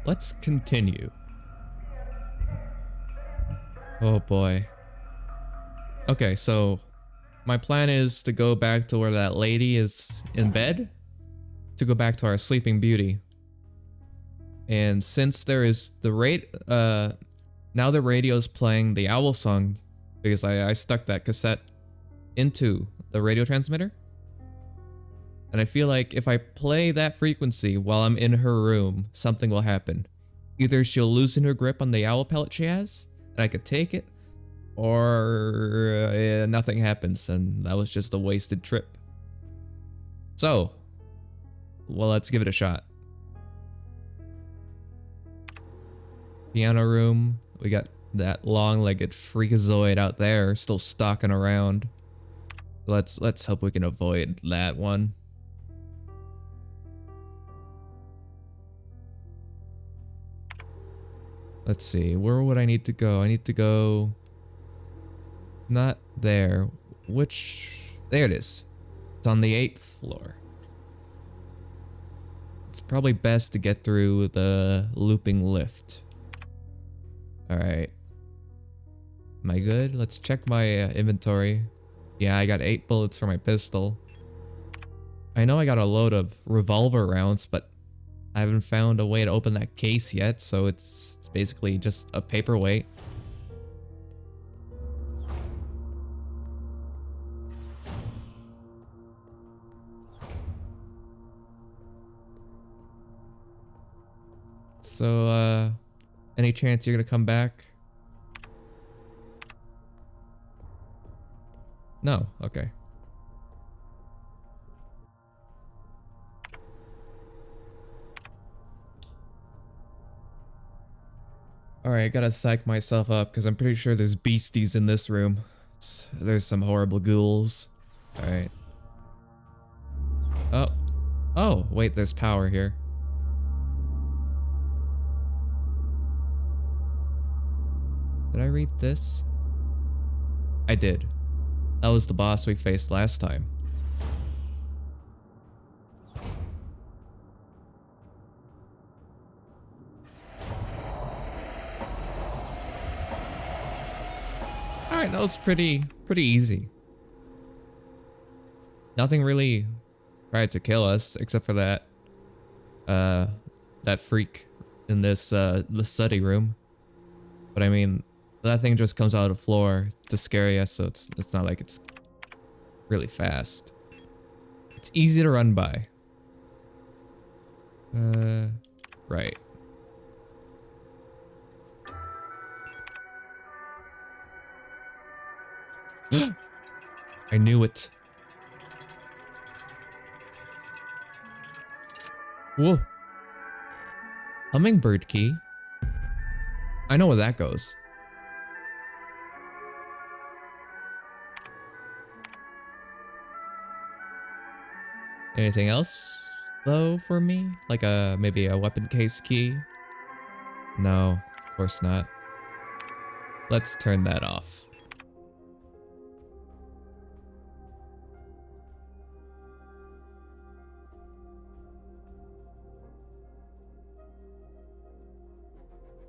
Let's continue. Oh boy. Okay, so my plan is to go back to where that lady is in bed, to go back to our Sleeping Beauty. And since there is now the radio's playing the owl song because I stuck that cassette into the radio transmitter. And I feel like if I play that frequency while I'm in her room, something will happen. Either she'll loosen her grip on the owl pellet she has, and I could take it, or nothing happens, and that was just a wasted trip. So, well, let's give it a shot. Piano room, we got that long-legged freakazoid out there still stalking around. Let's hope we can avoid that one. Let's see, where would I need to go? I need to go... Not there. There it is. It's on the 8th floor. It's probably best to get through the looping lift. Alright. Am I good? Let's check my inventory. Yeah, I got 8 bullets for my pistol. I know I got a load of revolver rounds, but I haven't found a way to open that case yet, so it's basically just a paperweight. So, any chance you're gonna come back? No, okay. Alright, I gotta psych myself up because I'm pretty sure there's beasties in this room. There's some horrible ghouls. Alright. Oh. Oh, wait, there's power here. Did I read this? I did. That was the boss we faced last time. Alright, that was pretty easy. Nothing really tried to kill us except for that that freak in this the study room. But I mean, that thing just comes out of the floor to scare you, so it's not like it's really fast. It's easy to run by. Right. I knew it. Whoa. Hummingbird key? I know where that goes. Anything else, though, for me? Like maybe a weapon case key? No, of course not. Let's turn that off.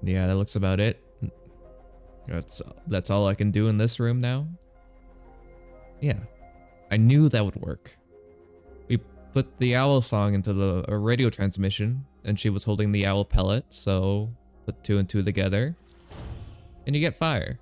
Yeah, that looks about it. That's all I can do in this room now. Yeah, I knew that would work. We put the owl song into the radio transmission, and she was holding the owl pellet, so put 2 and 2 together, and you get fire.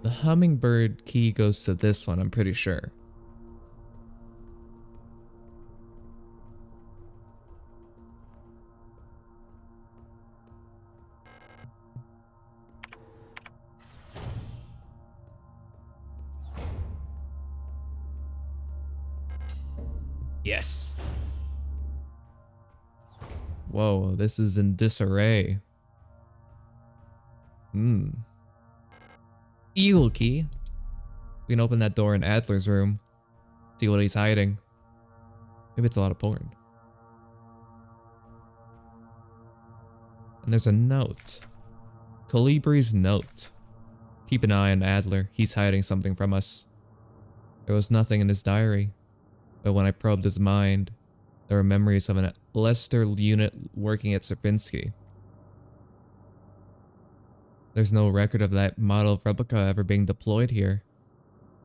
The hummingbird key goes to this one, I'm pretty sure. Yes. Whoa, this is in disarray. Eagle key. We can open that door in Adler's room. See what he's hiding. Maybe it's a lot of porn. And there's a note. Colibri's note. Keep an eye on Adler. He's hiding something from us. There was nothing in his diary, but when I probed his mind, there were memories of an Lester unit working at Sierpinski. There's no record of that model of replica ever being deployed here.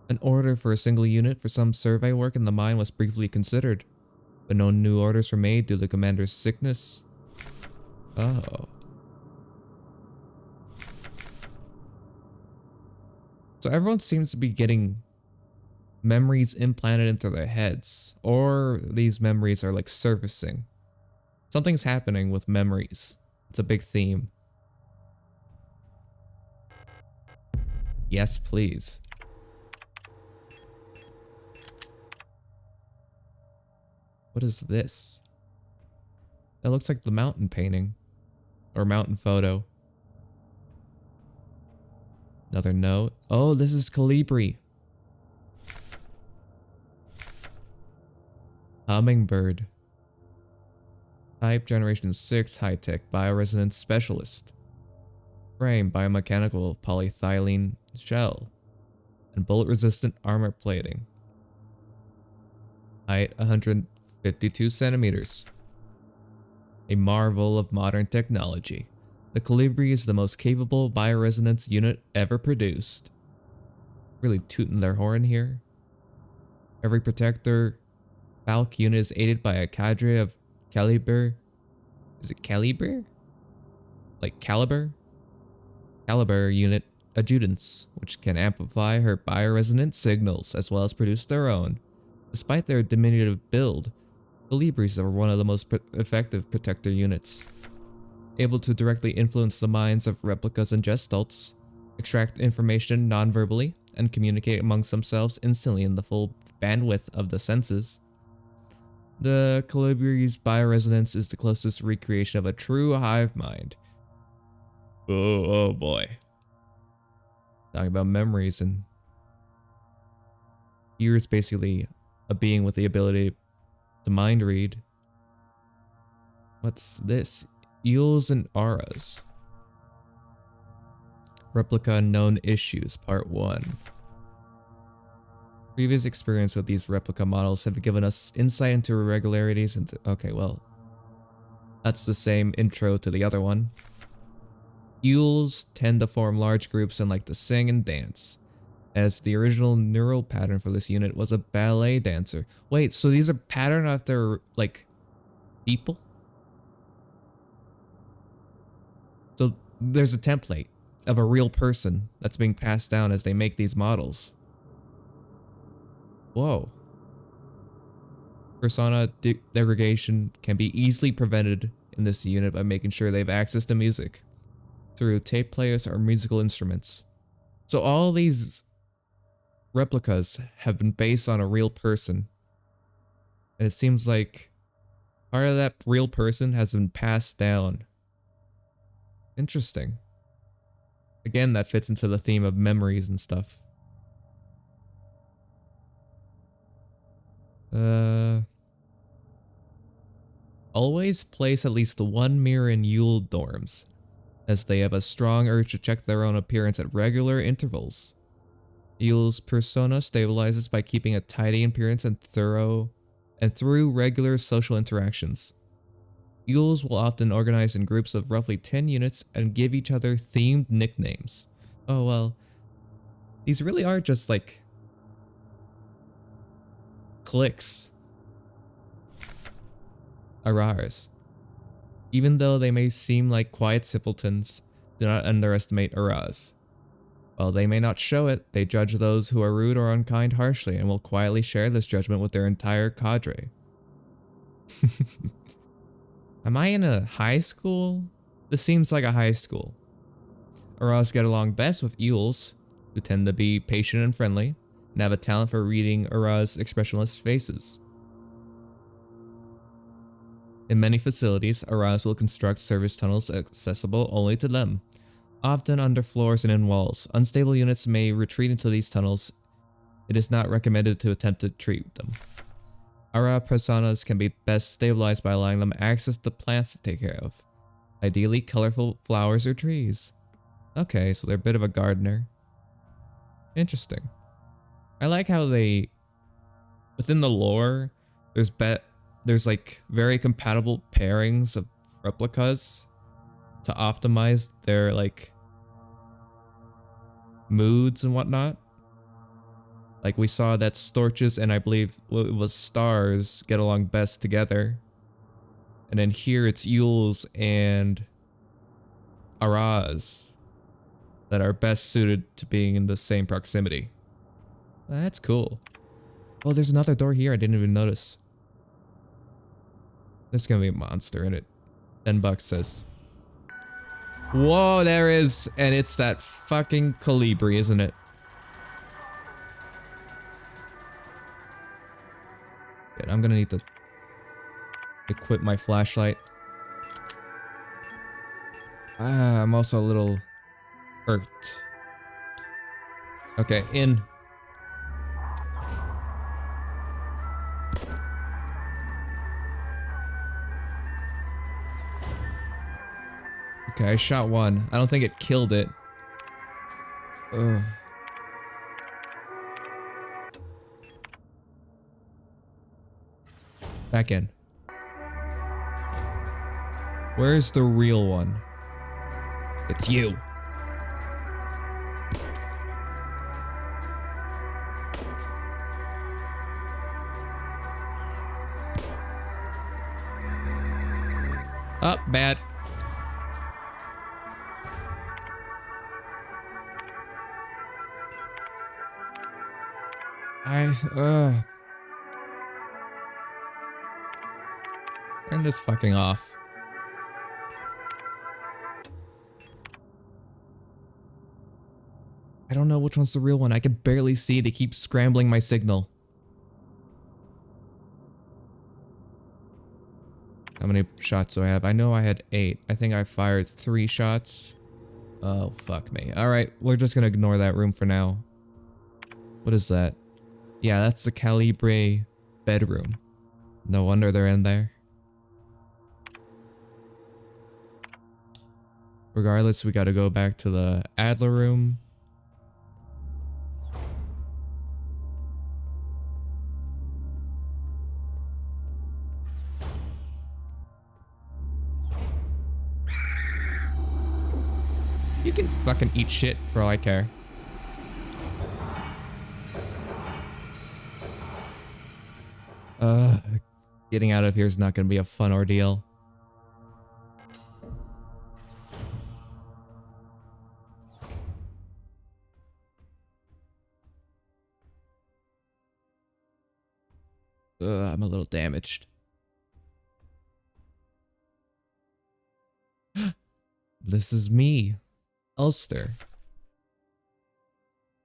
An order for a single unit for some survey work in the mine was briefly considered, but no new orders were made due to the commander's sickness. Oh. So everyone seems to be getting memories implanted into their heads, or these memories are like surfacing. Something's happening with memories. It's a big theme. Yes, please. What is this? That looks like the mountain painting. Or mountain photo. Another note. Oh, this is Colibri. Hummingbird. Type Generation 6 High-Tech Bioresonance Specialist. Frame Biomechanical Polyethylene Shell. And bullet-resistant armor plating. Height 152 centimeters. A marvel of modern technology. The Colibri is the most capable bioresonance unit ever produced. Really tooting their horn here. Every protector Falk unit is aided by a cadre of caliber. Is it caliber? Like caliber? Caliber unit adjutants, which can amplify her bioresonant signals as well as produce their own. Despite their diminutive build, Colibris are one of the most effective protector units. Able to directly influence the minds of replicas and gestalt, extract information non-verbally, and communicate amongst themselves instantly in the full bandwidth of the senses. The Colibri's bioresonance is the closest recreation of a true hive mind. Oh boy. Talking about memories, and here is basically a being with the ability to mind read. What's this? Eels and auras. Replica known issues, part 1. Previous experience with these replica models have given us insight into irregularities and okay, well, that's the same intro to the other one. Eels tend to form large groups and like to sing and dance, as the original neural pattern for this unit was a ballet dancer. Wait, so these are patterned after like people? So there's a template of a real person that's being passed down as they make these models. Whoa. Persona degradation can be easily prevented in this unit by making sure they have access to music through tape players or musical instruments. So all these replicas have been based on a real person. And it seems like part of that real person has been passed down. Interesting. Again, that fits into the theme of memories and stuff. Always place at least one mirror in Yule dorms, as they have a strong urge to check their own appearance at regular intervals. Yule's persona stabilizes by keeping a tidy appearance and through regular social interactions. Yules will often organize in groups of roughly 10 units and give each other themed nicknames. Oh well, these really are just like cliques. Arars. Even though they may seem like quiet simpletons, do not underestimate Aras. While they may not show it, they judge those who are rude or unkind harshly and will quietly share this judgment with their entire cadre. Am I in a high school? This seems like a high school. Aras get along best with Yules, who tend to be patient and friendly, and have a talent for reading Aras' expressionless faces. In many facilities, Aras will construct service tunnels accessible only to them, often under floors and in walls. Unstable units may retreat into these tunnels. It is not recommended to attempt to treat them. Ara personas can be best stabilized by allowing them access to plants to take care of, ideally colorful flowers or trees. Okay, so they're a bit of a gardener. Interesting. I like how they, within the lore, there's like very compatible pairings of replicas to optimize their like moods and whatnot. Like we saw that Storches and I believe it was Stars get along best together. And then here it's Yules and Araz that are best suited to being in the same proximity. That's cool. Oh, there's another door here I didn't even notice. There's gonna be a monster in it. $10 says. Whoa, there is, and it's that fucking Colibri, isn't it? Good, I'm gonna need to equip my flashlight. I'm also a little hurt. Okay, in. Okay, I shot one. I don't think it killed it. Ugh. Back in. Where's the real one? It's you. Oh, bad. Turn this fucking off. I don't know which one's the real one. I can barely see. They keep scrambling my signal. How many shots do I have? I know I had 8. I think I fired 3 shots. Oh, fuck me. Alright, we're just gonna ignore that room for now. What is that? Yeah, that's the Calibre bedroom. No wonder they're in there. Regardless, we gotta go back to the Adler room. You can fucking eat shit for all I care. Getting out of here is not gonna be a fun ordeal. I'm a little damaged. This is me, Ulster.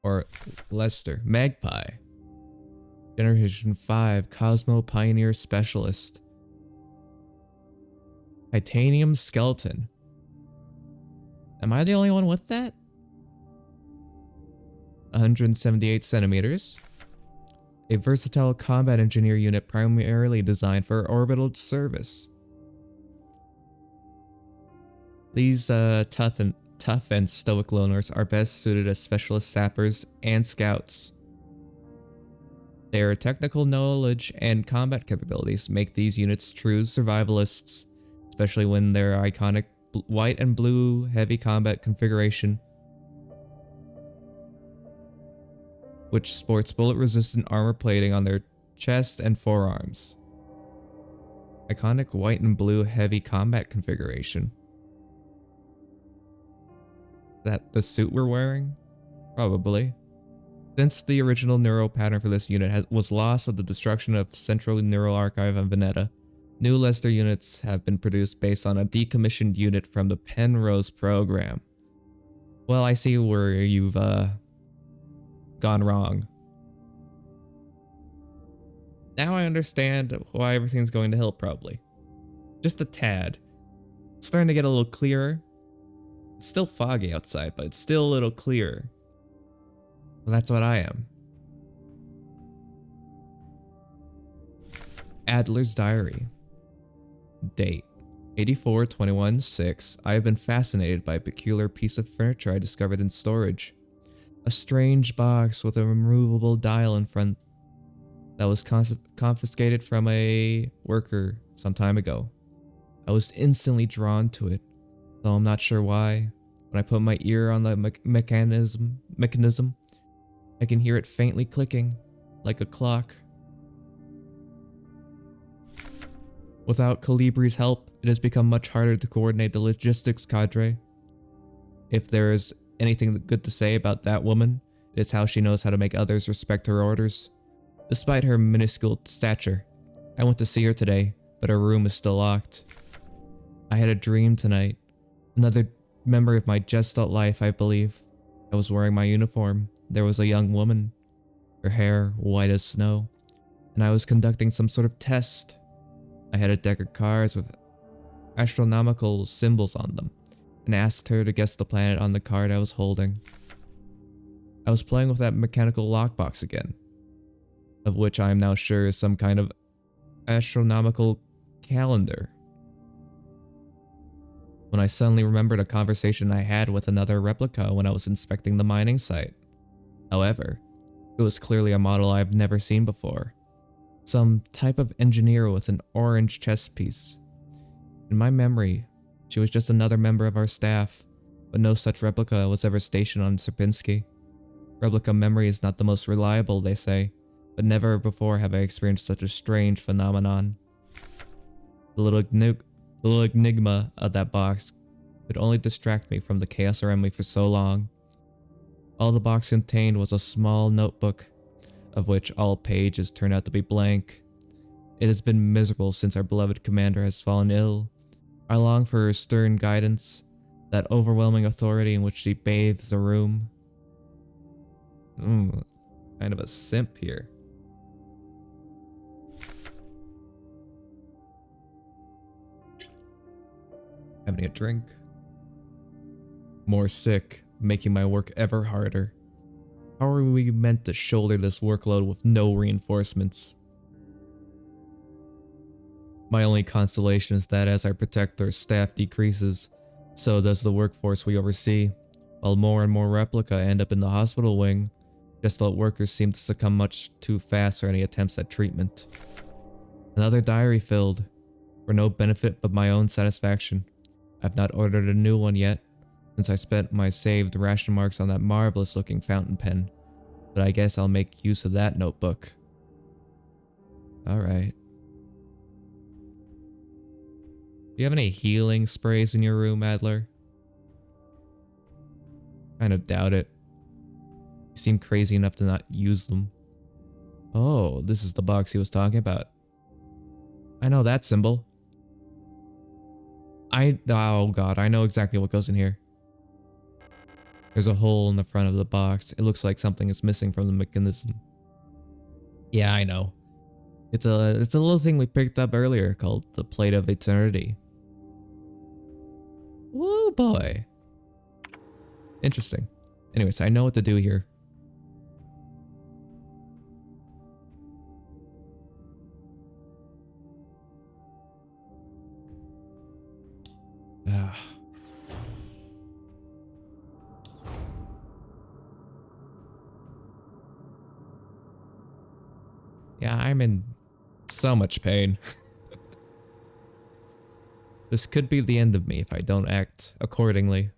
Or Lester. Magpie. Generation 5 Cosmo Pioneer Specialist. Titanium Skeleton. Am I the only one with that? 178 centimeters. A versatile combat engineer unit primarily designed for orbital service. These tough and stoic loners are best suited as specialist sappers and scouts. Their technical knowledge and combat capabilities make these units true survivalists, especially when their iconic white and blue heavy combat configuration, which sports bullet-resistant armor plating on their chest and forearms. Iconic white and blue heavy combat configuration. That the suit we're wearing? Probably. Since the original neural pattern for this unit was lost with the destruction of Central Neural Archive on Veneta, new Lester units have been produced based on a decommissioned unit from the Penrose program. Well, I see where you've gone wrong. Now I understand why everything's going to hell, probably. Just a tad. It's starting to get a little clearer. It's still foggy outside, but it's still a little clearer. Well, that's what I am. Adler's diary. Date. 8421-6. I have been fascinated by a peculiar piece of furniture I discovered in storage. A strange box with a removable dial in front that was confiscated from a worker some time ago. I was instantly drawn to it, though I'm not sure why. When I put my ear on the mechanism, I can hear it faintly clicking, like a clock. Without Calibri's help, it has become much harder to coordinate the logistics cadre. If there is anything good to say about that woman, it is how she knows how to make others respect her orders. Despite her minuscule stature, I went to see her today, but her room is still locked. I had a dream tonight. Another memory of my gestalt life, I believe. I was wearing my uniform. There was a young woman, her hair white as snow, and I was conducting some sort of test. I had a deck of cards with astronomical symbols on them, and asked her to guess the planet on the card I was holding. I was playing with that mechanical lockbox again, of which I am now sure is some kind of astronomical calendar, when I suddenly remembered a conversation I had with another replica when I was inspecting the mining site. However, it was clearly a model I have never seen before. Some type of engineer with an orange chest piece. In my memory, she was just another member of our staff, but no such replica was ever stationed on Sierpinski. Replica memory is not the most reliable, they say, but never before have I experienced such a strange phenomenon. The little enigma of that box could only distract me from the chaos around me for so long. All the box contained was a small notebook, of which all pages turned out to be blank. It has been miserable since our beloved commander has fallen ill. I long for her stern guidance, that overwhelming authority in which she bathes a room. Kind of a simp here. Having a drink. More sick, making my work ever harder. How are we meant to shoulder this workload with no reinforcements? My only consolation is that as I protect our staff decreases, so does the workforce we oversee. While more and more replica end up in the hospital wing, Gestalt workers seem to succumb much too fast for any attempts at treatment. Another diary filled, for no benefit but my own satisfaction. I've not ordered a new one yet, since I spent my saved ration marks on that marvelous looking fountain pen, but I guess I'll make use of that notebook. Alright. Do you have any healing sprays in your room, Adler? Kind of doubt it. You seem crazy enough to not use them. Oh, this is the box he was talking about. I know that symbol. Oh god, I know exactly what goes in here. There's a hole in the front of the box. It looks like something is missing from the mechanism. Yeah, I know. It's a little thing we picked up earlier called the Plate of Eternity. Woo boy. Interesting. Anyways, I know what to do here. Yeah, I'm in so much pain. This could be the end of me if I don't act accordingly.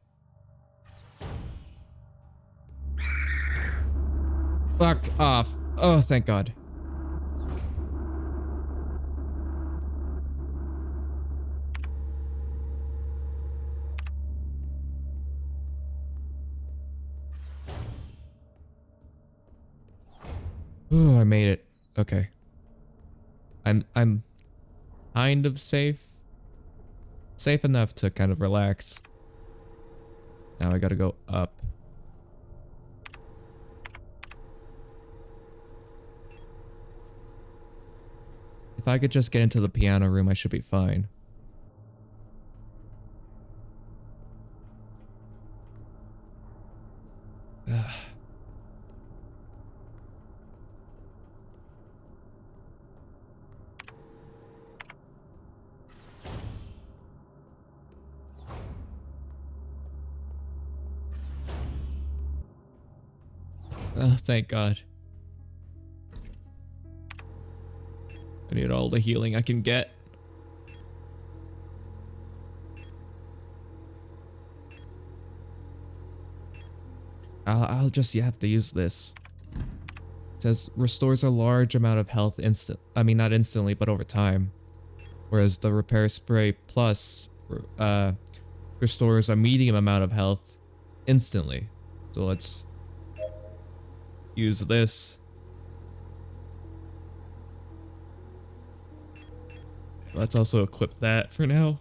Fuck off. Oh, thank God. Ooh, I made it. Okay. I'm kind of safe. Safe enough to kind of relax. Now I gotta go up. If I could just get into the piano room, I should be fine. Oh, thank God. I need all the healing I can get. I'll just have to use this. It says restores a large amount of health not instantly, but over time. Whereas the repair spray plus restores a medium amount of health instantly. So let's use this. Let's also equip that for now.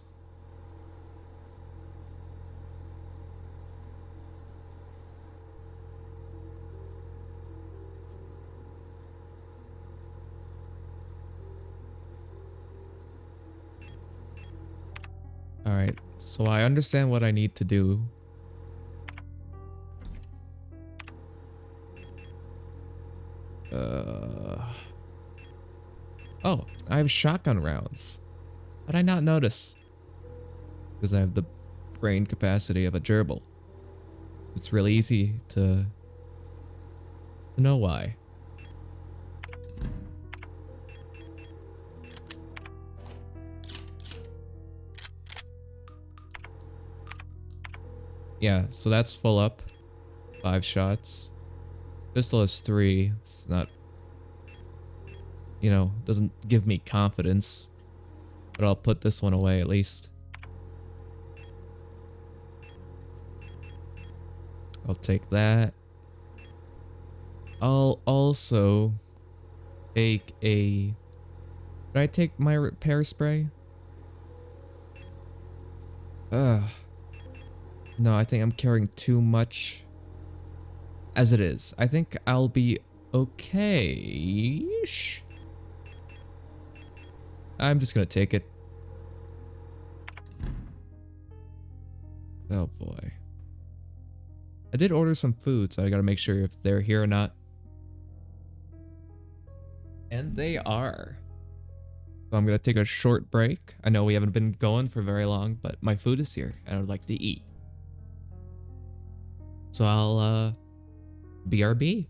Alright, so I understand what I need to do. Oh, I have shotgun rounds. How did I not notice? Because I have the brain capacity of a gerbil. It's really easy to know why. Yeah, so that's full up. 5 shots. Pistol is 3. It's not, doesn't give me confidence. But I'll put this one away at least. I'll take that. I'll also take a... Did I take my repair spray? Ugh. No, I think I'm carrying too much as it is. I think I'll be okay-ish. I'm just gonna take it. Oh boy. I did order some food, so I gotta make sure if they're here or not. And they are. So I'm gonna take a short break. I know we haven't been going for very long, but my food is here and I would like to eat. So I'll, BRB.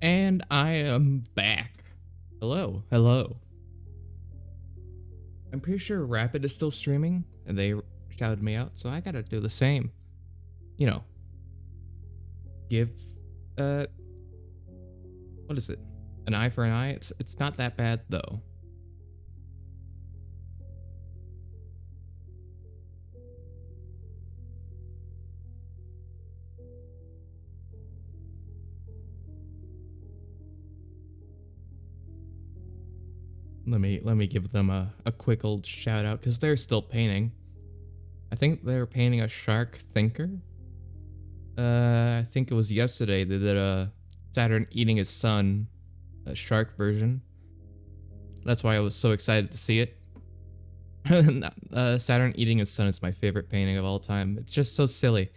And I am back. Hello, hello. I'm pretty sure Rapid is still streaming, and they shouted me out, so I gotta do the same. You know, give, uh, what is it? An eye for an eye? It's not that bad, though. Let me give them a quick old shout out because they're still painting. I think they're painting a shark thinker. I think it was yesterday they did a Saturn eating his son, a shark version. That's why I was so excited to see it. Saturn eating his son is my favorite painting of all time. It's just so silly,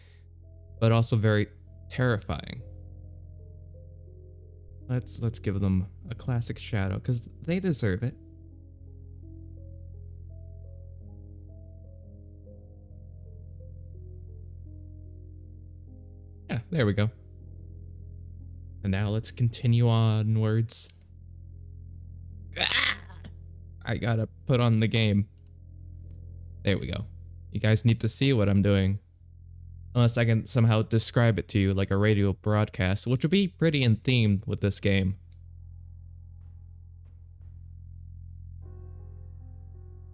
but also very terrifying. Let's give them a classic shadow because they deserve it. Yeah, there we go. And now let's continue onwards. I gotta put on the game. There we go. You guys need to see what I'm doing. Unless I can somehow describe it to you like a radio broadcast, which would be pretty in theme with this game.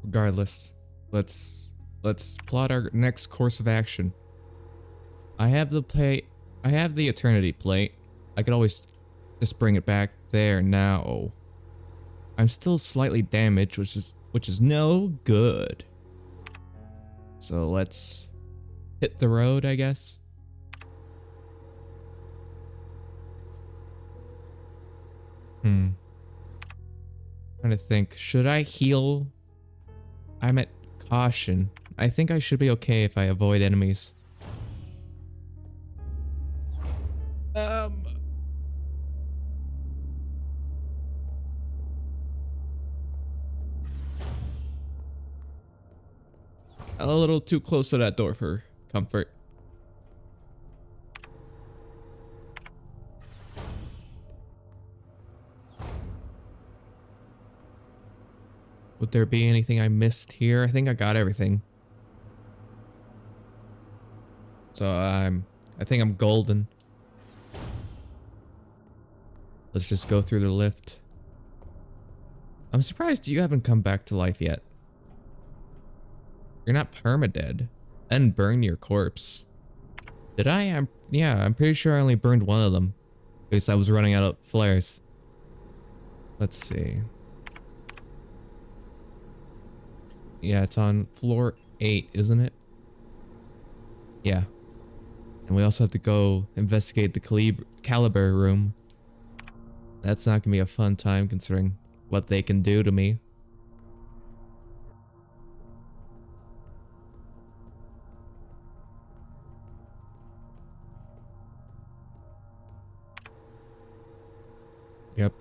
Regardless, let's plot our next course of action. I have the eternity plate. I could always just bring it back there now. I'm still slightly damaged, which is no good. So let's hit the road, I guess. Trying to think. Should I heal? I'm at caution. I think I should be okay if I avoid enemies. A little too close to that door for comfort. Would there be anything I missed here? I think I got everything. So I think I'm golden. Let's just go through the lift. I'm surprised you haven't come back to life yet. You're not permadead. And burn your corpse. Did I? Yeah, I'm pretty sure I only burned one of them. Because I was running out of flares. Let's see. Yeah, it's on floor 8, isn't it? Yeah. And we also have to go investigate the caliber room. That's not gonna be a fun time considering what they can do to me. Yep.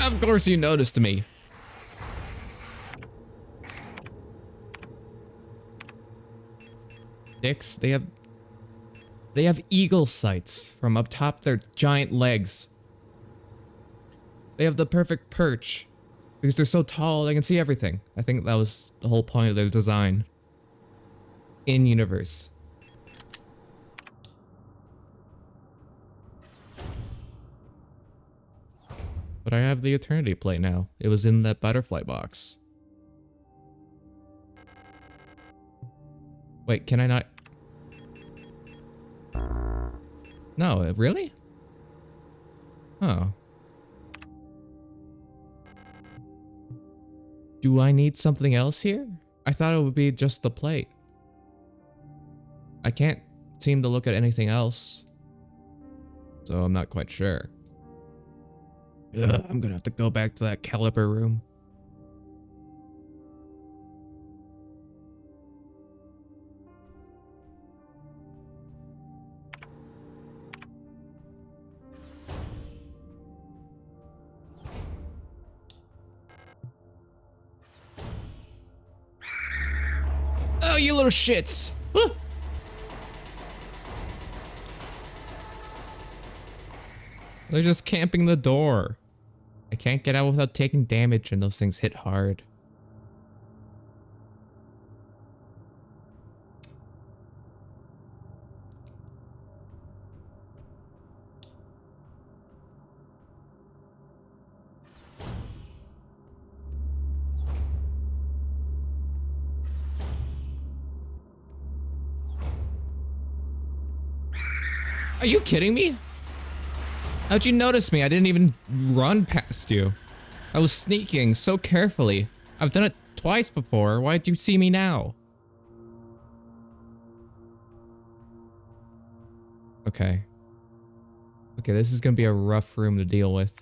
Of course you noticed me. Dicks, they have eagle sights from up top their giant legs. They have the perfect perch. Because they're so tall, they can see everything. I think that was the whole point of their design. In universe. But I have the eternity plate now. It was in that butterfly box. Wait, can I not? No, really? Oh. Do I need something else here? I thought it would be just the plate. I can't seem to look at anything else. So I'm not quite sure. Ugh, I'm gonna have to go back to that caliber room. Oh, you little shits! Woo! They're just camping the door. I can't get out without taking damage, and those things hit hard. Are you kidding me? How'd you notice me? I didn't even run past you. I was sneaking so carefully. I've done it twice before. Why'd you see me now? Okay. Okay, this is gonna be a rough room to deal with.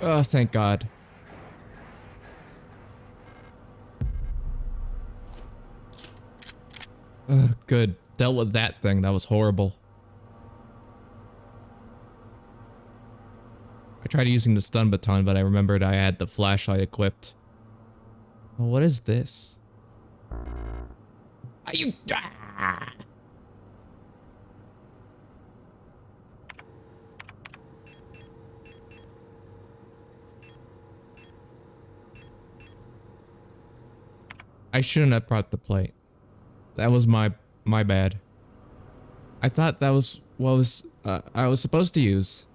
Oh, thank God. Ugh, good. Dealt with that thing. That was horrible. I tried using the stun baton, but I remembered I had the flashlight equipped. Oh, what is this? Are you... Ah! I shouldn't have brought the plate. That was my bad. I thought that was what I was supposed to use.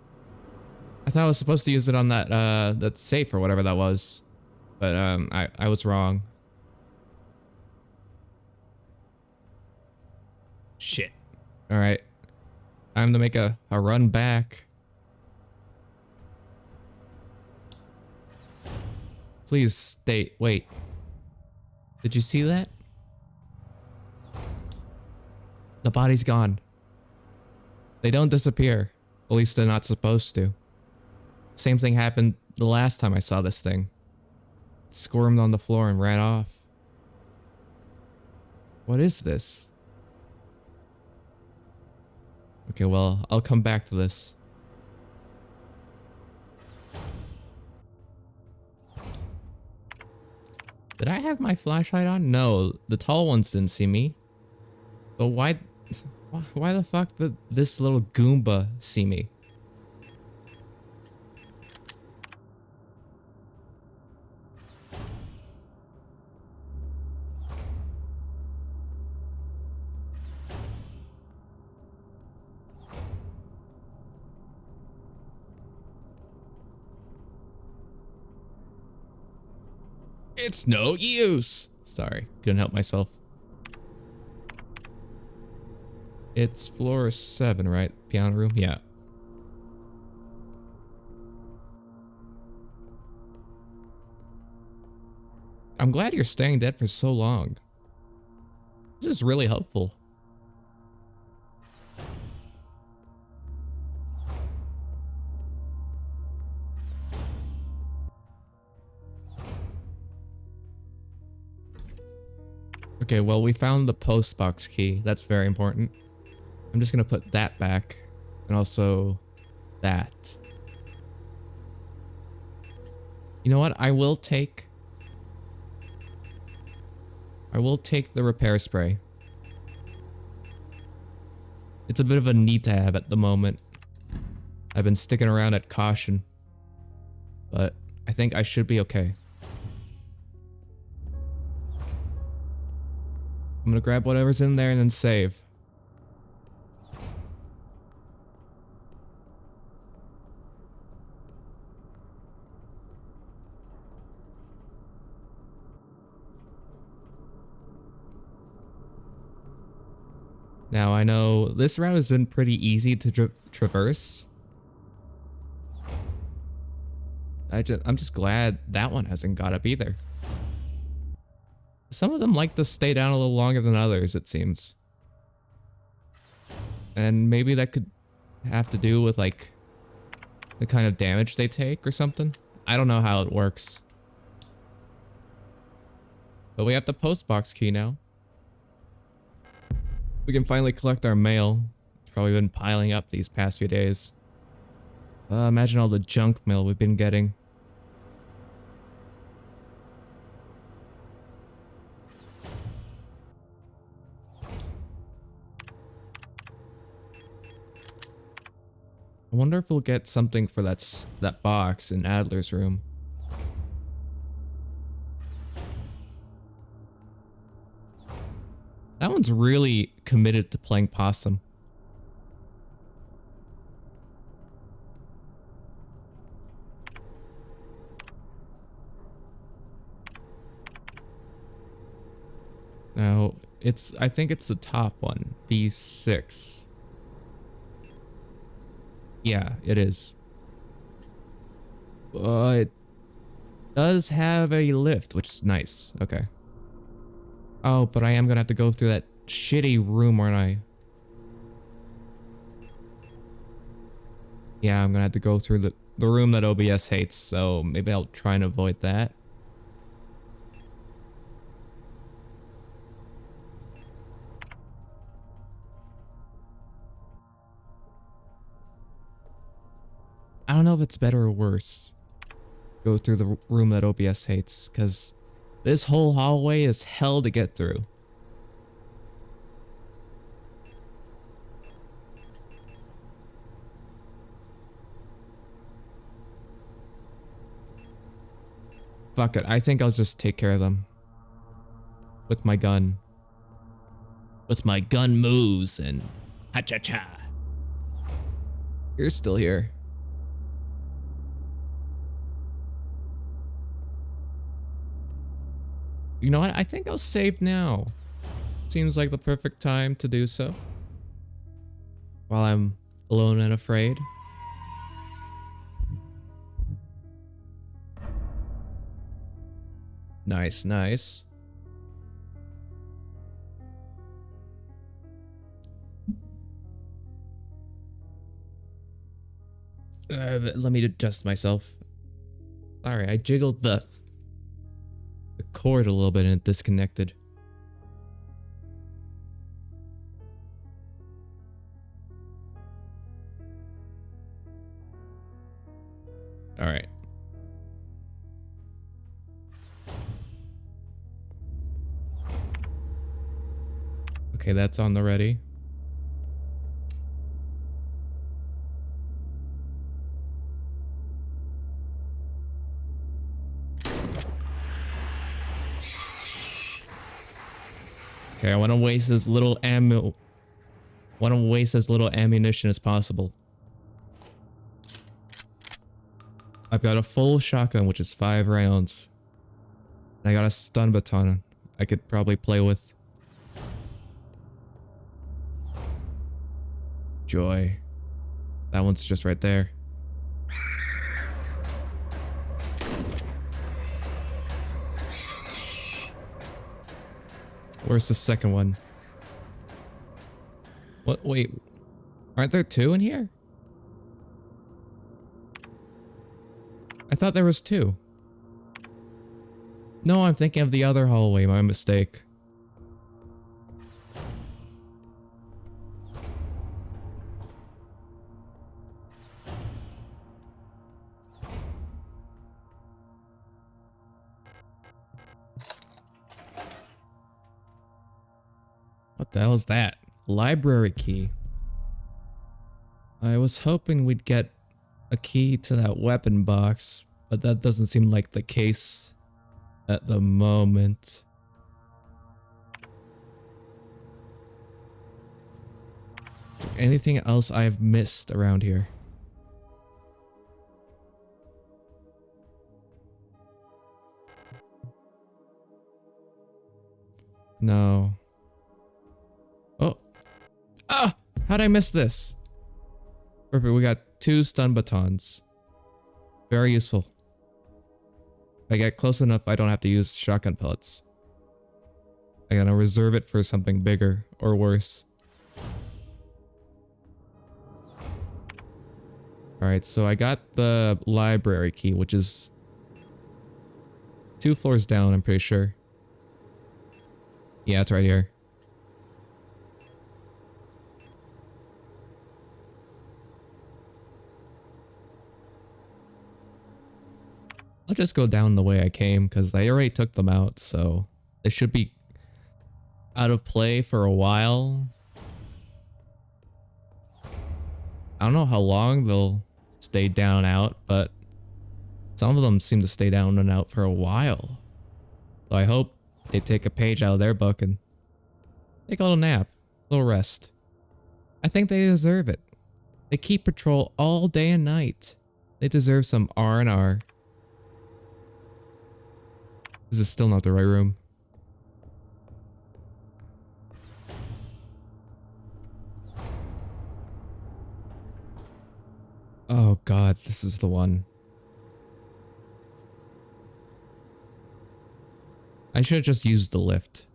I thought I was supposed to use it on that safe or whatever that was. But I was wrong. Shit. All right. Time to make a run back. Please stay. Wait. Did you see that? The body's gone. They don't disappear. At least they're not supposed to. Same thing happened the last time I saw this thing. It squirmed on the floor and ran off. What is this? Okay, well, I'll come back to this. Did I have my flashlight on? No, the tall ones didn't see me. But why the fuck did this little Goomba see me? It's no use. Sorry, couldn't help myself. It's floor 7, right? Piano room? Yeah. I'm glad you're staying dead for so long. This is really helpful. Okay, well, we found the post box key. That's very important. I'm just gonna put that back. And also that. You know what? I will take the repair spray. It's a bit of a need to have at the moment. I've been sticking around at caution. But I think I should be okay. I'm gonna grab whatever's in there and then save. Now I know this route has been pretty easy to traverse. I'm just glad that one hasn't got up either. Some of them like to stay down a little longer than others, it seems. And maybe that could have to do with like the kind of damage they take or something. I don't know how it works. But we have the post box key now. We can finally collect our mail. It's probably been piling up these past few days. Imagine all the junk mail we've been getting. I wonder if we'll get something for that box in Adler's room. That one's really committed to playing possum. Now, I think it's the top one, B6. Yeah, it is. It does have a lift, which is nice. Okay. Oh, but I am gonna have to go through that shitty room, aren't I? Yeah, I'm gonna have to go through the room that OBS hates, so maybe I'll try and avoid that. I don't know if it's better or worse. Go through the room that OBS hates, because this whole hallway is hell to get through. Fuck it, I think I'll just take care of them. With my gun. With my gun moves and ha-cha-cha. You're still here. You know what? I think I'll save now. Seems like the perfect time to do so. While I'm alone and afraid. Nice, nice. Let me adjust myself. Sorry, I jiggled the cord a little bit and it disconnected. All right. Okay, that's on the ready. Okay, I want to waste as little ammo. Want to waste as little ammunition as possible. I've got a full shotgun, which is 5 rounds. And I got a stun baton I could probably play with. Joy. That one's just right there. Where's the second one? What? Wait. Aren't there 2 in here? I thought there was 2. No, I'm thinking of the other hallway. My mistake. What the hell is that? Library key. I was hoping we'd get a key to that weapon box, but that doesn't seem like the case at the moment. Anything else I've missed around here? No. Oh. Ah! How'd I miss this? Perfect, we got 2 stun batons. Very useful. If I get close enough, I don't have to use shotgun pellets. I gotta reserve it for something bigger or worse. Alright, so I got the library key, which is 2 floors down, I'm pretty sure. Yeah, it's right here. I'll just go down the way I came because I already took them out, so they should be out of play for a while. I don't know how long they'll stay down and out, but some of them seem to stay down and out for a while. So I hope they take a page out of their book and take a little nap. Little rest. I think they deserve it. They keep patrol all day and night. They deserve some R&R. This is still not the right room. Oh god, this is the one. I should have just used the lift.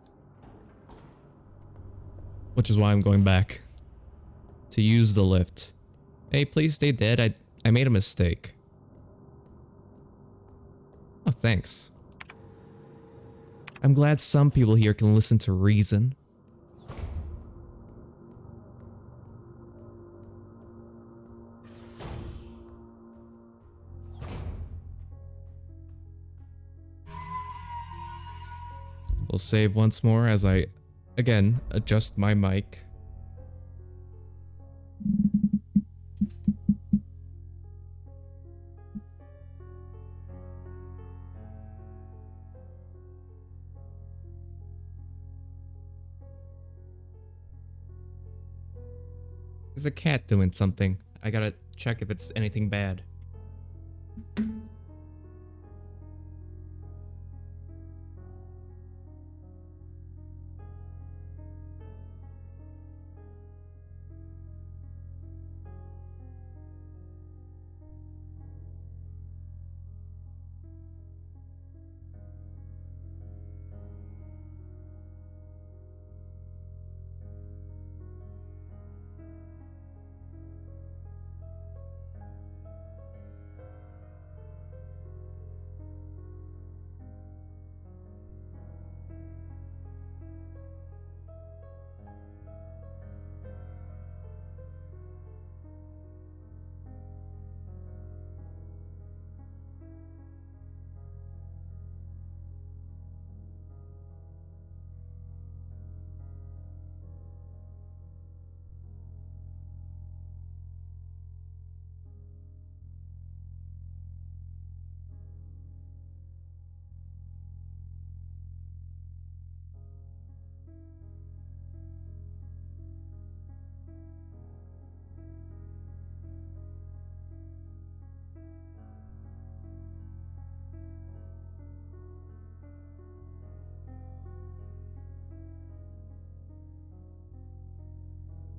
Which is why I'm going back. To use the lift. Hey, please stay dead. I made a mistake. Oh, thanks. I'm glad some people here can listen to reason. We'll save once more as I, again, adjust my mic. There's a cat doing something. I gotta check if it's anything bad.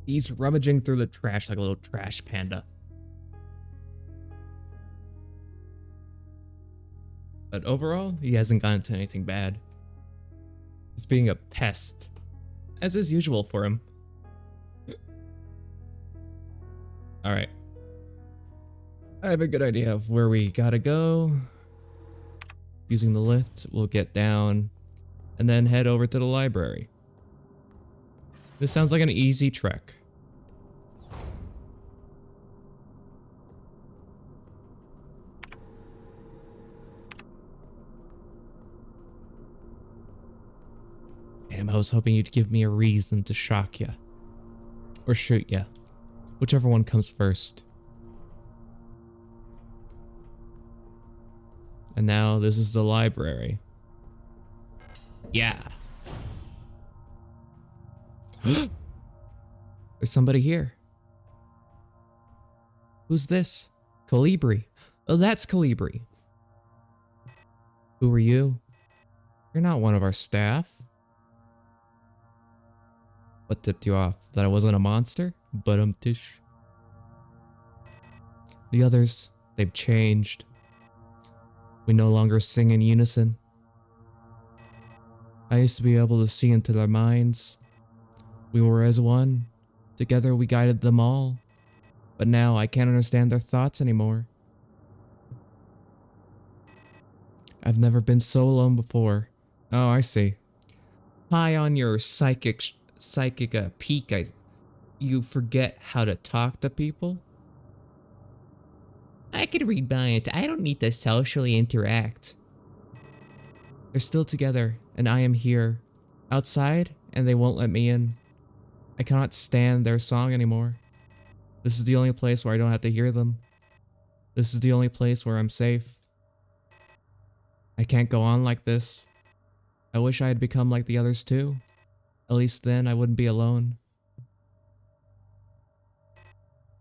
He's rummaging through the trash like a little trash panda. But overall, he hasn't gotten into anything bad. He's being a pest, as is usual for him. Alright. I have a good idea of where we gotta go. Using the lift, we'll get down and then head over to the library. This sounds like an easy trek. Damn, I was hoping you'd give me a reason to shock ya. Or shoot ya. Whichever one comes first. And now this is the library. Yeah. There's somebody here. Who's this? Colibri. Oh, that's Colibri. Who are you? You're not one of our staff. What tipped you off? That I wasn't a monster? Tish. The others, they've changed. We no longer sing in unison. I used to be able to see into their minds. We were as one. Together we guided them all. But now I can't understand their thoughts anymore. I've never been so alone before. Oh, I see. High on your psychic peak, you forget how to talk to people? I can read minds. I don't need to socially interact. They're still together, and I am here. Outside, and they won't let me in. I cannot stand their song anymore. This is the only place where I don't have to hear them. This is the only place where I'm safe. I can't go on like this. I wish I had become like the others too. At least then I wouldn't be alone.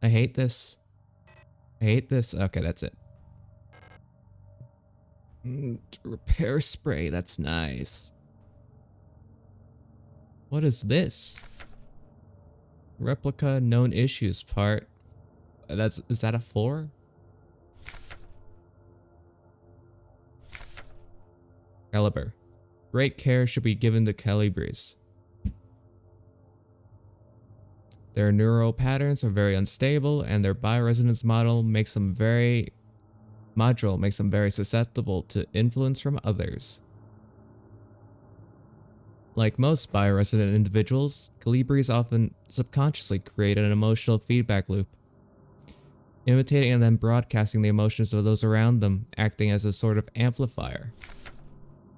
I hate this. I hate this. Okay, that's it. Repair spray. That's nice. What is this? Replica known issues part. Is that a 4? Caliber. Great care should be given to Calibres. Their neural patterns are very unstable, and their bioresonance module makes them very susceptible to influence from others. Like most bioresonant individuals, Calibres often subconsciously create an emotional feedback loop, imitating and then broadcasting the emotions of those around them, acting as a sort of amplifier.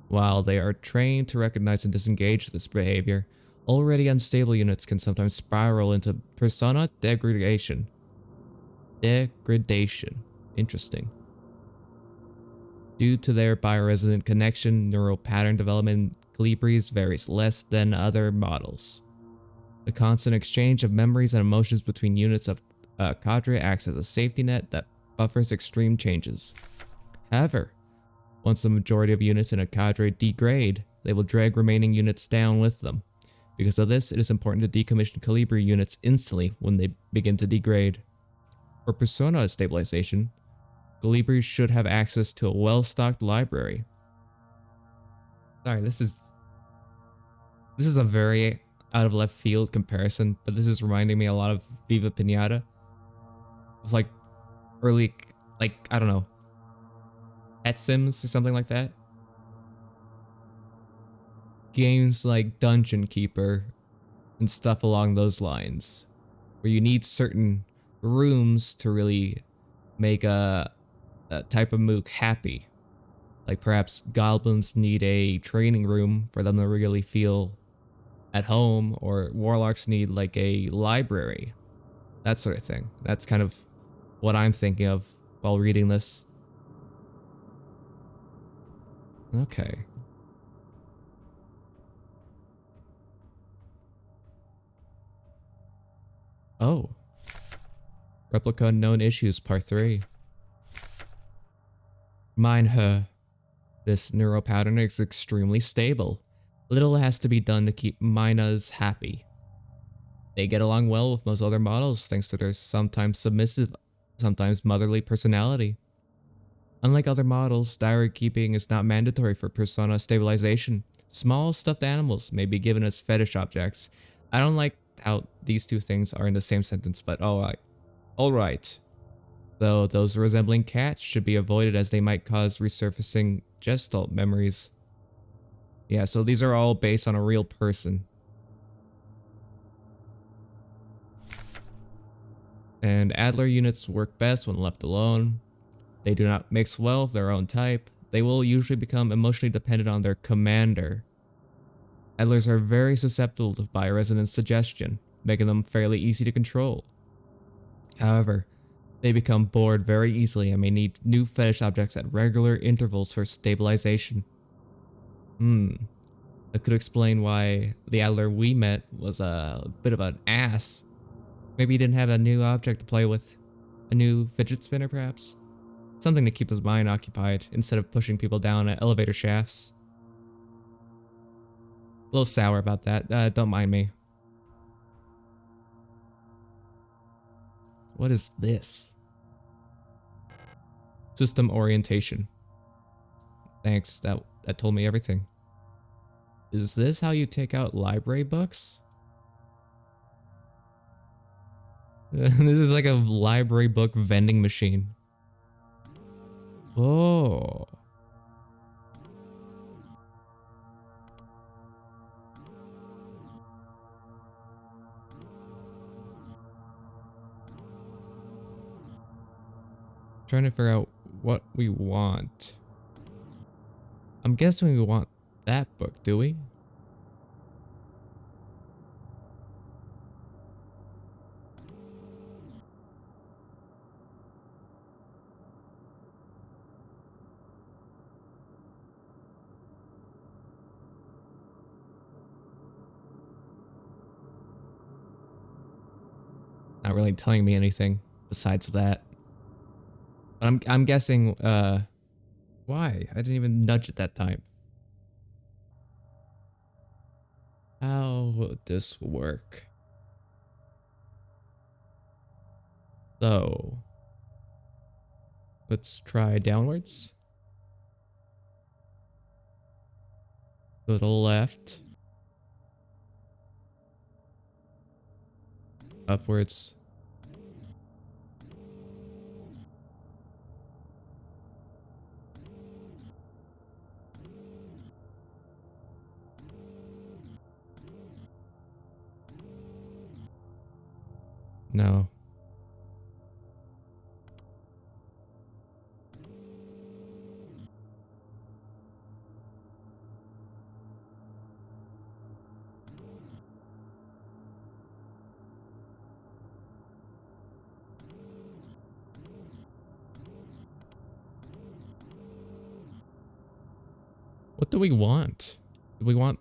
While they are trained to recognize and disengage this behavior, already unstable units can sometimes spiral into persona degradation. Interesting. Due to their bioresonant connection, neural pattern development in Calibres varies less than other models. The constant exchange of memories and emotions between units of cadre acts as a safety net that buffers extreme changes. However, once the majority of units in a cadre degrade, they will drag remaining units down with them. Because of this, it is important to decommission Calibre units instantly when they begin to degrade. For persona stabilization, Calibres should have access to a well-stocked library. Sorry, this is a very out of left field comparison, but this is reminding me a lot of Viva Pinata. It's like early, I don't know, Pet Sims or something like that. Games like Dungeon Keeper and stuff along those lines, where you need certain rooms to really make a type of mook happy. Like perhaps goblins need a training room for them to really feel at home, or warlocks need like a library. That sort of thing. That's kind of what I'm thinking of while reading this. Okay. Oh. Replica Known Issues Part 3. Mine her. This neural pattern is extremely stable. Little has to be done to keep Minas happy. They get along well with most other models thanks to their sometimes submissive, sometimes motherly personality. Unlike other models, diary keeping is not mandatory for persona stabilization. Small stuffed animals may be given as fetish objects. I don't like how these two things are in the same sentence, but alright. Alright. Though those resembling cats should be avoided as they might cause resurfacing gestalt memories. Yeah, so these are all based on a real person. And Adler units work best when left alone. They do not mix well with their own type. They will usually become emotionally dependent on their commander. Adlers are very susceptible to bioresonance suggestion, making them fairly easy to control. However, they become bored very easily and may need new fetish objects at regular intervals for stabilization. That could explain why the Adler we met was a bit of an ass. Maybe he didn't have a new object to play with. A new fidget spinner, perhaps? Something to keep his mind occupied instead of pushing people down elevator shafts. A little sour about that. Don't mind me. What is this? System orientation. Thanks, that told me everything. Is this how you take out library books? This is like a library book vending machine. Oh. Trying to figure out what we want. I'm guessing we want that book, do we? Not really telling me anything besides that. But I'm guessing, why? I didn't even nudge at that time. How would this work? So, let's try downwards. To the left. Upwards. No. What do we want? Do we want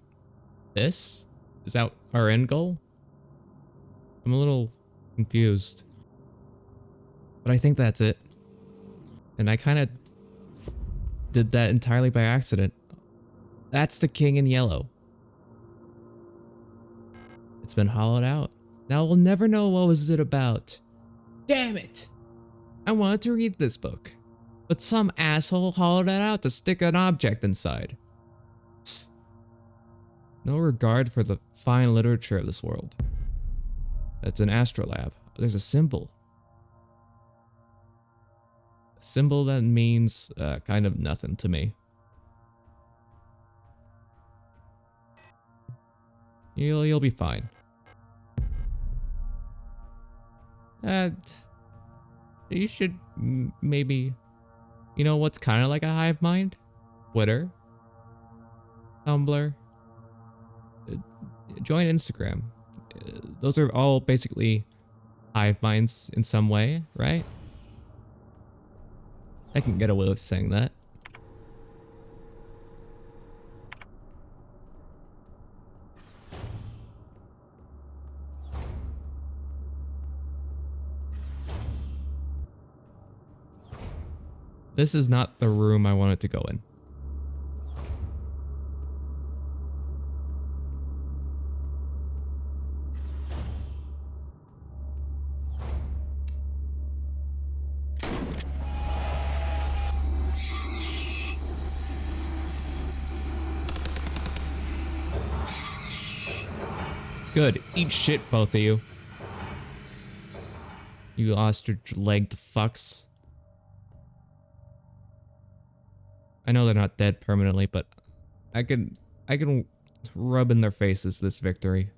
this? Is that our end goal? I'm a little confused. But I think that's it. And I kind of did that entirely by accident. That's the king in yellow. It's been hollowed out. Now we'll never know what was it about. Damn it! I wanted to read this book, but some asshole hollowed it out to stick an object inside. No regard for the fine literature of this world. That's an astrolabe. There's a symbol. A symbol that means kind of nothing to me. You'll be fine. You should maybe, you know what's kind of like a hive mind? Twitter, Tumblr, join Instagram. Those are all basically hive minds in some way, right? I can get away with saying that. This is not the room I wanted to go in. Good. Eat shit, both of you. You ostrich-legged fucks. I know they're not dead permanently, but I can rub in their faces this victory.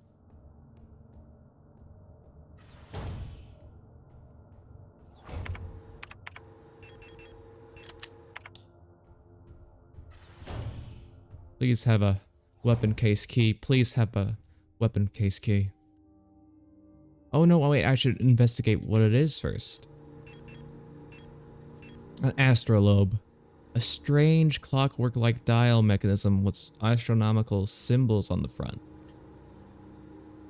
Please have a weapon case key. Please have a weapon case key. Oh no, wait, I should investigate what it is first. An astrolabe. A strange clockwork-like dial mechanism with astronomical symbols on the front.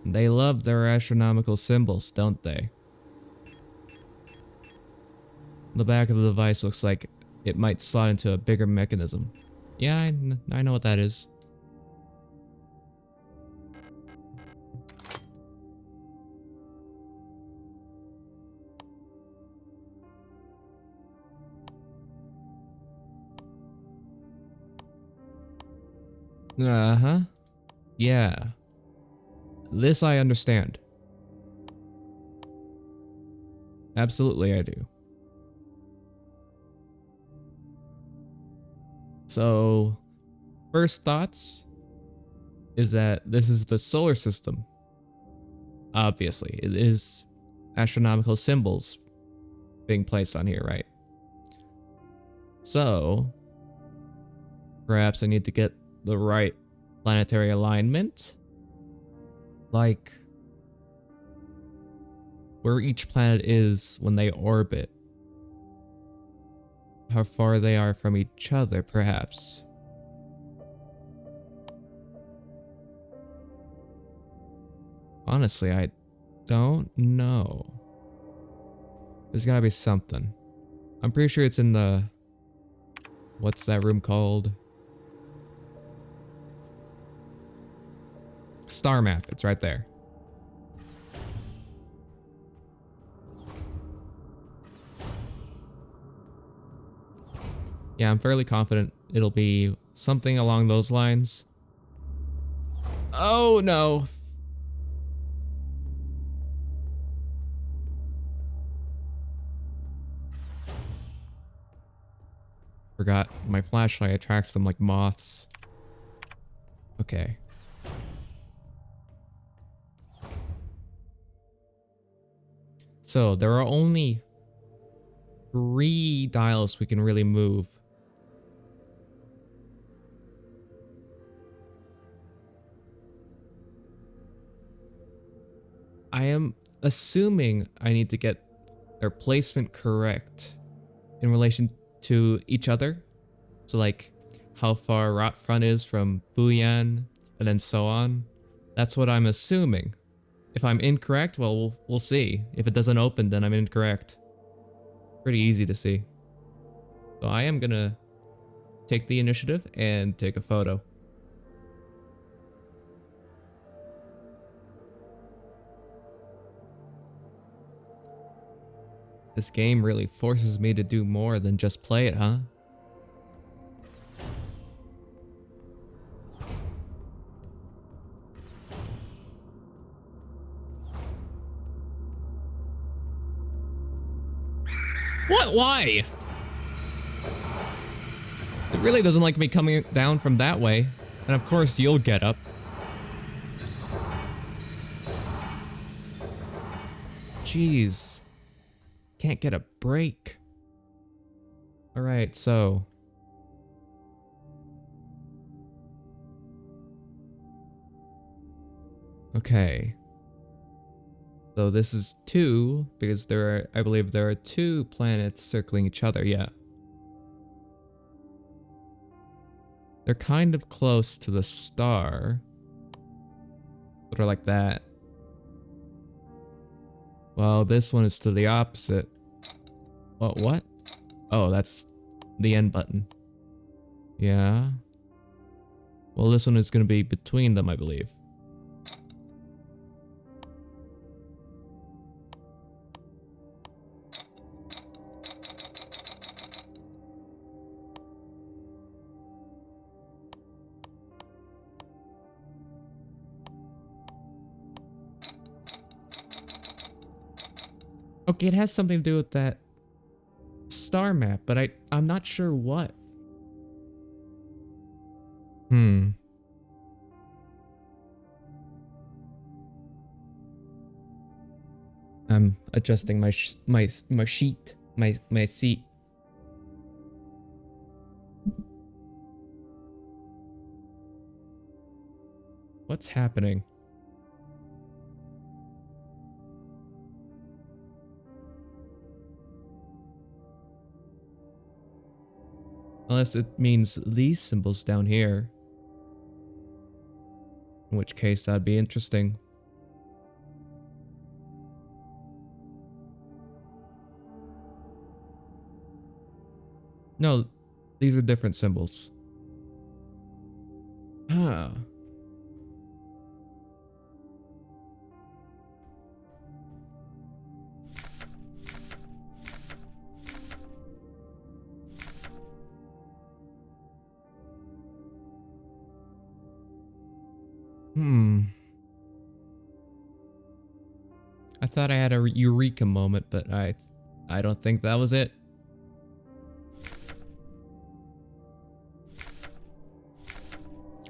They love their astronomical symbols, don't they? The back of the device looks like it might slot into a bigger mechanism. Yeah, I know what that is. Uh-huh. Yeah. This I understand. Absolutely I do. So, first thoughts is that this is the solar system. Obviously, it is astronomical symbols being placed on here, right? So, perhaps I need to get the right planetary alignment, like where each planet is when they orbit, how far they are from each other, perhaps. Honestly, I don't know. There's gotta be something. I'm pretty sure it's in the... What's that room called? Star map. It's right there. Yeah, I'm fairly confident it'll be something along those lines. Oh no. Forgot my flashlight attracts them like moths. Okay. So there are only 3 dials we can really move. I am assuming I need to get their placement correct in relation to each other. So like how far Rot Front is from Buyan and then so on. That's what I'm assuming. If I'm incorrect, well, we'll see. If it doesn't open, then I'm incorrect. Pretty easy to see. So I am gonna take the initiative and take a photo. This game really forces me to do more than just play it, huh? What? Why? It really doesn't like me coming down from that way. And of course you'll get up. Jeez. Can't get a break. Alright, so... Okay. So this is 2, because I believe there are 2 planets circling each other, yeah. They're kind of close to the star. Sort of like that. Well, this one is to the opposite. Oh, what? Oh, that's the end button. Yeah. Well, this one is going to be between them, I believe. Okay, it has something to do with that star map, but I'm not sure what. I'm adjusting my sheet, my seat. What's happening? Unless it means these symbols down here. In which case, that'd be interesting. No, these are different symbols. Huh. I thought I had a eureka moment, but I don't think that was it.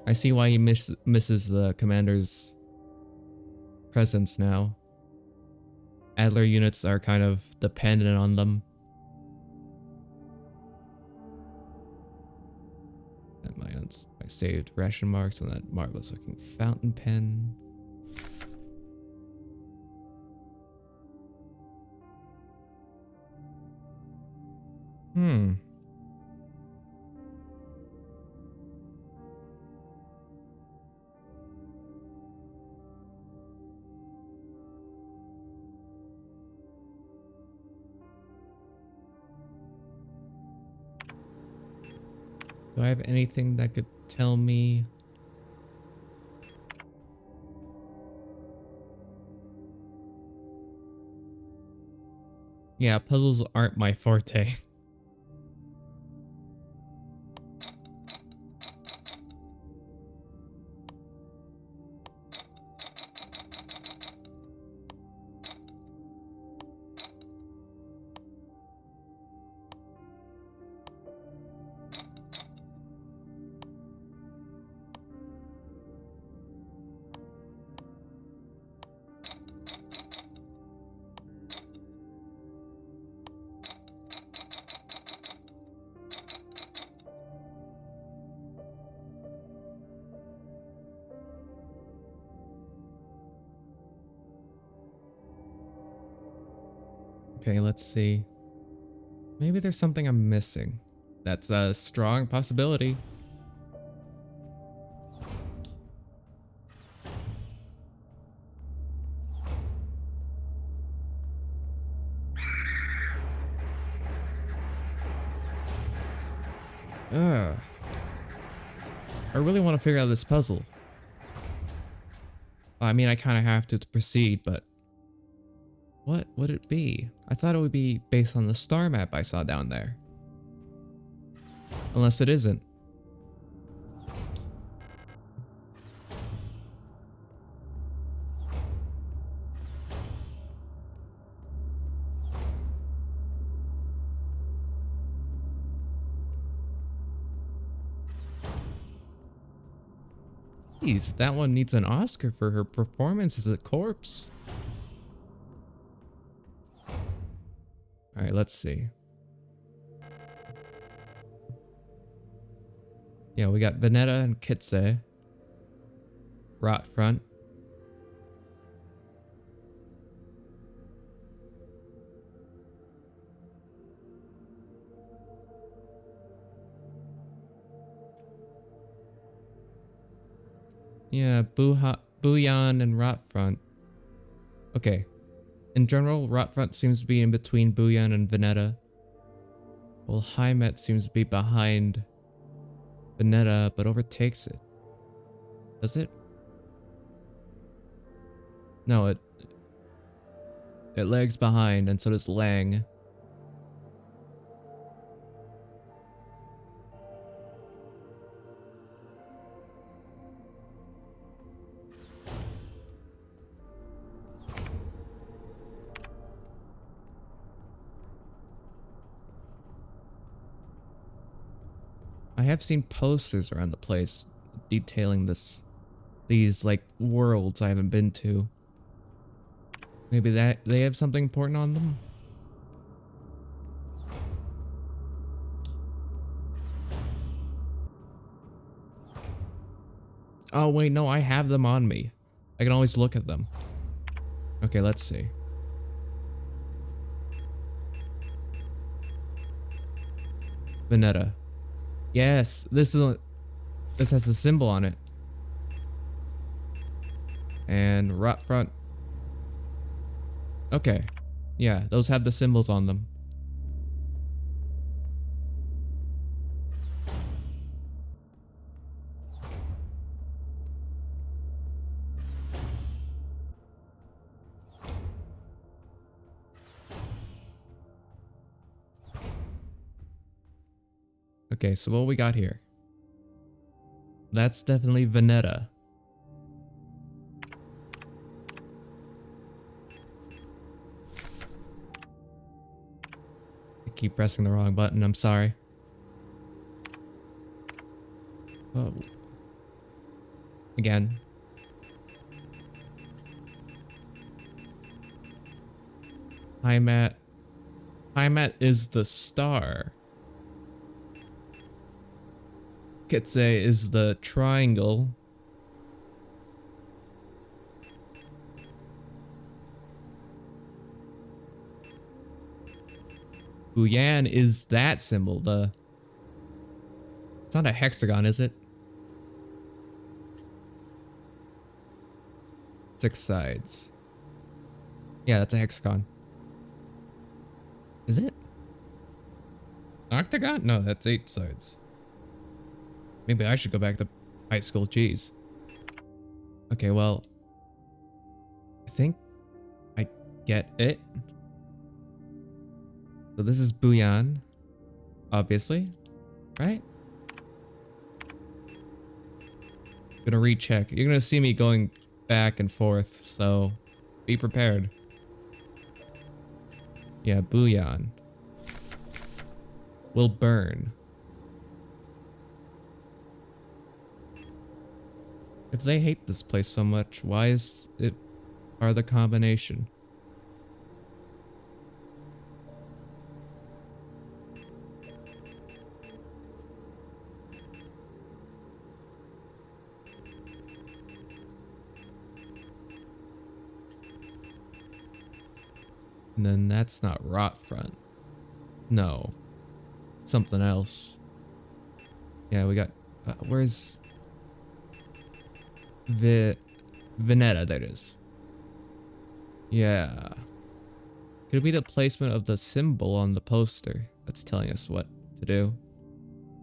I see why he misses the commander's presence now. Adler units are kind of dependent on them. And I saved ration marks on that marvelous looking fountain pen. Do I have anything that could tell me? Yeah, puzzles aren't my forte. Okay, let's see. Maybe there's something I'm missing. That's a strong possibility. Ugh. I really want to figure out this puzzle. I mean, I kind of have to proceed, but what would it be? I thought it would be based on the star map I saw down there. Unless it isn't. Jeez, that one needs an Oscar for her performance as a corpse. Alright, let's see. Yeah, we got Veneta and Kitse. Rot front. Yeah, Booyan and Rot front. Okay. In general, Rot front seems to be in between Booyan and Veneta. While Hymet seems to be behind Veneta, but overtakes it. Does it? No, it lags behind, and so does Lang. I have seen posters around the place detailing these like worlds I haven't been to. Maybe that they have something important on them? Oh wait, no, I have them on me. I can always look at them. Okay, let's see. Veneta. Yes, this has a symbol on it. And Rot front. Okay. Yeah, those have the symbols on them. Okay, so what we got here? That's definitely Veneta. I keep pressing the wrong button, I'm sorry. Oh. Again. Hymet. Hymet is the star. Kitse is the triangle. Booyan is that symbol. It's not a hexagon, is it? 6 sides. Yeah, that's a hexagon. Is it? Octagon? No, that's 8 sides. Maybe I should go back to high school. Jeez. Okay, well, I think I get it. So this is Buyan, obviously, right? Gonna recheck. You're gonna see me going back and forth, so be prepared. Yeah, Buyan will burn. If they hate this place so much, why is it part of the combination? And then that's not rot front. No. Something else. Yeah, we got... where's... Veneta, there it is. Yeah. Could be the placement of the symbol on the poster that's telling us what to do.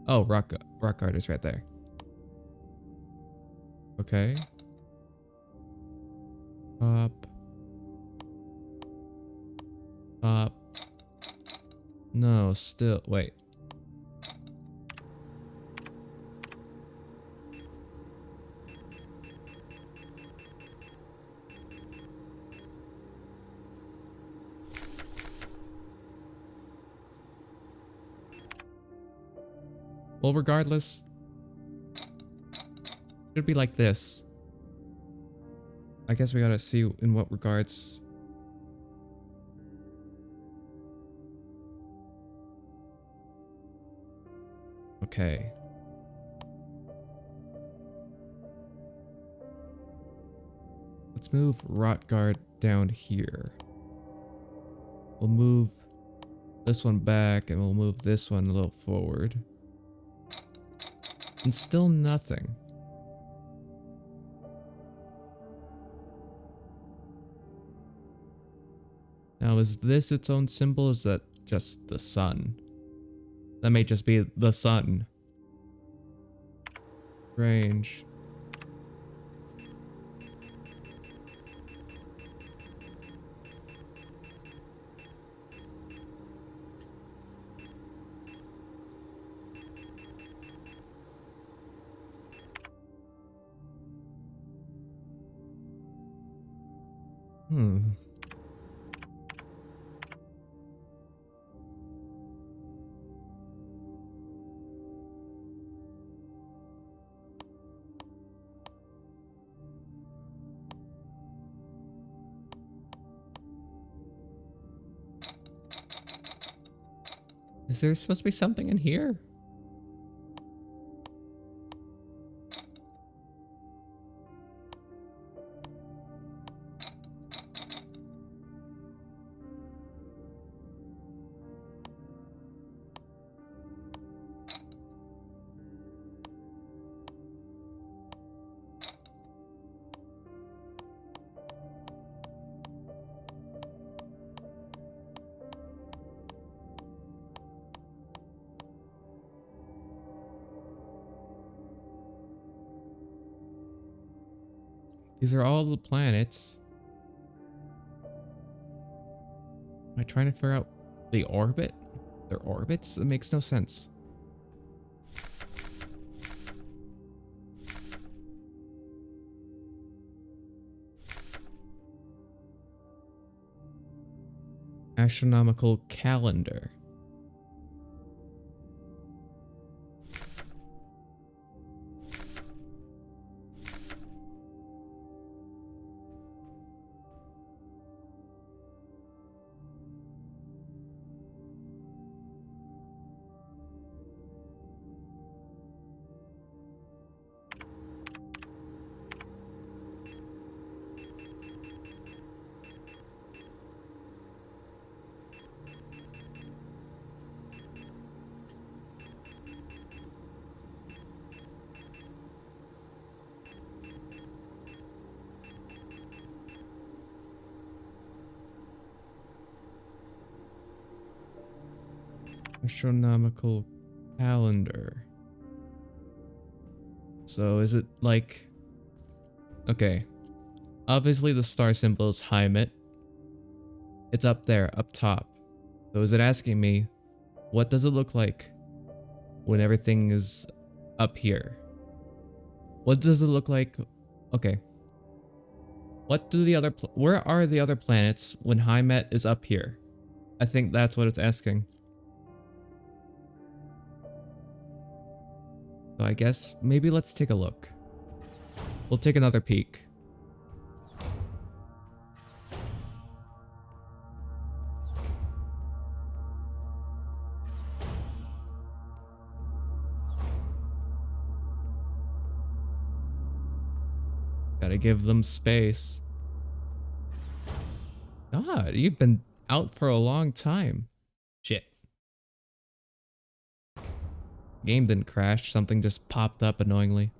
Oh, rock art is right there. Okay. Up. Up. No, still, wait. Well, regardless, should be like this. I guess we gotta see in what regards. Okay. Let's move rot guard down here. We'll move this one back and we'll move this one a little forward. And still nothing. Now, is this its own symbol? Is that just the sun? That may just be the sun. Strange. Is there supposed to be something in here? These are all the planets. Am I trying to figure out the orbit? Their orbits? It makes no sense. Astronomical calendar. Astronomical calendar. So is it like... Okay. Obviously the star symbol is Heimat. It's up there, up top. So is it asking me, what does it look like when everything is up here? What does it look like? Okay. What do the other... Where are the other planets when Heimat is up here? I think that's what it's asking. So I guess maybe let's take a look. We'll take another peek. Gotta give them space. God, you've been out for a long time. Shit. Game didn't crash, something just popped up annoyingly.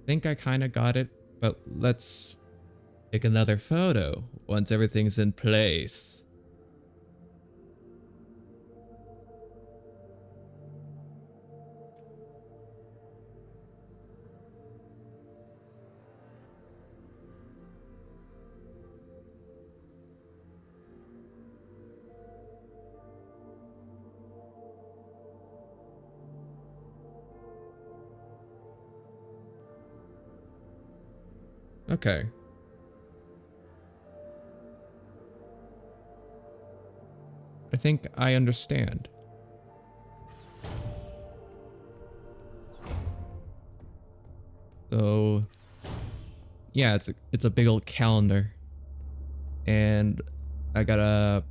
Think I kind of got it, but let's take another photo once everything's in place. Okay. I think I understand. So, yeah, it's a big old calendar, and I gotta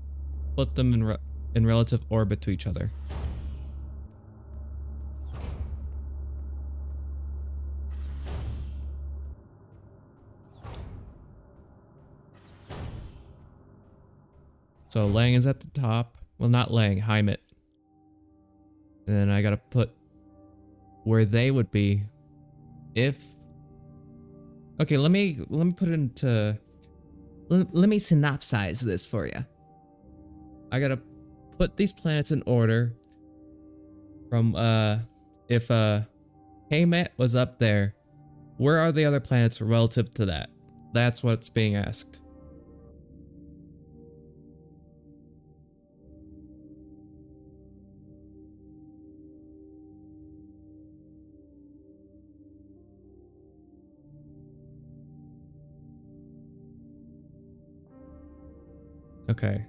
put them in relative orbit to each other. So Lang is at the top. Well, not Lang, Heimat. And then I gotta put where they would be if... Okay, let me put it into... Let me synopsize this for you. I gotta put these planets in order from, if, Heimat was up there, where are the other planets relative to that? That's what's being asked. Okay.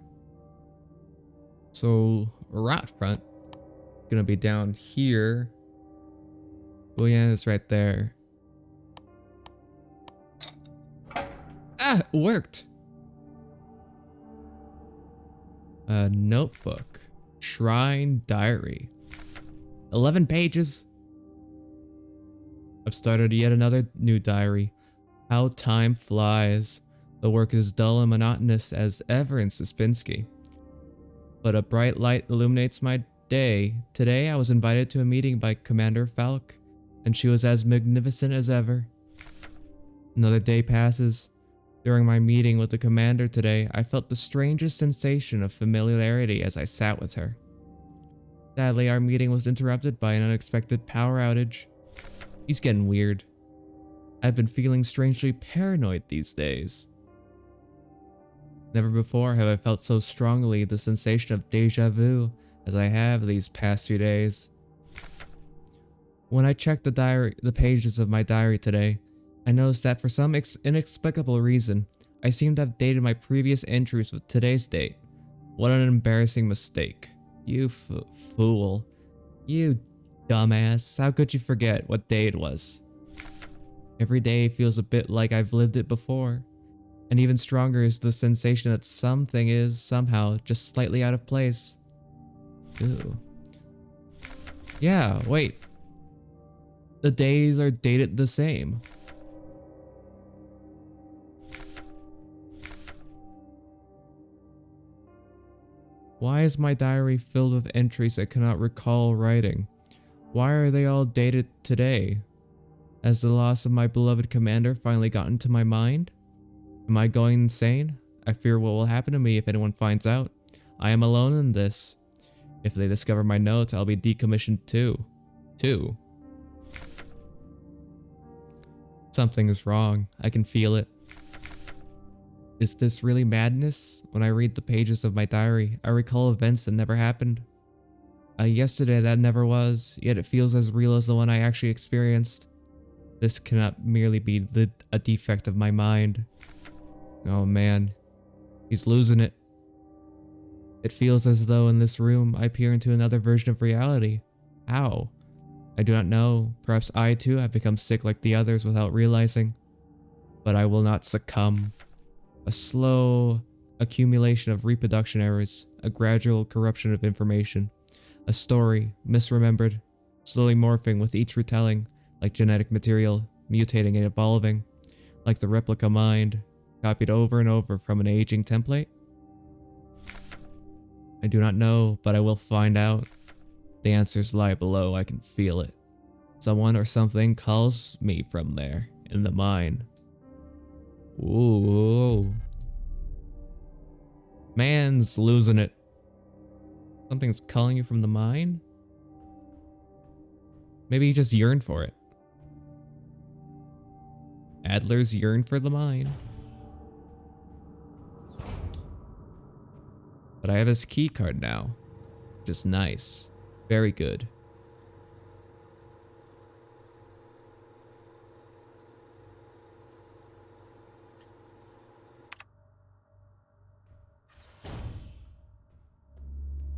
So, Rot Front gonna be down here. Oh yeah, it's right there. Ah, it worked. A notebook. Shrine diary. 11 pages. I've started yet another new diary. How time flies. The work is dull and monotonous as ever in Suspensky. But a bright light illuminates my day. Today I was invited to a meeting by Commander Falk, and she was as magnificent as ever. Another day passes. During my meeting with the commander today, I felt the strangest sensation of familiarity as I sat with her. Sadly, our meeting was interrupted by an unexpected power outage. He's getting weird. I've been feeling strangely paranoid these days. Never before have I felt so strongly the sensation of deja vu as I have these past few days. When I checked the pages of my diary today, I noticed that for some inexplicable reason, I seem to have dated my previous entries with today's date. What an embarrassing mistake. You fool. You dumbass. How could you forget what day it was? Every day feels a bit like I've lived it before. And even stronger is the sensation that something is, somehow, just slightly out of place. Ooh. Yeah, wait. The days are dated the same. Why is my diary filled with entries I cannot recall writing? Why are they all dated today? Has the loss of my beloved commander finally gotten to my mind? Am I going insane? I fear what will happen to me if anyone finds out. I am alone in this. If they discover my notes, I'll be decommissioned too. Something is wrong. I can feel it. Is this really madness? When I read the pages of my diary, I recall events that never happened. Yesterday that never was, yet it feels as real as the one I actually experienced. This cannot merely be a defect of my mind. Oh man, he's losing it. It feels as though in this room I peer into another version of reality. How? I do not know. Perhaps I too have become sick like the others without realizing. But I will not succumb. A slow accumulation of reproduction errors, a gradual corruption of information, a story, misremembered, slowly morphing with each retelling, like genetic material, mutating and evolving, like the replica mind, copied over and over from an aging template. I do not know, but I will find out. The answers lie below, I can feel it. Someone or something calls me from there, in the mine. Ooh. Man's losing it. Something's calling you from the mine? Maybe you just yearn for it. Adler's yearn for the mine. But I have his key card now. Which is nice. Very good.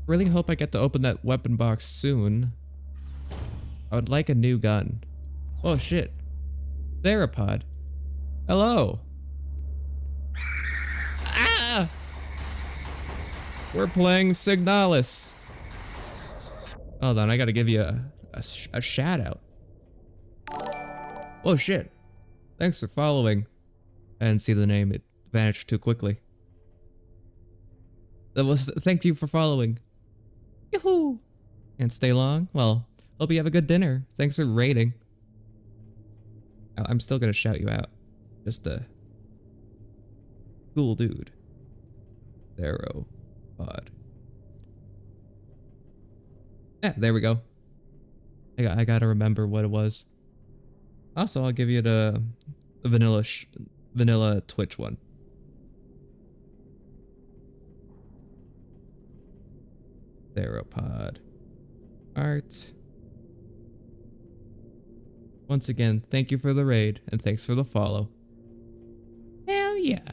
Really hope I get to open that weapon box soon. I would like a new gun. Oh shit. Theropod. Hello. Ah! We're playing Signalis. Hold on, I gotta give you a shout out. Oh shit. Thanks for following. I didn't see the name, it vanished too quickly. Thank you for following. Yoo-hoo! Can't stay long? Well, hope you have a good dinner. Thanks for rating. I'm still gonna shout you out. Just a cool dude. Theropod. Yeah, there we go. I gotta remember what it was. Also, I'll give you the vanilla Twitch one. Theropod. Art. Once again, thank you for the raid, and thanks for the follow. Hell yeah.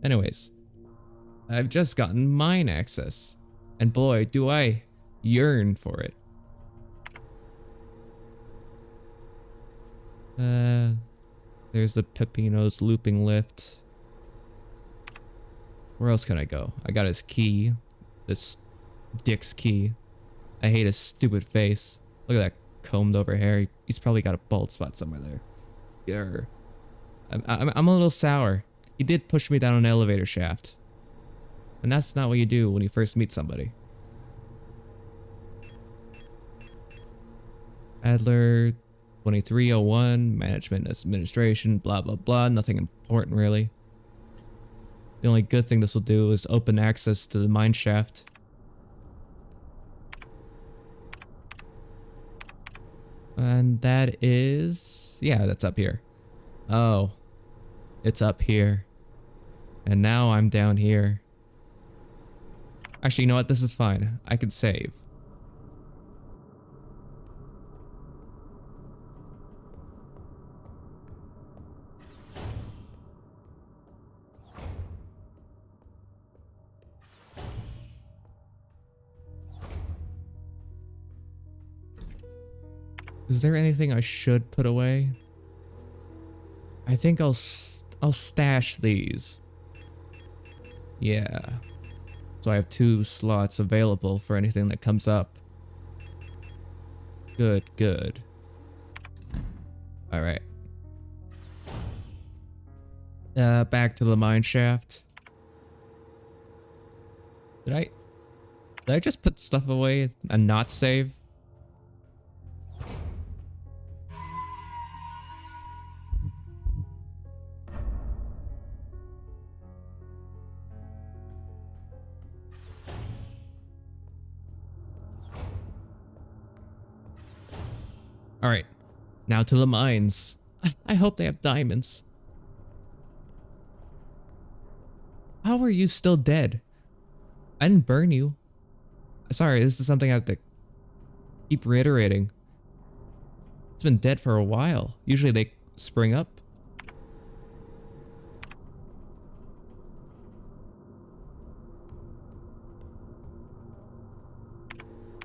Anyways, I've just gotten mine access, and boy, do I yearn for it. There's the Pepino's looping lift. Where else can I go? I got his key. This dick's key. I hate his stupid face. Look at that combed over hair. He's probably got a bald spot somewhere there. Grr. I'm a little sour. He did push me down an elevator shaft. And that's not what you do when you first meet somebody. Adler 2301, management administration, blah blah blah, nothing important really. The only good thing this will do is open access to the mine shaft. And that is... yeah, that's up here. Oh. It's up here. And now I'm down here. Actually, you know what? This is fine. I can save. Is there anything I should put away? I think I'll stash these. Yeah. So I have 2 slots available for anything that comes up. Good, good. Alright. Back to the mine shaft. Did I just put stuff away and not save? Alright, now to the mines. I hope they have diamonds. How are you still dead? I didn't burn you. Sorry, this is something I have to keep reiterating. It's been dead for a while. Usually they spring up.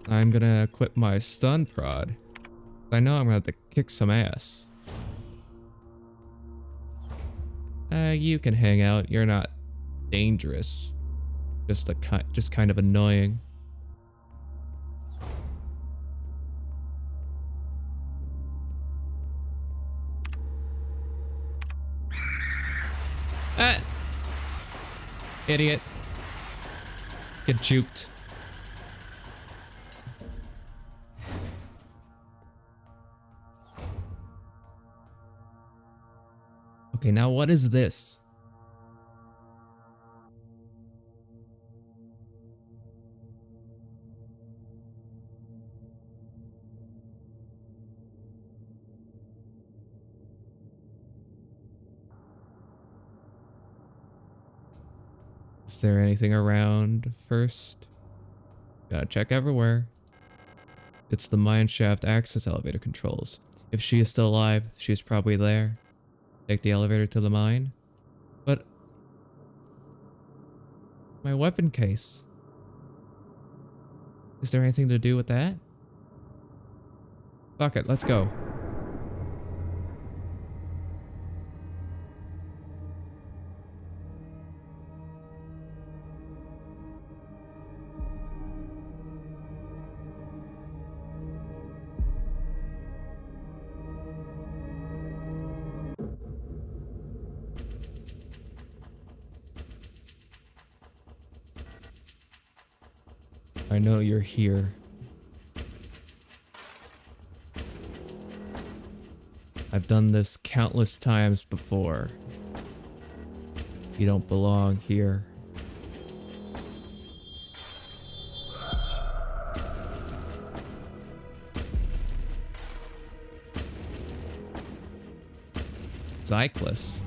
I'm gonna equip my stun prod. I know I'm gonna have to kick some ass. You can hang out. You're not dangerous. Just kind of annoying. Ah! Idiot. Get juked. Okay, now what is this? Is there anything around first? Gotta check everywhere. It's the mineshaft access elevator controls. If she is still alive, she's probably there. Take the elevator to the mine. But my weapon case. Is there anything to do with that? Fuck it, let's go. I know you're here. I've done this countless times before. You don't belong here. Signalis.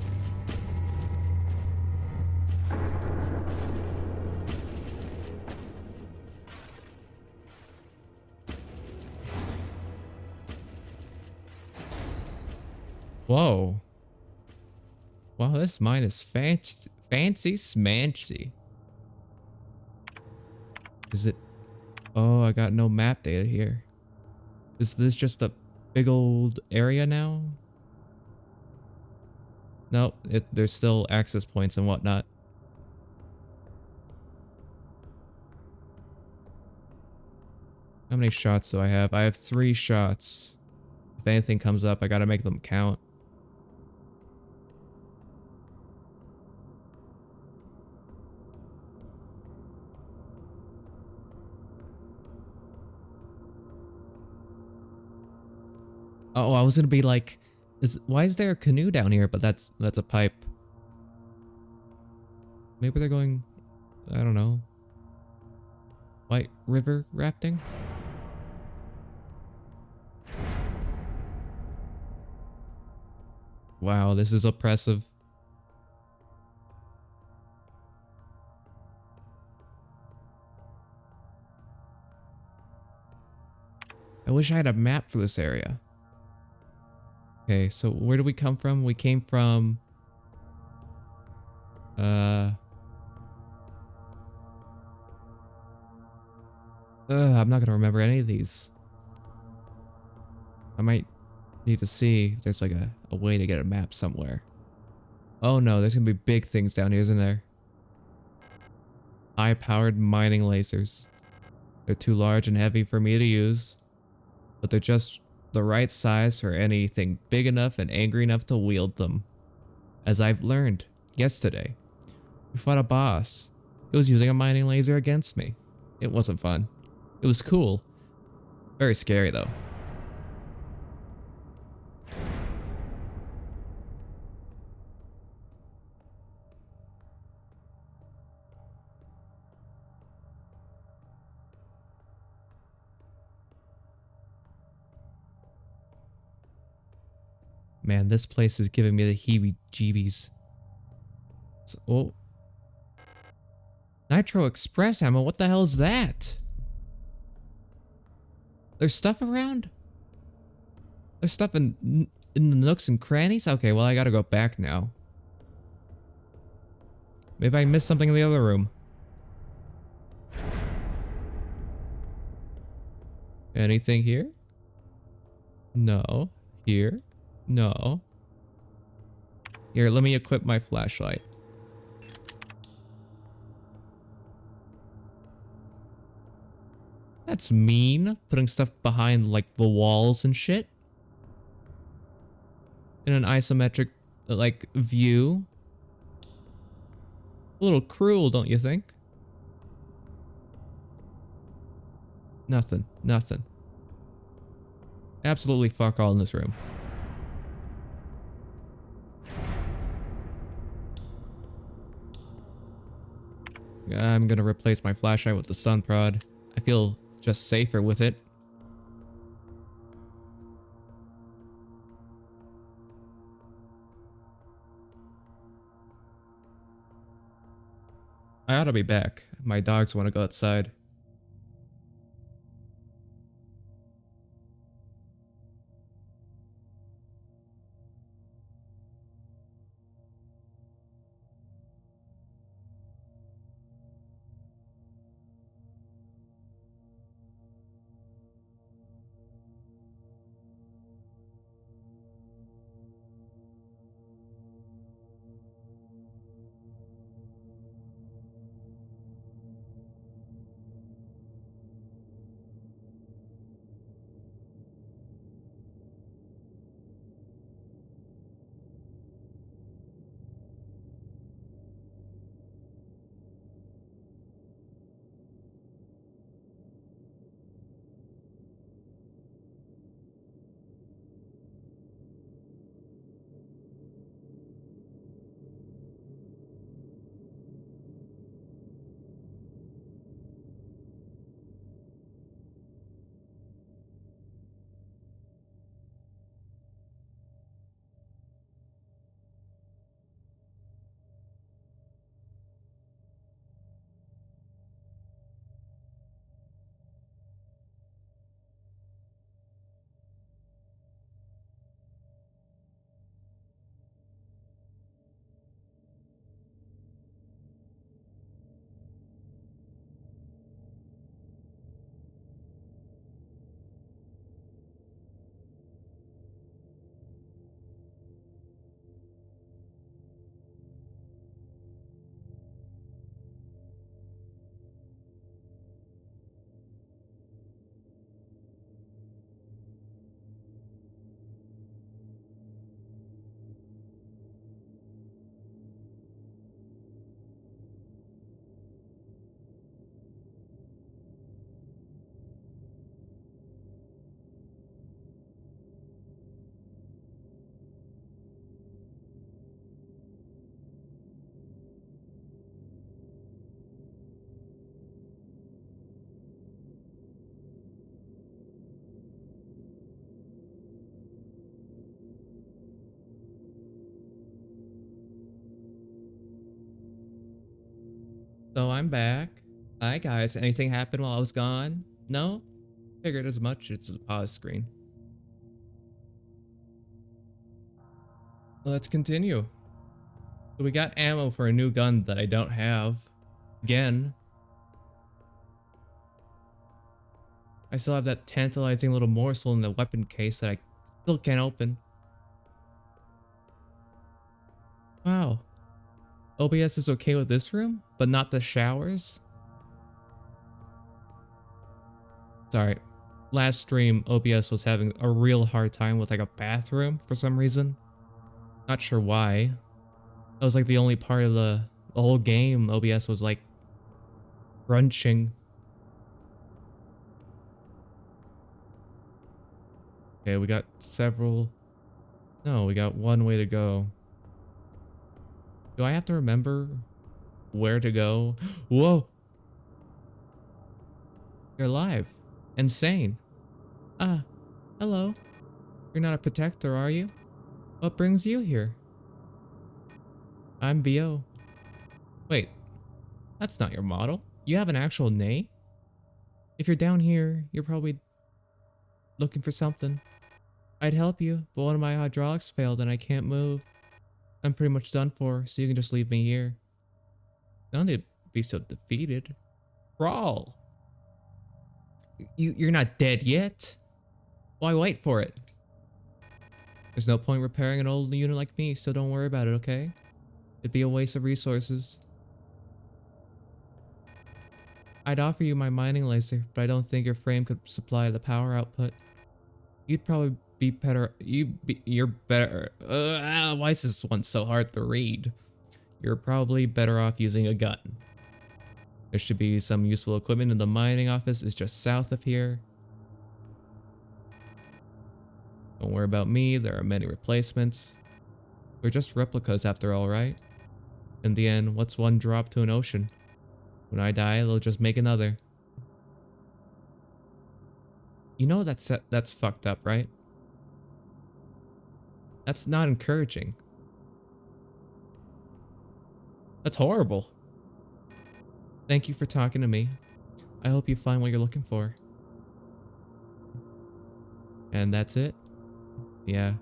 Whoa. Wow, this mine is fancy smancy. Is it? Oh, I got no map data here. Is this just a big old area now? Nope, there's still access points and whatnot. How many shots do I have? I have 3 shots. If anything comes up, I gotta make them count. Oh, I was gonna be like, why is there a canoe down here? But that's a pipe. Maybe they're going, I don't know, White River rafting? Wow, this is oppressive. I wish I had a map for this area. Okay, so where did we come from? We came from... I'm not gonna remember any of these. I might need to see if there's like a way to get a map somewhere. Oh no, there's gonna be big things down here, isn't there? High-powered mining lasers. They're too large and heavy for me to use, but they're just the right size for anything big enough and angry enough to wield them. As I've learned yesterday, we fought a boss. It was using a mining laser against me. It wasn't fun. It was cool. Very scary though. Man, this place is giving me the heebie-jeebies. So, oh. Nitro Express ammo, what the hell is that? There's stuff around? There's stuff in the nooks and crannies? Okay, well I gotta go back now. Maybe I missed something in the other room. Anything here? No. Here? No. Here, let me equip my flashlight. That's mean, putting stuff behind like the walls and shit. In an isometric like view. A little cruel, don't you think? Nothing, nothing. Absolutely fuck all in this room. I'm gonna replace my flashlight with the stun prod. I feel just safer with it. I ought to be back. My dogs want to go outside. So I'm back. Hi guys, anything happened while I was gone? No? Figured as much, it's a pause screen. Let's continue. So we got ammo for a new gun that I don't have. Again. I still have that tantalizing little morsel in the weapon case that I still can't open. Wow. OBS is okay with this room, but not the showers? Sorry. Last stream, OBS was having a real hard time with like a bathroom for some reason. Not sure why. That was like the only part of the whole game OBS was like crunching. Okay, we got several. No, we got one way to go. Do I have to remember where to go? Whoa! You're alive. Insane. Ah, hello. You're not a protector, are you? What brings you here? I'm BO. Wait, that's not your model. You have an actual name? If you're down here, you're probably looking for something. I'd help you, but one of my hydraulics failed and I can't move. I'm pretty much done for, so you can just leave me here. Don't need to be so defeated. Crawl! You're not dead yet? Why wait for it? There's no point repairing an old unit like me, so don't worry about it, okay? It'd be a waste of resources. I'd offer you my mining laser, but I don't think your frame could supply the power output. You'd probably be better. You're better. Why is this one so hard to read? You're probably better off using a gun. There should be some useful equipment in the mining office. It's just south of here. Don't worry about me. There are many replacements. We're just replicas after all, right? In the end, what's one drop to an ocean? When I die, they'll just make another. You know that's fucked up, right? That's not encouraging. That's horrible. Thank you for talking to me. I hope you find what you're looking for. And that's it? Yeah.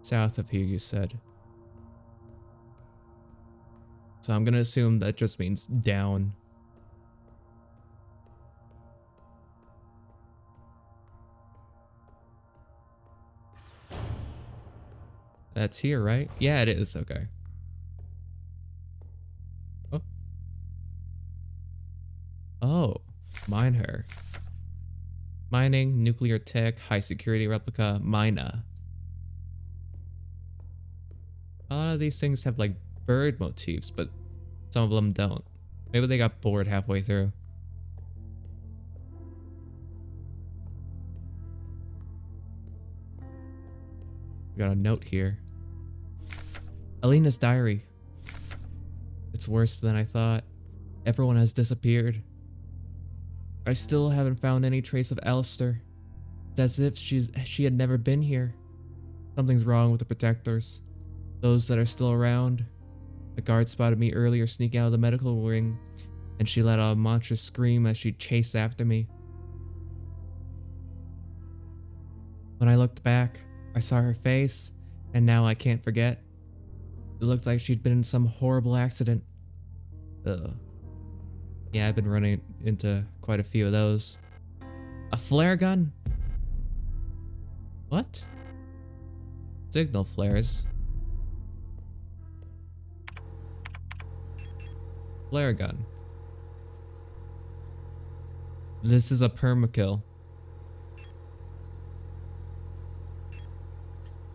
South of here, you said. So I'm gonna assume that just means down. That's here, right? Yeah, it is. Okay. Oh. Oh. Mine her. Mining, nuclear tech, high security replica, mina. A lot of these things have like bird motifs, but some of them don't. Maybe they got bored halfway through. Got a note here. Alina's diary. It's worse than I thought. Everyone has disappeared. I still haven't found any trace of Alistair. It's as if she had never been here. Something's wrong with the protectors. Those that are still around. The guard spotted me earlier sneaking out of the medical wing, and she let out a monstrous scream as she chased after me. When I looked back, I saw her face, and now I can't forget. It looked like she'd been in some horrible accident. Ugh. Yeah, I've been running into quite a few of those. A flare gun? What? Signal flares. Flare gun. This is a permakill.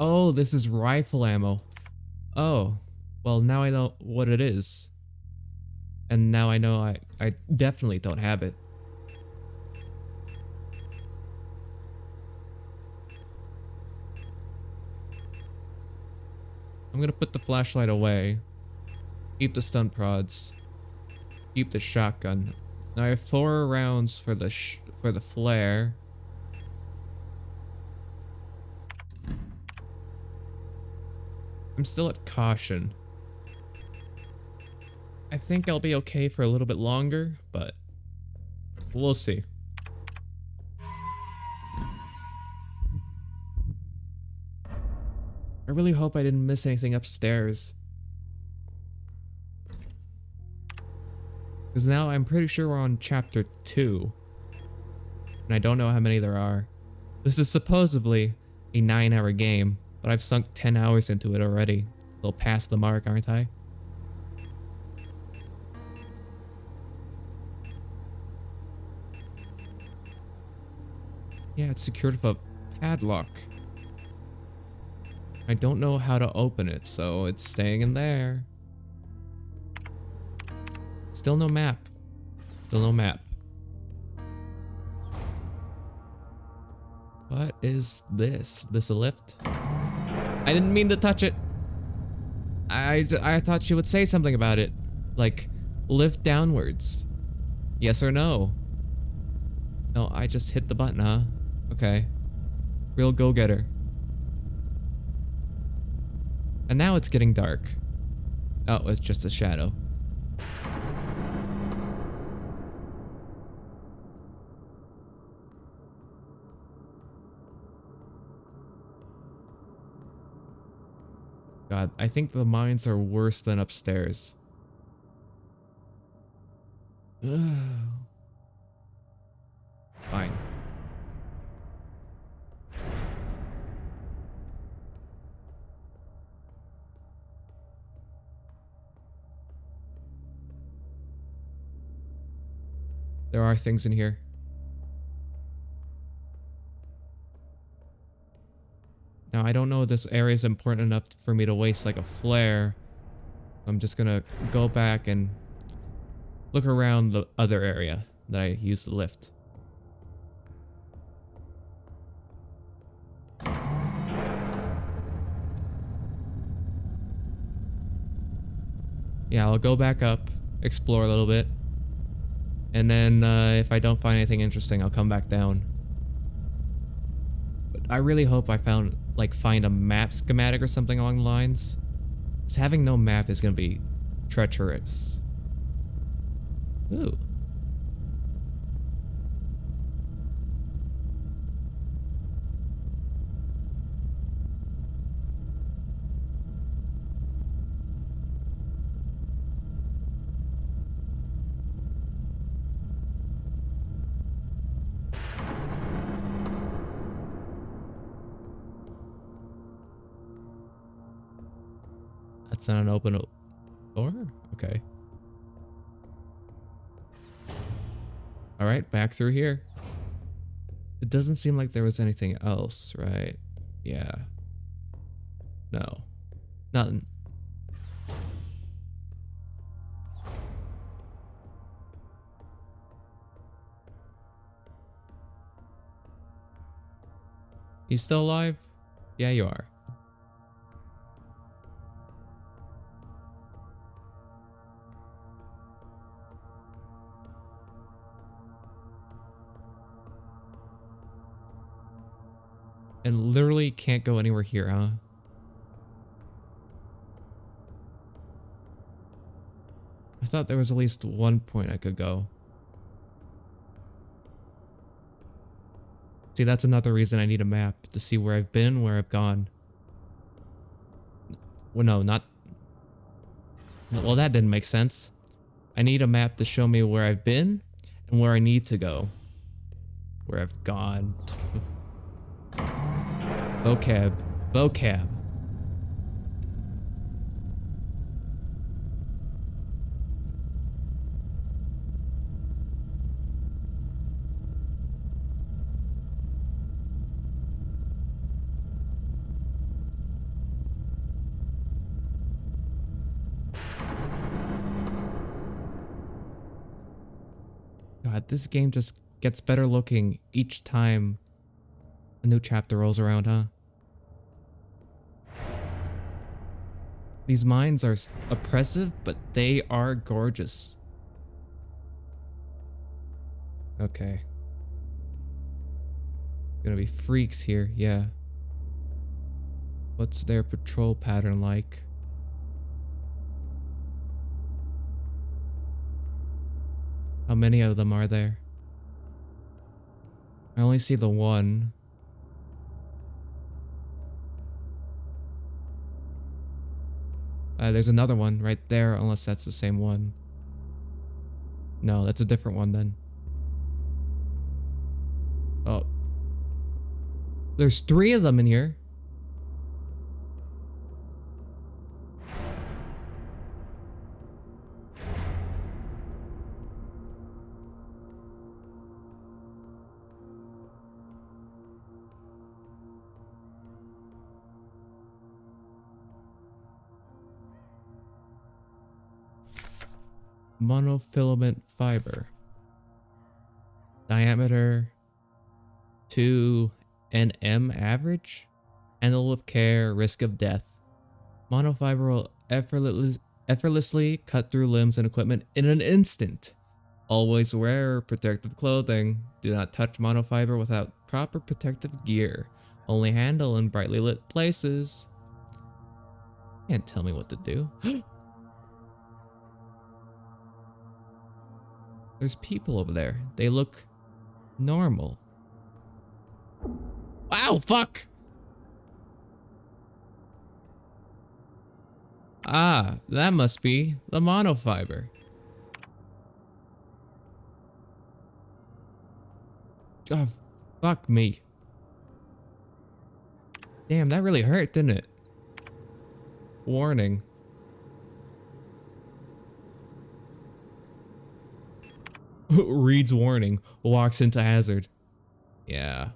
Oh, this is rifle ammo. Oh, well now I know what it is. And now I know I definitely don't have it. I'm gonna put the flashlight away. Keep the stun prods. Keep the shotgun. Now I have 4 rounds for the flare. I'm still at caution. I think I'll be okay for a little bit longer, but we'll see. I really hope I didn't miss anything upstairs. Because now I'm pretty sure we're on chapter 2. And I don't know how many there are. This is supposedly a 9-hour game, but I've sunk 10 hours into it already. A little past the mark, aren't I? Yeah, it's secured with a padlock. I don't know how to open it, so it's staying in there. Still no map. Still no map. What is this? This a lift? I didn't mean to touch it. I thought she would say something about it. Like, lift downwards. Yes or no? No, I just hit the button, huh? Okay. Real go-getter. And now it's getting dark. Oh, it's just a shadow. God, I think the mines are worse than upstairs. Fine. There are things in here. Now, I don't know if this area is important enough for me to waste like a flare. I'm just gonna go back and look around the other area that I used the lift. Yeah, I'll go back up, explore a little bit. And then if I don't find anything interesting, I'll come back down. But I really hope I find a map schematic or something along the lines. Because having no map is gonna be treacherous. Ooh. That's not an open door? Okay. Alright, back through here. It doesn't seem like there was anything else, right? Yeah. No. Nothing. You still alive? Yeah, you are. And literally can't go anywhere here, huh? I thought there was at least one point I could go. See, that's another reason I need a map, to see where I've been, where I've gone. Well, no, not... Well, that didn't make sense. I need a map to show me where I've been and where I need to go. Where I've gone. Vocab. Vocab. God, this game just gets better looking each time a new chapter rolls around, huh? These mines are oppressive, but they are gorgeous. Okay. Gonna be freaks here, yeah. What's their patrol pattern like? How many of them are there? I only see the one. There's another one right there, unless that's the same one. No, that's a different one then. Oh. There's 3 of them in here. Monofilament fiber. Diameter 2 nm average. Handle with care, risk of death. Monofiber will effortlessly cut through limbs and equipment in an instant. Always wear protective clothing. Do not touch monofiber without proper protective gear. Only handle in brightly lit places. Can't tell me what to do. There's people over there. They look normal. Wow, fuck! Ah, that must be the monofiber. Oh, fuck me. Damn, that really hurt, didn't it? Warning. Reads warning. Walks into hazard. Yeah.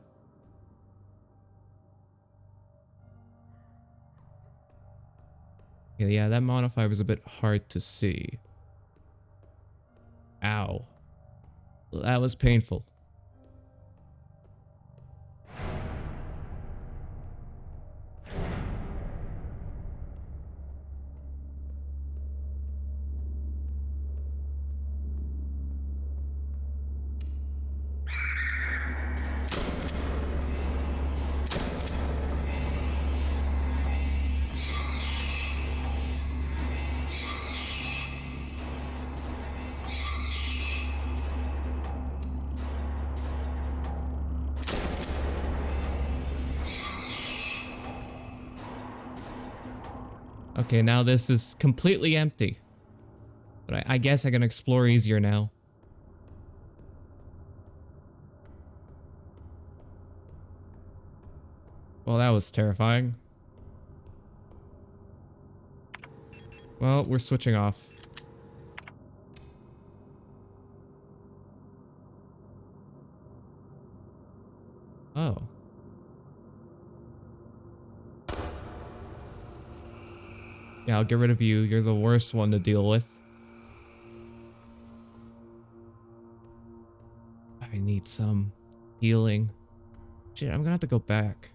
Yeah, that monofiber is a bit hard to see. Ow. That was painful. Okay, now this is completely empty. But I guess I can explore easier now. Well, that was terrifying. Well, we're switching off. Oh. Yeah, I'll get rid of you. You're the worst one to deal with. I need some healing. Shit, I'm gonna have to go back.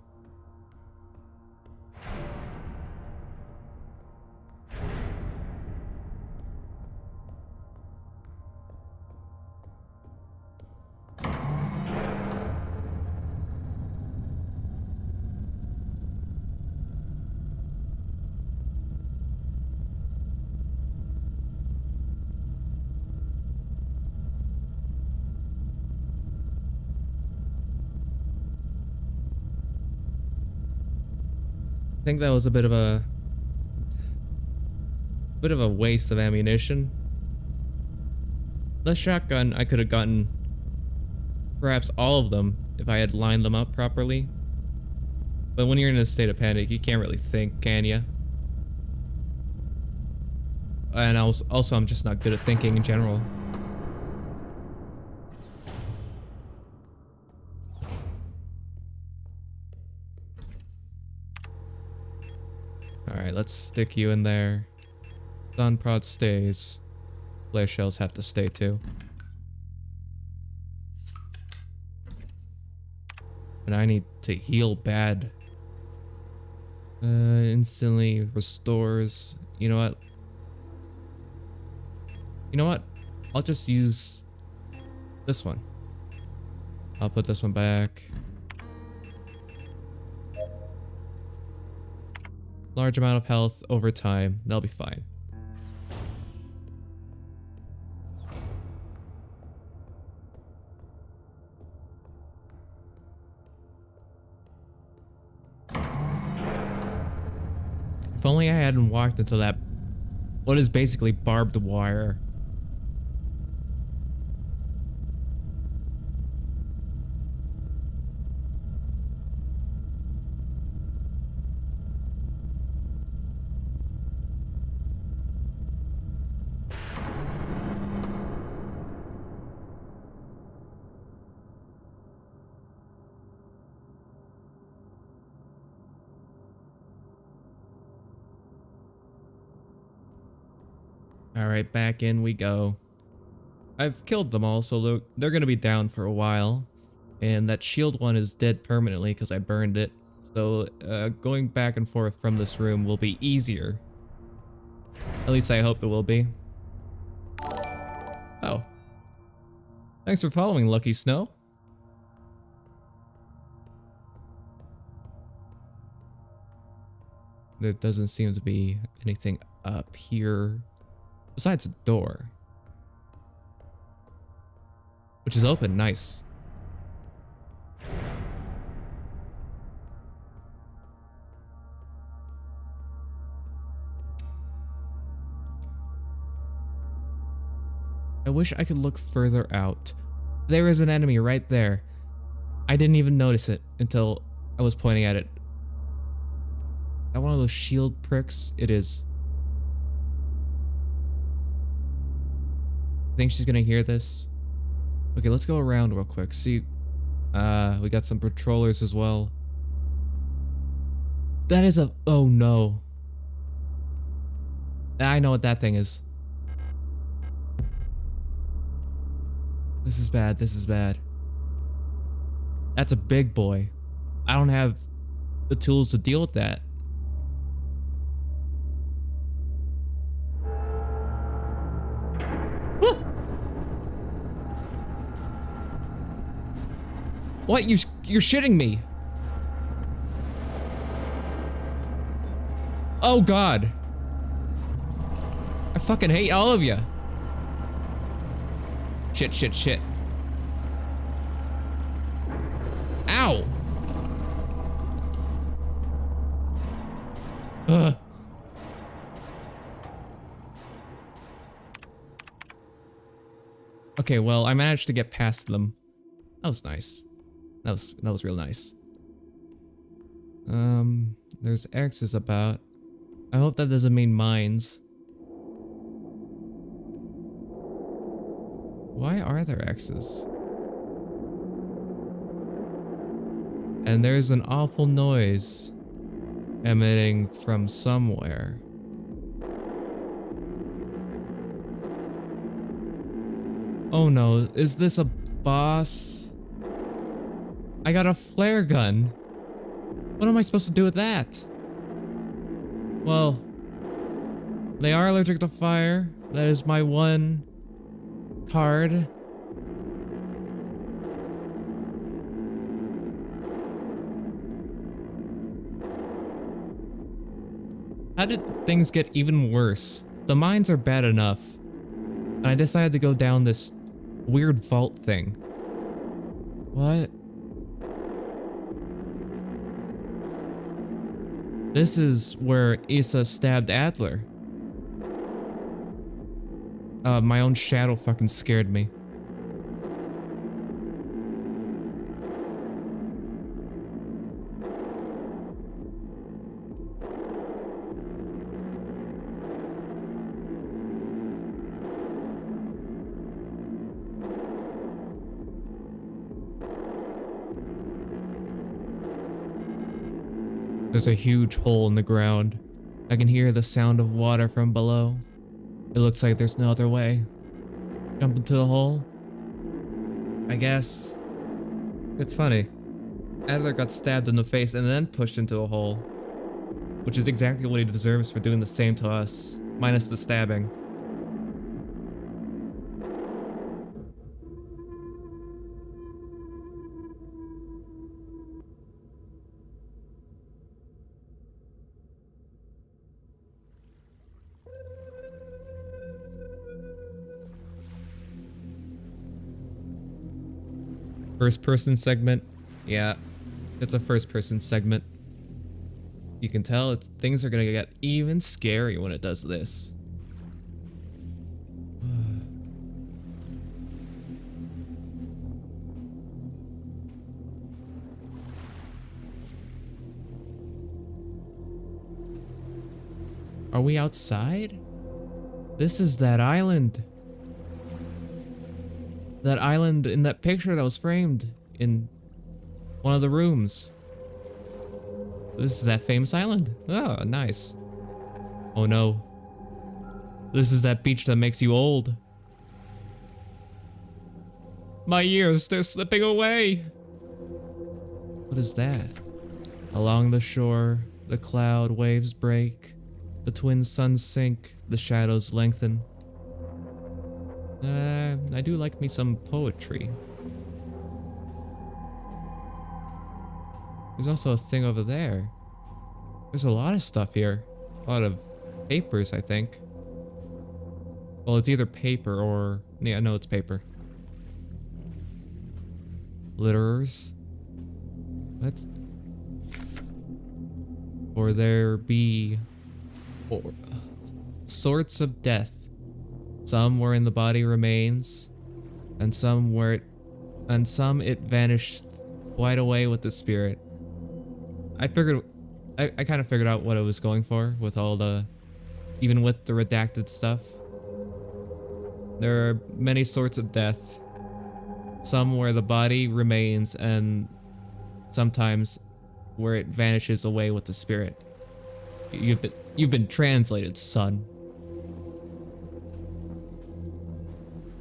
I think that was a bit of a waste of ammunition. The shotgun, I could have gotten perhaps all of them if I had lined them up properly. But when you're in a state of panic, you can't really think, can you? And also I'm just not good at thinking in general. Alright, let's stick you in there. Stun prod stays. Flare shells have to stay too. And I need to heal bad. Instantly restores. You know what? You know what? I'll just use this one. I'll put this one back. Large amount of health over time. That'll be fine. If only I hadn't walked into that, what is basically barbed wire. Alright, back in we go. I've killed them all, so they're gonna be down for a while. And that shield one is dead permanently because I burned it. So going back and forth from this room will be easier. At least I hope it will be. Oh. Thanks for following, Lucky Snow. There doesn't seem to be anything up here besides a door, which is open. Nice. I wish I could look further out. There is an enemy right there. I didn't even notice it until I was pointing at it. Is that one of those shield pricks? It is. I think she's gonna hear this. Okay, let's go around real quick. See, we got some patrollers as well. That is a, oh no. I know what that thing is. This is bad, this is bad. That's a big boy. I don't have the tools to deal with that. What? You're shitting me. Oh God. I fucking hate all of you. Shit, shit, shit. Ow. Ugh. Okay, well, I managed to get past them. That was nice. That was real nice. There's X's about. I hope that doesn't mean mines. Why are there X's? And there's an awful noise emanating from somewhere. Oh no, is this a boss? I got a flare gun. What am I supposed to do with that? Well, they are allergic to fire. That is my one card. How did things get even worse? The mines are bad enough, and I decided to go down this weird vault thing. What? This is where Issa stabbed Adler. My own shadow fucking scared me. There's a huge hole in the ground. I can hear the sound of water from below. It looks like there's no other way. Jump into the hole? I guess. It's funny. Adler got stabbed in the face and then pushed into a hole. Which is exactly what he deserves for doing the same to us. Minus the stabbing. First person segment? Yeah, it's a first person segment. You can tell things are gonna get even scary when it does this. Are we outside? This is that island. That island in that picture that was framed in one of the rooms. This is that famous island. Oh, nice. Oh no. This is that beach that makes you old. My years, they're slipping away. What is that? Along the shore, the cloud waves break. The twin suns sink, the shadows lengthen. I do like me some poetry. There's also a thing over there. There's a lot of stuff here. A lot of papers, I think. Well, it's either paper or... Yeah, no, it's paper. Litterers. What? Or there be... Or, sorts of death. Some were in the body remains, and some it vanished quite away with the spirit. I kind of figured out what it was going for with all the, even with the redacted stuff. There are many sorts of death. Some where the body remains, and sometimes where it vanishes away with the spirit. You've been translated, son.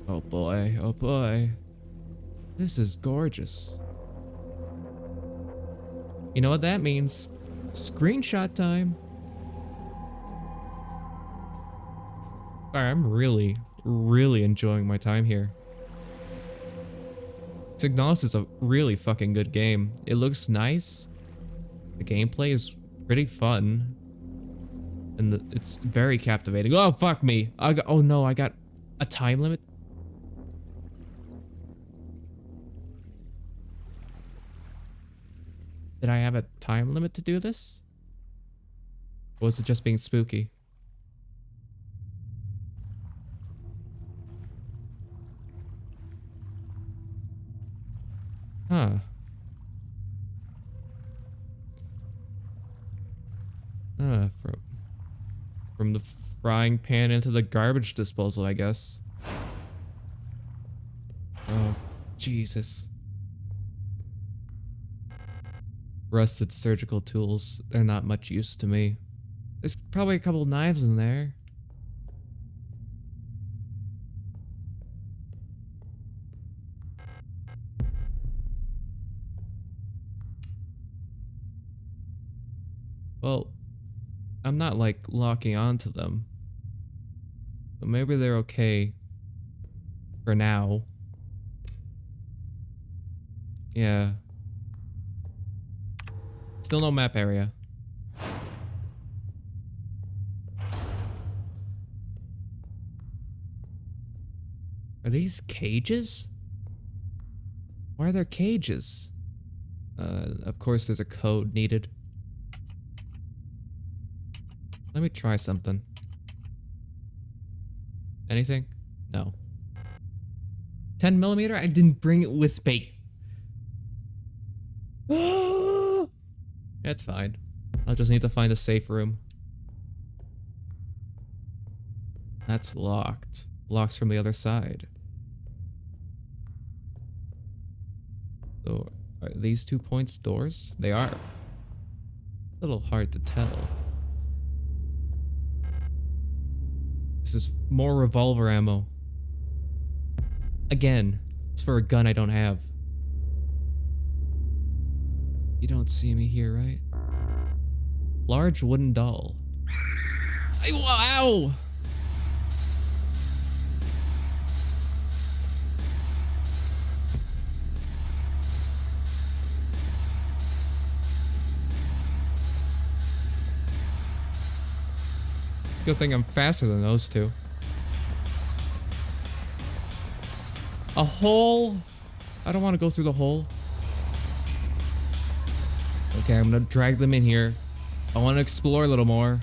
Oh boy, oh boy. This is gorgeous. You know what that means? Screenshot time. Sorry, I'm really enjoying my time here. Signalis is a really fucking good game. It looks nice. The gameplay is pretty fun. And it's very captivating. Oh, fuck me. Oh no, I got a time limit. Did I have a time limit to do this? Or was it just being spooky? Huh. From the frying pan into the garbage disposal, I guess. Oh, Jesus. Rusted surgical tools. They're not much use to me. There's probably a couple knives in there. Well, I'm not like locking onto them. So maybe they're okay for now. Yeah. Still no map area. Are these cages? Why are there cages? Of course there's a code needed. Let me try something. Anything? No. 10mm? I didn't bring it with me. That's fine. I'll just need to find a safe room. That's locked. Locks from the other side. So, are these 2 points doors? They are. A little hard to tell. This is more revolver ammo. Again, it's for a gun I don't have. You don't see me here, right? Large wooden doll. Ow! Good thing I'm faster than those two. A hole? I don't want to go through the hole. Okay, I'm gonna drag them in here. I want to explore a little more.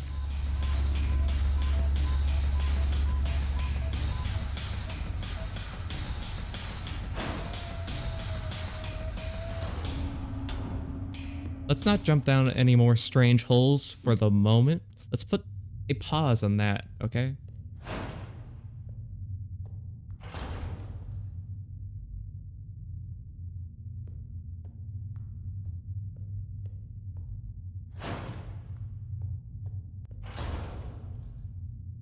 Let's not jump down any more strange holes for the moment. Let's put a pause on that, okay?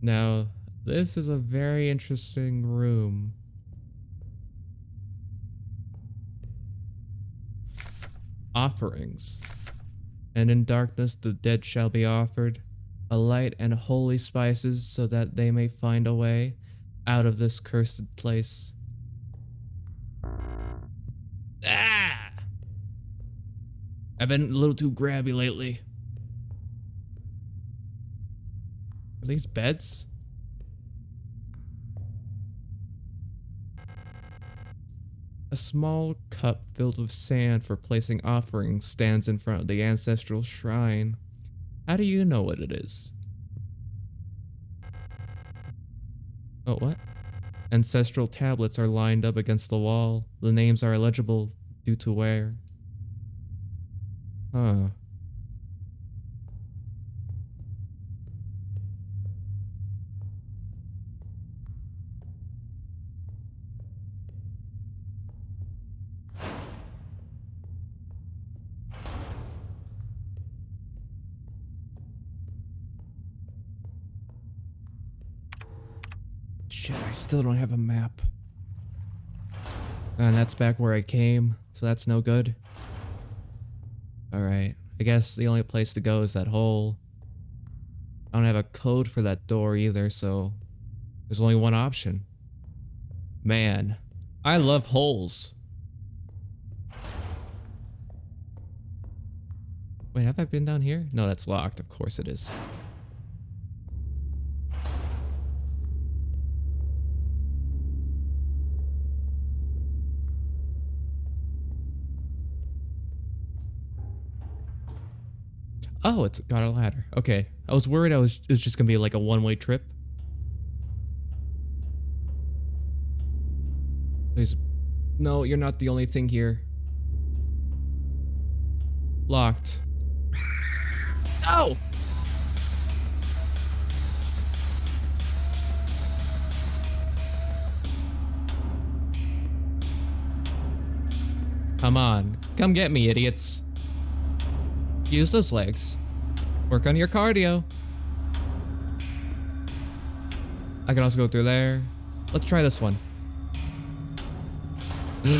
Now, this is a very interesting room. Offerings. And in darkness the dead shall be offered, a light and holy spices so that they may find a way. out of this cursed place. Ah! I've been a little too grabby lately. Are these beds? A small cup filled with sand for placing offerings stands in front of the ancestral shrine. How do you know what it is? Oh, what? Ancestral tablets are lined up against the wall. The names are illegible due to wear. Huh. Shit, I still don't have a map. And that's back where I came, so that's no good. Alright, I guess the only place to go is that hole. I don't have a code for that door either, so there's only one option. Man, I love holes. Wait, have I been down here? No, that's locked. Of course it is. Oh, it's got a ladder. Okay. I was worried it was just gonna be like a one-way trip. Please. No, you're not the only thing here. Locked. No! Come on. Come get me, idiots. Use those legs. Work on your cardio. I can also go through there. Let's try this one.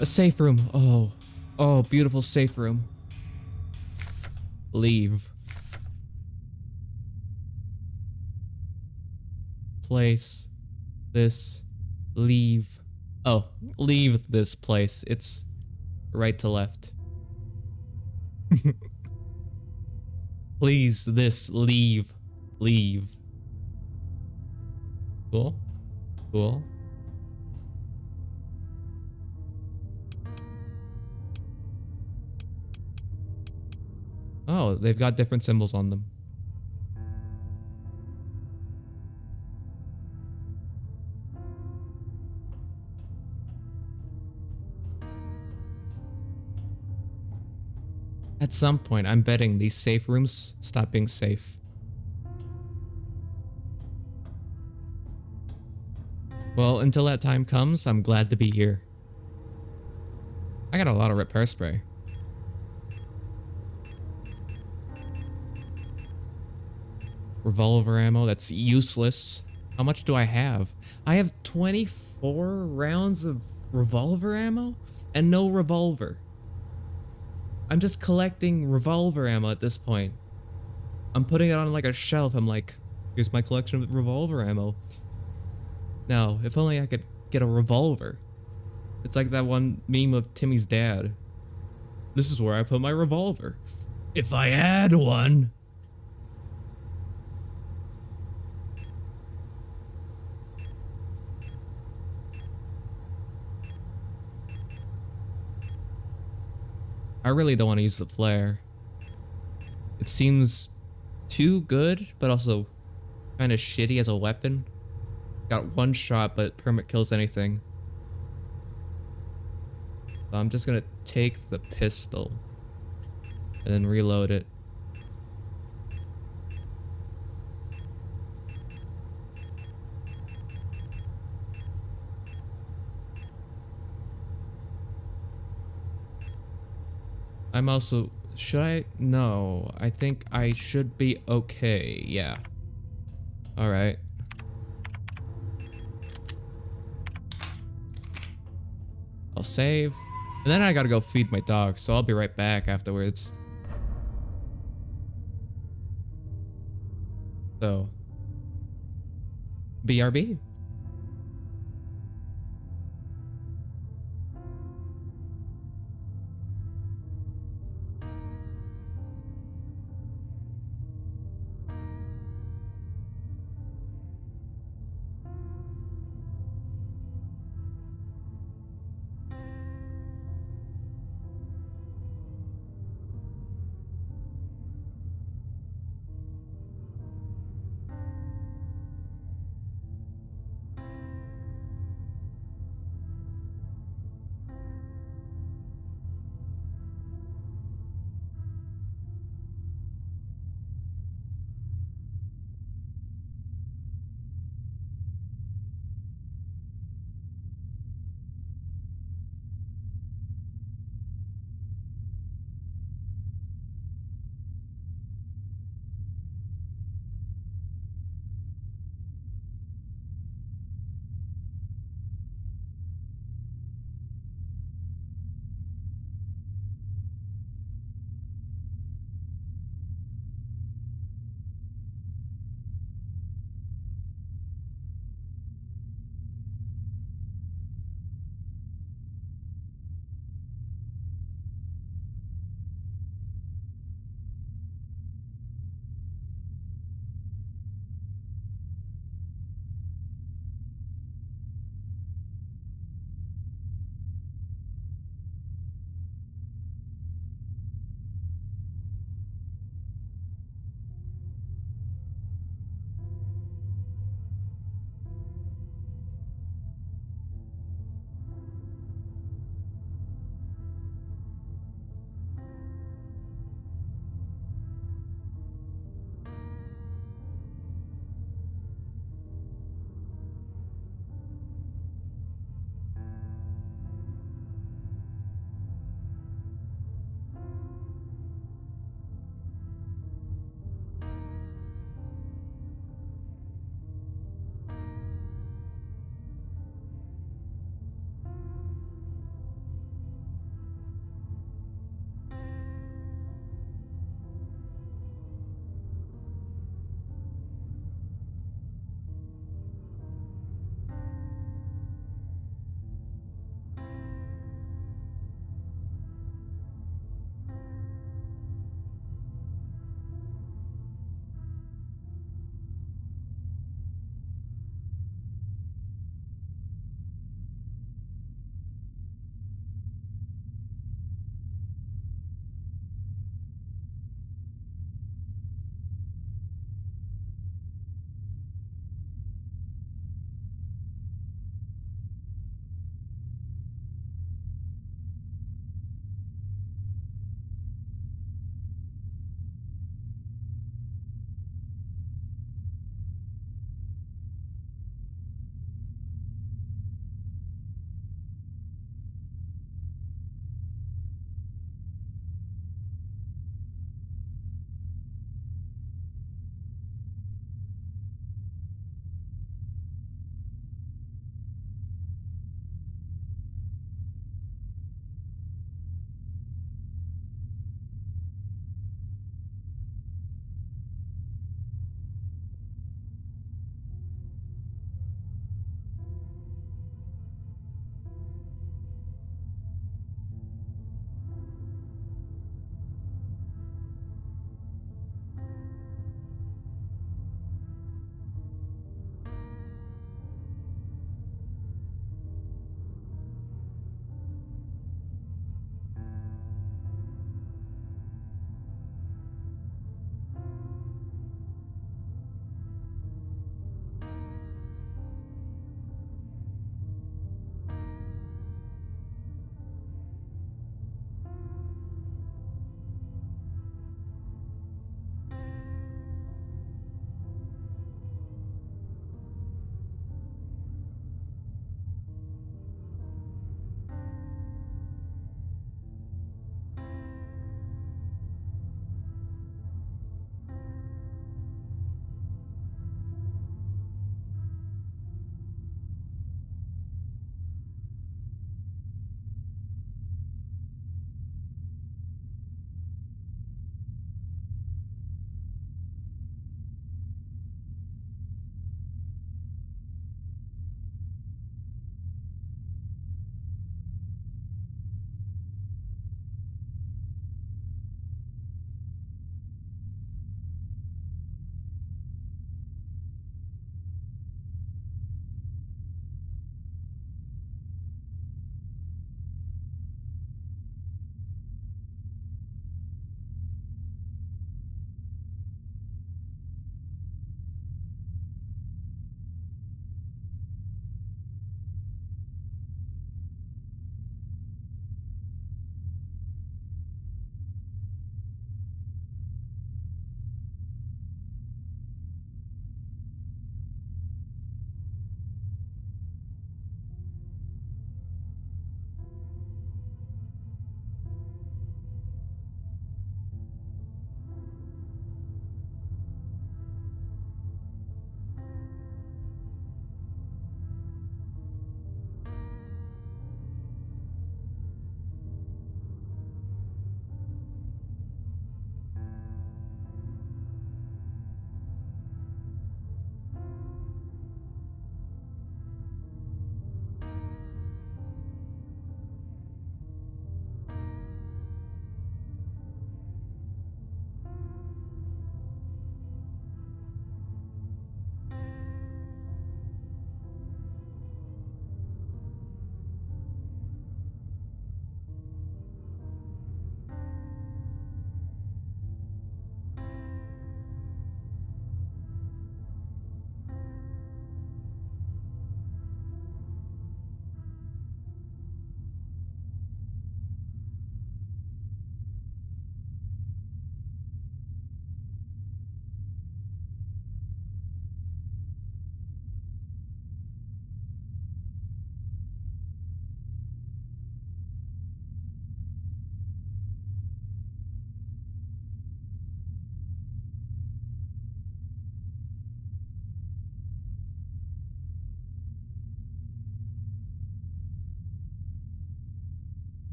A safe room. Oh. Oh, beautiful safe room. Leave. Place. This. Leave. Oh, leave this place. It's right to left. Please, this, leave. Leave. Cool. Cool. Oh, they've got different symbols on them. At some point, I'm betting these safe rooms stop being safe. Well, until that time comes, I'm glad to be here. I got a lot of repair spray. Revolver ammo, that's useless. How much do I have? I have 24 rounds of revolver ammo and no revolver. I'm just collecting revolver ammo at this point. I'm putting it on like a shelf. I'm like, here's my collection of revolver ammo. Now, if only I could get a revolver. It's like that one meme of Timmy's dad. This is where I put my revolver. If I had one. I really don't want to use the flare. It seems too good, but also kind of shitty as a weapon. Got one shot, but permit kills anything. So I'm just gonna take the pistol and then reload it. I'm also, should I? No, I think I should be okay. Yeah. All right. I'll save. And then I gotta go feed my dog, so I'll be right back afterwards. So, BRB.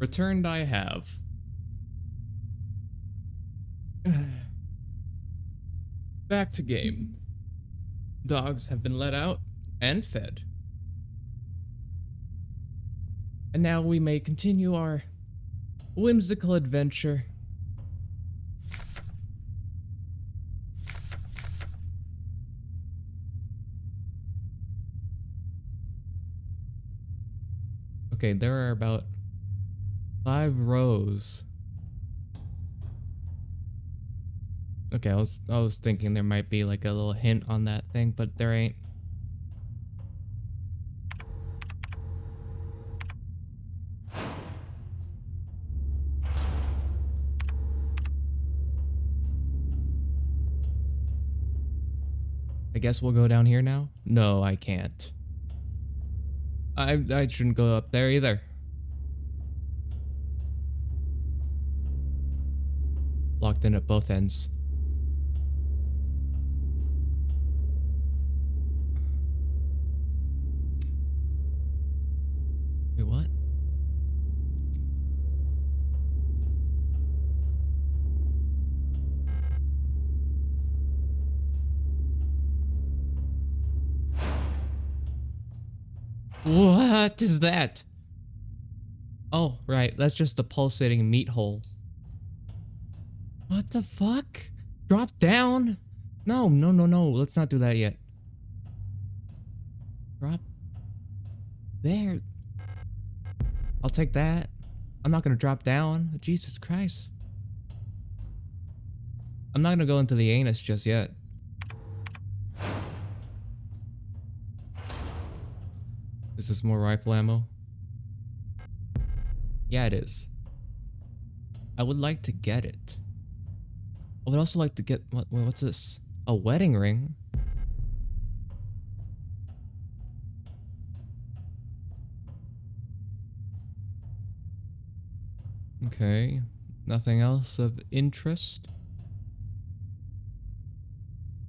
Returned I have. Back to game. Dogs have been let out and fed. And now we may continue our whimsical adventure. Okay, there are about 5 rows. Okay, I was thinking there might be like a little hint on that thing, but there ain't. I guess we'll go down here now? No, I can't. I shouldn't go up there either. Locked in at both ends. Wait, what? What is that? Oh, right. That's just the pulsating meat hole. What the fuck? Drop down? No, no, no, no. Let's not do that yet. Drop there. I'll take that. I'm not gonna drop down. Jesus Christ. I'm not gonna go into the anus just yet. Is this more rifle ammo? Yeah, it is. I would like to get it. I would also like to get what's this? A wedding ring? Okay. Nothing else of interest?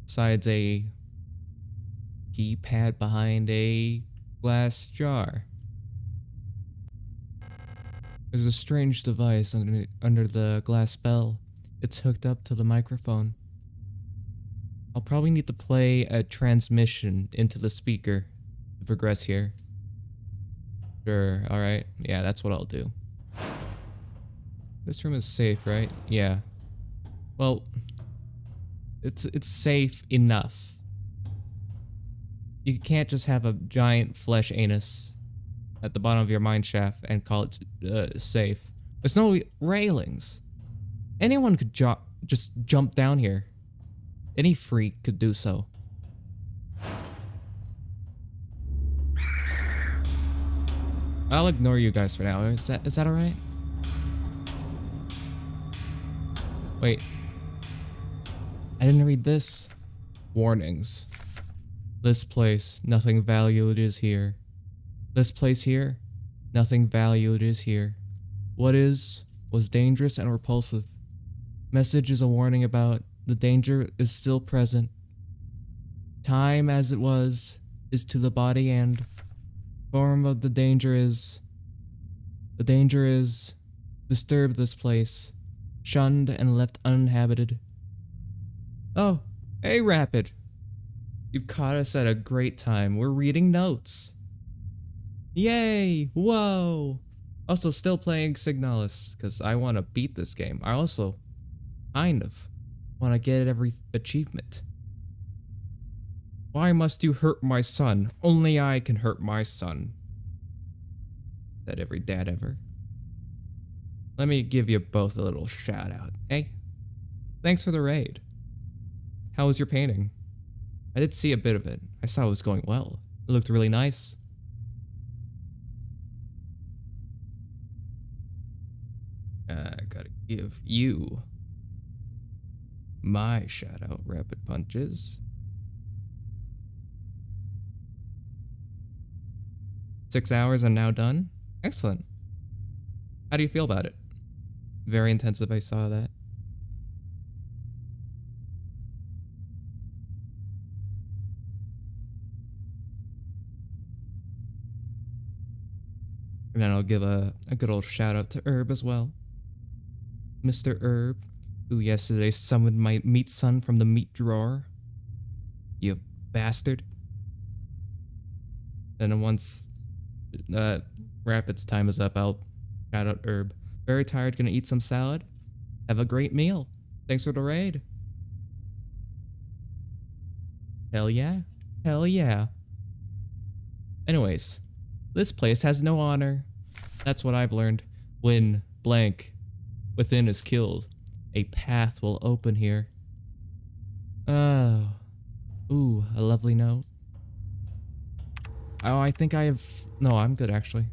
Besides a keypad behind a glass jar. There's a strange device under the glass bell. It's hooked up to the microphone. I'll probably need to play a transmission into the speaker to progress here. Sure, alright. Yeah, that's what I'll do. This room is safe, right? Yeah. Well, it's safe enough. You can't just have a giant flesh anus at the bottom of your mine shaft and call it safe. There's no railings. Anyone could just jump down here. Any freak could do so. I'll ignore you guys for now. Is that alright? Wait. I didn't read this. Warnings. This place, nothing valued is here. This place here, nothing valued is here. What is, was dangerous and repulsive. Message is a warning about the danger is still present. Time as it was is to the body and form of the danger is disturb this place, shunned and left uninhabited. Oh, hey Rapid. You've caught us at a great time. We're reading notes. Yay! Whoa! Also still playing Signalis, because I want to beat this game. I also kind of want to get every achievement. Why must you hurt my son? Only I can hurt my son. Said every dad ever. Let me give you both a little shout out. Hey, thanks for the raid. How was your painting? I did see a bit of it. I saw it was going well. It looked really nice. I gotta give you my shout out, Rapid Punches. 6 hours and now done? Excellent. How do you feel about it? Very intensive, I saw that. And then I'll give a good old shout out to Herb as well. Mr. Herb, who yesterday summoned my meat son from the meat drawer. You bastard. And then once Rapid's time is up, I'll shout out Herb. Very tired, gonna eat some salad. Have a great meal. Thanks for the raid. Hell yeah. Hell yeah. Anyways, this place has no honor. That's what I've learned. When blank within is killed, a path will open here. Oh. Ooh, a lovely note. Oh, I think I have... No, I'm good actually.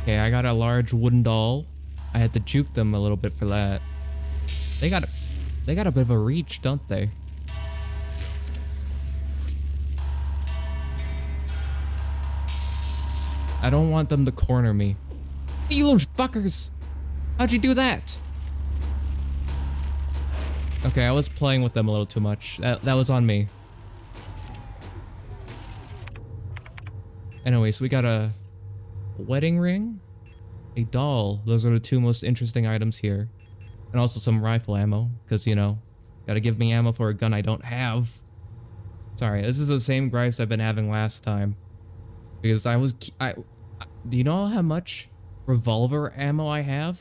Okay, I got a large wooden doll. I had to juke them a little bit for that. They got a bit of a reach, don't they? I don't want them to corner me. You little fuckers! How'd you do that? Okay, I was playing with them a little too much. That was on me. Anyways, we got a wedding ring, a doll. Those are the two most interesting items here. And also some rifle ammo, because, you know, gotta give me ammo for a gun I don't have. Sorry, this is the same gripes I've been having last time. Because do you know how much revolver ammo I have?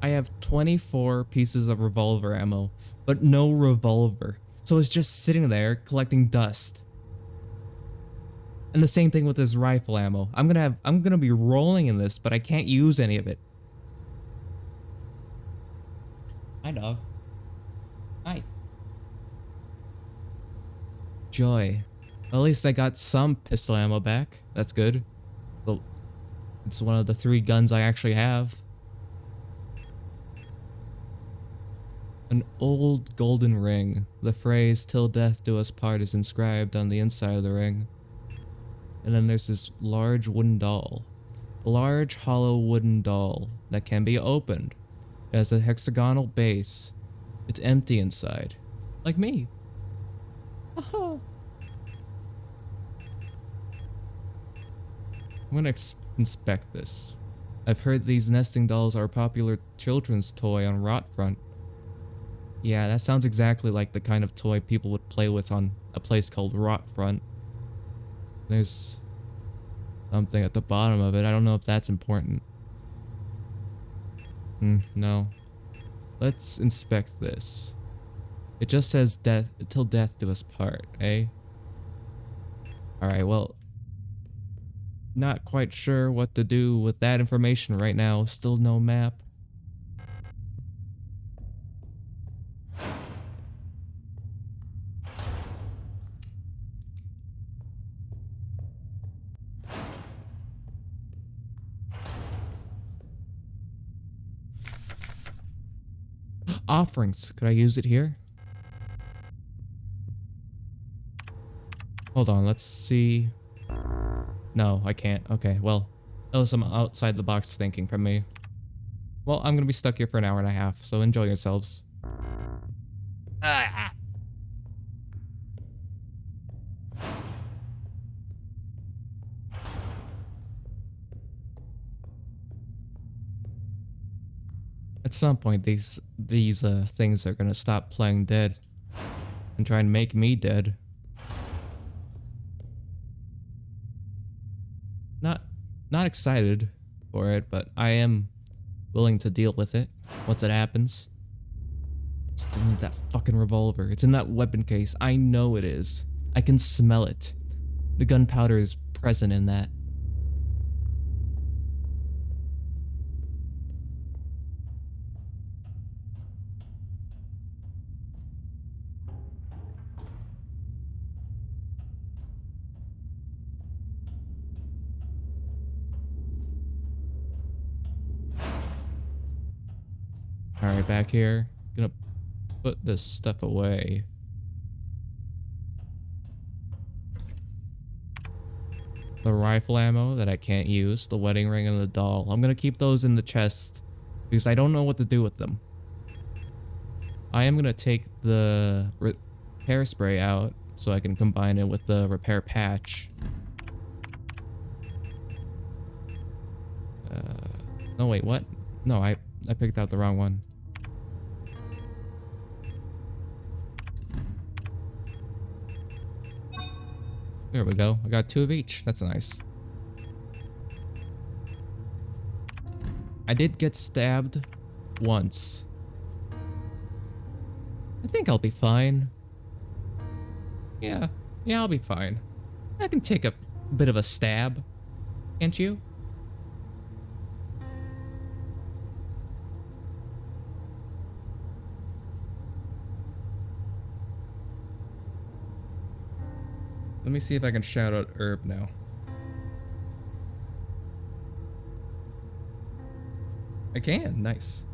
I have 24 pieces of revolver ammo, but no revolver. So it's just sitting there collecting dust. And the same thing with this rifle ammo. I'm gonna be rolling in this, but I can't use any of it. Hi, dog. Hi. Joy. At least I got some pistol ammo back. That's good. Well, it's one of the 3 guns I actually have. An old golden ring. The phrase, "Till death do us part," is inscribed on the inside of the ring. And then there's this large wooden doll. A large hollow wooden doll that can be opened. It has a hexagonal base. It's empty inside. Like me. I'm gonna inspect this. I've heard these nesting dolls are a popular children's toy on Rotfront. Yeah, that sounds exactly like the kind of toy people would play with on a place called Rotfront. There's something at the bottom of it. I don't know if that's important. No. Let's inspect this. It just says death, "Till death do us part," eh? Alright, well, not quite sure what to do with that information right now. Still no map. Offerings. Could I use it here? Hold on, let's see. No, I can't. Okay, well, that was some outside the box thinking from me. Well, I'm gonna be stuck here for an hour and a half, so enjoy yourselves. At some point, these things are gonna stop playing dead and try and make me dead. Not excited for it, but I am willing to deal with it once it happens. Still need that fucking revolver. It's in that weapon case. I know it is. I can smell it. The gunpowder is present in that. Alright, back here. Gonna put this stuff away. The rifle ammo that I can't use, the wedding ring and the doll. I'm gonna keep those in the chest because I don't know what to do with them. I am gonna take the repair spray out so I can combine it with the repair patch. No wait, what? No, I picked out the wrong one. There we go. I got 2 of each. That's nice. I did get stabbed once. I think I'll be fine. Yeah, I'll be fine. I can take a bit of a stab. Can't you? Let me see if I can shout out Herb now. I can, nice.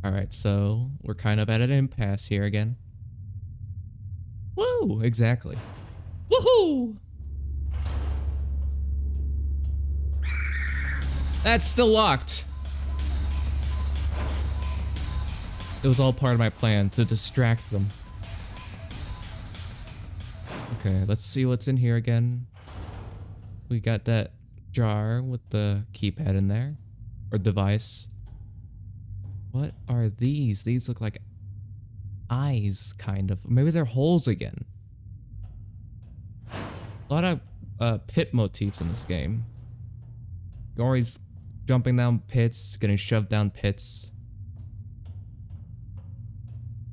Alright, so we're kind of at an impasse here again. Woo! Exactly. Woohoo! That's still locked. It was all part of my plan to distract them. Okay, let's see what's in here again. We got that jar with the keypad in there. Or device. What are these? These look like eyes, kind of. Maybe they're holes again. A lot of pit motifs in this game. You're always jumping down pits, getting shoved down pits.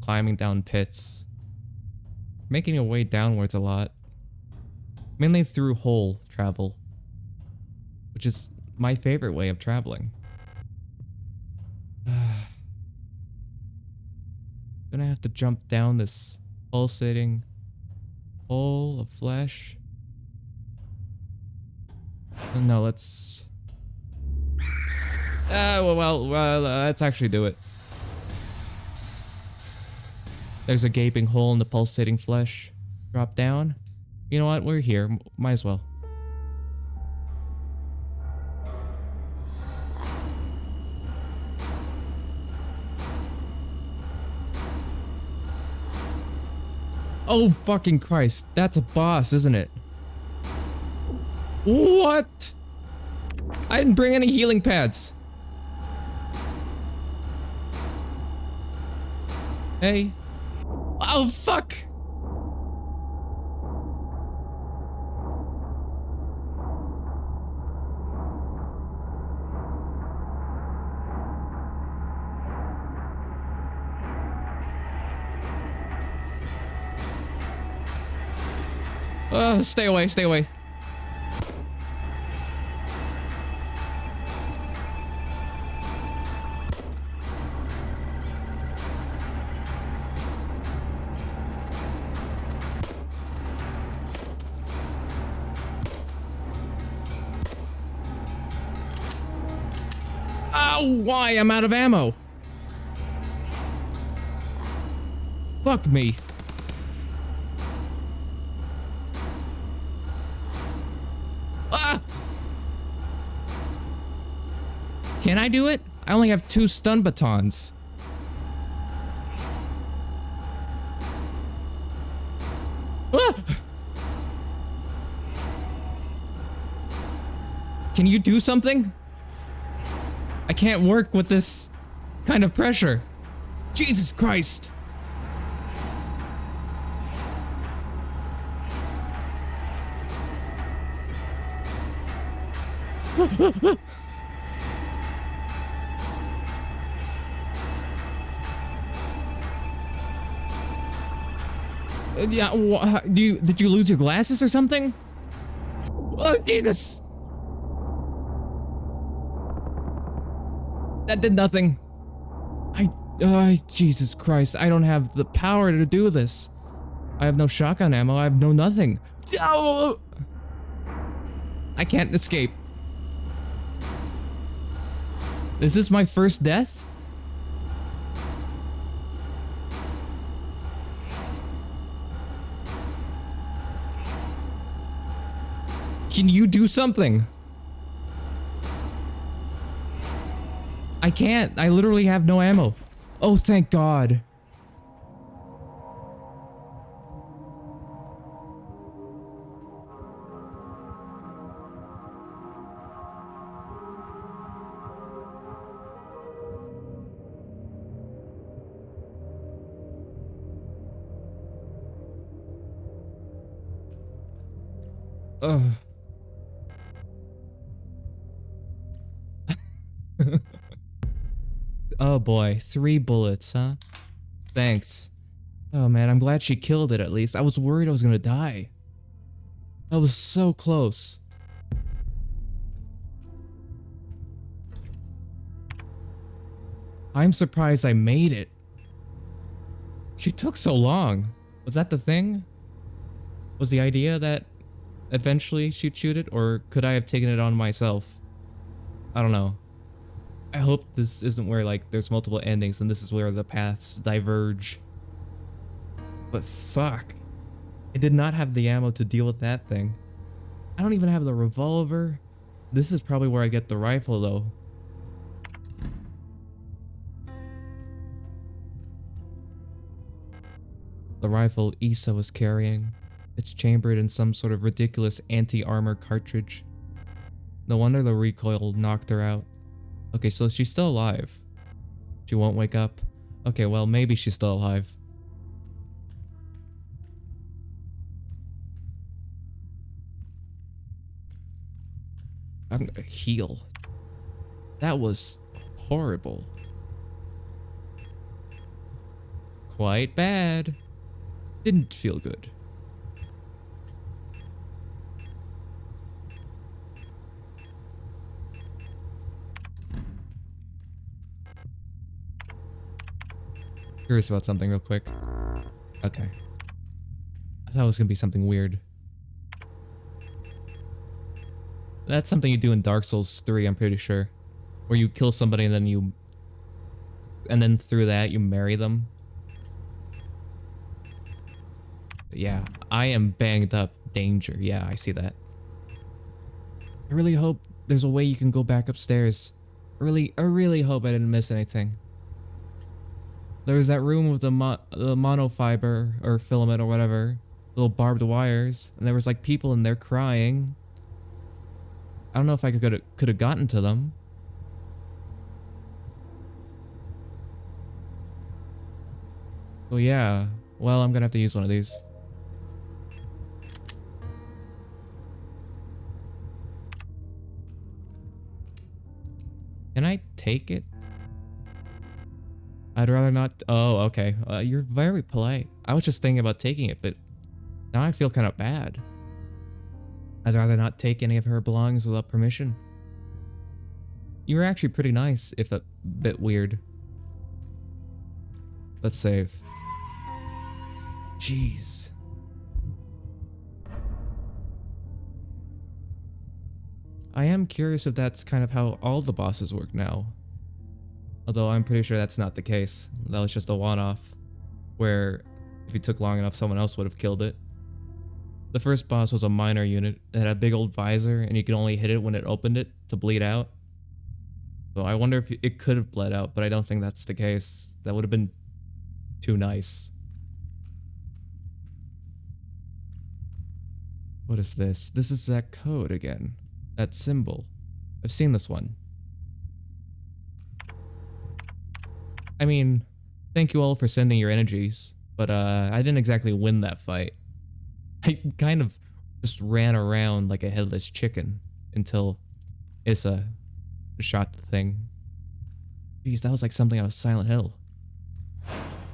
Climbing down pits. Making your way downwards a lot. Mainly through hole travel. Which is my favorite way of traveling. Gonna have to jump down this pulsating hole of flesh. No, let's... well, let's actually do it. There's a gaping hole in the pulsating flesh. Drop down. You know what? We're here. Might as well. Oh, fucking Christ. That's a boss, isn't it? What? I didn't bring any healing pads. Hey. Oh, fuck. Stay away, stay away. Oh, why? I'm out of ammo. Fuck me. Ah! Can I do it? I only have 2 stun batons. Ah! Can you do something? I can't work with this kind of pressure. Jesus Christ. Yeah, did you lose your glasses or something? Oh, Jesus. That did nothing. Jesus Christ, I don't have the power to do this. I have no shotgun ammo, I have no nothing. Oh! I can't escape. Is this my first death? Can you do something? I can't. I literally have no ammo. Oh, thank God. Ugh. Oh boy, 3 bullets, huh? Thanks. Oh man, I'm glad she killed it at least. I was worried I was gonna die. That was so close. I'm surprised I made it. She took so long. Was that the thing? Was the idea that eventually she'd shoot it, or could I have taken it on myself? I don't know. I hope this isn't where like there's multiple endings and this is where the paths diverge. But fuck. I did not have the ammo to deal with that thing. I don't even have the revolver. This is probably where I get the rifle though. The rifle Issa was carrying. It's chambered in some sort of ridiculous anti-armor cartridge. No wonder the recoil knocked her out. Okay, so she's still alive. She won't wake up. Okay, well maybe she's still alive. I'm gonna heal. That was horrible. Quite bad. Didn't feel good. Curious about something real quick. Okay. I thought it was gonna be something weird. That's something you do in Dark Souls 3, I'm pretty sure. Where you kill somebody and then through that you marry them. But yeah, I am banged up. Danger. Yeah, I see that. I really hope there's a way you can go back upstairs. I really hope I didn't miss anything. There was that room with the monofiber or filament or whatever, little barbed wires, and there was like people in there crying. I don't know if I could have gotten to them. Oh yeah. Well, I'm gonna have to use one of these. Can I take it? I'd rather not. Oh, okay. You're very polite. I was just thinking about taking it, but now I feel kind of bad. I'd rather not take any of her belongings without permission. You were actually pretty nice, if a bit weird. Let's save. Jeez. I am curious if that's kind of how all the bosses work now. Although I'm pretty sure that's not the case. That was just a one-off, where if you took long enough, someone else would have killed it. The first boss was a minor unit. It had a big old visor, and you could only hit it when it opened it to bleed out. So I wonder if it could have bled out, but I don't think that's the case. That would have been too nice. What is this? This is that code again. That symbol. I've seen this one. I mean, thank you all for sending your energies, but I didn't exactly win that fight. I kind of just ran around like a headless chicken until Issa shot the thing. Jeez, that was like something out of Silent Hill.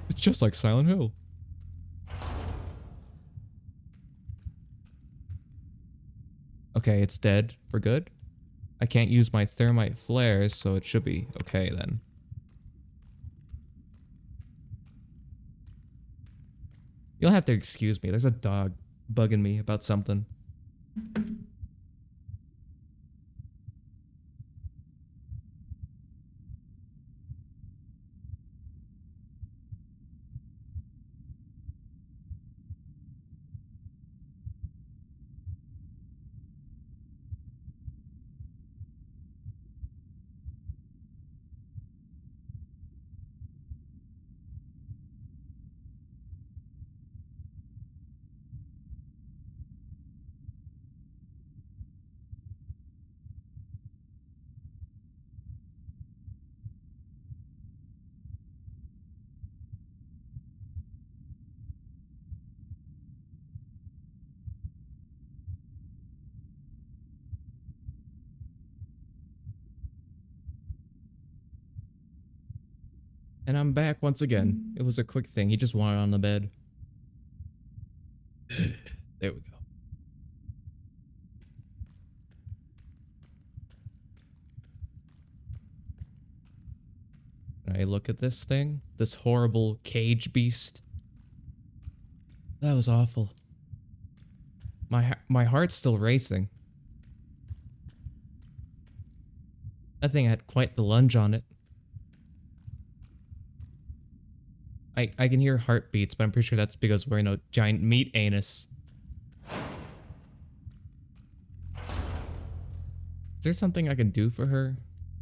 It's just like Silent Hill. Okay, it's dead for good. I can't use my thermite flares, so it should be okay then. You'll have to excuse me. There's a dog bugging me about something. And I'm back once again. It was a quick thing. He just wanted on the bed. There we go. Can I look at this thing? This horrible cage beast. That was awful. My heart's still racing. That thing had quite the lunge on it. I can hear heartbeats, but I'm pretty sure that's because we're in a giant meat anus. Is there something I can do for her?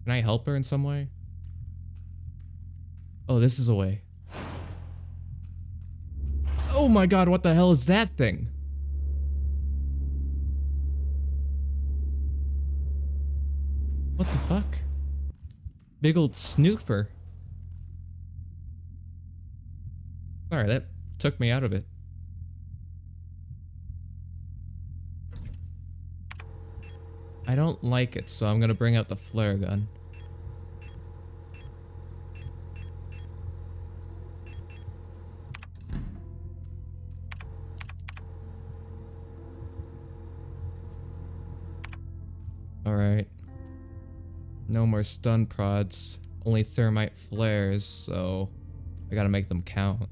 Can I help her in some way? Oh, this is a way. Oh my god, what the hell is that thing? What the fuck? Big old snoofer. Sorry, that took me out of it. I don't like it, so I'm gonna bring out the flare gun. Alright. No more stun prods. Only thermite flares, so I gotta make them count.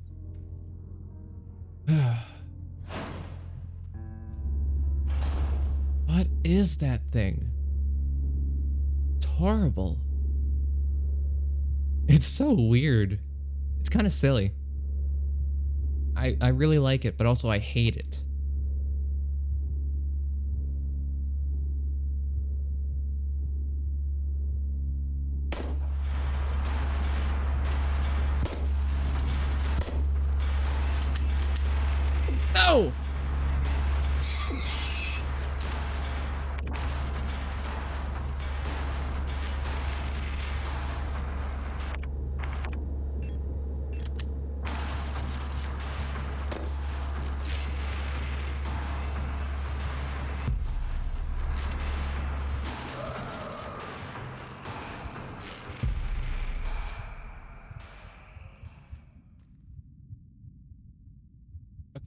What is that thing? It's horrible. It's so weird. It's kind of silly. I really like it, but also I hate it. No!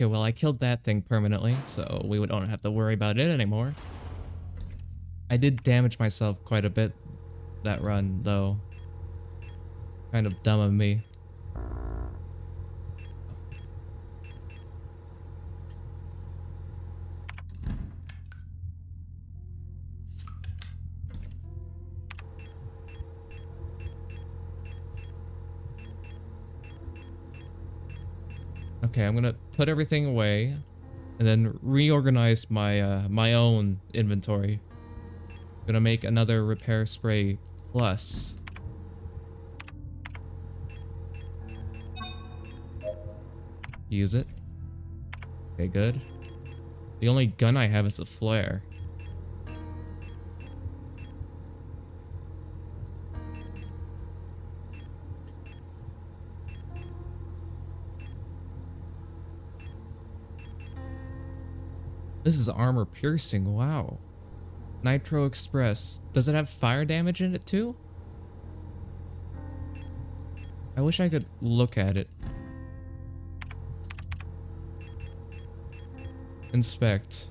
Okay, well, I killed that thing permanently, so we don't have to worry about it anymore. I did damage myself quite a bit that run, though. Kind of dumb of me. Okay, I'm gonna put everything away and then reorganize my my own inventory. Gonna make another repair spray plus. Use it. Okay, good. The only gun I have is a flare. This is armor piercing, wow. Nitro Express. Does it have fire damage in it too? I wish I could look at it. Inspect.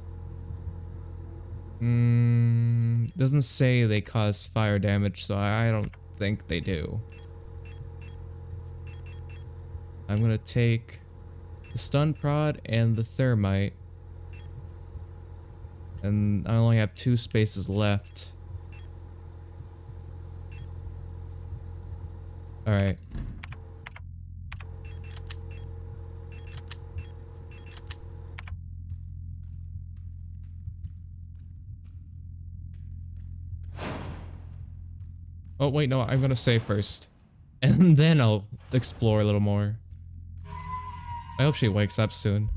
Doesn't say they cause fire damage, so I don't think they do. I'm gonna take the stun prod and the thermite. And I only have 2 spaces left. Alright. Oh, wait, no, I'm gonna save first. And then I'll explore a little more. I hope she wakes up soon.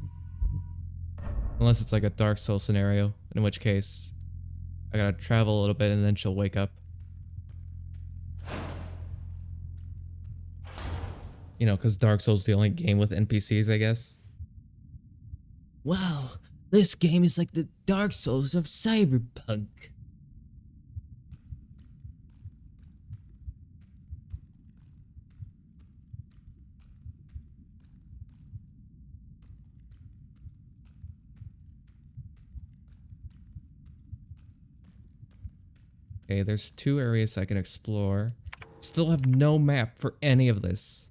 Unless it's like a Dark Souls scenario, in which case I gotta travel a little bit and then she'll wake up. You know, because Dark Souls is the only game with NPCs, I guess. Wow, this game is like the Dark Souls of Cyberpunk. Okay, there's 2 areas I can explore. Still have no map for any of this.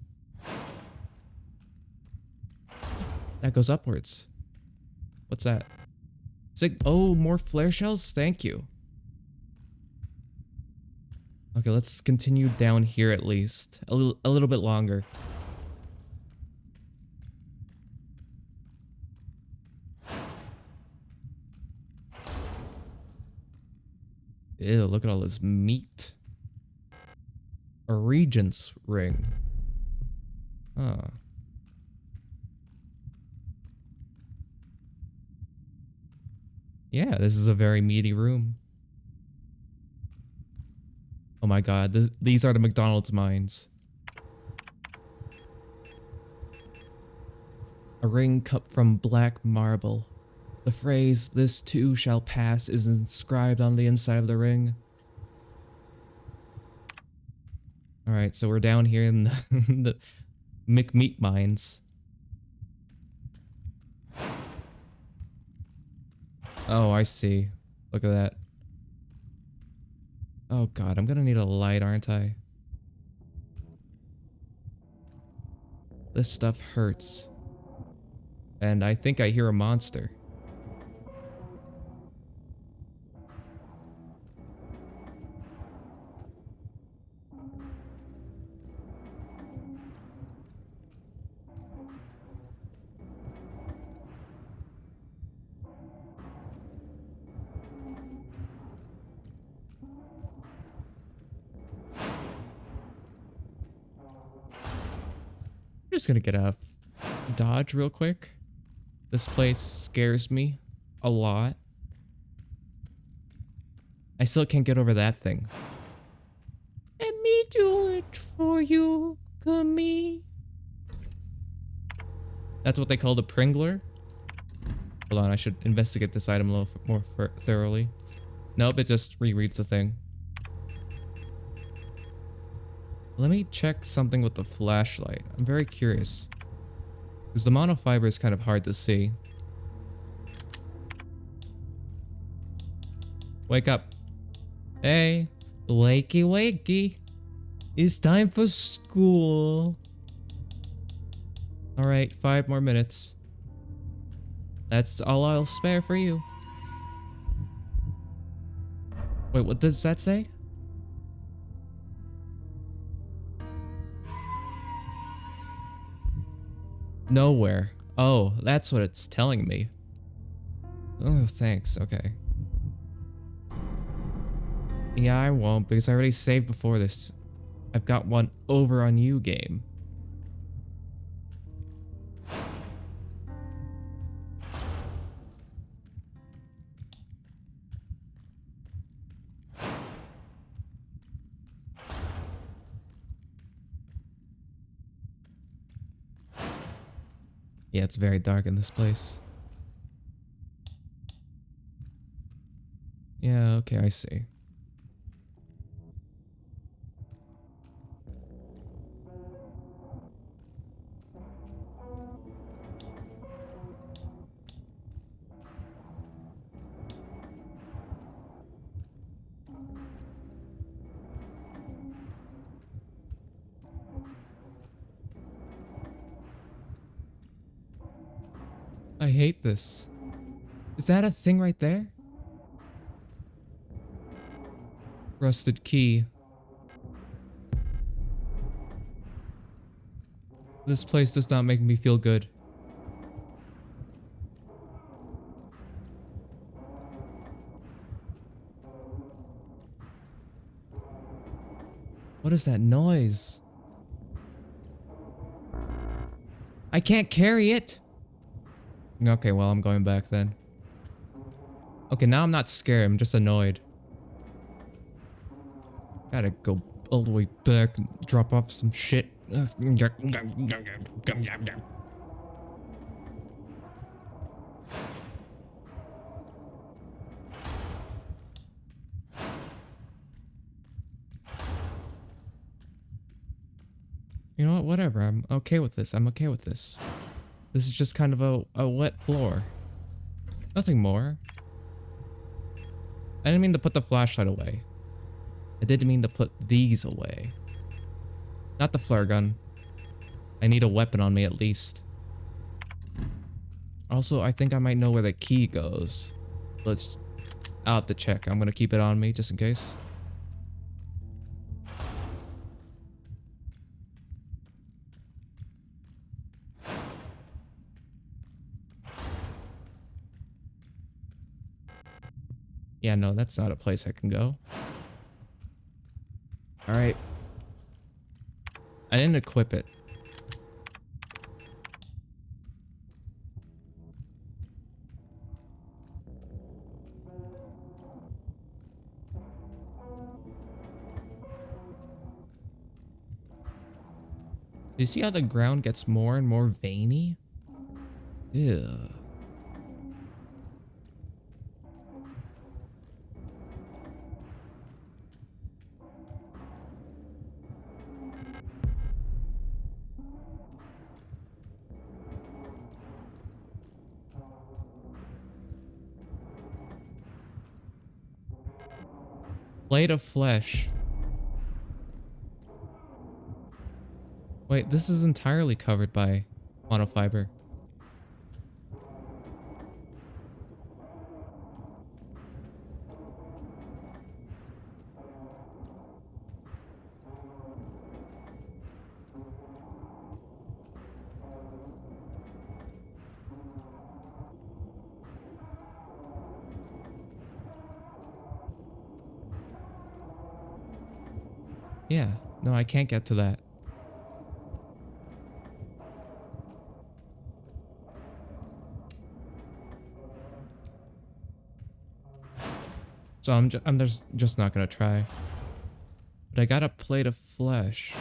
That goes upwards. What's that? Oh, more flare shells? Thank you. Okay, let's continue down here at least. A little bit longer. Ew, look at all this meat. A regent's ring. Huh. Yeah, this is a very meaty room. Oh my god, these are the McDonald's mines. A ring cut from black marble. The phrase, "this too shall pass," is inscribed on the inside of the ring. Alright, so we're down here in the McMeat mines. Oh, I see. Look at that. Oh god, I'm gonna need a light, aren't I? This stuff hurts. And I think I hear a monster. I'm just gonna get a dodge real quick. This place scares me a lot. I still can't get over that thing. Let me do it for you, Kami. That's what they call the Pringler. Hold on, I should investigate this item a little more thoroughly. Nope, it just rereads the thing. Let me check something with the flashlight. I'm very curious. Because the monofiber is kind of hard to see. Wake up. Hey, wakey wakey. It's time for school. Alright, 5 more minutes. That's all I'll spare for you. Wait, what does that say? Nowhere. Oh, that's what it's telling me. Oh, thanks. Okay. Yeah, I won't because I already saved before this. I've got one over on you game. Yeah, it's very dark in this place. Yeah, okay, I see. I hate this. Is that a thing right there? Rusted key. This place does not make me feel good. What is that noise? I can't carry it. Okay, well, I'm going back then. Okay, now I'm not scared. I'm just annoyed. Gotta go all the way back and drop off some shit. You know what? Whatever. I'm okay with this. I'm okay with this. This is just kind of a wet floor. Nothing more. I didn't mean to put the flashlight away. I didn't mean to put these away. Not the flare gun. I need a weapon on me at least. Also, I think I might know where the key goes. I'll have to check. I'm gonna keep it on me just in case. Yeah, no, that's not a place I can go. Alright. I didn't equip it. Do you see how the ground gets more and more veiny? Ew. Plate of flesh. Wait, this is entirely covered by monofiber. Yeah, no, I can't get to that. So I'm just not gonna try. But I got a plate of flesh.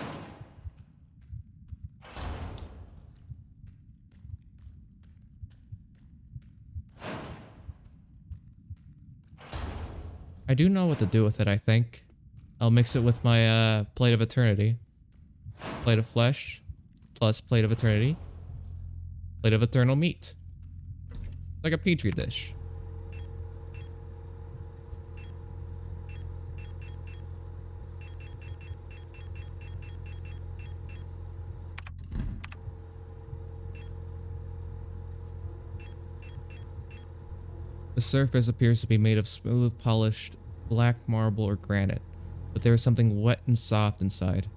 I do know what to do with it, I think. I'll mix it with my plate of eternity. Plate of flesh plus plate of eternity. Plate of eternal meat. Like a petri dish. The surface appears to be made of smooth, polished, black marble or granite, but there is something wet and soft inside.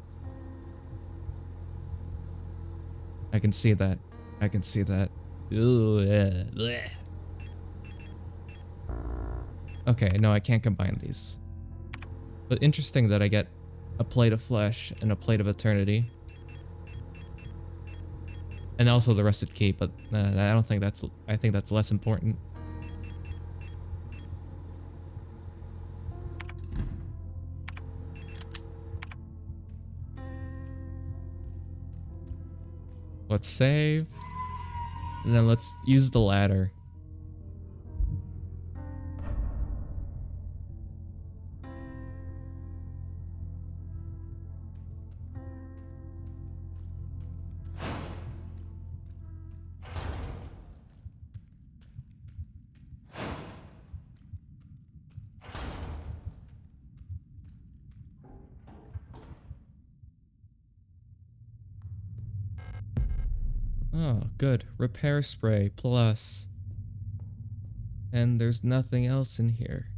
I can see that. I can see that. Ooh, yeah, bleh. Okay, no, I can't combine these. But interesting that I get a plate of flesh and a plate of eternity. And also the rusted key, but I don't think that's... I think that's less important. Let's save. And then let's use the ladder. Oh, good. Repair spray plus. And there's nothing else in here.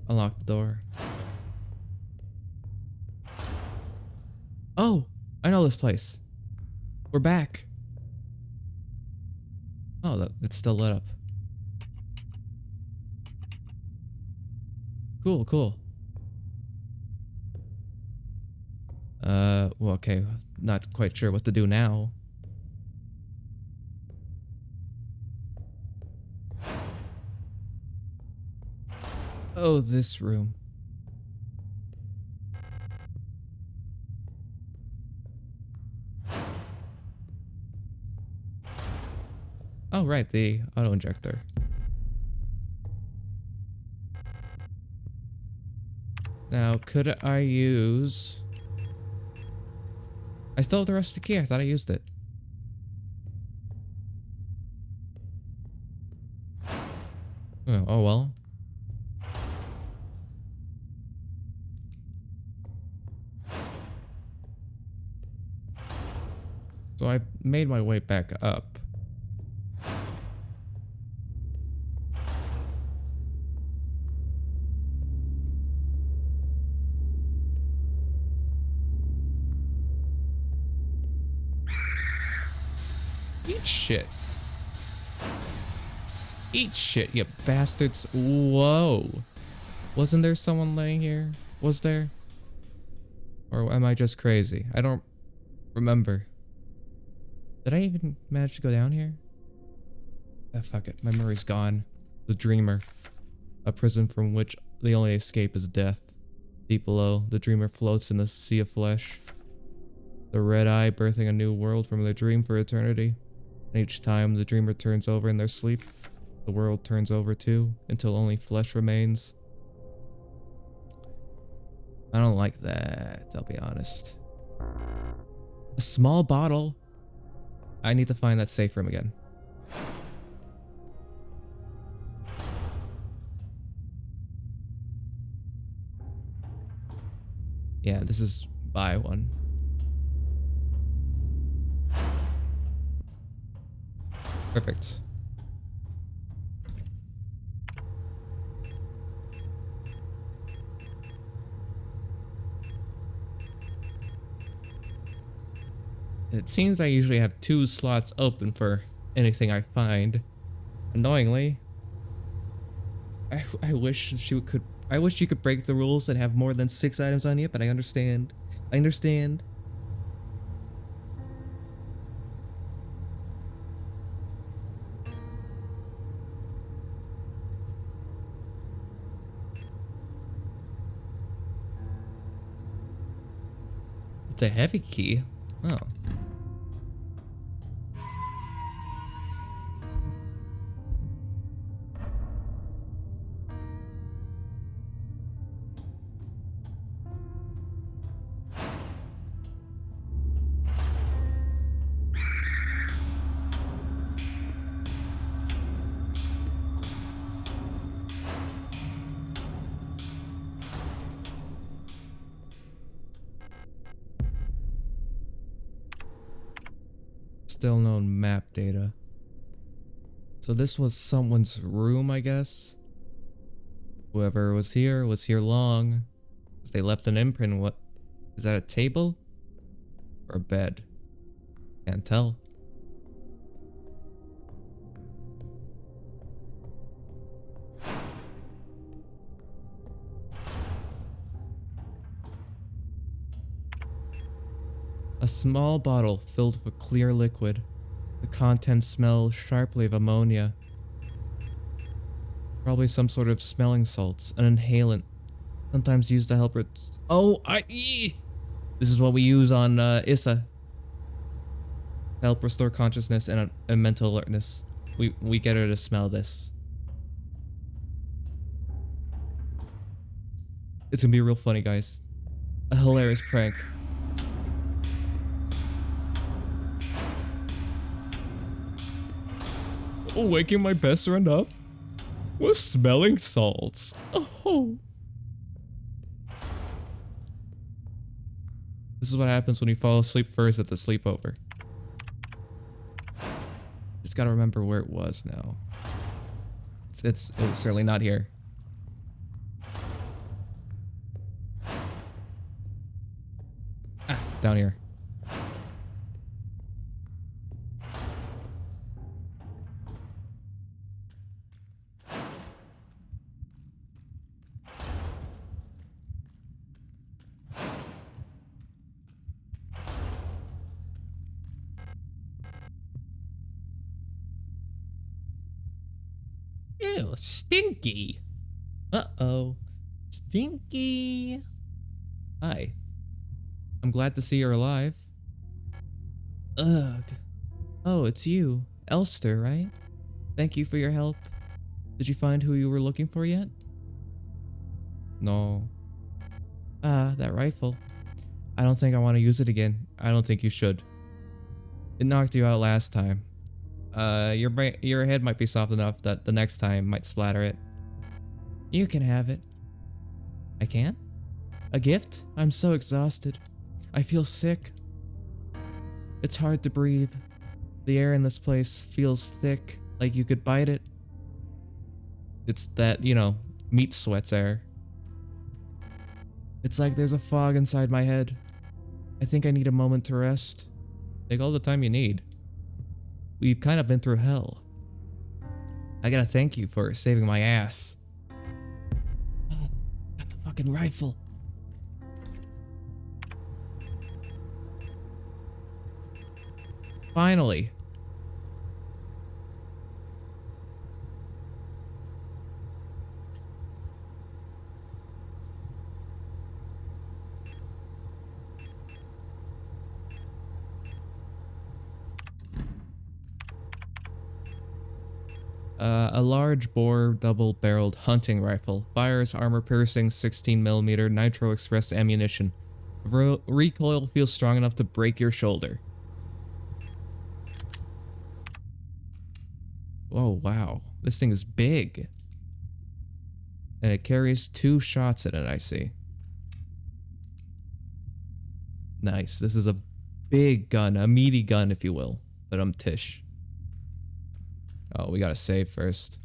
Unlock the door. Oh, I know this place. We're back. Oh, it's still lit up. Cool, cool. Well, okay. Not quite sure what to do now. Oh, this room. Oh, right, the auto injector. Now, could I use... I still have the rest of the key. I thought I used it. Oh well. So I made my way back up. Eat shit. Eat shit, you bastards. Whoa. Wasn't there someone laying here? Was there? Or am I just crazy? I don't remember. Did I even manage to go down here? Ah, fuck it. Memory's gone. The Dreamer. A prison from which the only escape is death. Deep below, the Dreamer floats in a sea of flesh. The red eye birthing a new world from their dream for eternity. And each time the Dreamer turns over in their sleep, the world turns over too, until only flesh remains. I don't like that, I'll be honest. A small bottle? I need to find that safe room again. Yeah, this is buy one. Perfect. It seems I usually have 2 slots open for anything I find. Annoyingly. I wish she could. I wish you could break the rules and have more than 6 items on you, but I understand. I understand. It's a heavy key. Oh. Still known map data. So this was someone's room, I guess. Whoever was here long. Because they left an imprint. What? Is that a table? Or a bed? Can't tell. A small bottle filled with clear liquid. The contents smell sharply of ammonia. Probably some sort of smelling salts, an inhalant. Sometimes used to help her. This is what we use on Issa. To help restore consciousness and mental alertness. We get her to smell this. It's gonna be real funny, guys. A hilarious prank. Oh, waking my best friend up with smelling salts. Oh. This is what happens when you fall asleep first at the sleepover. Just gotta remember where it was now. It's certainly not here. Ah, down here. Ew, stinky. Uh-oh. Stinky. Hi. I'm glad to see you're alive. Ugh. Oh, it's you. Elster, right? Thank you for your help. Did you find who you were looking for yet? No. Ah, that rifle. I don't think I want to use it again. I don't think you should. It knocked you out last time. Your head might be soft enough that the next time might splatter it. You can have it. I can? A gift? I'm so exhausted. I feel sick. It's hard to breathe. The air in this place feels thick, like you could bite it. It's that, you know, meat sweats air. It's like there's a fog inside my head. I think I need a moment to rest. Take all the time you need. We've kind of been through hell. I gotta thank you for saving my ass. Got the fucking rifle. Finally. A large bore double-barreled hunting rifle. Fires armor-piercing 16mm Nitro Express ammunition. Recoil feels strong enough to break your shoulder. Oh wow, this thing is big. And it carries 2 shots in it, I see. Nice, this is a big gun, a meaty gun if you will. But I'm Tish. Oh, we gotta save first.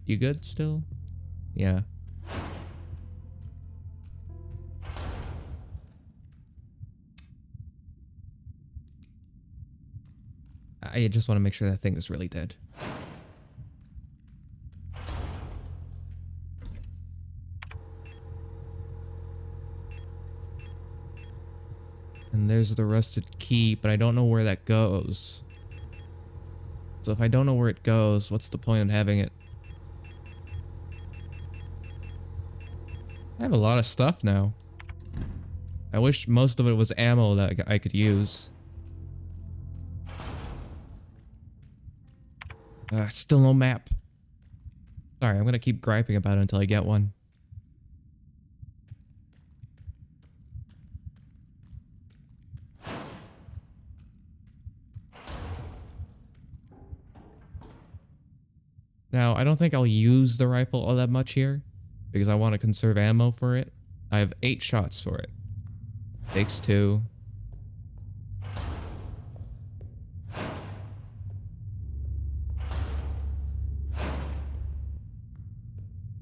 You good still? Yeah. I just want to make sure that thing is really dead. And there's the rusted key, but I don't know where that goes. So if I don't know where it goes, what's the point in having it? I have a lot of stuff now. I wish most of it was ammo that I could use. Still no map. Sorry, I'm gonna keep griping about it until I get one. Now, I don't think I'll use the rifle all that much here, because I want to conserve ammo for it. I have 8 shots for it. Takes 2.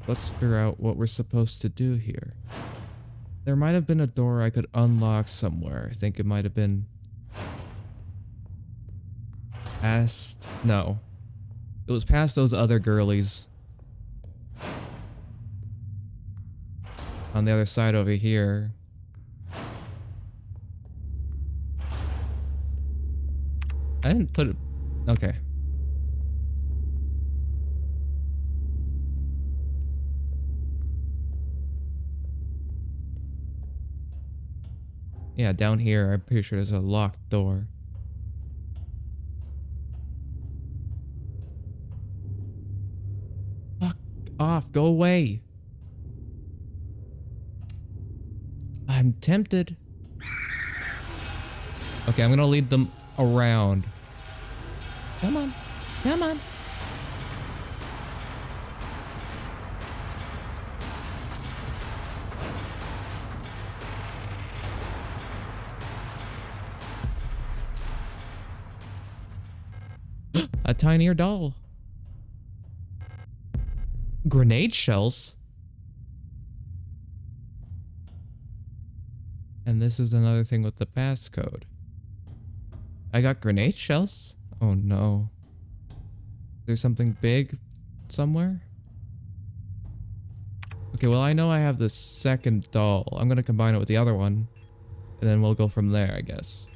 Let's figure out what we're supposed to do here. There might have been a door I could unlock somewhere. I think it might have been past... No. It was past those other girlies. On the other side over here. I didn't put it... Okay. Yeah, down here, I'm pretty sure there's a locked door. Fuck off, go away. I'm tempted. Okay, I'm gonna lead them around. Come on, come on. A tinier doll. Grenade shells. And this is another thing with the passcode. I got grenade shells? Oh no. There's something big somewhere? Okay, well I know I have the second doll. I'm gonna combine it with the other one. And then we'll go from there, I guess.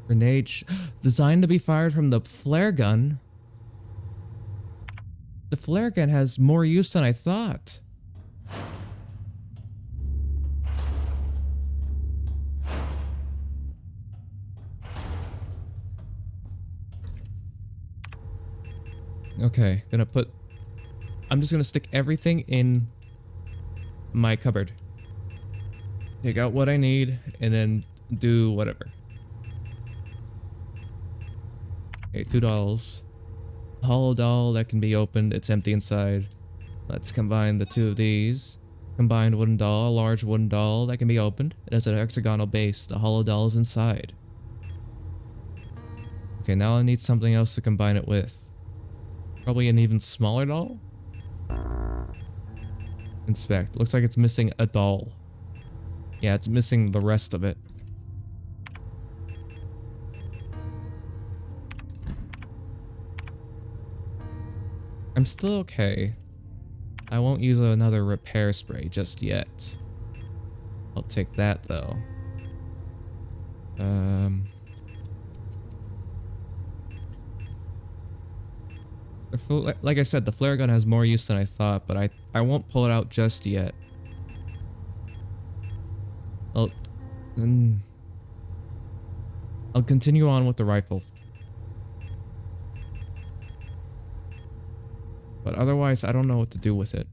Grenade designed to be fired from the flare gun. The flare gun has more use than I thought. Okay, I'm just gonna stick everything in my cupboard. Take out what I need and then do whatever. Okay, $2. Hollow doll that can be opened. It's empty inside. Let's combine the two of these. Combined wooden doll, a large wooden doll that can be opened. It has a hexagonal base. The hollow doll is inside. Okay, now I need something else to combine it with. Probably an even smaller doll? Inspect. Looks like it's missing a doll. Yeah, it's missing the rest of it. I'm still okay. I won't use another repair spray just yet. I'll take that though. Like I said, the flare gun has more use than I thought, but I won't pull it out just yet. I'll continue on with the rifle. But otherwise, I don't know what to do with it.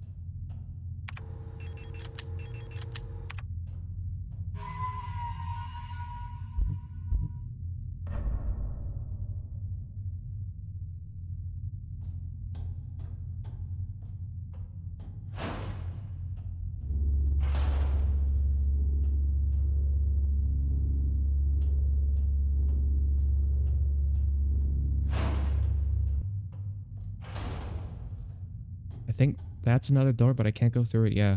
I think that's another door, but I can't go through it. Yeah.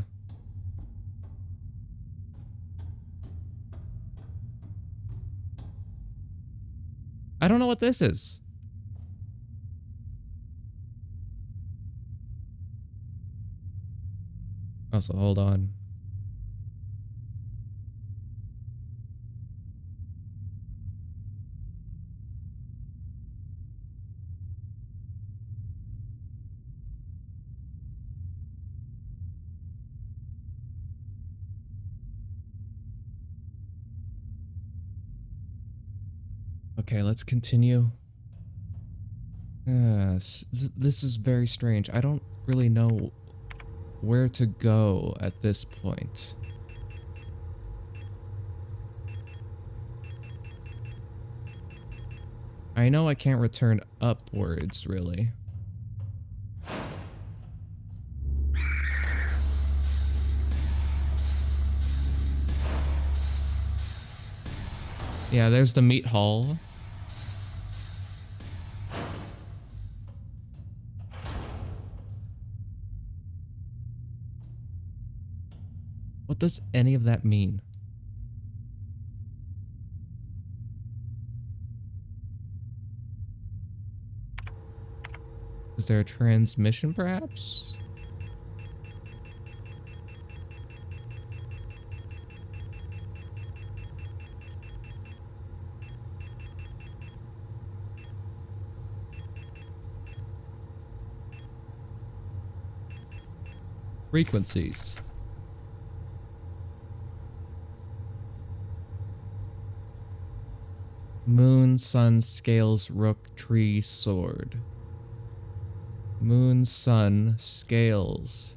I don't know what this is. Also, hold on. Okay, let's continue. This is very strange. I don't really know where to go at this point. I know I can't return upwards, really. Yeah, there's the meat hall. What does any of that mean? Is there a transmission, perhaps? Frequencies. Moon, sun, scales, rook, tree, sword. Moon, sun, scales.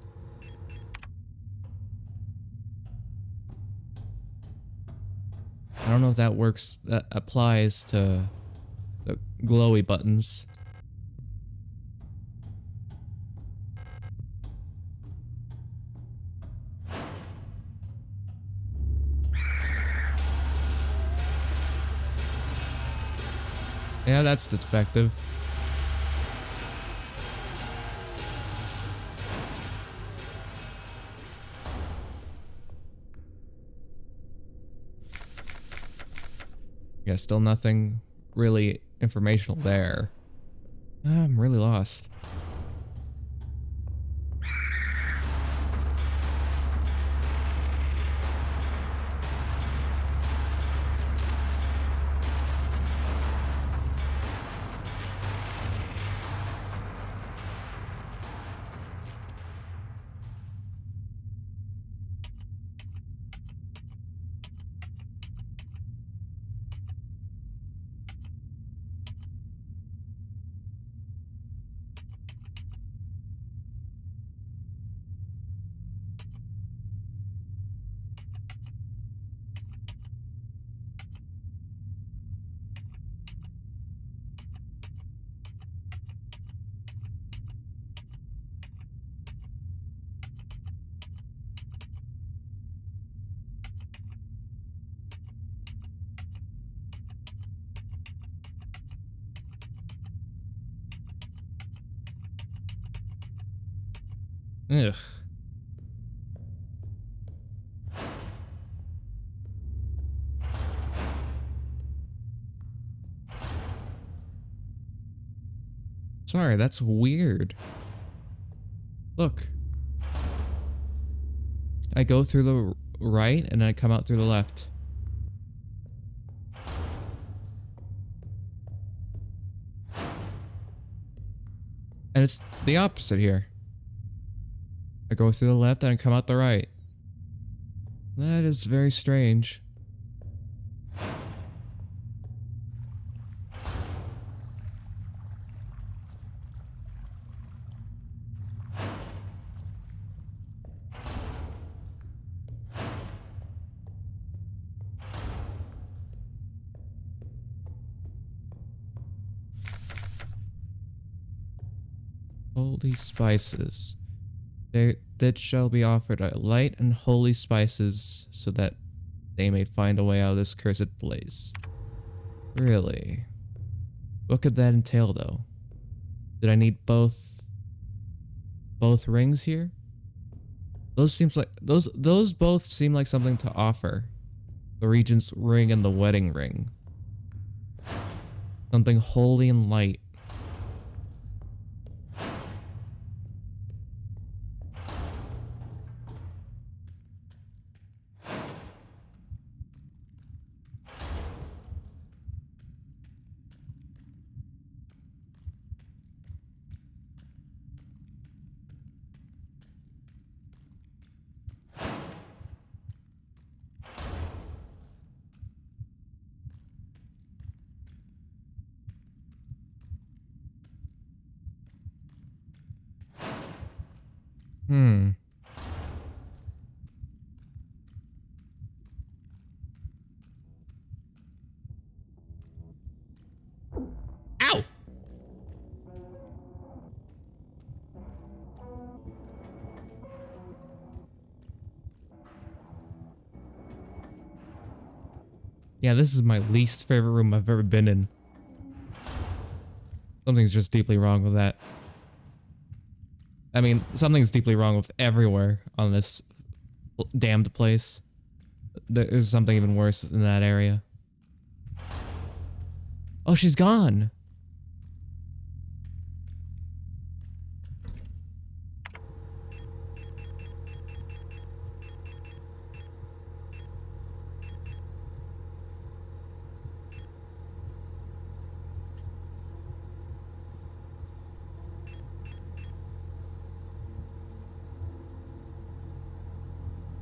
I don't know if that works, that applies to the glowy buttons. Yeah, that's defective. Yeah, still nothing really informational there. I'm really lost. Ugh. Sorry, that's weird. Look. I go through the right and I come out through the left. And it's the opposite here. I go through the left and I come out the right. That is very strange. Holy spices. That shall be offered light and holy spices so that they may find a way out of this cursed place. Really? What could that entail though? Did I need both rings here? Those both seem like something to offer. The Regent's ring and the wedding ring. Something holy and light. Hmm. Ow! Yeah, this is my least favorite room I've ever been in. Something's just deeply wrong with that. I mean, something's deeply wrong with everywhere on this damned place. There's something even worse in that area. Oh, she's gone.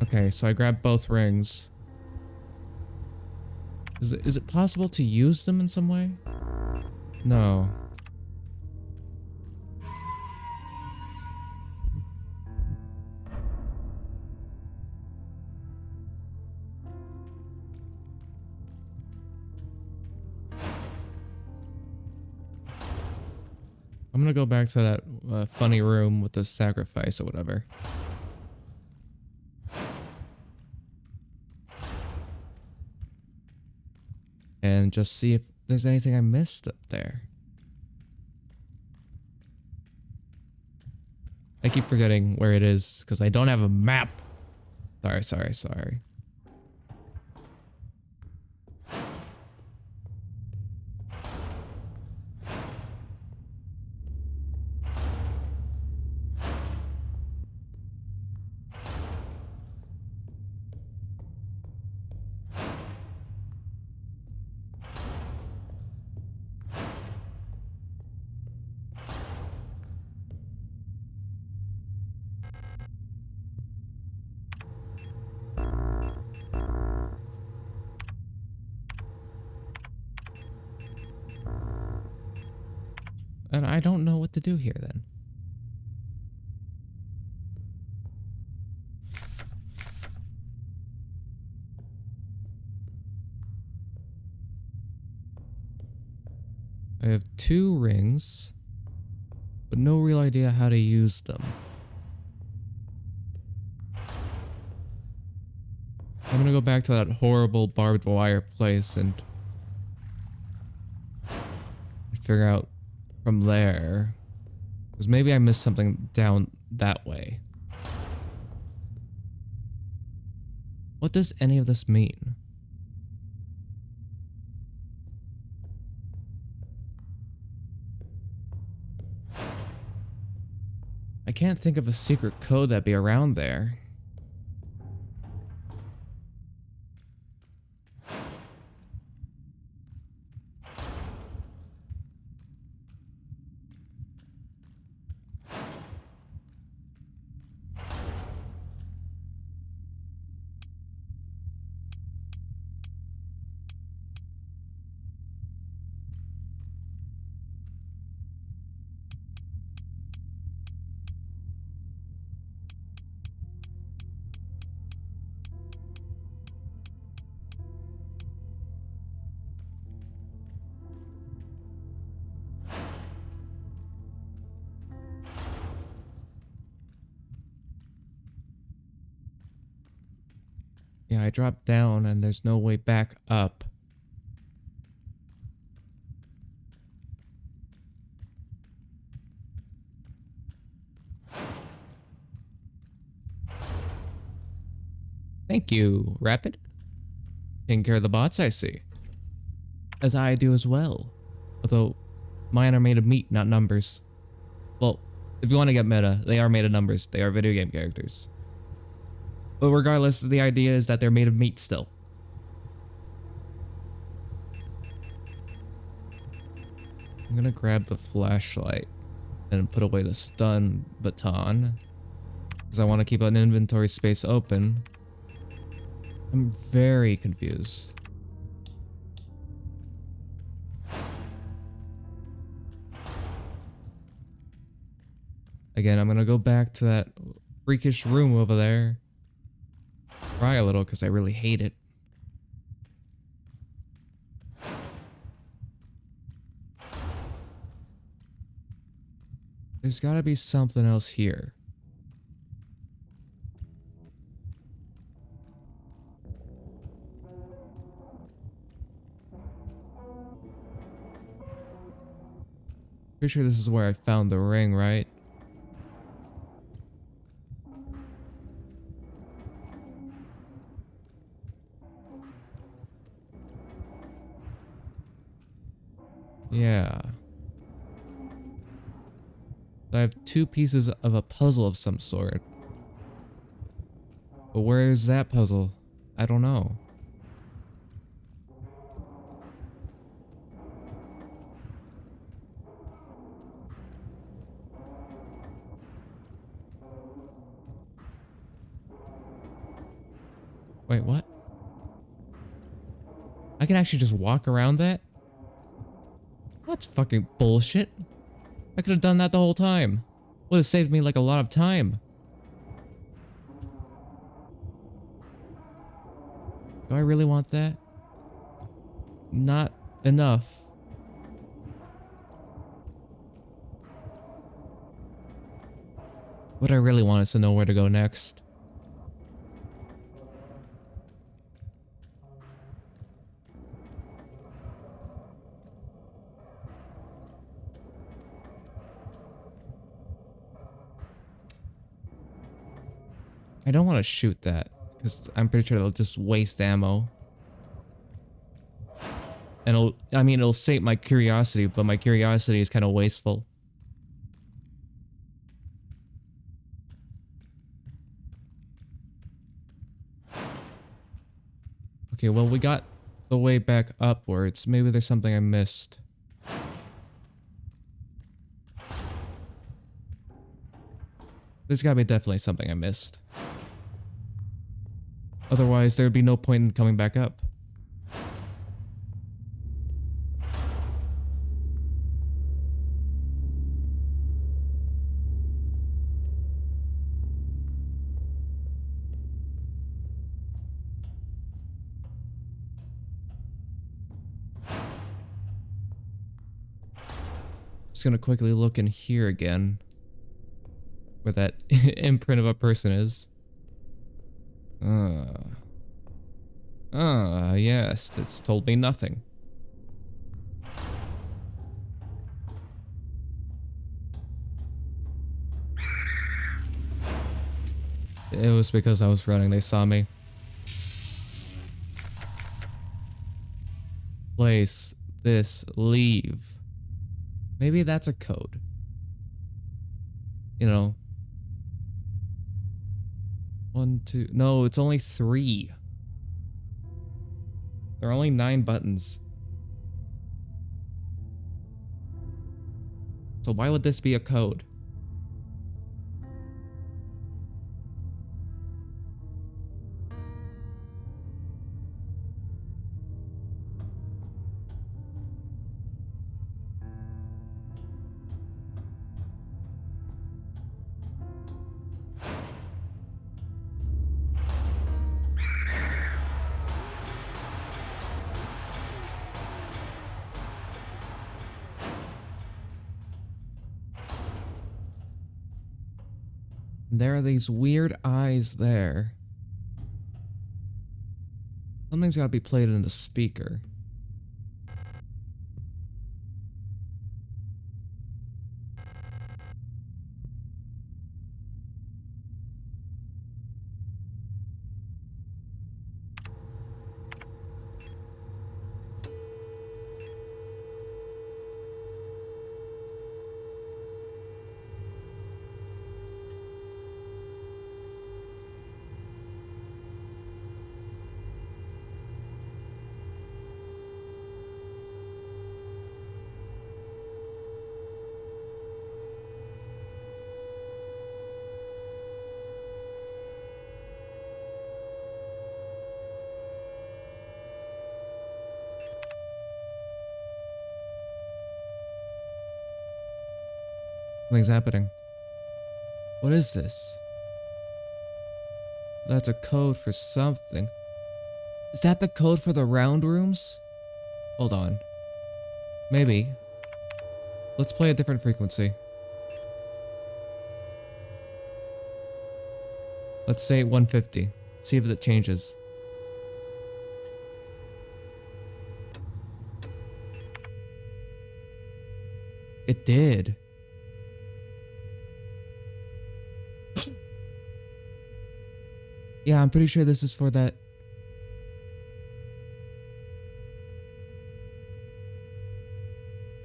Okay, so I grabbed both rings. Is it possible to use them in some way? No. I'm gonna go back to that funny room with the sacrifice or whatever. And just see if there's anything I missed up there. I keep forgetting where it is because I don't have a map. Sorry. And I don't know what to do here then. I have 2 rings, but no real idea how to use them. I'm gonna go back to that horrible barbed wire place and figure out from there. Because maybe I missed something down that way. What does any of this mean? I can't think of a secret code that'd be around there. Yeah, I dropped down and there's no way back up. Thank you, Rapid. Taking care of the bots, I see. As I do as well. Although, mine are made of meat, not numbers. Well, if you want to get meta, they are made of numbers. They are video game characters. But regardless, the idea is that they're made of meat still. I'm gonna grab the flashlight and put away the stun baton. Because I want to keep an inventory space open. I'm very confused. Again, I'm gonna go back to that freakish room over there. Cry a little because I really hate it. There's gotta be something else here. Pretty sure this is where I found the ring, right? Yeah. I have two pieces of a puzzle of some sort. But where is that puzzle? I don't know. Wait, what? I can actually just walk around that? That's fucking bullshit. I could have done that the whole time. Would have saved me like a lot of time. Do I really want that? Not enough. What I really want is to know where to go next. I don't want to shoot that because I'm pretty sure it'll just waste ammo. And it'll sate my curiosity, but my curiosity is kind of wasteful. Okay, well, we got the way back upwards. Maybe there's something I missed. There's gotta be definitely something I missed. Otherwise, there'd be no point in coming back up. Just gonna quickly look in here again. Where that imprint of a person is. Yes, that's told me nothing. It was because I was running, they saw me. place this leave. Maybe that's a code. You know. 1, 2. No, it's only 3. There are only 9 buttons. So why would this be a code? There are these weird eyes there. Something's gotta be played in the speaker. Something's happening. What is this? That's a code for something. Is that the code for the round rooms? Hold on. Maybe. Let's play a different frequency. Let's say 150. See if it changes. It did. Yeah, I'm pretty sure this is for that.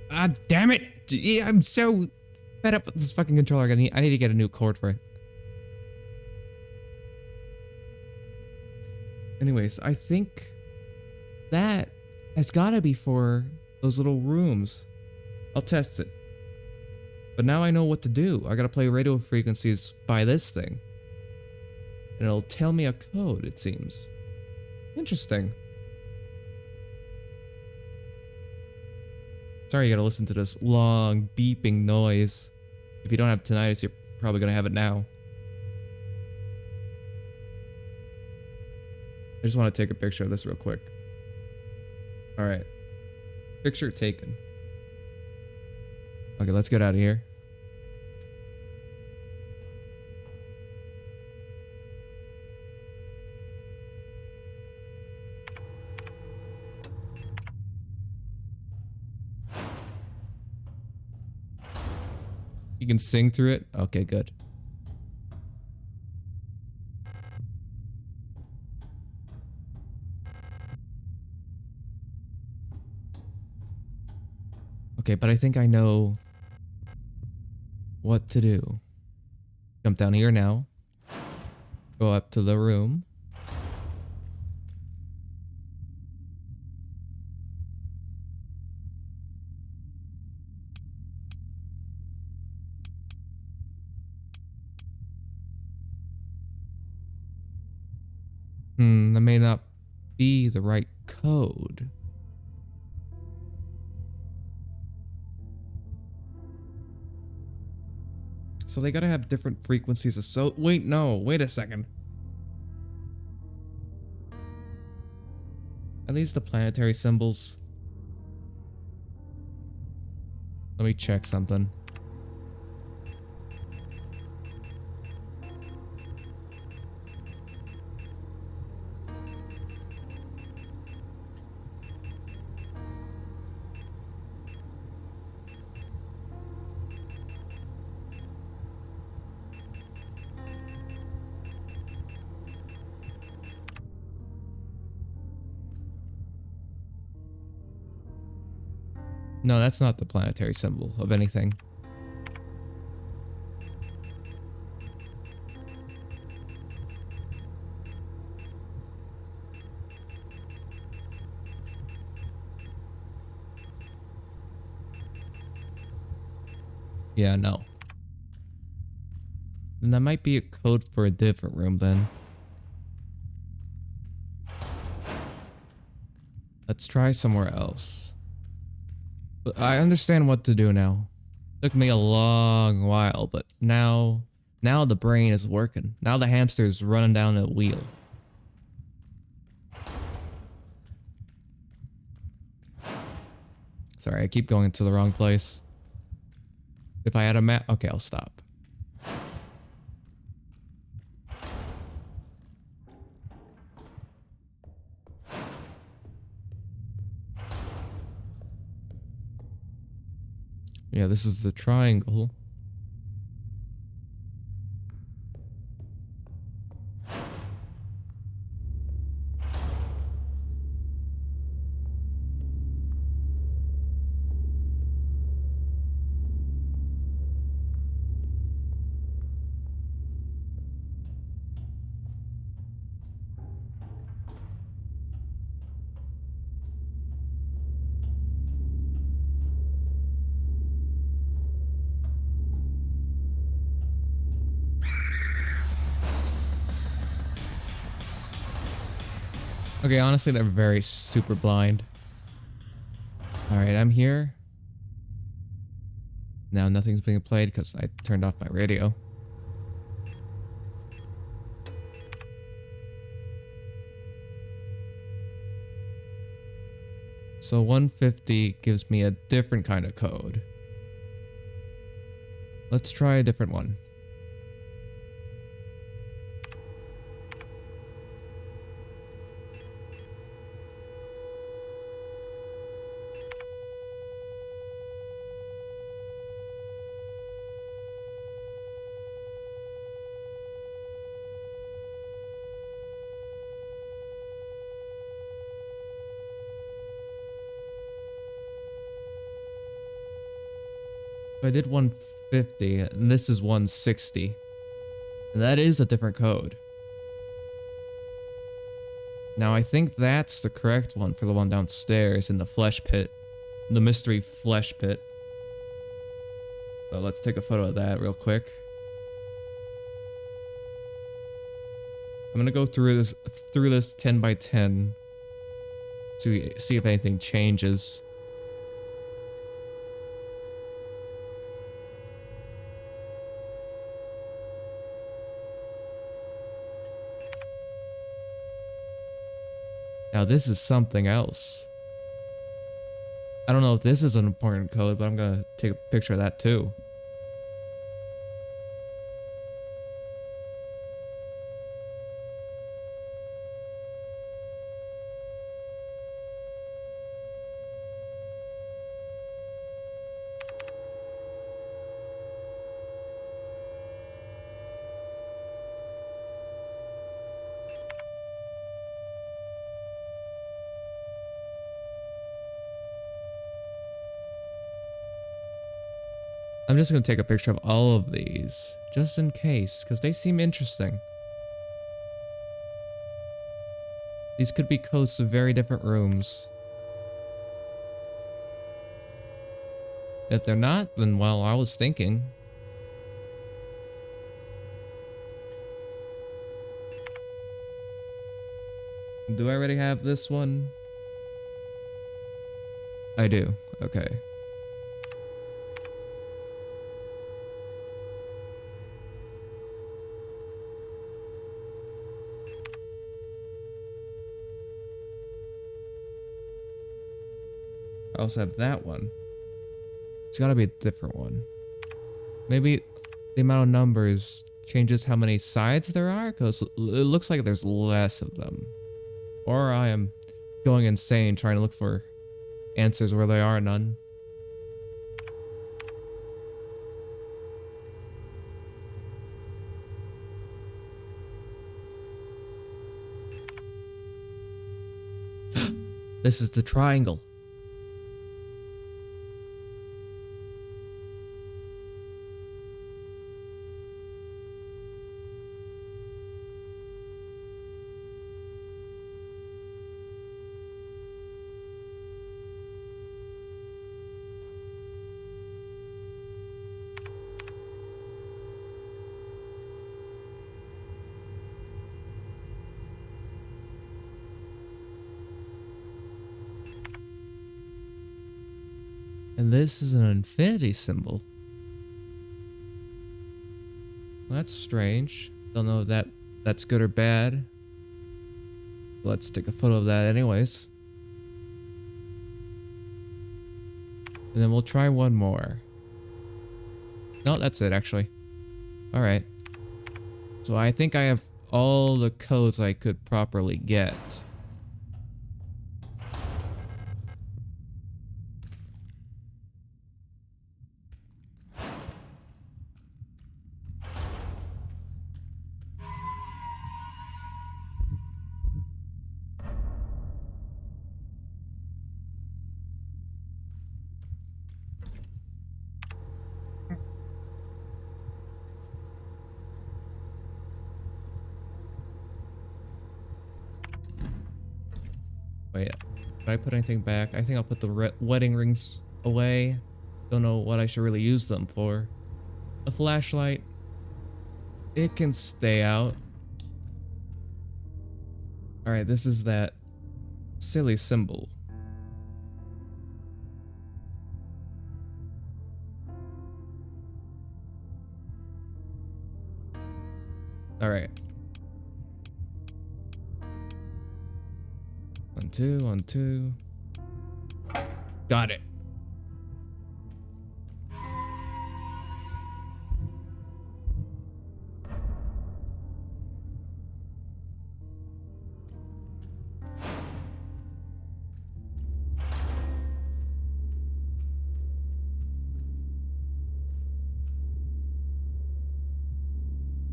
Ah, damn it! Yeah, I'm so fed up with this fucking controller. I need to get a new cord for it. Anyways, I think that has gotta be for those little rooms. I'll test it. But now I know what to do. I gotta play radio frequencies by this thing. And it'll tell me a code, it seems. Interesting. Sorry you gotta listen to this long beeping noise. If you don't have tinnitus, you're probably gonna have it now. I just want to take a picture of this real quick. Alright. Picture taken. Okay, let's get out of here. You can sing through it? Okay, good. Okay, but I think I know what to do. Jump down here now. Go up to the room. That may not be the right code. So they gotta have different frequencies of wait, no, wait a second. Are these the planetary symbols? Let me check something. No, that's not the planetary symbol of anything. Yeah, no. Then that might be a code for a different room then. Let's try somewhere else. But I understand what to do now. Took me a long while, but now the brain is working. Now the hamster is running down a wheel. Sorry, I keep going to the wrong place. If I had a map, okay, I'll stop. Yeah, this is the triangle. Okay, honestly, they're very super blind. Alright, I'm here. Now nothing's being played because I turned off my radio. So 150 gives me a different kind of code. Let's try a different one. I did 150 and this is 160. And that is a different code. Now I think that's the correct one for the one downstairs in the flesh pit. The mystery flesh pit. So let's take a photo of that real quick. I'm gonna go through this 10 by 10 to see if anything changes. Now this is something else. I don't know if this is an important code, but I'm gonna take a picture of that too. I'm just gonna take a picture of all of these, just in case, because they seem interesting. These could be codes to very different rooms. If they're not, then well, I was thinking. Do I already have this one? I do, okay. I also have that one. It's gotta be a different one. Maybe the amount of numbers changes how many sides there are, because it looks like there's less of them. Or I am going insane trying to look for answers where there are none. This is the triangle. And this is an infinity symbol. That's strange. Don't know if that's good or bad. Let's take a photo of that anyways. And then we'll try one more. No, that's it actually. Alright. So I think I have all the codes I could properly get. Wait, did I put anything back? I think I'll put the wedding rings away. Don't know what I should really use them for. The flashlight, it can stay out. Alright, this is that silly symbol. Alright. 1, 2, 1, 2. Got it.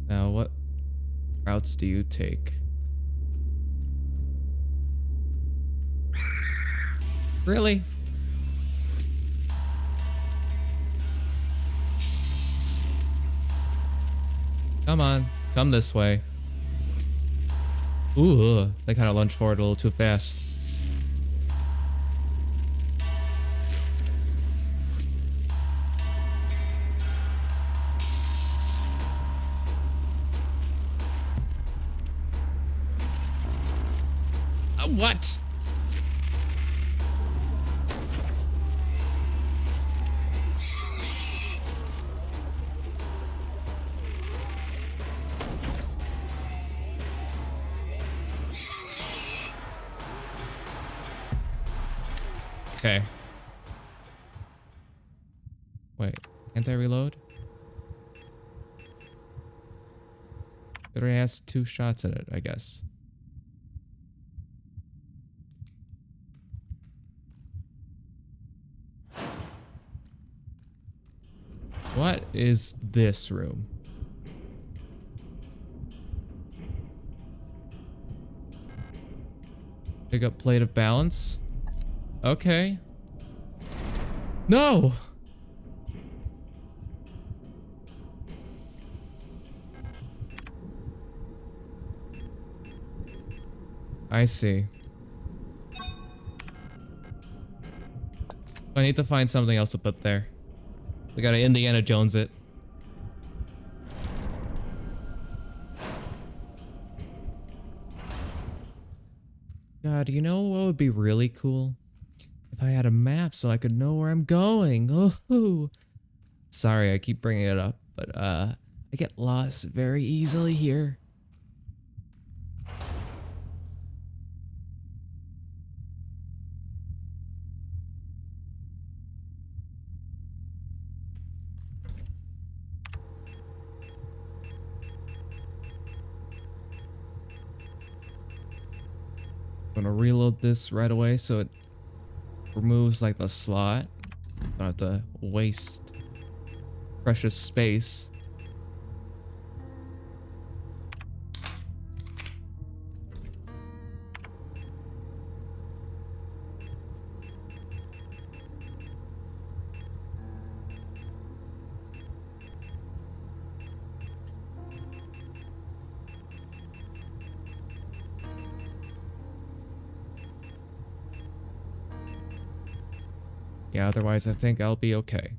Now, what routes do you take? Really? Come on, come this way. Ooh, they kind of lunged forward a little too fast. What? Okay. Wait, can't I reload? It already has 2 shots in it, I guess. What is this room? Pick up plate of balance. Okay. No! I see. I need to find something else to put there. We gotta Indiana Jones it. God, you know what would be really cool? If I had a map so I could know where I'm going. Oh, sorry, I keep bringing it up, but I get lost very easily here. I'm gonna reload this right away so it removes like the slot. Don't have to waste precious space. Yeah, otherwise I think I'll be okay.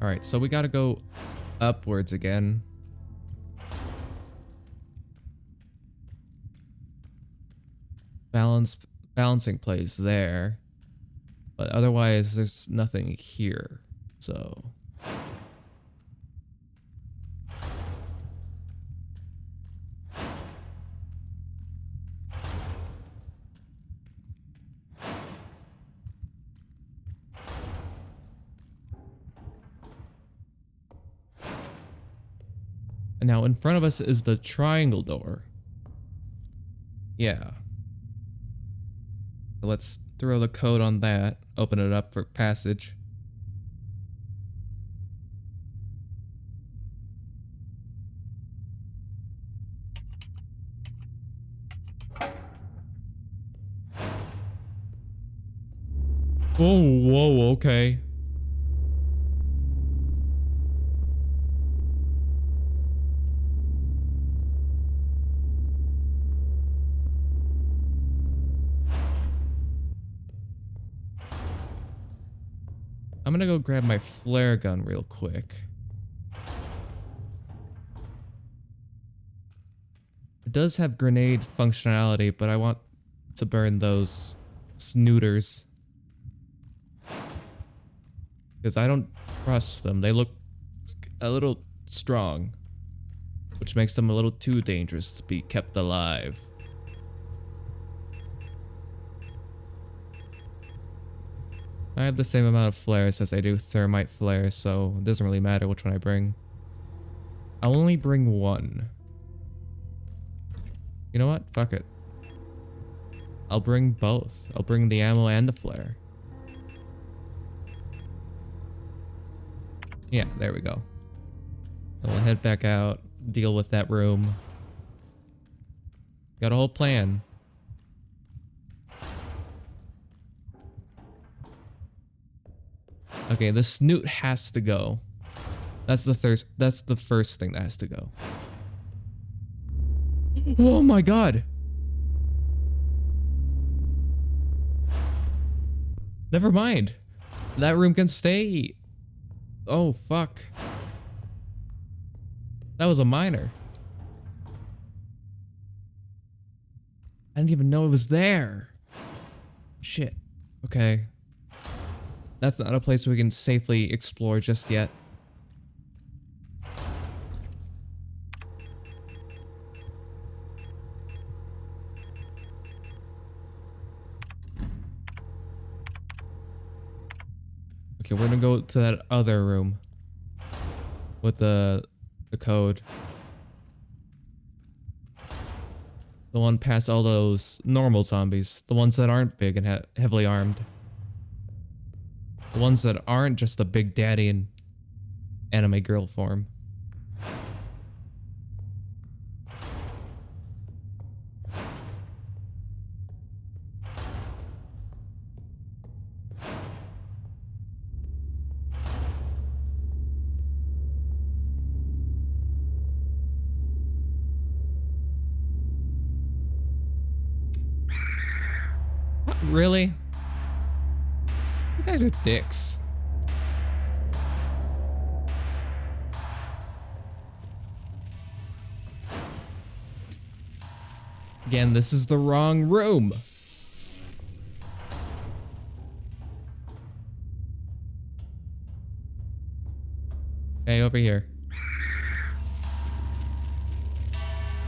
Alright, so we gotta go upwards again. Balancing plays there. But otherwise, there's nothing here. So... And now in front of us is the triangle door. Yeah. So let's throw the code on that. Open it up for passage. Oh, whoa, okay. I'm gonna go grab my flare gun real quick. It does have grenade functionality, but I want to burn those snooters. Because I don't trust them. They look a little strong, which makes them a little too dangerous to be kept alive. I have the same amount of flares as I do thermite flares, so it doesn't really matter which one I bring. I'll only bring one. You know what? Fuck it. I'll bring both. I'll bring the ammo and the flare. Yeah, there we go. And we'll head back out, deal with that room. Got a whole plan. Okay, the snoot has to go. That's the first thing that has to go. Oh my god! Never mind. That room can stay. Oh fuck. That was a minor. I didn't even know it was there. Shit. Okay. That's not a place we can safely explore just yet. Okay, we're gonna go to that other room with the code. The one past all those normal zombies. The ones that aren't big and heavily armed. The ones that aren't just a big daddy in anime girl form. Really? You guys are dicks. Again, this is the wrong room. Okay, over here.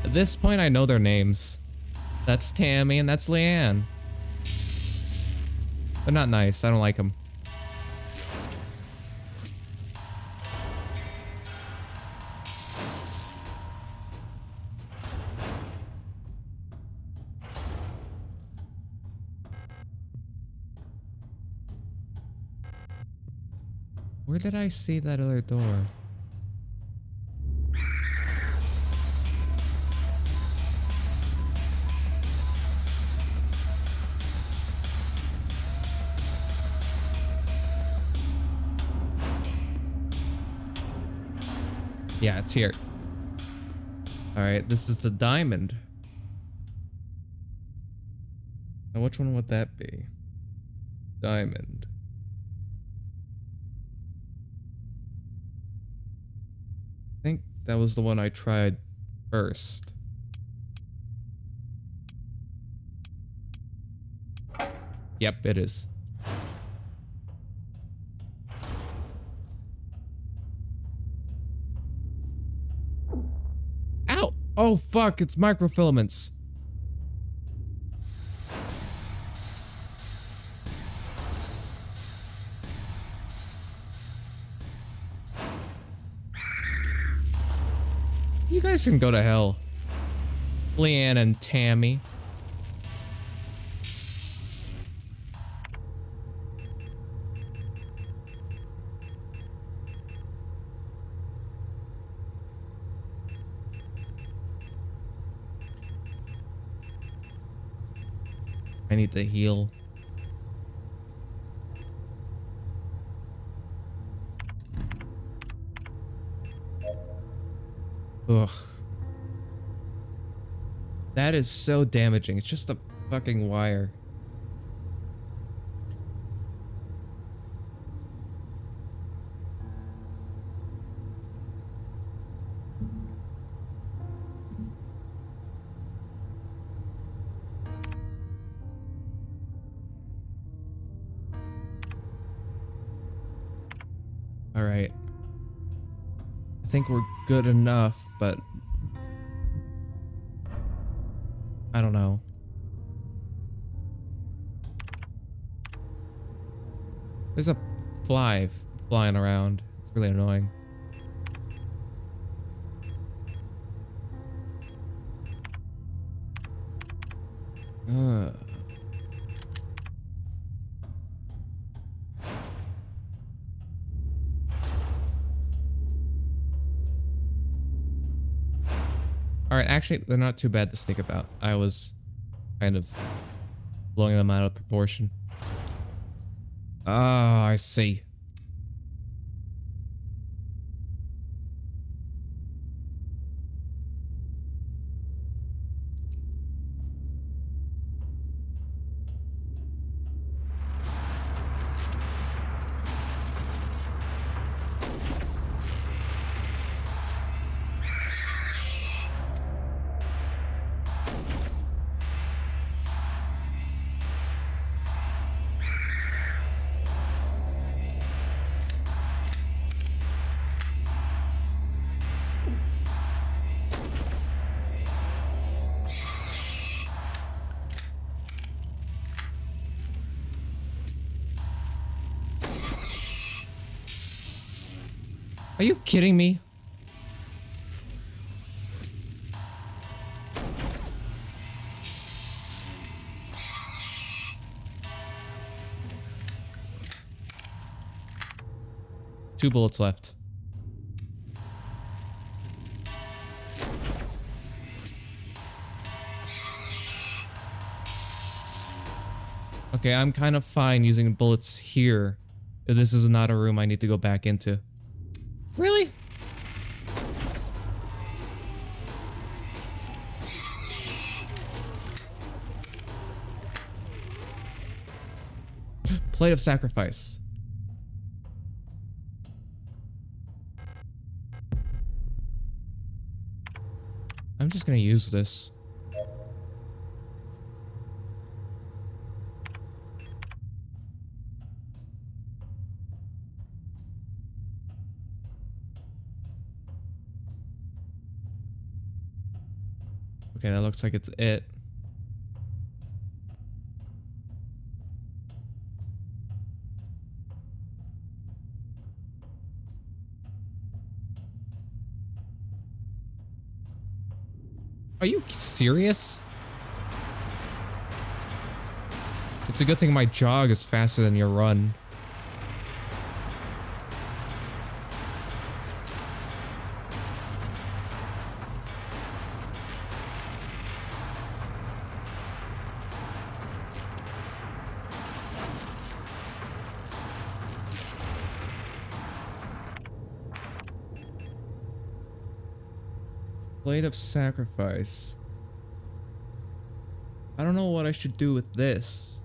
At this point, I know their names. That's Tammy and that's Leanne. They're not nice. I don't like them. Where did I see that other door? Yeah, it's here. Alright, this is the diamond. Now, which one would that be? Diamond. I think that was the one I tried first. Yep, it is. Ow! Oh fuck, it's microfilaments. You guys can go to hell. Leanne and Tammy. I need to heal. Ugh. That is so damaging. It's just a fucking wire. All right. I think we're good enough, but I don't know. There's a fly flying around. It's really annoying. Ugh. Alright, actually, they're not too bad to sneak about. I was kind of blowing them out of proportion. Ah, I see. Are you kidding me? Two bullets left. Okay, I'm kind of fine using bullets here. If this is not a room I need to go back into. Really? Plate of sacrifice. I'm just gonna use this. Okay, that looks like it's it. Are you serious? It's a good thing my jog is faster than your run. Plate of sacrifice. I don't know what I should do with this.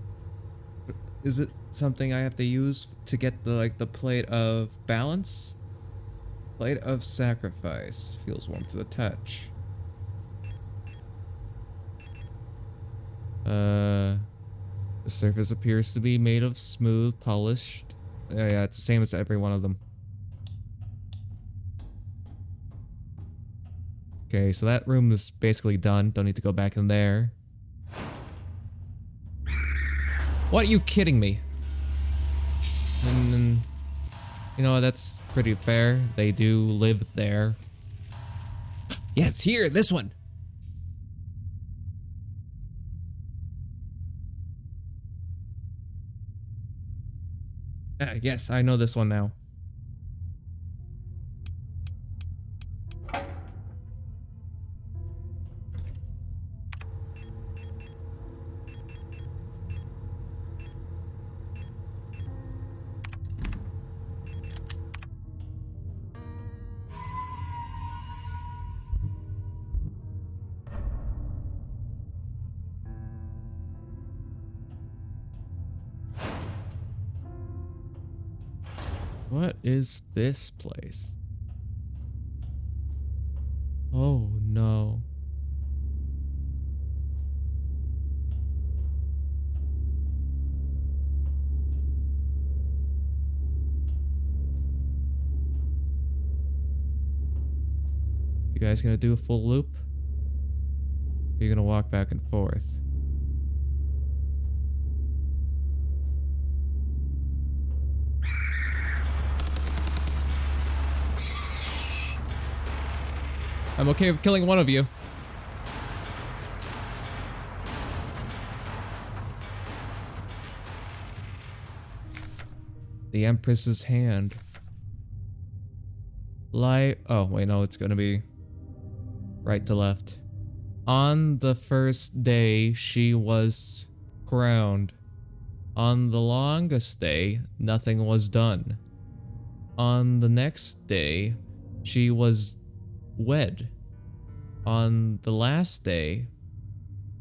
Is it something I have to use to get the plate of balance? Blade of Sacrifice. Feels warm to the touch. The surface appears to be made of smooth, polished. Yeah, it's the same as every one of them. Okay, so that room is basically done. Don't need to go back in there. What, are you kidding me? And you know, that's pretty fair. They do live there. Yes, here, this one. Yes, I know this one now. What is this place? Oh no. You guys gonna do a full loop? Or you gonna walk back and forth? I'm okay with killing one of you. The Empress's hand. Oh, wait, no, it's gonna be right to left. On the first day, she was crowned. On the longest day, nothing was done. On the next day, she was wed. On the last day,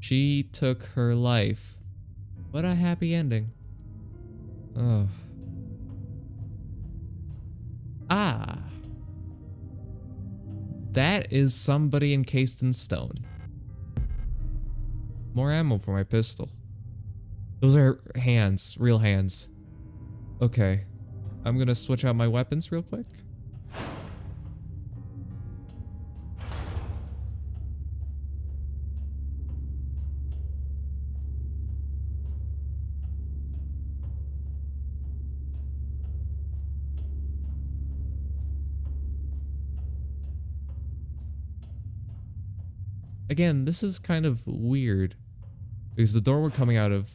she took her life. What a happy ending. Oh. Ah. That is somebody encased in stone. More ammo for my pistol. Those are hands, real hands. Okay. I'm gonna switch out my weapons real quick. Again, this is kind of weird. Because the door we're coming out of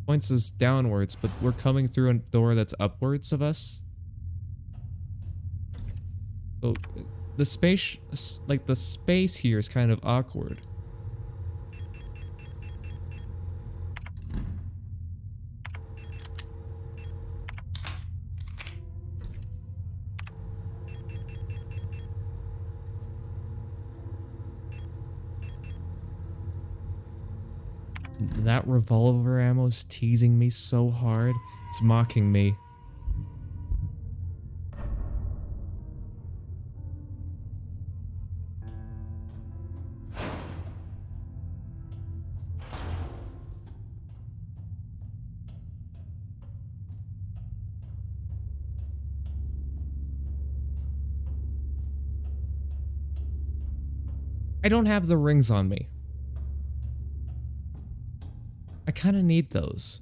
points us downwards, but we're coming through a door that's upwards of us. So the space, like the space here is kind of awkward. That revolver ammo's teasing me so hard. It's mocking me. I don't have the rings on me. I kind of need those.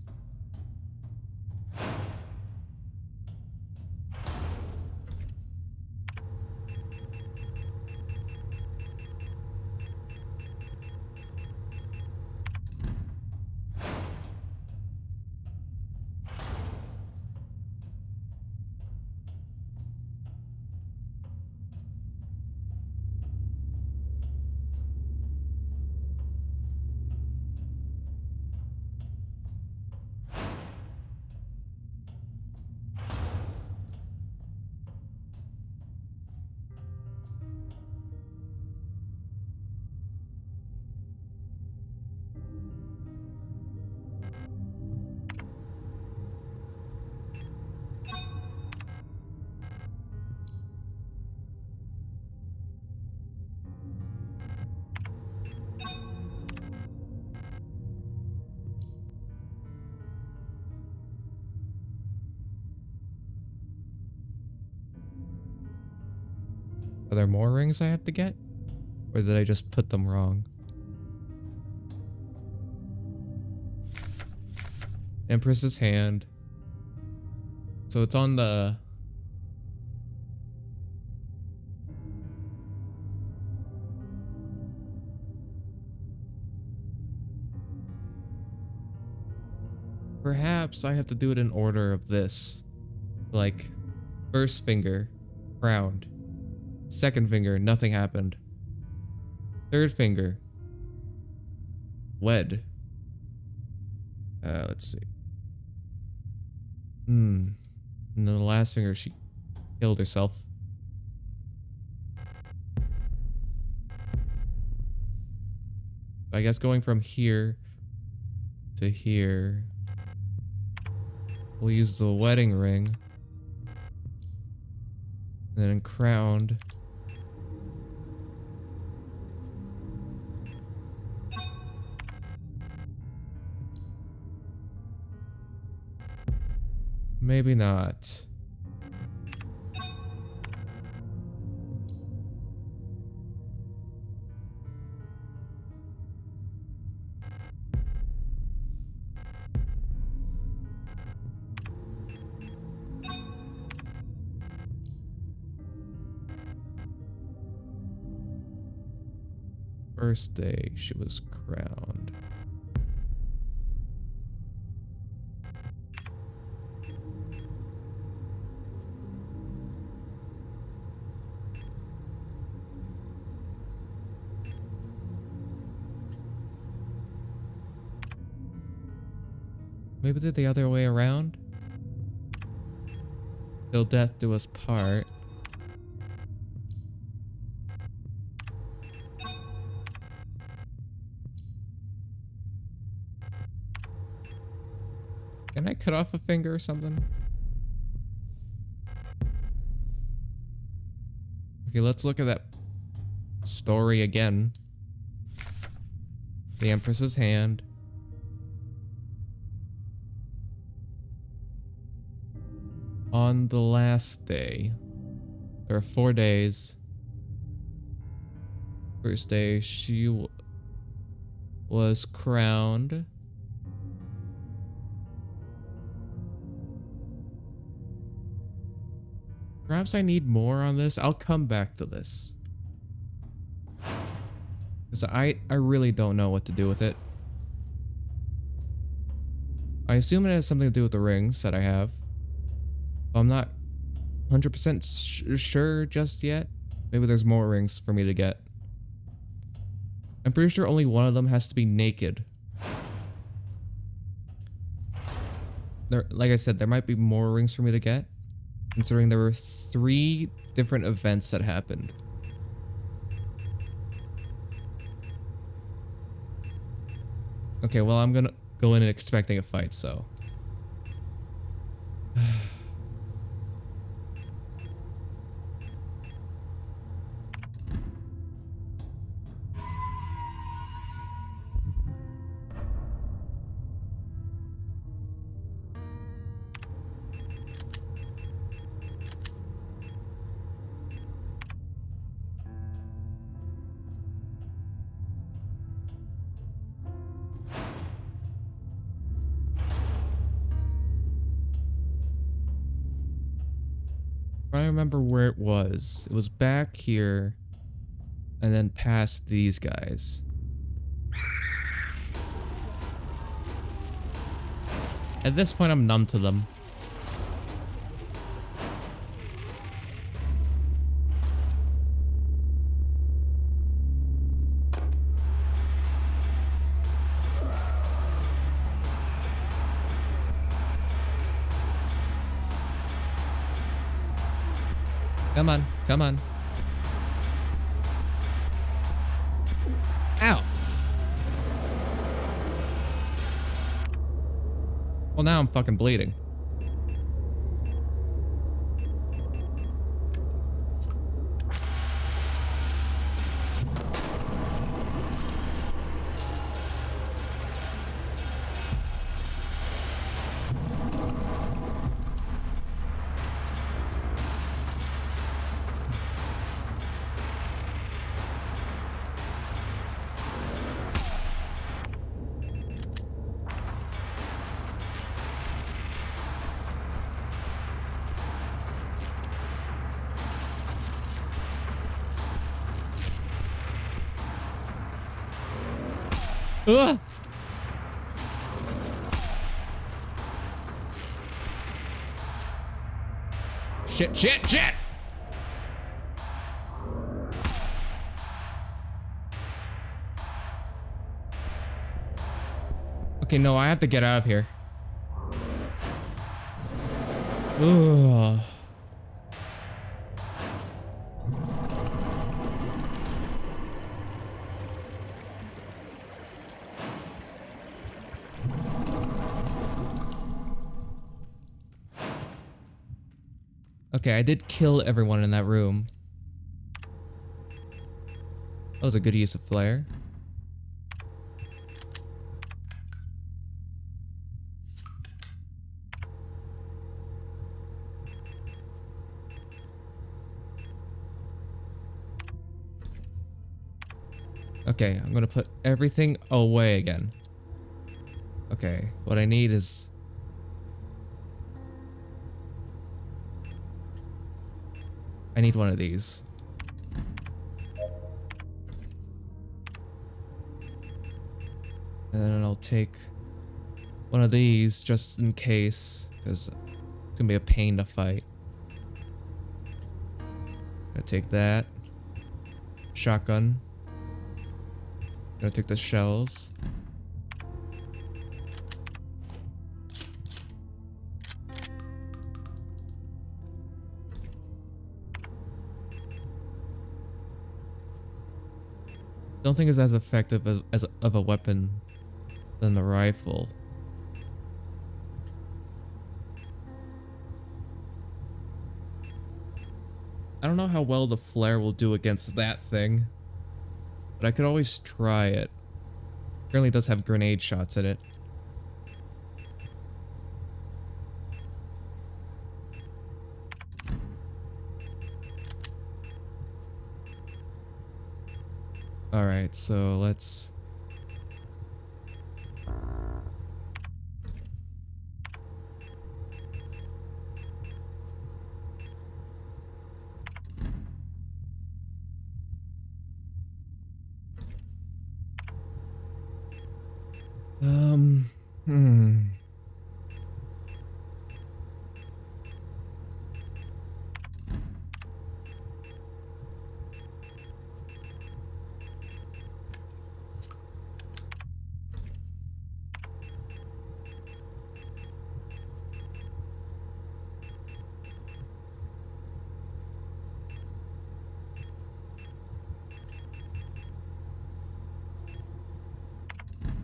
Are there more rings I have to get? Or did I just put them wrong? Empress's hand. So it's on the... Perhaps I have to do it in order of this. Like, first finger, crowned. Second finger, nothing happened. Third finger, wed. Let's see. And then the last finger, she killed herself. I guess going from here to here, we'll use the wedding ring. And then crowned. Maybe not. First day she was crowned. Maybe they're the other way around? Till death do us part. Can I cut off a finger or something? Okay, let's look at that story again. The Empress's hand. On the last day, there are 4 days. First day, she was crowned. Perhaps I need more on this. I'll come back to this. Because I really don't know what to do with it. I assume it has something to do with the rings that I have. I'm not 100% sure just yet. Maybe there's more rings for me to get. I'm pretty sure only one of them has to be naked. Like I said, there might be more rings for me to get, considering there were 3 different events that happened. Okay, well, I'm gonna go in expecting a fight, so. I don't remember where it was. It was back here and then past these guys. At this point, I'm numb to them. Come on, come on. Ow. Well, now I'm fucking bleeding. Ugh! Shit, shit, shit! Okay, no, I have to get out of here. Ugh. Okay, I did kill everyone in that room. That was a good use of flare. Okay, I'm gonna put everything away again. Okay, what I need is... I need one of these. And then I'll take one of these just in case, because it's gonna be a pain to fight. Gonna take that. Shotgun. Gonna take the shells. Don't think it's as effective as of a weapon than the rifle. I don't know how well the flare will do against that thing, but I could always try it. Apparently it does have grenade shots in it. Alright, so let's... Hmm.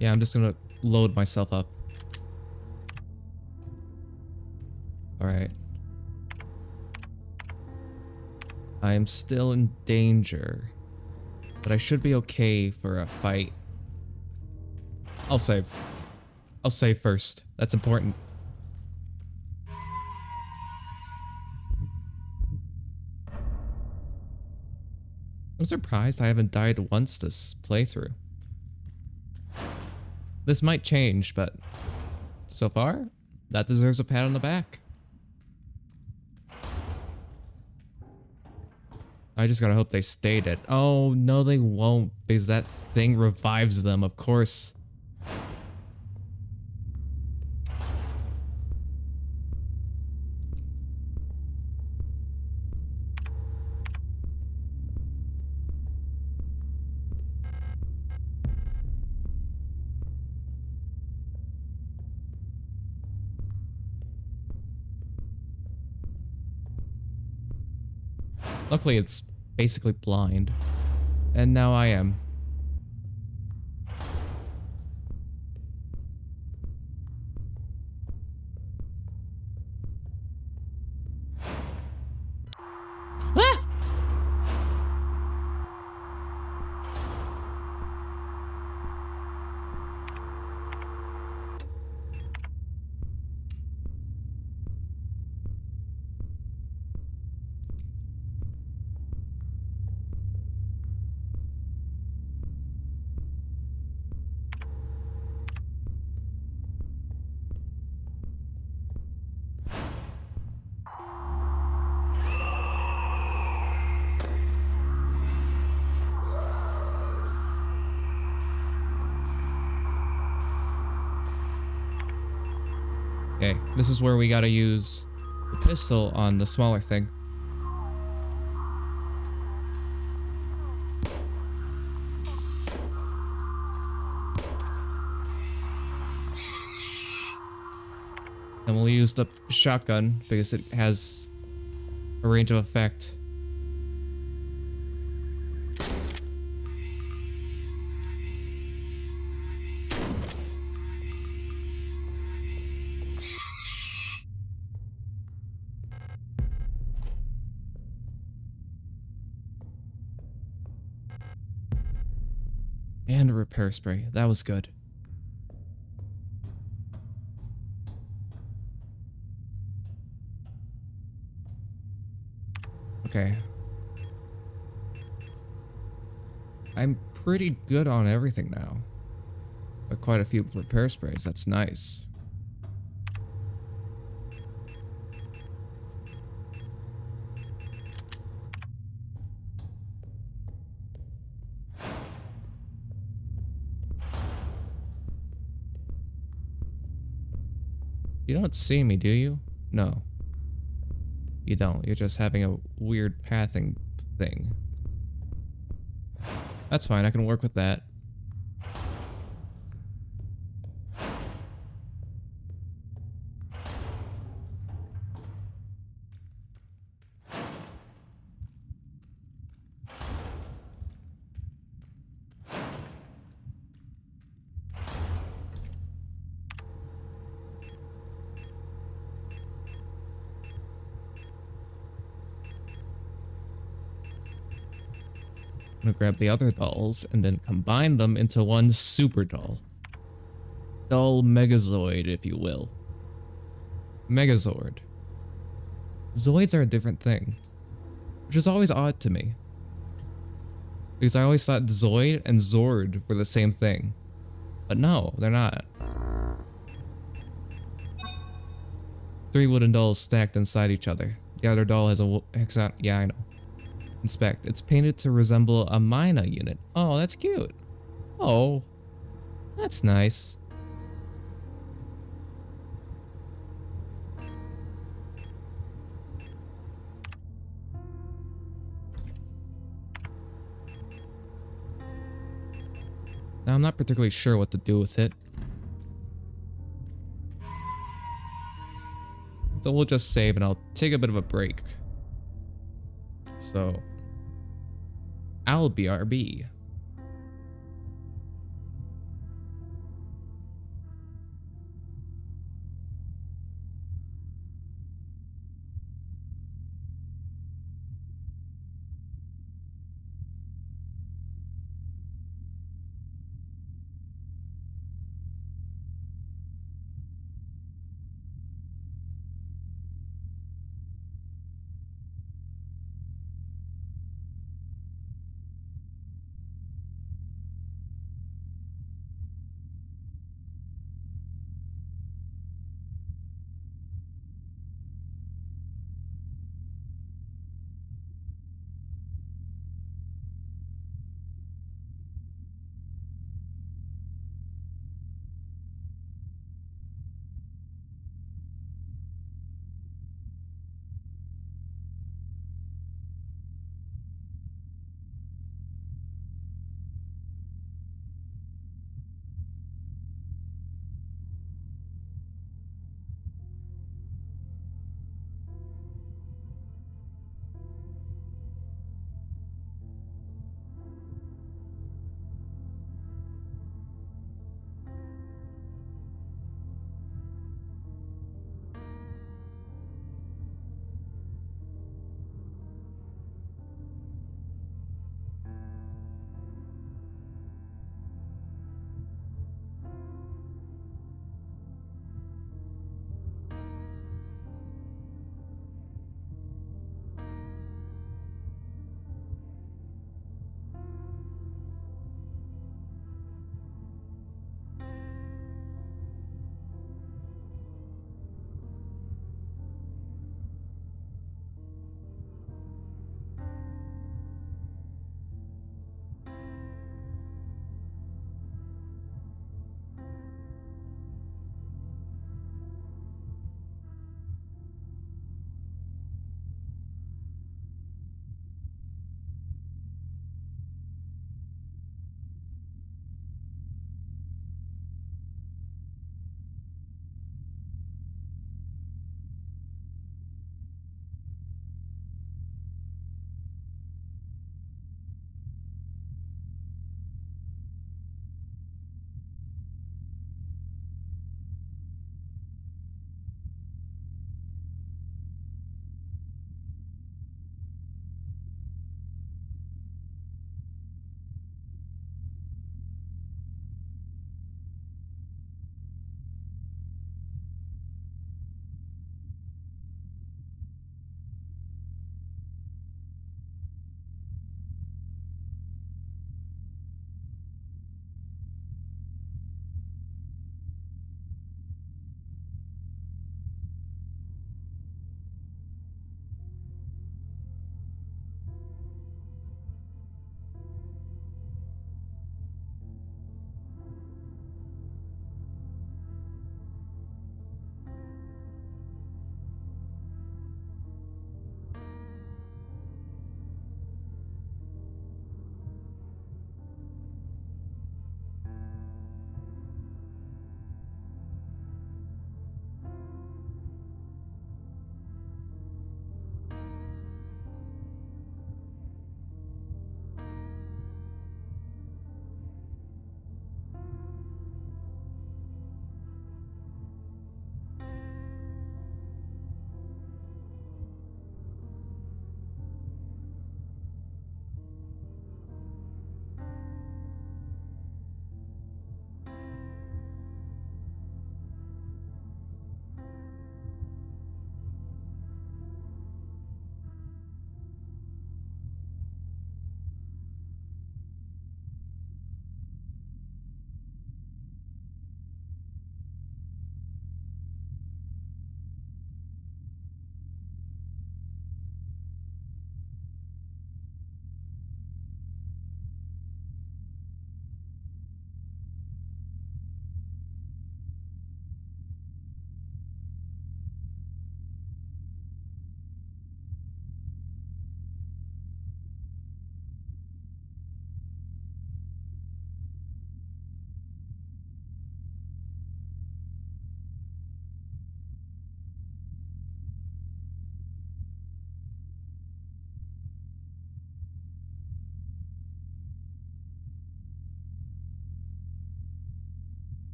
Yeah, I'm just gonna load myself up. Alright. I am still in danger, but I should be okay for a fight. I'll save. I'll save first. That's important. I'm surprised I haven't died once this playthrough. This might change, but so far, that deserves a pat on the back. I just gotta hope they stayed it. Oh, no they won't, because that thing revives them, of course. Luckily, it's basically blind. And now I am. Ah! Okay, this is where we gotta use the pistol on the smaller thing. And we'll use the shotgun because it has a range of effect. And a repair spray. That was good. Okay. I'm pretty good on everything now. But quite a few repair sprays. That's nice. You don't see me, do you? No. You don't. You're just having a weird pathing thing. That's fine. I can work with that. I'm gonna grab the other dolls and then combine them into one super doll. Doll Megazoid, if you will. Megazord. Zoids are a different thing, which is always odd to me. Because I always thought Zoid and Zord were the same thing. But no, they're not. 3 wooden dolls stacked inside each other. The other doll has a hexagon. Yeah, I know. Inspect. It's painted to resemble a Mina unit. Oh, that's cute. Oh, that's nice. Now, I'm not particularly sure what to do with it. So we'll just save and I'll take a bit of a break. So, I'll BRB.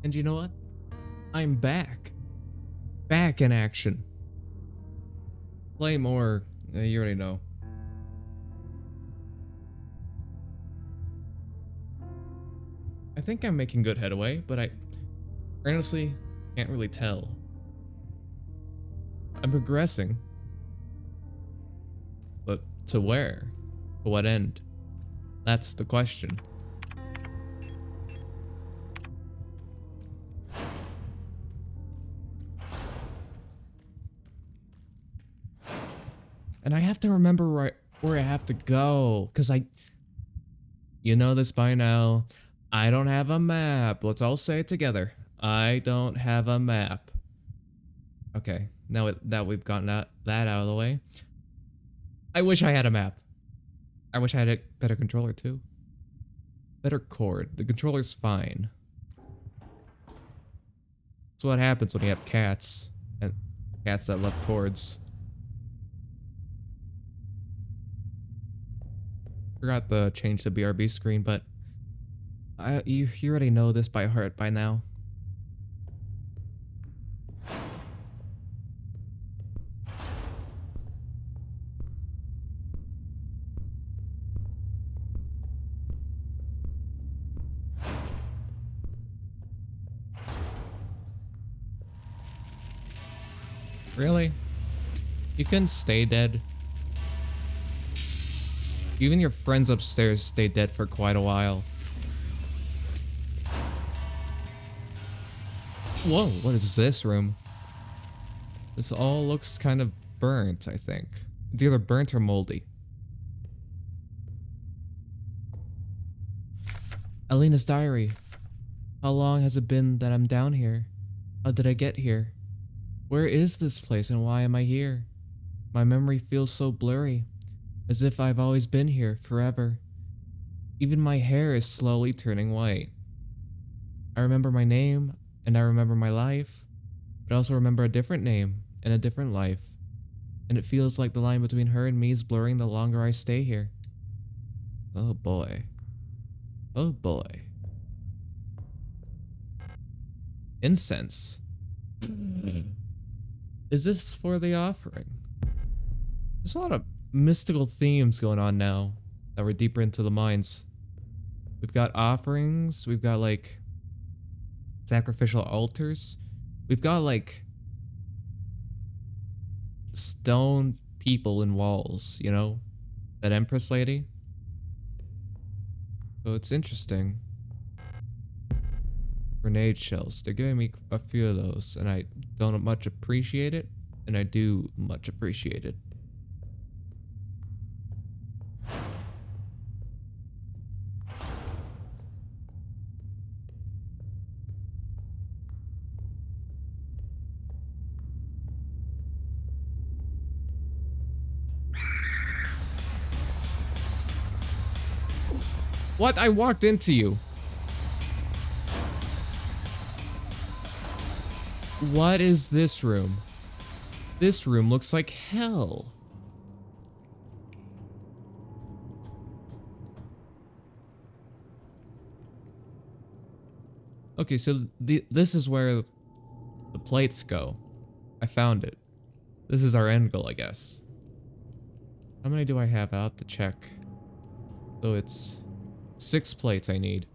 And you know what? I'm back. Back in action. Play more. You already know. I think I'm making good headway, but I honestly can't really tell. I'm progressing. But to where? To what end? That's the question. And I have to remember where I have to go, because you know this by now, I don't have a map. Let's all say it together. I don't have a map. Okay, now that we've gotten that out of the way, I wish I had a map. I wish I had a better controller too. Better cord. The controller's fine. That's what happens when you have cats, and cats that love cords. Forgot to change the BRB screen, but you already know this by heart by now. Really? You couldn't stay dead? Even your friends upstairs stayed dead for quite a while. Whoa, what is this room? This all looks kind of burnt, I think. It's either burnt or moldy. Alina's diary. How long has it been that I'm down here? How did I get here? Where is this place and why am I here? My memory feels so blurry, as if I've always been here forever. Even my hair is slowly turning white. I remember my name, and I remember my life, but I also remember a different name and a different life. And it feels like the line between her and me is blurring the longer I stay here. Oh boy. Oh boy. Incense. Is this for the offering? There's a lot of mystical themes going on now that we're deeper into the mines. We've got offerings, we've got like sacrificial altars, we've got like stone people in walls, you know? That Empress lady. So it's interesting. Grenade shells. They're giving me a few of those, and I don't much appreciate it, and I do much appreciate it. What? I walked into you. What is this room? This room looks like hell. Okay, so this is where the plates go. I found it. This is our end goal, I guess. How many do I have out to check? So it's 6 plates I need.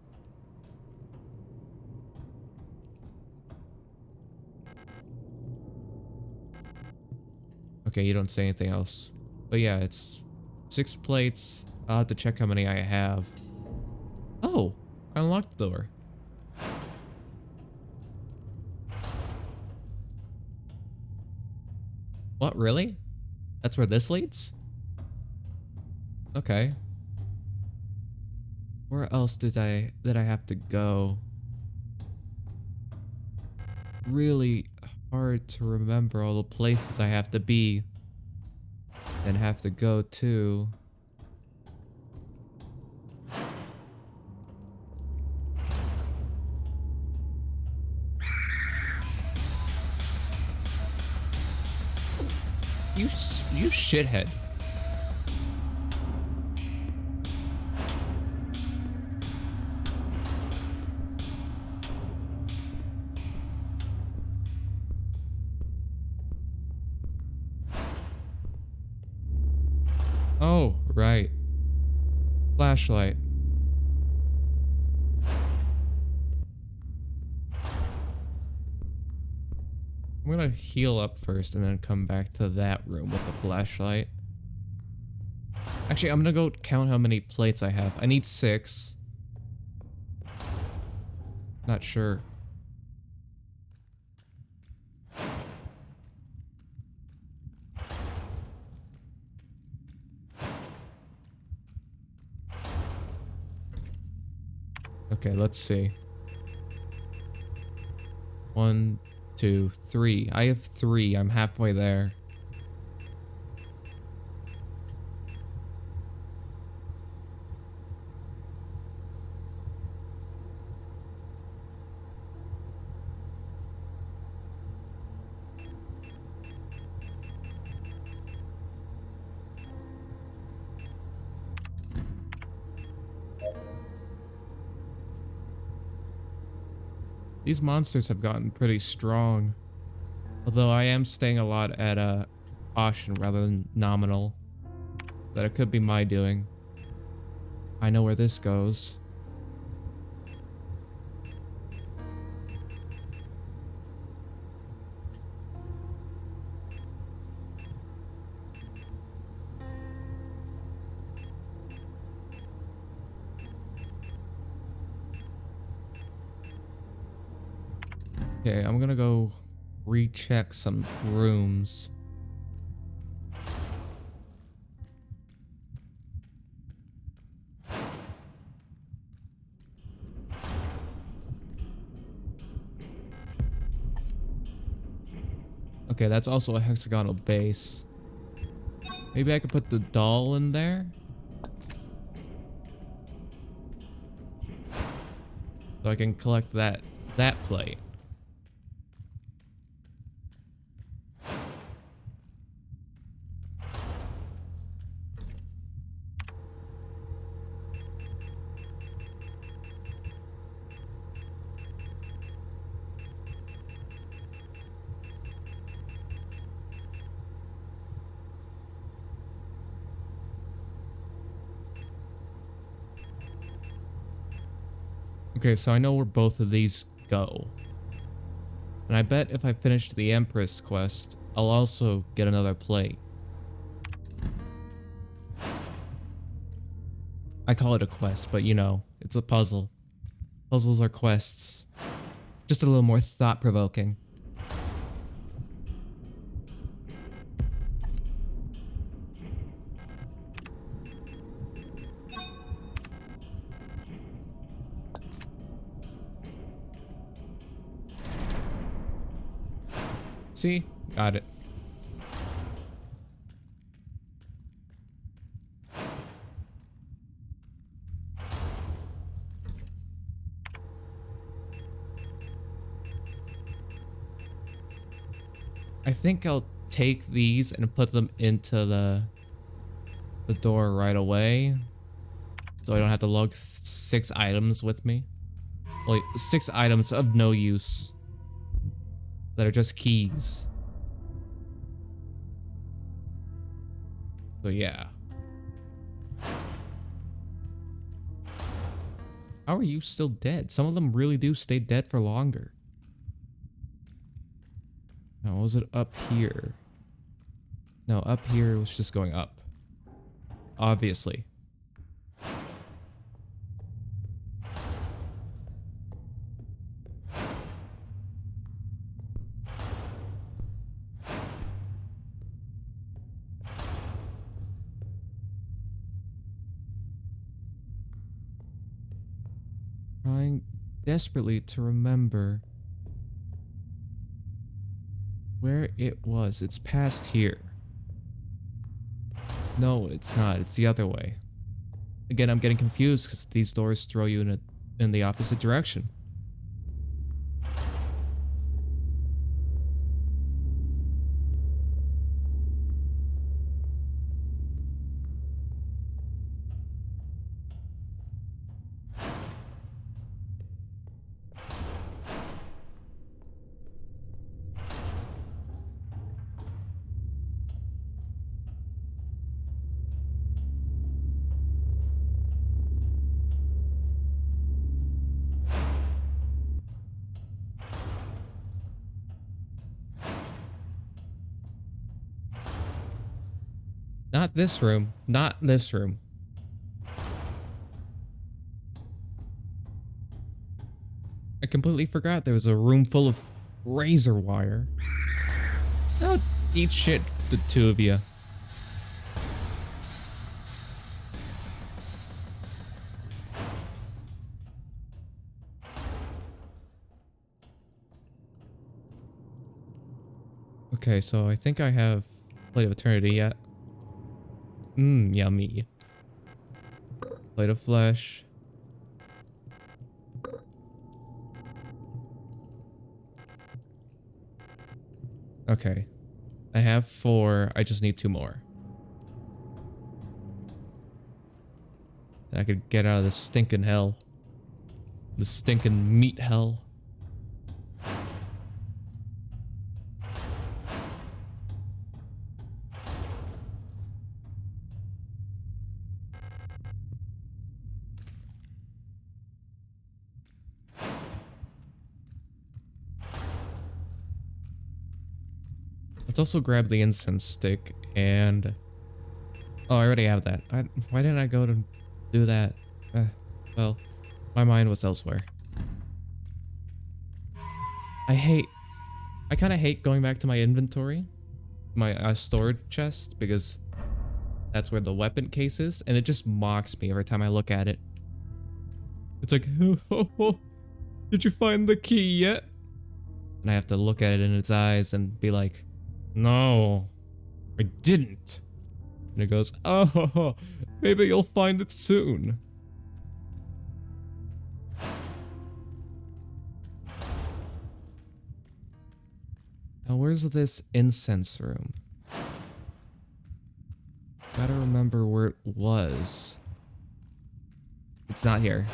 Okay, you don't say anything else. But yeah, it's 6 plates. I'll have to check how many I have. Oh, I unlocked the door. What, really? That's where this leads? Okay. Where else did I have to go? Really hard to remember all the places I have to be and have to go to. You shithead. Oh, right. Flashlight. I'm gonna heal up first and then come back to that room with the flashlight. Actually, I'm gonna go count how many plates I have. I need 6. Not sure. Okay, let's see. 1, 2, 3. I have 3. I'm halfway there. These monsters have gotten pretty strong. Although I am staying a lot at caution rather than nominal. That it could be my doing. I know where this goes. Okay, I'm gonna go recheck some rooms. Okay, that's also a hexagonal base. Maybe I could put the doll in there? So I can collect that plate. Okay, so I know where both of these go. And I bet if I finish the Empress quest, I'll also get another plate. I call it a quest, but you know, it's a puzzle. Puzzles are quests. Just a little more thought-provoking. See? Got it. I think I'll take these and put them into the door right away. So I don't have to lug 6 items with me. Like 6 items of no use. That are just keys. So yeah. How are you still dead? Some of them really do stay dead for longer. Now, was it up here? No, up here was just going up. Obviously. Trying desperately to remember where it was. It's past here. No, it's not. It's the other way. Again, I'm getting confused because these doors throw you in the opposite direction. Not this room. Not this room. I completely forgot there was a room full of razor wire. Oh, eat shit, the two of you. Okay, so I think I have Plate of Eternity yet. Mmm, yummy. Plate of Flesh. Okay. I have 4. I just need 2 more. And I could get out of this stinking hell. The stinking meat hell. Let's also grab the incense stick and... Oh, I already have that. Why didn't I go to do that? Well, my mind was elsewhere. I kind of hate going back to my inventory. My storage chest, because that's where the weapon case is, and it just mocks me every time I look at it. It's like, did you find the key yet? And I have to look at it in its eyes and be like, no, I didn't. And it goes, oh, maybe you'll find it soon. Now, where's this incense room? Gotta remember where it was. It's not here.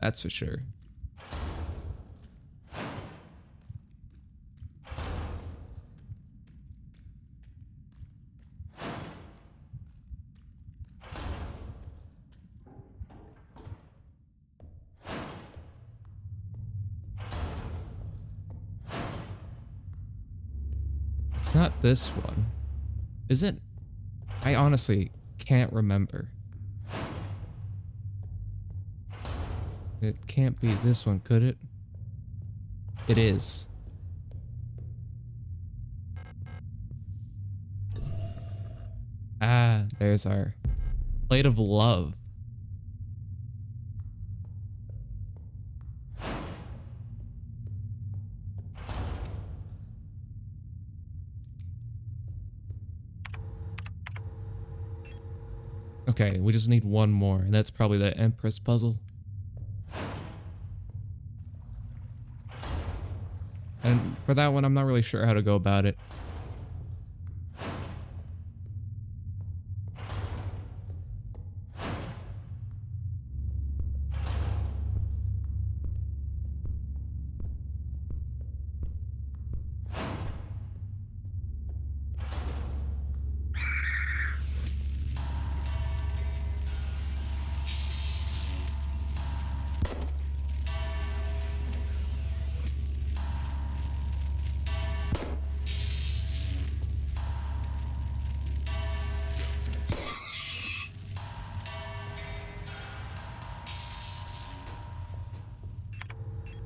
That's for sure. It's not this one. Is it? I honestly can't remember. It can't be this one, could it? It is. Ah, there's our plate of love. Okay, we just need one more, and that's probably the Empress puzzle. And for that one, I'm not really sure how to go about it.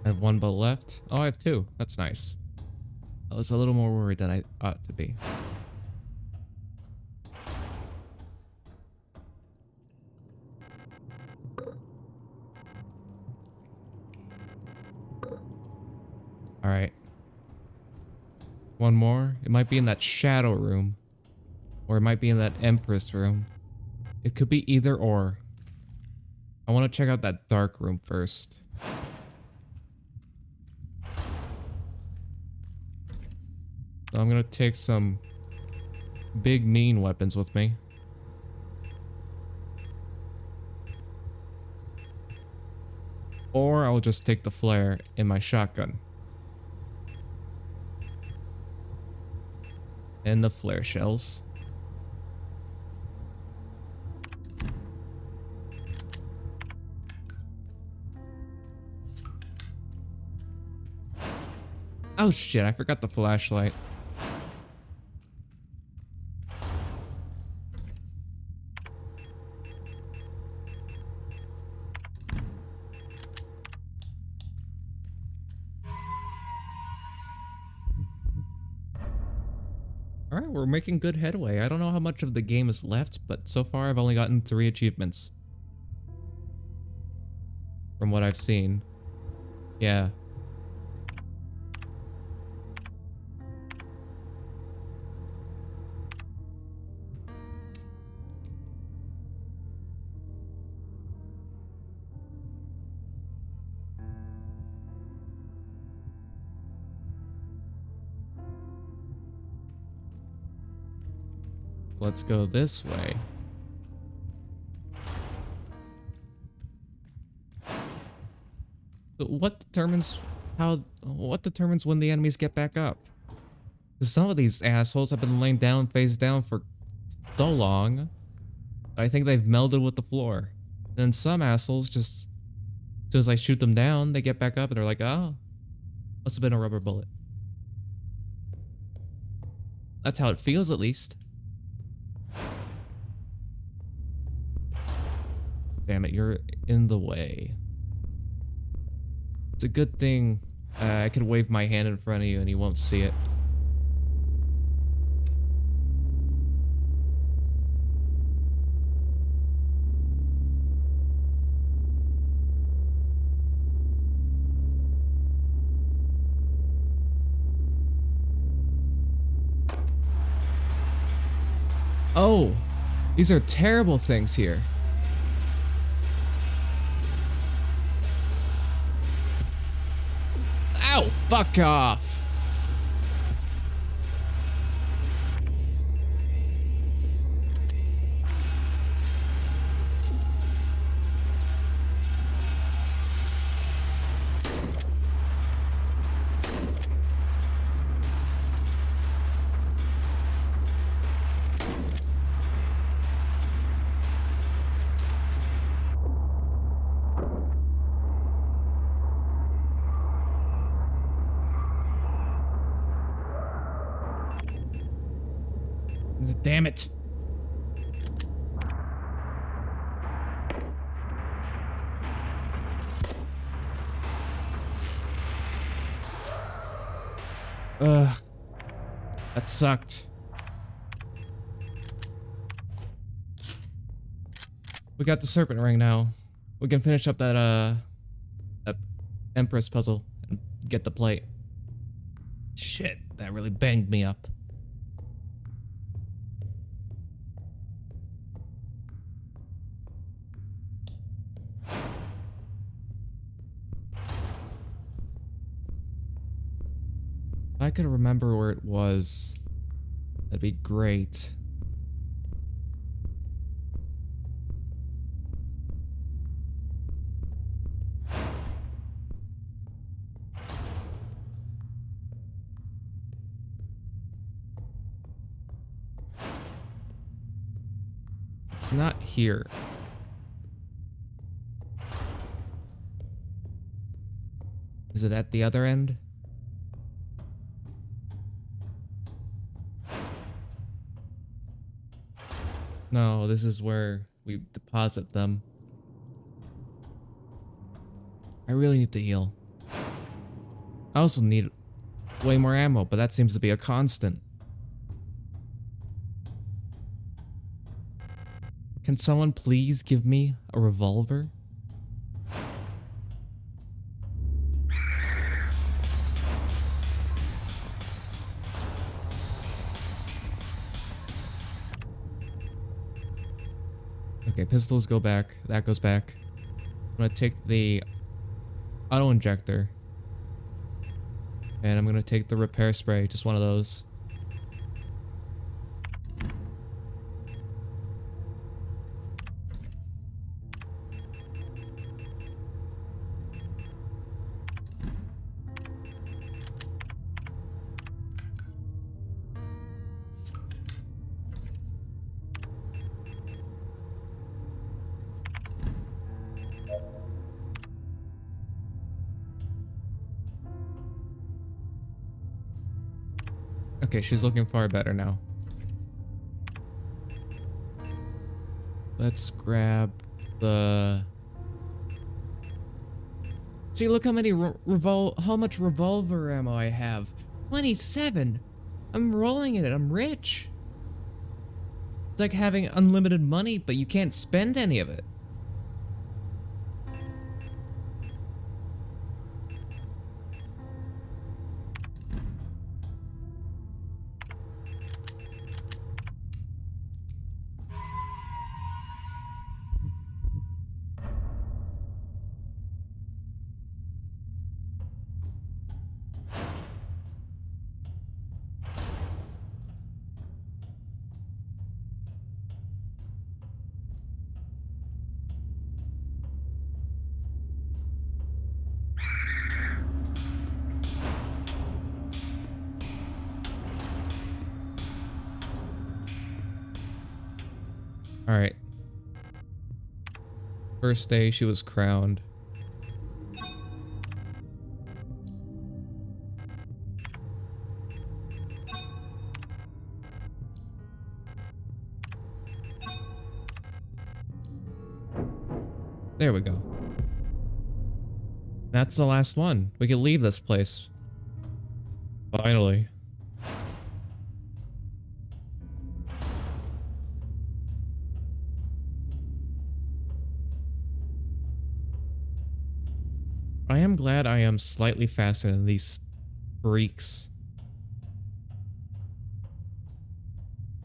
I have 1 bolt left. Oh, I have 2. That's nice. I was a little more worried than I ought to be. All right. 1 more. It might be in that shadow room. Or it might be in that Empress room. It could be either or. I want to check out that dark room first. So I'm gonna take some big mean weapons with me. Or I'll just take the flare in my shotgun. And the flare shells. Oh shit, I forgot the flashlight. Alright, we're making good headway. I don't know how much of the game is left, but so far I've only gotten 3 achievements. From what I've seen. Yeah. Let's go this way. What determines when the enemies get back up? 'Cause some of these assholes have been laying down face down for so long. I think they've melded with the floor. And then some assholes just, as soon as I shoot them down, they get back up and they're like, oh, must have been a rubber bullet. That's how it feels, at least. Damn it, you're in the way. It's a good thing I could wave my hand in front of you and you won't see it. Oh, these are terrible things here. Ow, fuck off. Damn it. Ugh. That sucked. We got the serpent ring now. We can finish up that Empress puzzle and get the plate. Shit, that really banged me up. If I could remember where it was, that'd be great. It's not here. Is it at the other end? No, this is where we deposit them. I really need to heal. I also need way more ammo, but that seems to be a constant. Can someone please give me a revolver? Okay, pistols go back. That goes back. I'm gonna take the auto injector. And I'm gonna take the repair spray, just one of those. Okay, she's looking far better now. Let's grab the... See, look how many how much revolver ammo I have. 27! I'm rolling in it. I'm rich. It's like having unlimited money, but you can't spend any of it. All right. First day she was crowned. There we go. That's the last one. We can leave this place. Finally. I am glad I am slightly faster than these freaks.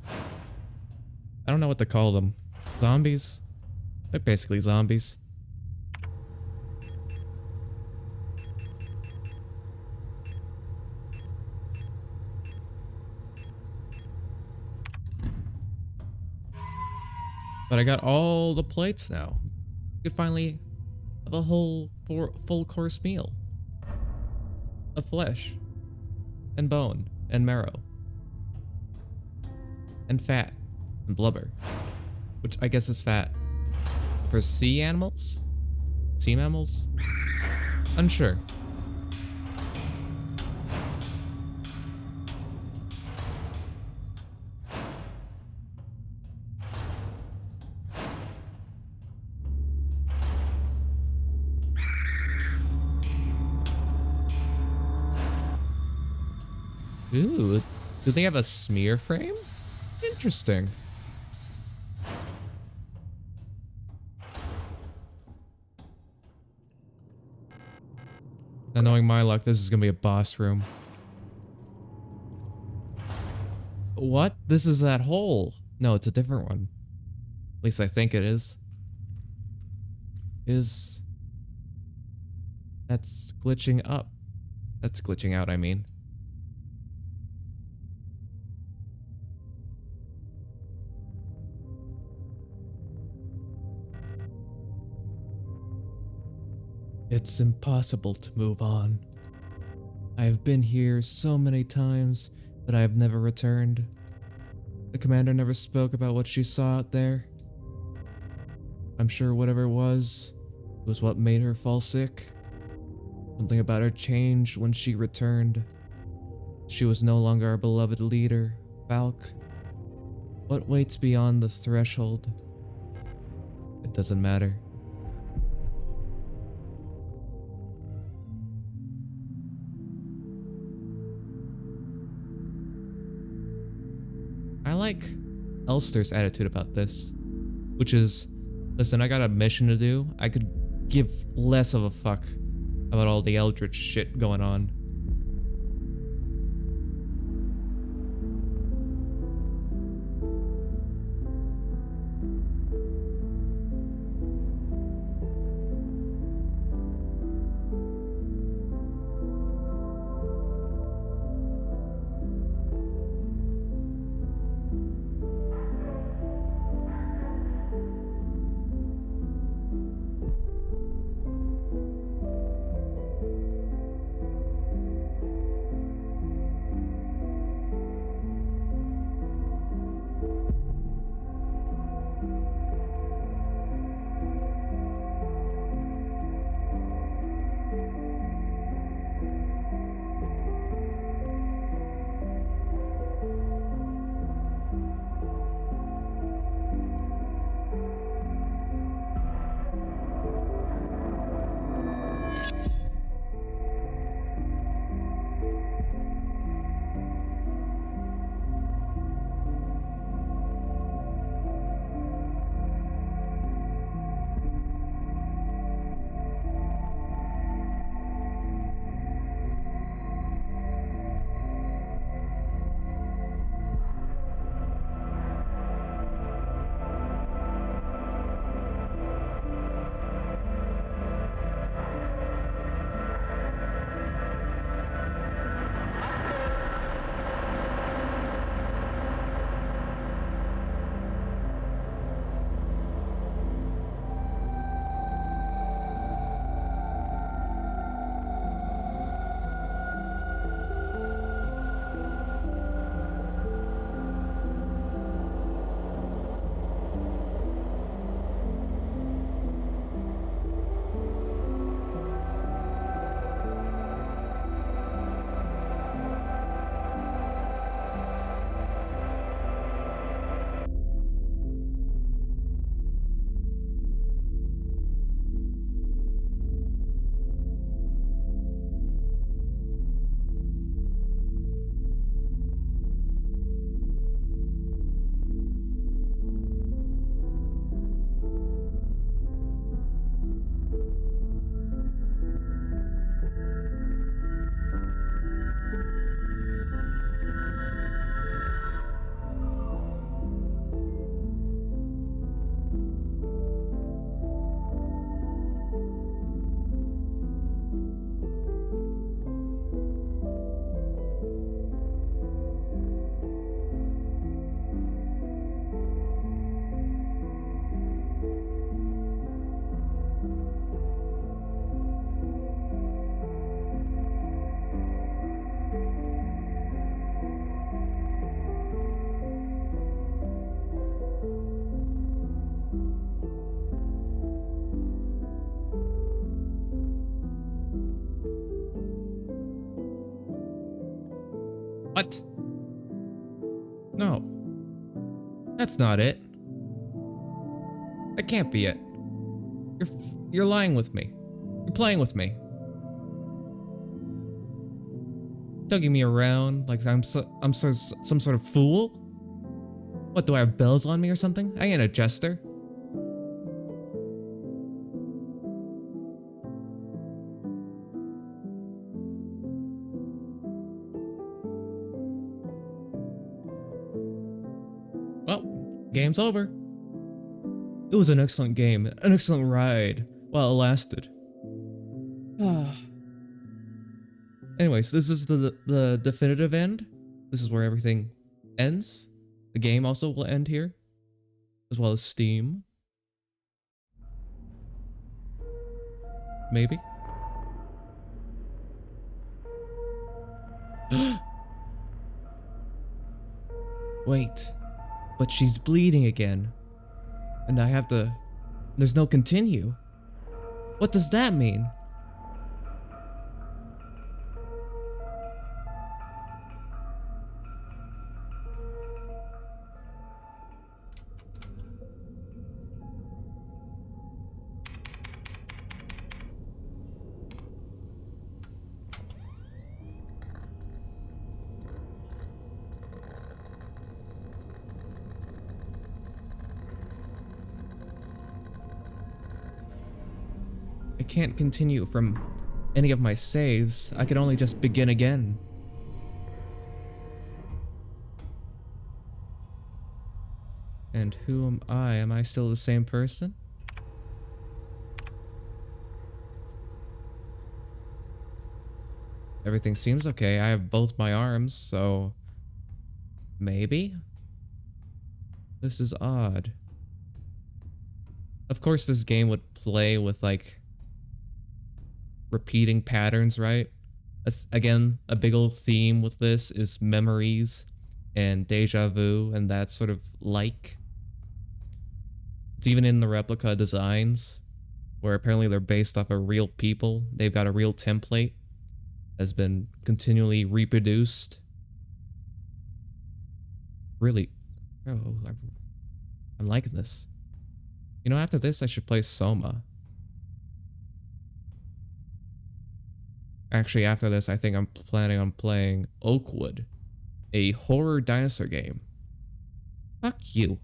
I don't know what to call them. Zombies? They're basically zombies. But I got all the plates now. You could finally have a whole full course meal of flesh and bone and marrow and fat and blubber, which I guess is fat for sea animals? Sea mammals? Unsure. Ooh, do they have a smear frame? Interesting. Now knowing my luck, this is gonna be a boss room. What? This is that hole. No, it's a different one. At least I think it is. That's glitching up. That's glitching out, I mean. It's impossible to move on. I have been here so many times, but I have never returned. The commander never spoke about what she saw out there. I'm sure whatever it was what made her fall sick. Something about her changed when she returned. She was no longer our beloved leader, Falk. What waits beyond the threshold? It doesn't matter. I like Elster's attitude about this, which is, listen, I got a mission to do. I could give less of a fuck about all the eldritch shit going on. No. That's not it. That can't be it. You're lying with me. You're playing with me. Tugging me around like I'm some sort of fool? What, do I have bells on me or something? I ain't a jester. Well, game's over. It was an excellent game, an excellent ride, while it lasted. Anyways, this is the definitive end. This is where everything ends. The game also will end here, as well as Steam. Maybe. Wait, but she's bleeding again. And I have to... There's no continue. What does that mean? I can't continue from any of my saves. I can only just begin again. And who am I? Am I still the same person? Everything seems okay. I have both my arms, so... Maybe? This is odd. Of course this game would play with, like, repeating patterns, right? That's, again, a big old theme with this is memories and deja vu and that sort of like. It's even in the replica designs, where apparently they're based off of real people. They've got a real template that's been continually reproduced. Really, oh, I'm liking this. You know, after this, I should play Soma. Actually, after this, I think I'm planning on playing Oakwood, a horror dinosaur game. Fuck you.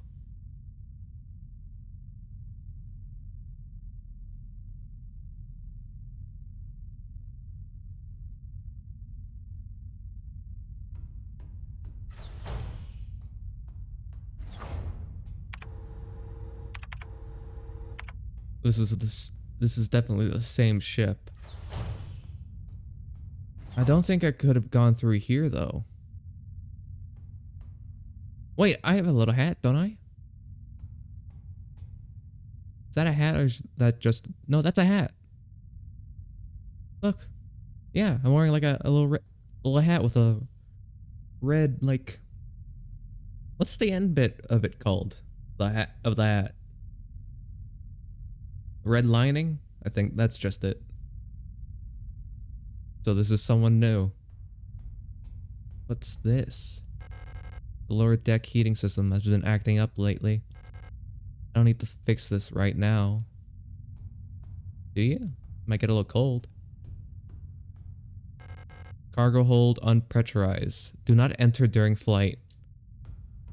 This is definitely the same ship. I don't think I could have gone through here though. Wait, I have a little hat, don't I? Is that a hat or is that just... No, that's a hat. Look. Yeah, I'm wearing like a little hat with a red, like... What's the end bit of it called? The hat of the hat. Red lining? I think that's just it. So this is someone new. What's this? The lower deck heating system has been acting up lately. I don't need to fix this right now. Do you? Might get a little cold. Cargo hold unpressurized. Do not enter during flight.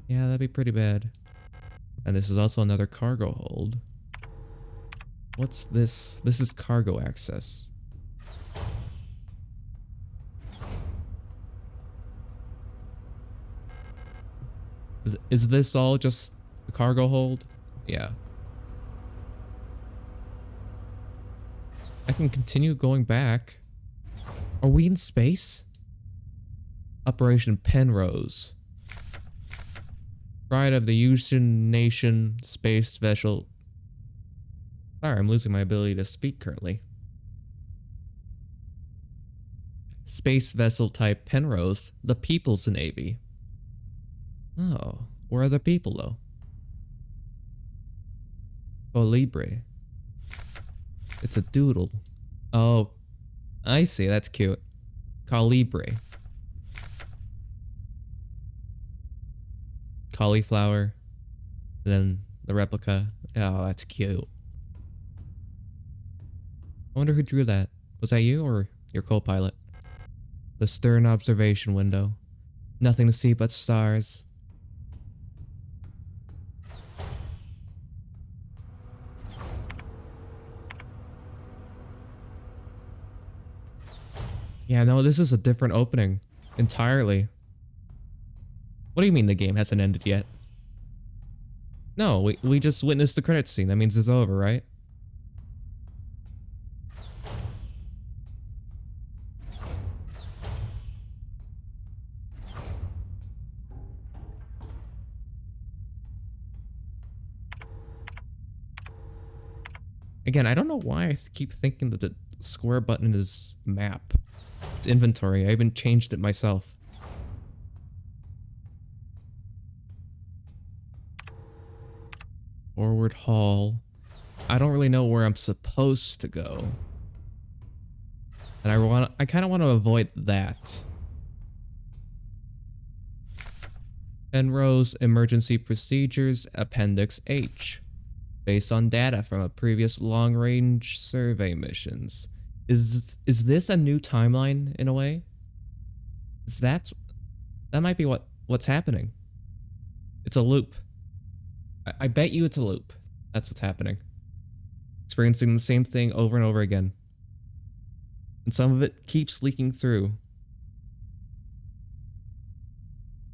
Yeah, that'd be pretty bad. And this is also another cargo hold. What's this? This is cargo access. Is this all just a cargo hold? Yeah. I can continue going back. Are we in space? Operation Penrose. Pride of the Houston Nation Space Vessel. Sorry, I'm losing my ability to speak currently. Space vessel type Penrose, the People's Navy. Oh, where are the people though? Colibre. It's a doodle. Oh, I see, that's cute. Colibre. cauliflower, and then the replica. Oh, that's cute. I wonder who drew that. Was that you or your co-pilot? The stern observation window. Nothing to see but stars. Yeah, no, this is a different opening. Entirely. What do you mean the game hasn't ended yet? No, we just witnessed the credits scene. That means it's over, right? Again, I don't know why I keep thinking that the square button is map. It's inventory. I even changed it myself. Forward hall. I don't really know where I'm supposed to go. And I kind of want to avoid that. Penrose Emergency Procedures Appendix H. Based on data from a previous long-range survey missions. Is this a new timeline in a way? That might be what's happening. It's a loop. I bet you it's a loop. That's what's happening. Experiencing the same thing over and over again. And some of it keeps leaking through.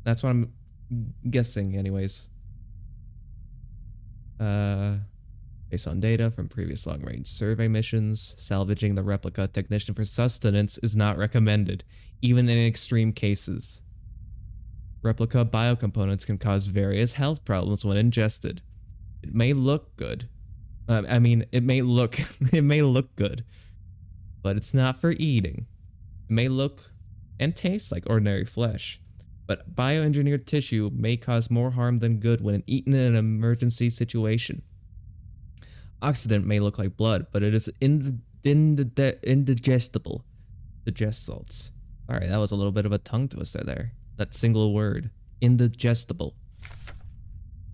That's what I'm guessing anyways. Based on data from previous long-range survey missions, salvaging the replica technician for sustenance is not recommended, even in extreme cases. Replica biocomponents can cause various health problems when ingested. It may look good. It may look it may look good, but it's not for eating. It may look and taste like ordinary flesh, but bioengineered tissue may cause more harm than good when eaten in an emergency situation. Oxidant may look like blood, but it is indigestible. Digestibles. Alright, that was a little bit of a tongue twister there. That single word. Indigestible.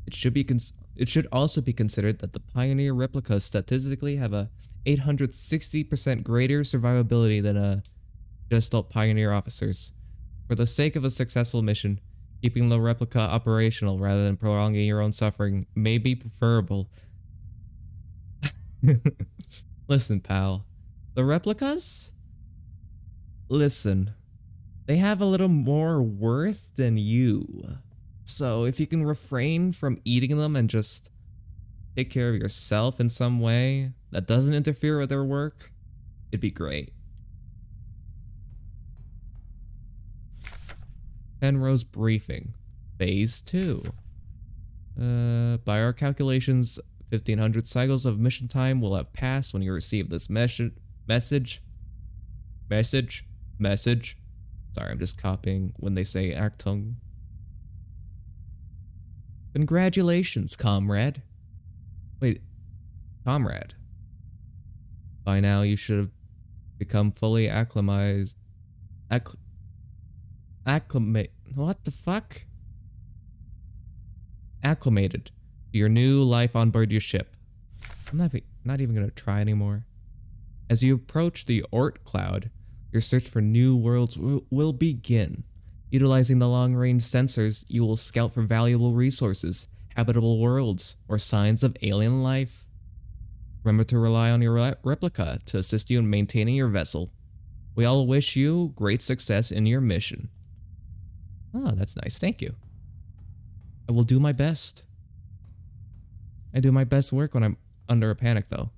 It should also be considered that the Pioneer replicas statistically have a 860% greater survivability than Gestalt Pioneer officers. For the sake of a successful mission, keeping the replica operational rather than prolonging your own suffering may be preferable. Listen, pal. The replicas? Listen. They have a little more worth than you. So if you can refrain from eating them and just take care of yourself in some way that doesn't interfere with their work, it'd be great. Penrose briefing. Phase 2. By our calculations, 1500 cycles of mission time will have passed when you receive this message. Sorry, I'm just copying when they say Actung. Congratulations, comrade. Wait, comrade. By now you should have become fully acclimated. What the fuck? Acclimated to your new life on board your ship. I'm not even gonna try anymore. As you approach the Oort cloud, your search for new worlds will begin. Utilizing the long-range sensors, you will scout for valuable resources, habitable worlds, or signs of alien life. Remember to rely on your replica to assist you in maintaining your vessel. We all wish you great success in your mission. Oh, that's nice. Thank you. I will do my best. I do my best work when I'm under a panic, though.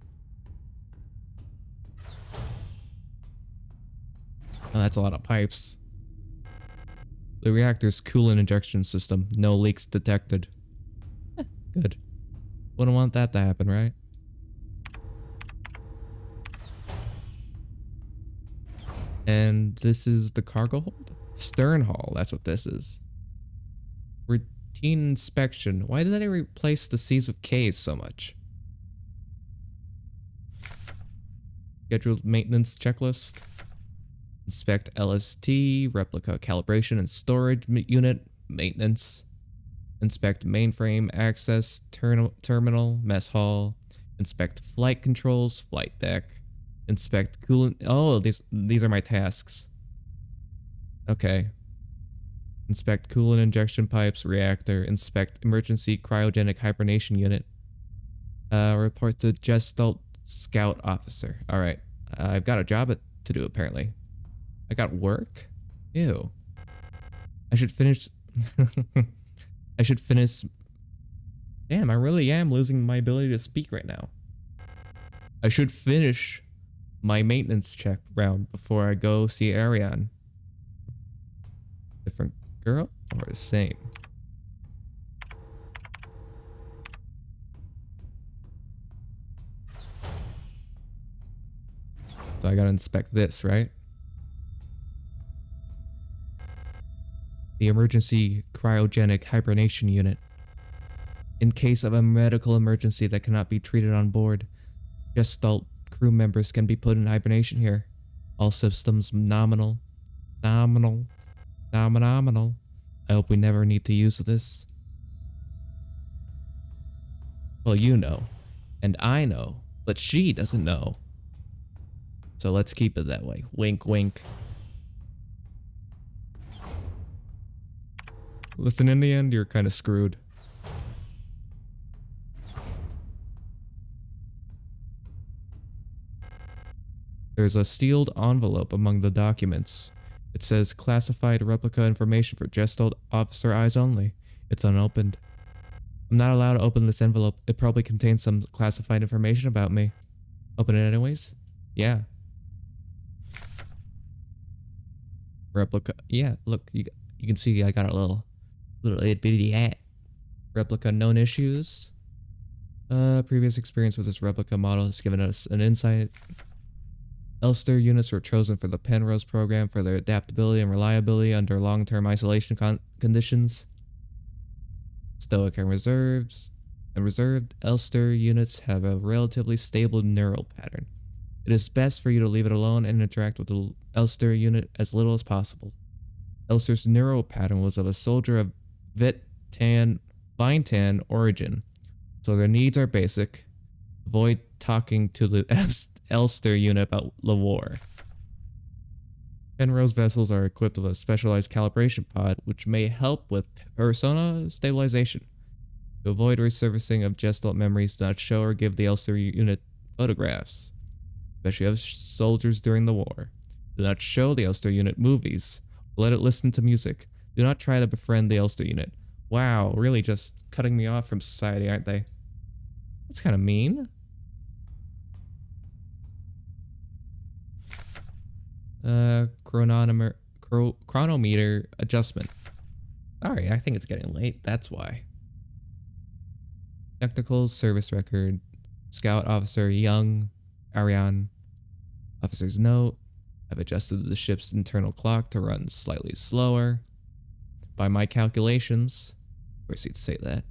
Oh, that's a lot of pipes. The reactor's coolant injection system. No leaks detected. Good. Wouldn't want that to happen, right? And this is the cargo hold? Stern hall, that's what this is. Routine inspection. Why did they replace the C's with K's so much? Scheduled maintenance checklist. Inspect LST, replica calibration and storage unit maintenance. Inspect mainframe access terminal, mess hall. Inspect flight controls, flight deck. Inspect coolant. Oh, these are my tasks. Okay. Inspect coolant injection pipes, reactor. Inspect emergency cryogenic hibernation unit. Report to Gestalt Scout Officer. All right. I've got a job to do, apparently. I got work? Ew. I should finish... I should finish... Damn, I really am losing my ability to speak right now. I should finish my maintenance check round before I go see Ariane. Different girl or the same? So I gotta inspect this, right? The emergency cryogenic hibernation unit. In case of a medical emergency that cannot be treated on board, Gestalt crew members can be put in hibernation here. All systems nominal. Nominal. Nominal. I hope we never need to use this. Well, you know. And I know. But she doesn't know. So let's keep it that way. Wink, wink. Listen, in the end, you're kind of screwed. There's a sealed envelope among the documents. It says classified replica information for Gestalt officer eyes only. It's unopened. I'm not allowed to open this envelope. It probably contains some classified information about me. Open it anyways? Yeah. Replica. Yeah, look, you can see I got a little itty bitty hat. Replica known issues. Previous experience with this replica model has given us an insight. Elster units were chosen for the Penrose program for their adaptability and reliability under long-term isolation conditions. Stoic and reserved Elster units have a relatively stable neural pattern. It is best for you to leave it alone and interact with the Elster unit as little as possible. Elster's neural pattern was of a soldier of Vintan origin, so their needs are basic. Avoid talking to the Elster unit about the war. Penrose vessels are equipped with a specialized calibration pod, which may help with persona stabilization. To avoid resurfacing of Gestalt memories, do not show or give the Elster unit photographs, especially of soldiers during the war. Do not show the Elster unit movies. Let it listen to music. Do not try to befriend the Elster unit. Wow, really just cutting me off from society, aren't they? That's kind of mean. Chronometer adjustment. Sorry, I think it's getting late. That's why. Technical service record. Scout Officer Young, Ariane. Officer's note. I've adjusted the ship's internal clock to run slightly slower. By my calculations, of course you'd say that,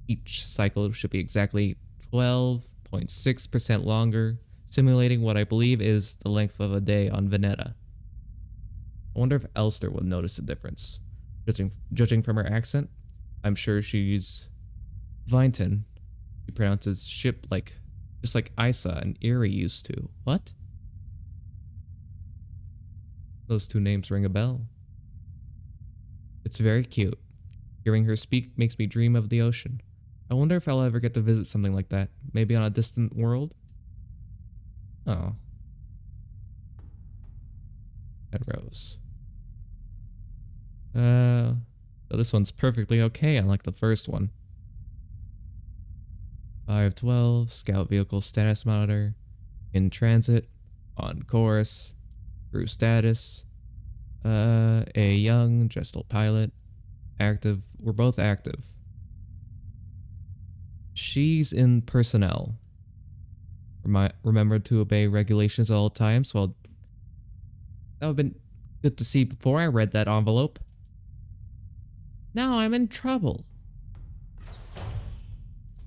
each cycle should be exactly 12.6% longer, simulating what I believe is the length of a day on Veneta. I wonder if Elster will notice a difference. Judging from her accent, I'm sure she's Vinton. She pronounces ship just like Isa and Erie used to. What? Those two names ring a bell. It's very cute. Hearing her speak makes me dream of the ocean. I wonder if I'll ever get to visit something like that. Maybe on a distant world? Oh. Penrose. So this one's perfectly okay, unlike the first one. 512, Scout Vehicle Status Monitor. In transit. On course. Crew status. A young Gestalt pilot. Active. We're both active. She's in personnel. Remember to obey regulations at all times. Well, that would have been good to see before I read that envelope. Now I'm in trouble.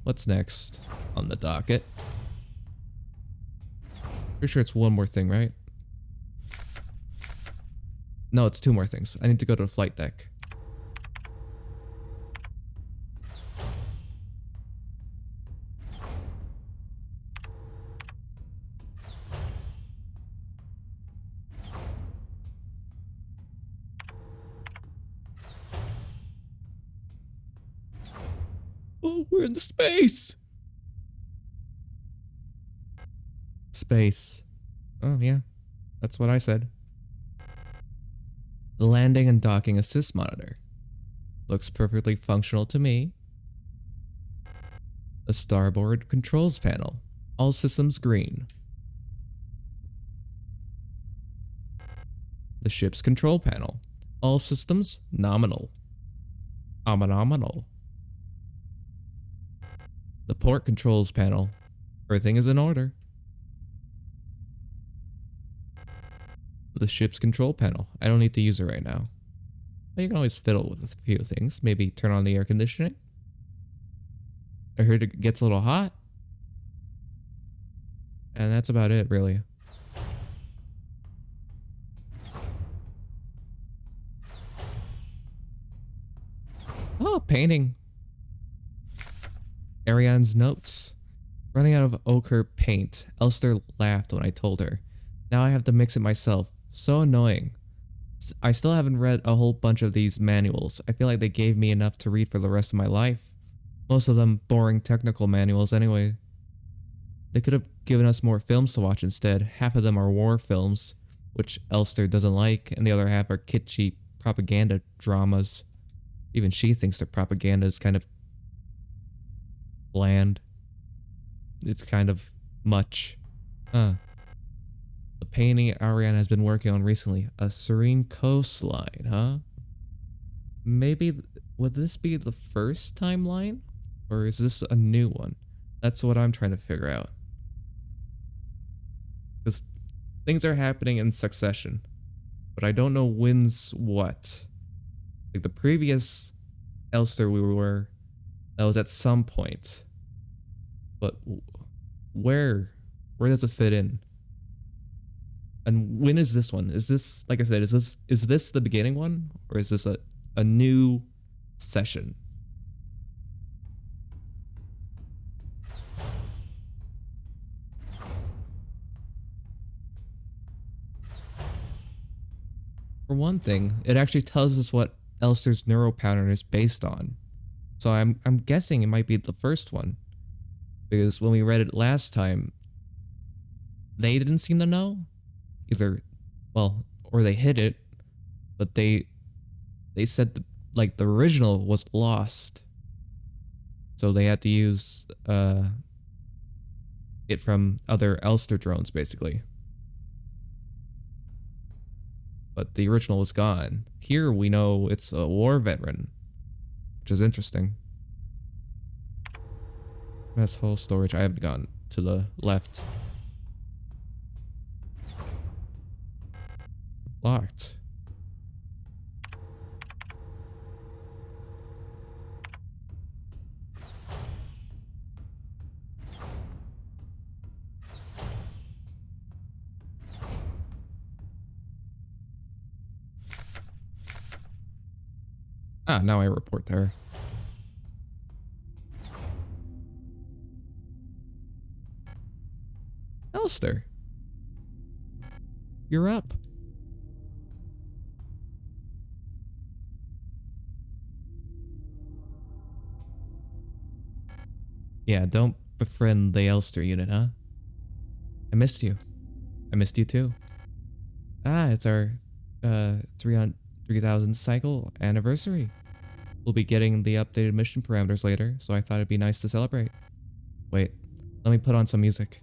What's next on the docket? Pretty sure it's one more thing, right? No, it's two more things. I need to go to the flight deck. Oh, we're in the space! Space. Oh, yeah. That's what I said. The landing and docking assist monitor. Looks perfectly functional to me. The starboard controls panel. All systems green. The ship's control panel. All systems nominal. Nominal. The port controls panel. Everything is in order. The ship's control panel. I don't need to use it right now. But you can always fiddle with a few things. Maybe turn on the air conditioning. I heard it gets a little hot. And that's about it, really. Oh, painting. Ariane's notes. Running out of ochre paint. Elster laughed when I told her. Now I have to mix it myself. So annoying. I still haven't read a whole bunch of these manuals. I feel like they gave me enough to read for the rest of my life. Most of them boring technical manuals anyway. They could have given us more films to watch instead. Half of them are war films, which Elster doesn't like, and the other half are kitschy propaganda dramas. Even she thinks their propaganda is kind of bland. It's kind of much. The painting Ariane has been working on recently. A serene coastline, huh? Maybe, would this be the first timeline? Or is this a new one? That's what I'm trying to figure out. Because things are happening in succession. But I don't know when's what. Like the previous Elster we were, that was at some point. But where does it fit in? And when is this one? Is this, like I said, is this the beginning one? Or is this a new session? For one thing, it actually tells us what Elster's neural pattern is based on. So I'm guessing it might be the first one. Because when we read it last time, they didn't seem to know. Either, well, or they hid it, but they said the original was lost. So they had to use it from other Elster drones basically. But the original was gone. Here we know it's a war veteran, which is interesting. Mess hole storage. I haven't gone to the left. Locked. Ah, now I report to her. Elster, you're up. Yeah, don't befriend the Elster unit, huh? I missed you. I missed you too. Ah, it's our 3000 cycle anniversary. We'll be getting the updated mission parameters later, so I thought it'd be nice to celebrate. Wait, let me put on some music.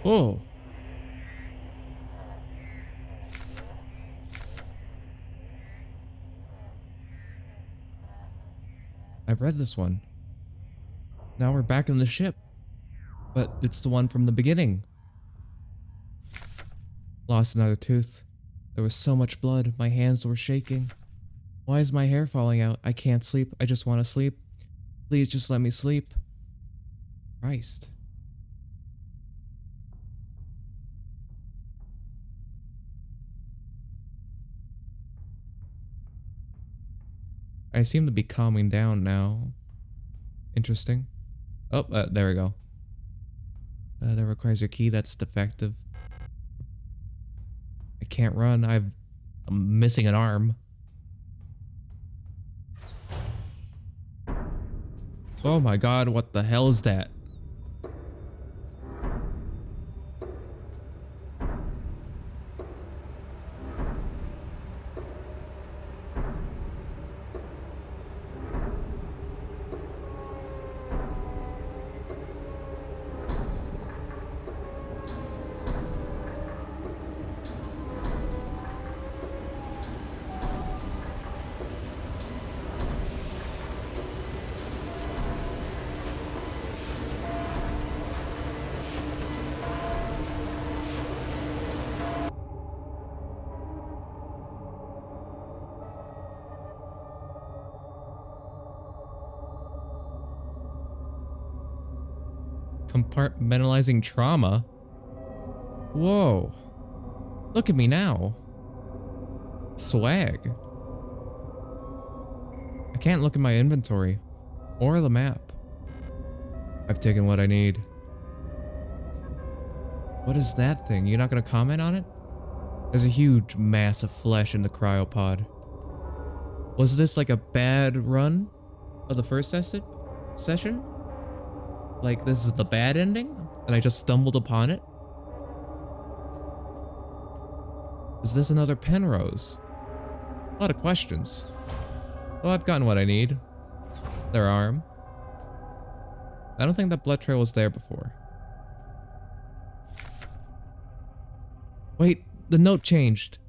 Whoa. I've read this one. Now we're back in the ship. But it's the one from the beginning. Lost another tooth. There was so much blood, my hands were shaking. Why is my hair falling out? I can't sleep, I just want to sleep. Please just let me sleep. Christ. I seem to be calming down now. Interesting. Oh, there we go. That requires your key, that's defective. I can't run, I'm missing an arm. Oh my god, what the hell is that? Compartmentalizing trauma? Whoa. Look at me now. Swag. I can't look at my inventory or the map. I've taken what I need. What is that thing? You're not gonna comment on it? There's a huge mass of flesh in the cryopod. Was this like a bad run of the first session? Like this is the bad ending? And I just stumbled upon it? Is this another Penrose? A lot of questions. Well, I've gotten what I need. Their arm. I don't think that blood trail was there before. Wait, the note changed.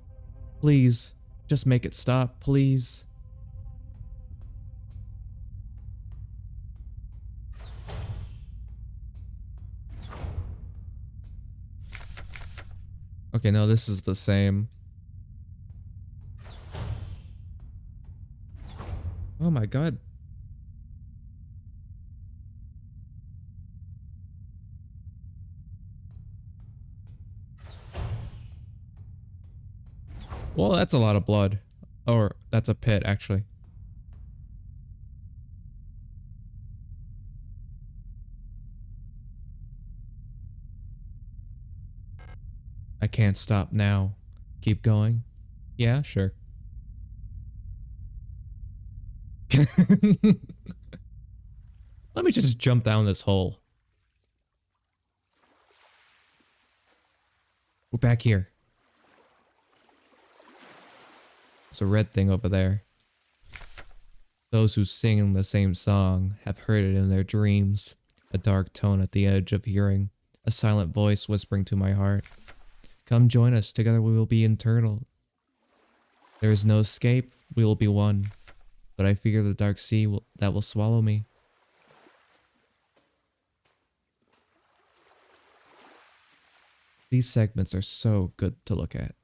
Please, just make it stop, please. Okay, no, this is the same. Oh my god. Well, that's a lot of blood. Or, that's a pit, actually. I can't stop now. Keep going? Yeah, sure. Let me just jump down this hole. We're back here. There's a red thing over there. Those who sing the same song have heard it in their dreams. A dark tone at the edge of hearing. A silent voice whispering to my heart. Come join us, together we will be eternal. There is no escape, we will be one. But I fear the dark sea that will swallow me. These segments are so good to look at.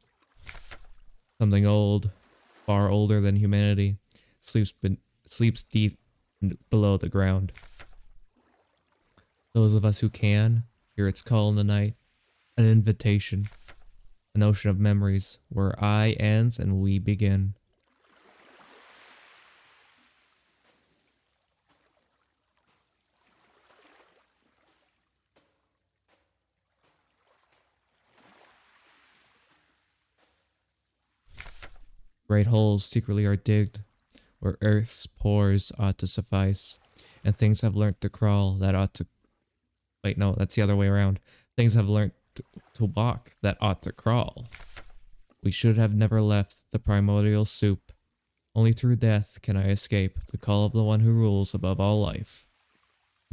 Something old, far older than humanity, sleeps deep below the ground. Those of us who can, hear its call in the night, an invitation, an ocean of memories where I ends and we begin. Great holes secretly are digged, where earth's pores ought to suffice, and things have learnt to crawl that ought to... Wait, no, that's the other way around. Things have learnt to walk that ought to crawl. We should have never left the primordial soup. Only through death can I escape the call of the one who rules above all life.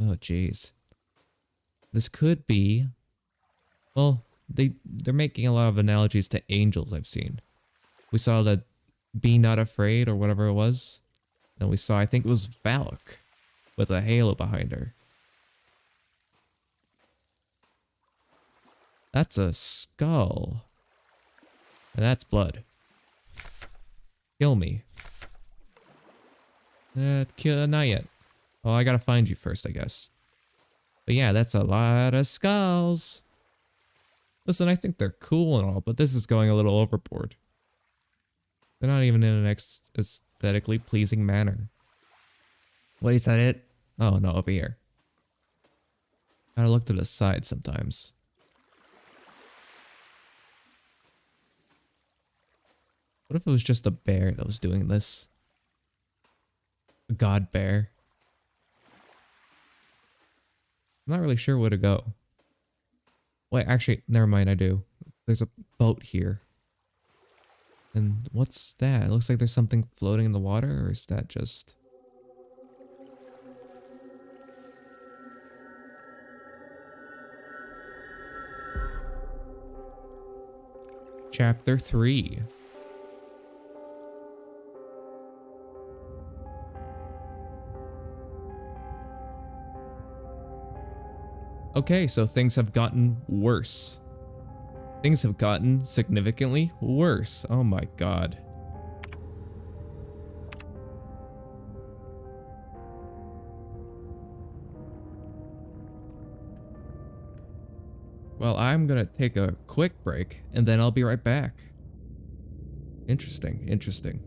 Oh, jeez. This could be Well, they're making a lot of analogies to angels I've seen. We saw the Be Not Afraid or whatever it was. And we saw, I think it was Valak with a halo behind her. That's a skull. And that's blood. Kill me. Not yet. Oh, I gotta find you first, I guess. But yeah, that's a lot of skulls. Listen, I think they're cool and all, but this is going a little overboard. They're not even in an aesthetically pleasing manner. What, is that it? Oh, no, over here. Gotta look to the side sometimes. What if it was just a bear that was doing this? A god bear. I'm not really sure where to go. Wait, actually, never mind, I do. There's a boat here. And what's that? It looks like there's something floating in the water, or is that just... Chapter 3. Okay, so things have gotten worse. Things have gotten significantly worse. Oh my god. Well, I'm gonna take a quick break and then I'll be right back. Interesting, interesting.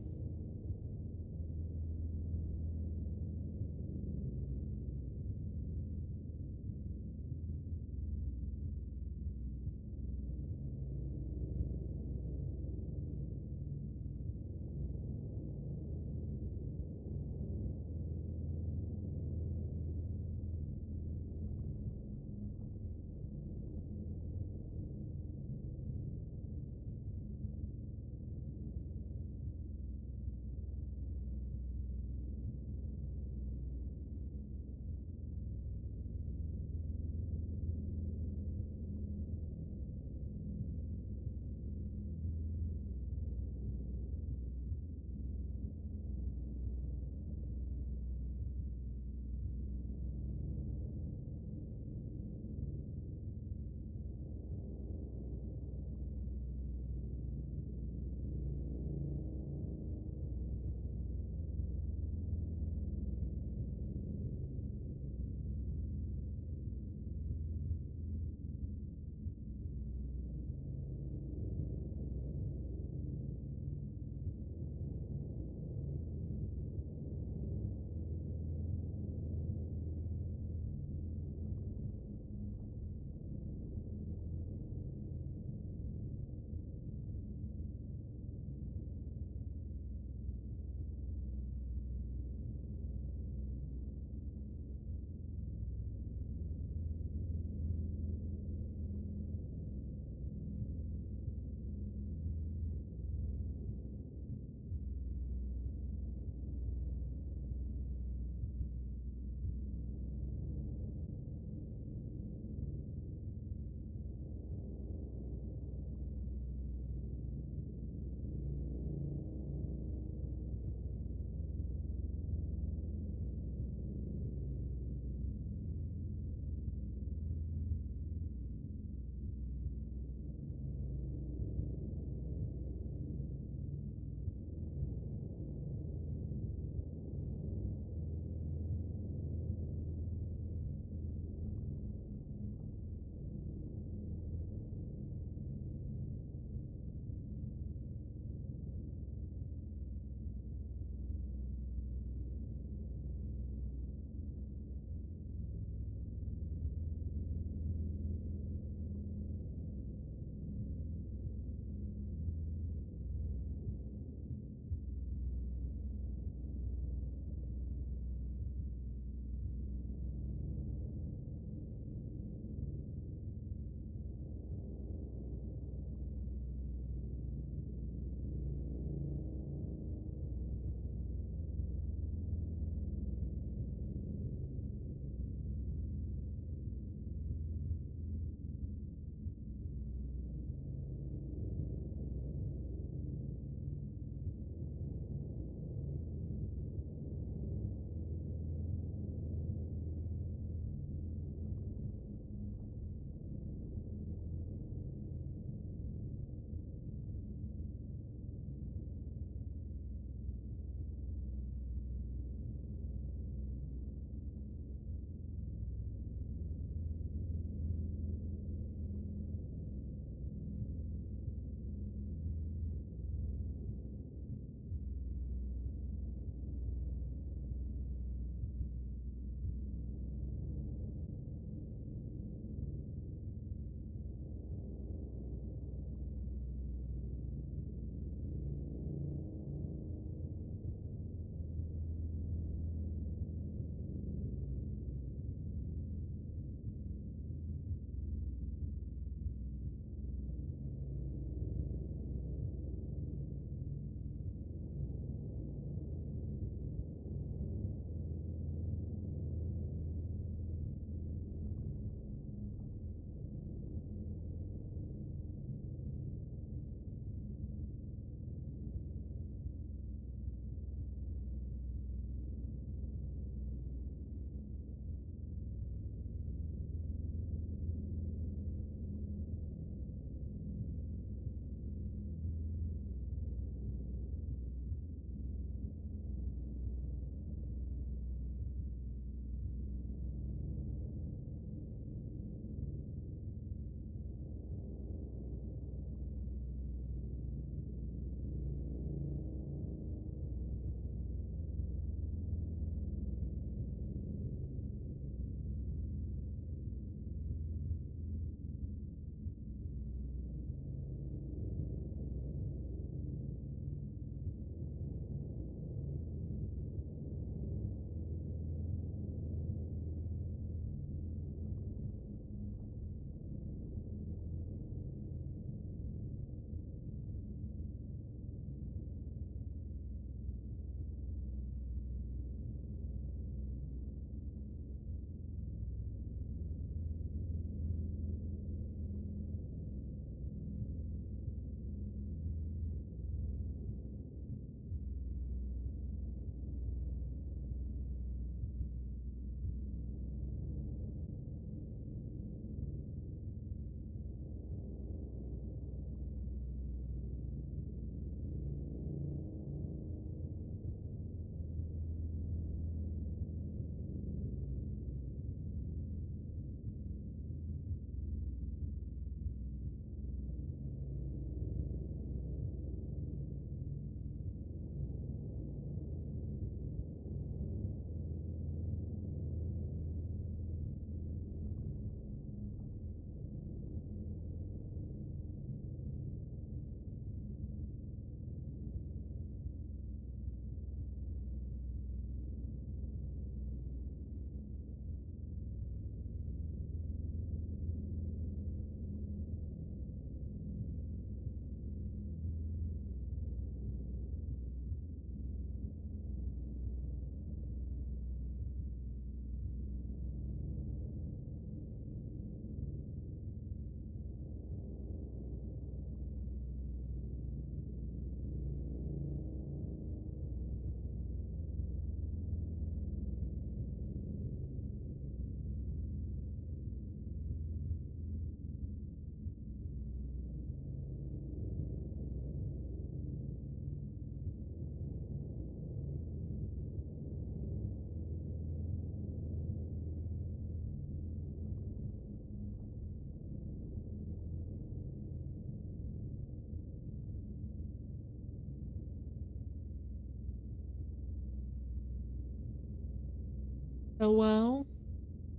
Hello?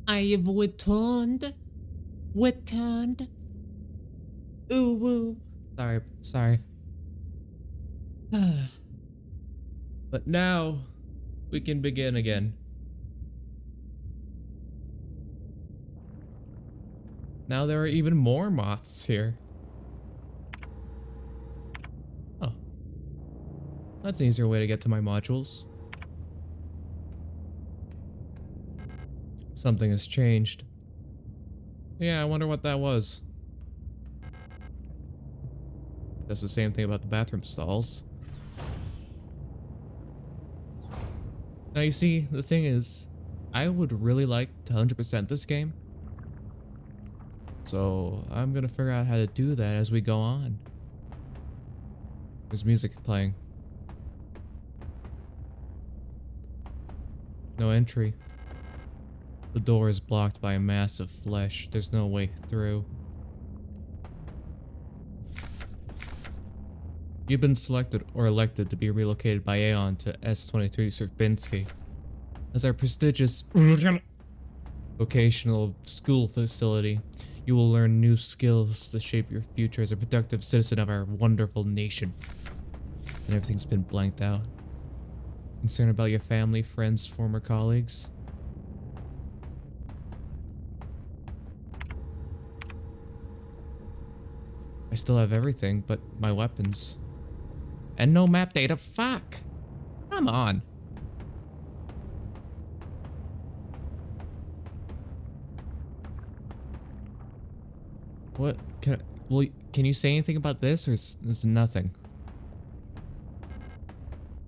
I have returned. Returned. Ooh woo. Sorry. But now we can begin again. Now there are even more moths here. Oh. That's an easier way to get to my modules. Something has changed. Yeah, I wonder what that was. That's the same thing about the bathroom stalls. Now you see, the thing is, I would really like to 100% this game. So I'm gonna figure out how to do that as we go on. There's music playing. No entry. The door is blocked by a mass of flesh. There's no way through. You've been selected or elected to be relocated by Aeon to S-23 Sierpinski as our prestigious vocational school facility. You will learn new skills to shape your future as a productive citizen of our wonderful nation. And everything's been blanked out. Concerned about your family, friends, former colleagues? I still have everything but my weapons. And no map data. Fuck! Come on. What? Can you say anything about this, or is nothing?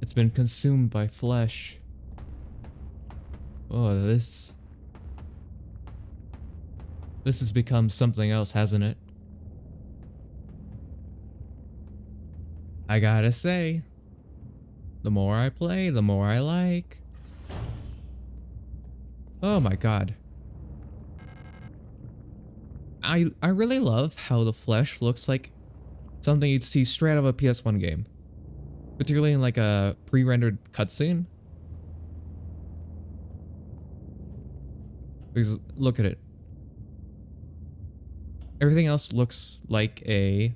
It's been consumed by flesh. Oh, this has become something else, hasn't it? I gotta say, the more I play, the more I like. Oh my god. I really love how the flesh looks like something you'd see straight out of a PS1 game. Particularly in like a pre-rendered cutscene. Because look at it. Everything else looks like a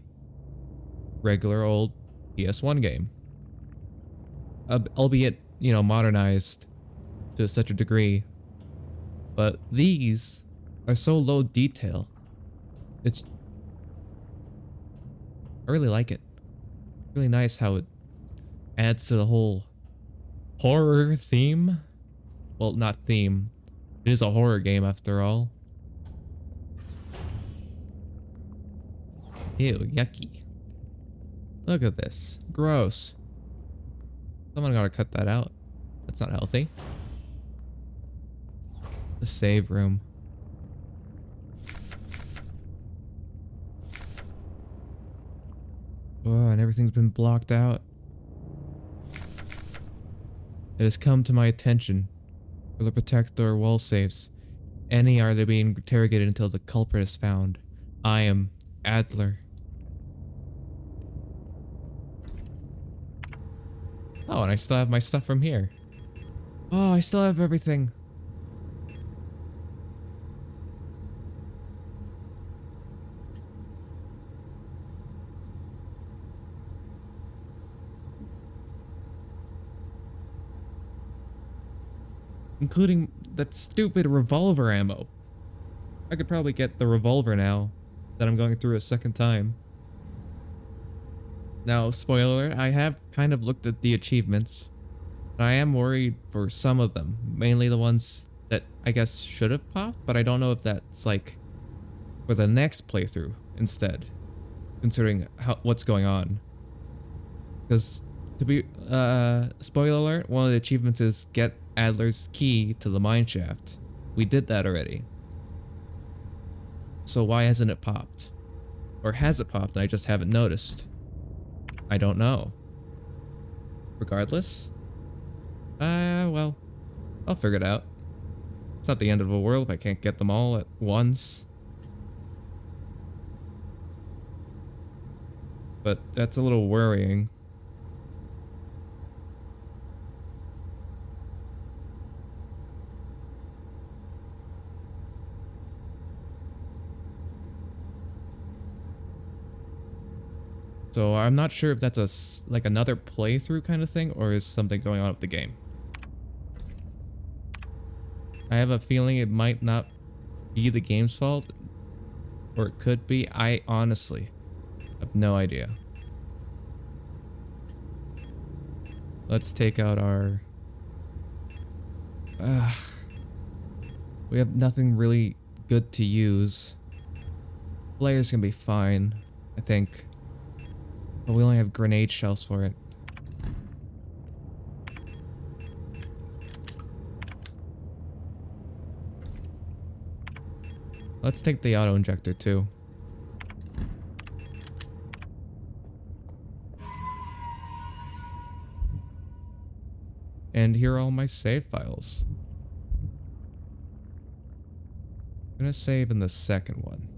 regular old PS1 game. Albeit, you know, modernized to such a degree. But these are so low detail. I really like it. Really nice how it adds to the whole horror theme. Well, not theme. It is a horror game after all. Ew, yucky. Look at this. Gross. Someone gotta cut that out. That's not healthy. The save room. Oh, and everything's been blocked out. It has come to my attention. For the protector wall safes, any are they being interrogated until the culprit is found. I am Adler. Oh, and I still have my stuff from here. Oh, I still have everything. Including that stupid revolver ammo. I could probably get the revolver now that I'm going through a second time. Now, spoiler alert, I have kind of looked at the achievements. But I am worried for some of them. Mainly the ones that I guess should have popped, but I don't know if that's like for the next playthrough instead. Considering what's going on. Because to be spoiler alert, one of the achievements is get Adler's key to the mineshaft. We did that already. So why hasn't it popped? Or has it popped and I just haven't noticed? I don't know. Regardless, well, I'll figure it out. It's not the end of the world if I can't get them all at once. But that's a little worrying. So I'm not sure if that's like another playthrough kind of thing or is something going on with the game. I have a feeling it might not be the game's fault, or it could be. I honestly have no idea. Let's take out our... we have nothing really good to use. Players can be fine, I think. But we only have grenade shells for it. Let's take the auto injector too. And here are all my save files. I'm gonna save in the second one.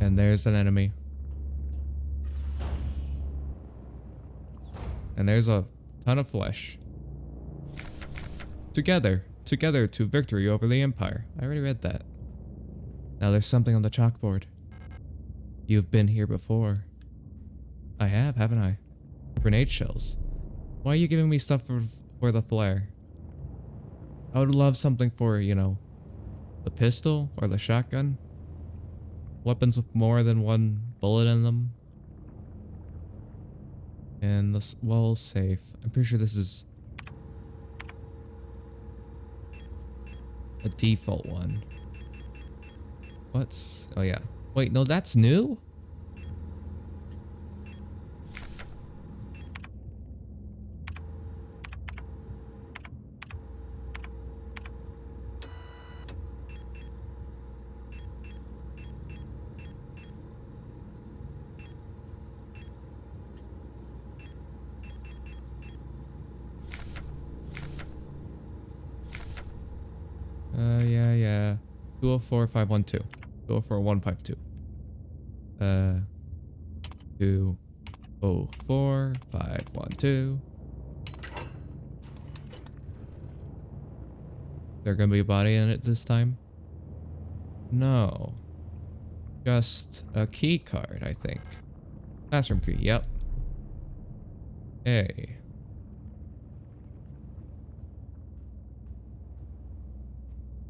And there's an enemy. And there's a ton of flesh. Together to victory over the Empire. I already read that. Now there's something on the chalkboard. You've been here before. I have, haven't I? Grenade shells. Why are you giving me stuff for the flare? I would love something for, you know, the pistol or the shotgun. Weapons with more than one bullet in them. And the wall safe. I'm pretty sure this is a default one. What's... oh yeah. Wait, no, that's new? Yeah. 204-512. 204-152. 204-512. There gonna be a body in it this time? No. Just a key card, I think. Classroom key, yep. Hey.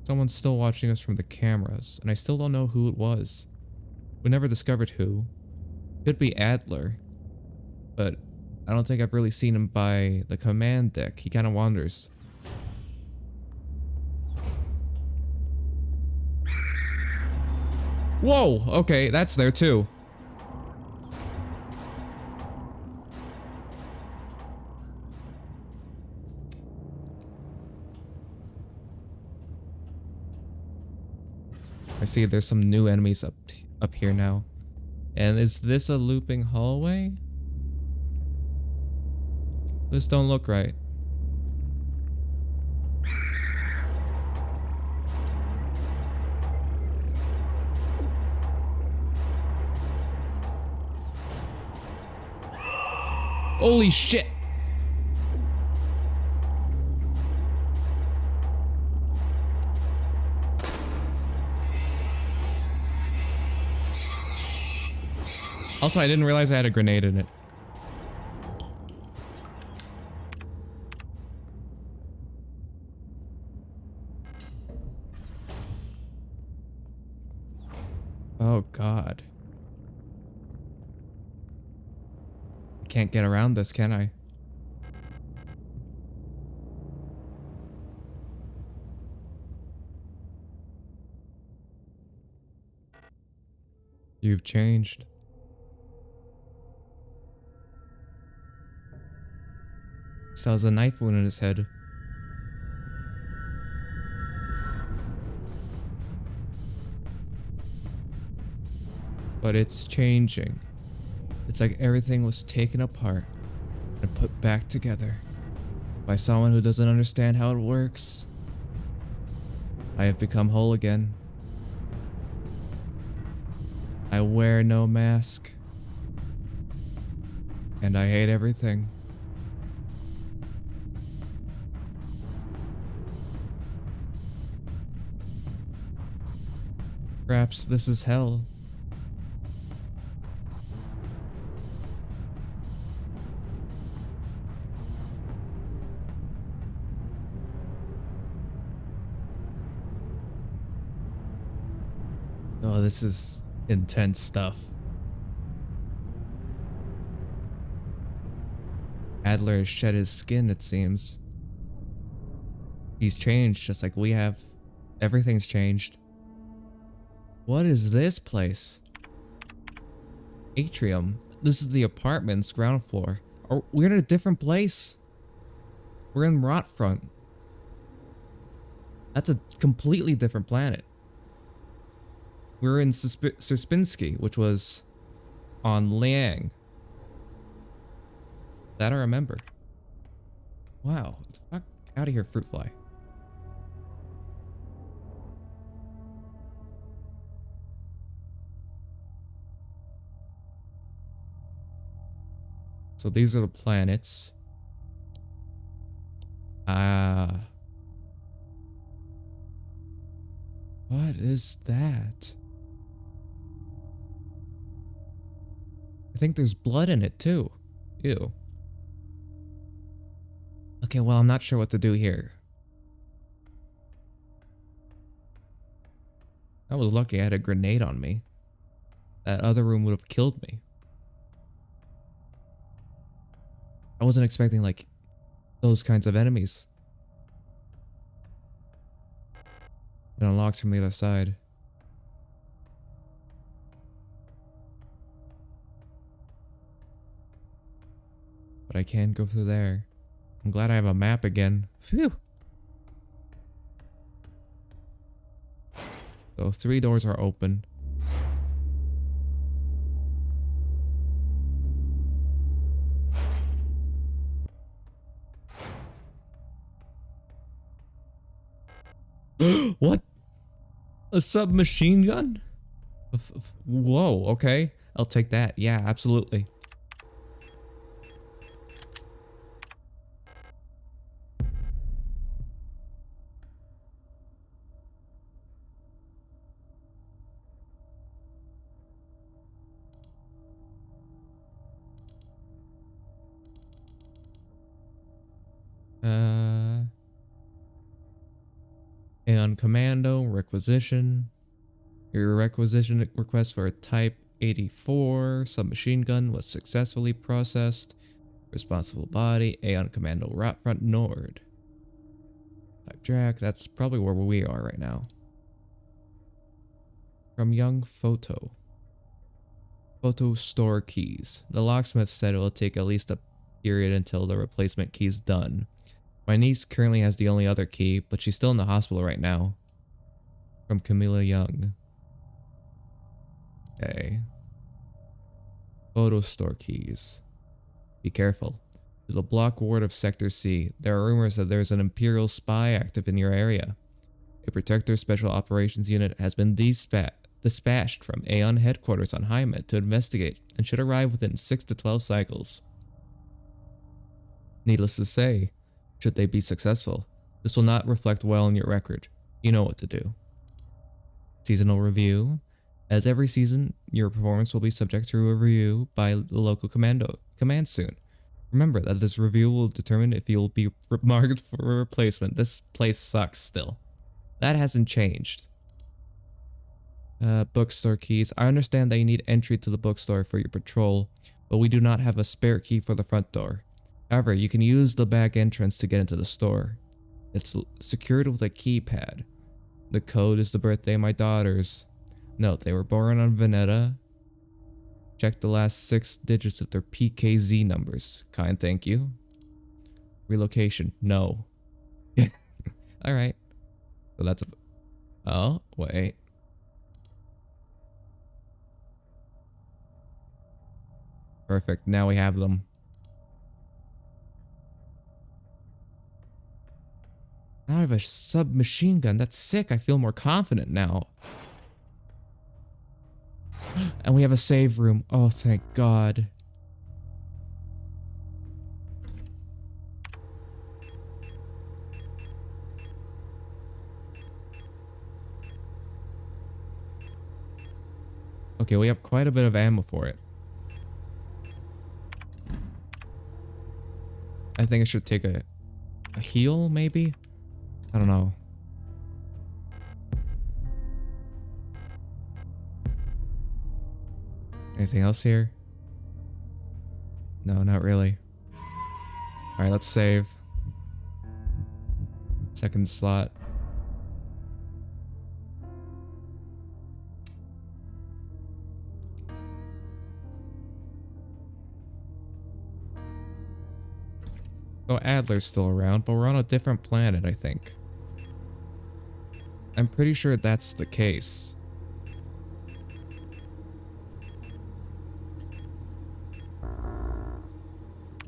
Someone's still watching us from the cameras, and I still don't know who it was. We never discovered who. Could be Adler, but I don't think I've really seen him by the command deck. He kind of wanders. Whoa! Okay, that's there too. I see there's some new enemies up here now. And is this a looping hallway? This don't look right. Holy shit! Also, I didn't realize I had a grenade in it. Oh God. Can't get around this, can I? You've changed. Still has a knife wound in his head. But it's changing. It's like everything was taken apart and put back together by someone who doesn't understand how it works. I have become whole again. I wear no mask. And I hate everything. Perhaps this is hell. Oh, this is intense stuff. Adler has shed his skin, it seems. He's changed just like we have. Everything's changed. What is this place? Atrium. This is the apartment's ground floor. Oh, we're in a different place. We're in Rotfront. That's a completely different planet. We're in Sierpinski, which was on Liang. That I remember. Wow. Fuck out of here, fruit fly. So these are the planets. What is that? I think there's blood in it too. Ew. Okay, well, I'm not sure what to do here. I was lucky I had a grenade on me. That other room would have killed me. I wasn't expecting, like, those kinds of enemies. It unlocks from the other side. But I can go through there. I'm glad I have a map again. Phew. So 3 doors are open. What? A submachine gun? Whoa, okay. I'll take that. Yeah, absolutely. And commando, requisition. Your requisition request for a Type 84 submachine gun was successfully processed. Responsible body, Aeon Commando, Rotfront Nord. Type Jack, that's probably where we are right now. From Young Photo. Photo store keys. The locksmith said it will take at least a period until the replacement key's done. My niece currently has the only other key, but she's still in the hospital right now. From Camilla Young. Okay. Photo store keys. Be careful. To the block ward of Sector C, there are rumors that there's an Imperial spy active in your area. A Protector Special Operations Unit has been dispatched from Aeon headquarters on Hymet to investigate and should arrive within 6 to 12 cycles. Needless to say, should they be successful, this will not reflect well on your record. You know what to do. Seasonal review. As every season, your performance will be subject to a review by the local command soon. Remember that this review will determine if you'll be marked for a replacement. This place sucks still. That hasn't changed. Bookstore keys. I understand that you need entry to the bookstore for your patrol, but we do not have a spare key for the front door. However, you can use the back entrance to get into the store. It's secured with a keypad. The code is the birthday of my daughters. Note, they were born on Veneta. Check the last 6 digits of their PKZ numbers. Kind thank you. Relocation. No. Alright. So that's a... Oh, wait. Perfect. Now we have them. Now I have a submachine gun. That's sick. I feel more confident now. And we have a save room. Oh, thank God. Okay, we have quite a bit of ammo for it. I think I should take a heal, maybe? I don't know. Anything else here? No, not really. Alright, let's save. Second slot. Oh, Adler's still around, but we're on a different planet, I think. I'm pretty sure that's the case.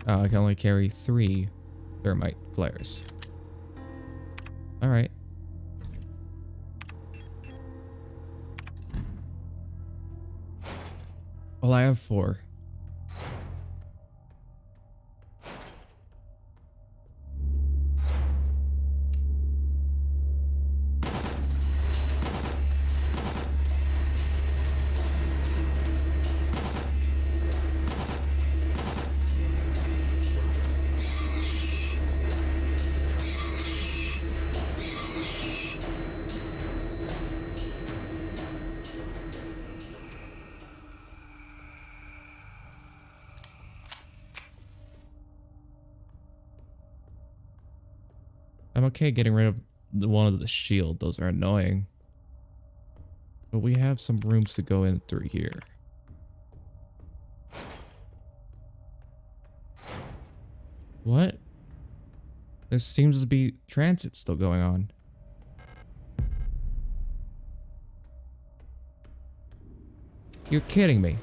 Oh, I can only carry 3 thermite flares. Alright. Well, I have 4. I'm okay getting rid of one of the shield. Those are annoying. But we have some rooms to go in through here. What? There seems to be transit still going on. You're kidding me.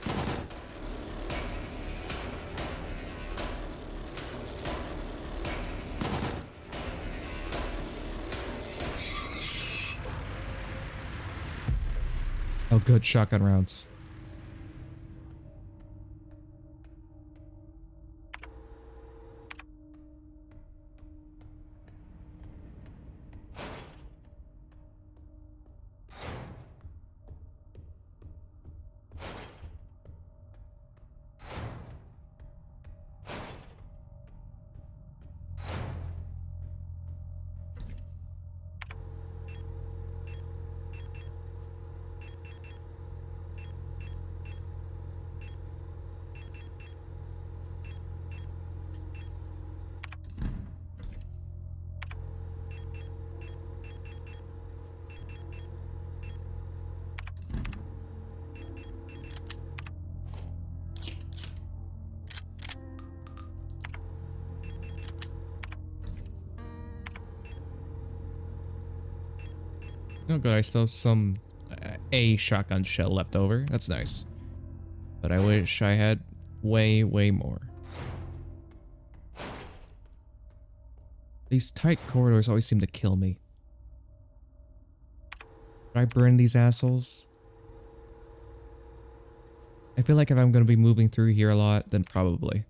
Oh, good. Shotgun rounds. Oh good, I still have some a shotgun shell left over. That's nice. But I wish I had way more. These tight corridors always seem to kill me. Should I burn these assholes? I feel like if I'm going to be moving through here a lot, then probably.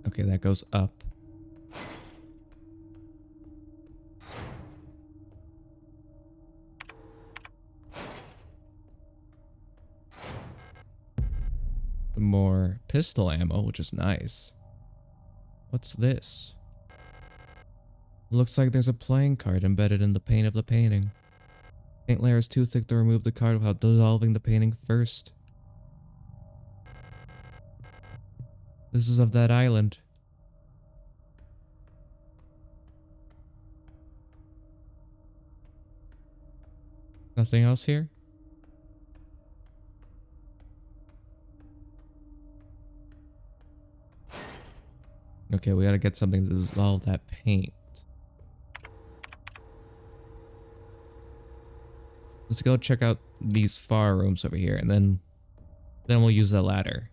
Okay, that goes up. More pistol ammo, which is nice. What's this? Looks like there's a playing card embedded in the paint of the painting. Paint layer is too thick to remove the card without dissolving the painting first. This is of that island. Nothing else here? Okay, we gotta get something to dissolve that paint. Let's go check out these far rooms over here, and then we'll use the ladder.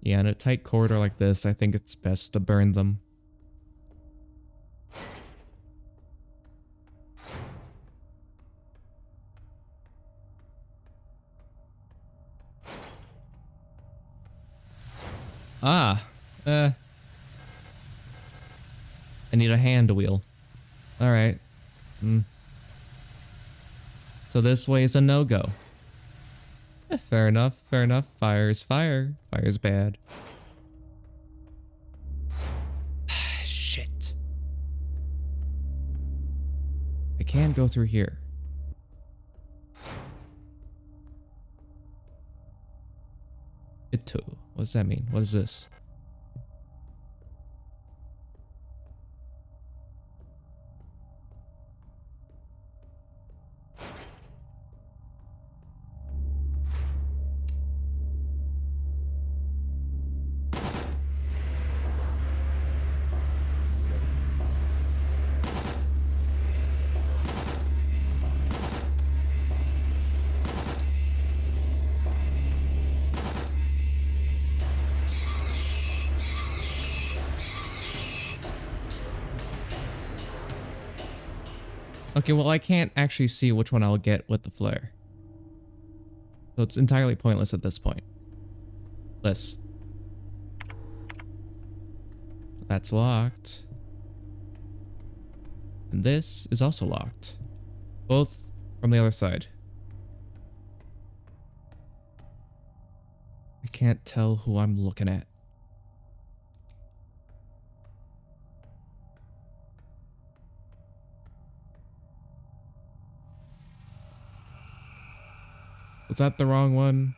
Yeah, in a tight corridor like this, I think it's best to burn them. Ah, I need a hand wheel. All right. So this way is a no-go. Fair enough, fair enough. Fire's fire. Fire's bad. Shit. I can't go through here. It too. What does that mean? What is this? Okay, well, I can't actually see which one I'll get with the flare. So it's entirely pointless at this point. This. That's locked. And this is also locked. Both from the other side. I can't tell who I'm looking at. Was that the wrong one?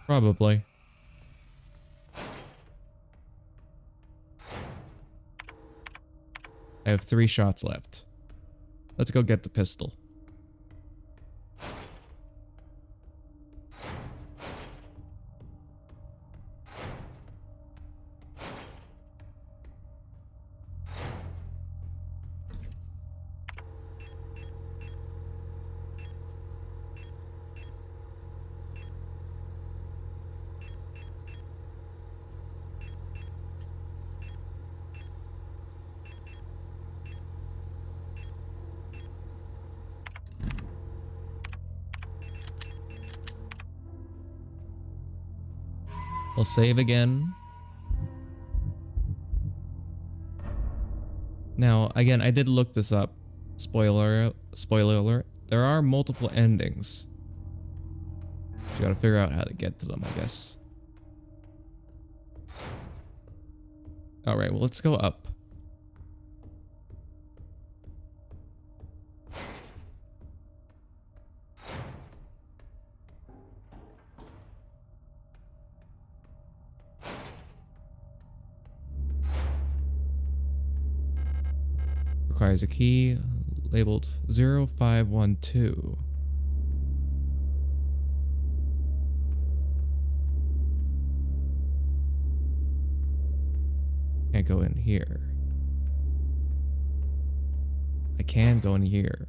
Probably. I have 3 shots left. Let's go get the pistol. We'll save again. Now, again, I did look this up. Spoiler alert. There are multiple endings. You gotta figure out how to get to them, I guess. Alright, well, let's go up. Requires a key labeled 0512. Can't go in here. I can go in here.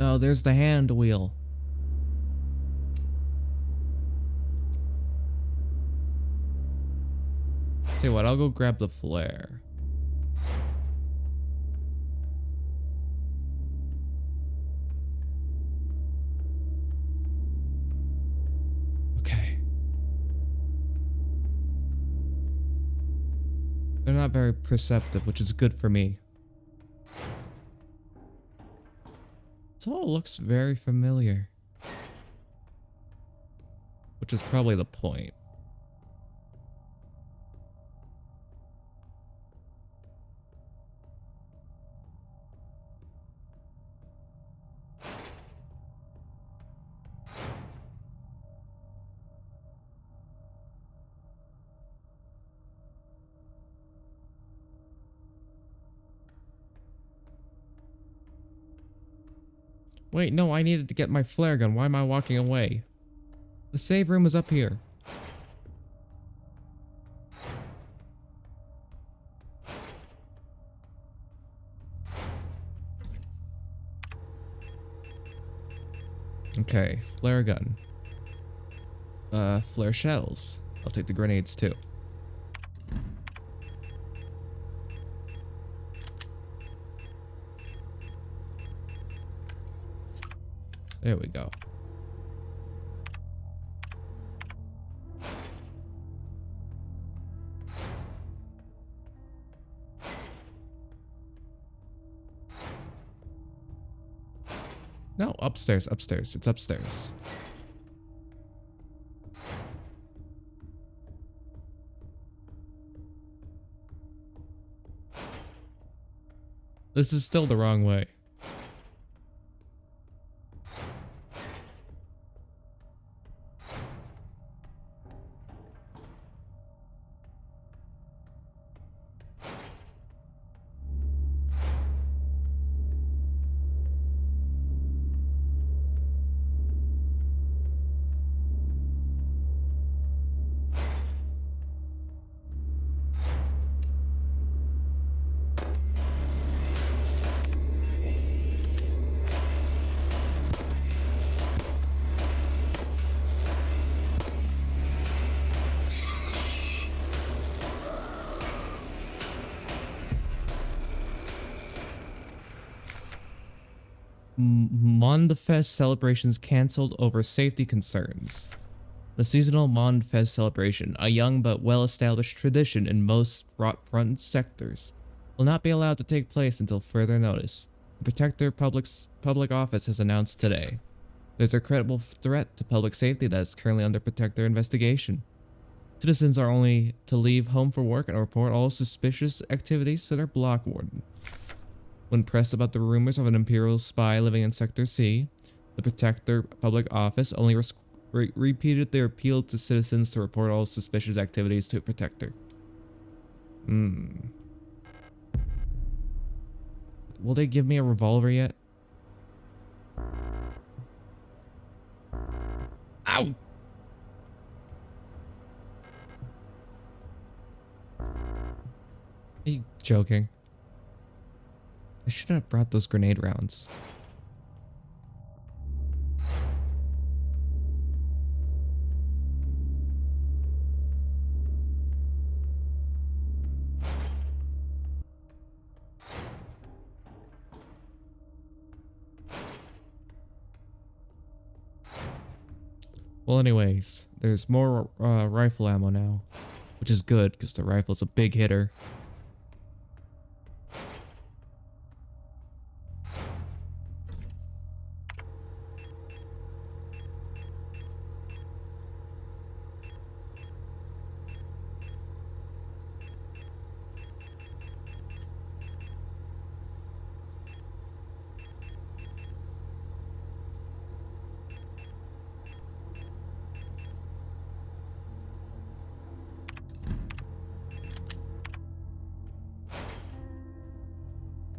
Oh, there's the hand wheel. Tell you what, I'll go grab the flare. Okay. They're not very perceptive, which is good for me. It all looks very familiar. Which is probably the point. Wait, no, I needed to get my flare gun. Why am I walking away? The save room is up here. Okay, flare gun. Flare shells. I'll take the grenades too. There we go. No, upstairs, upstairs. It's upstairs. This is still the wrong way. Mondfest celebrations cancelled over safety concerns. The seasonal Mondfest celebration, a young but well-established tradition in most front sectors, will not be allowed to take place until further notice. The Protector Public Office has announced today. There's a credible threat to public safety that is currently under Protector investigation. Citizens are only to leave home for work and report all suspicious activities to their block warden. When pressed about the rumors of an Imperial spy living in Sector C, the Protector Public Office only repeated their appeal to citizens to report all suspicious activities to Protector. Will they give me a revolver yet? Ow! Are you joking? I should have brought those grenade rounds. Well, anyways, there's more rifle ammo now, which is good because the rifle's a big hitter.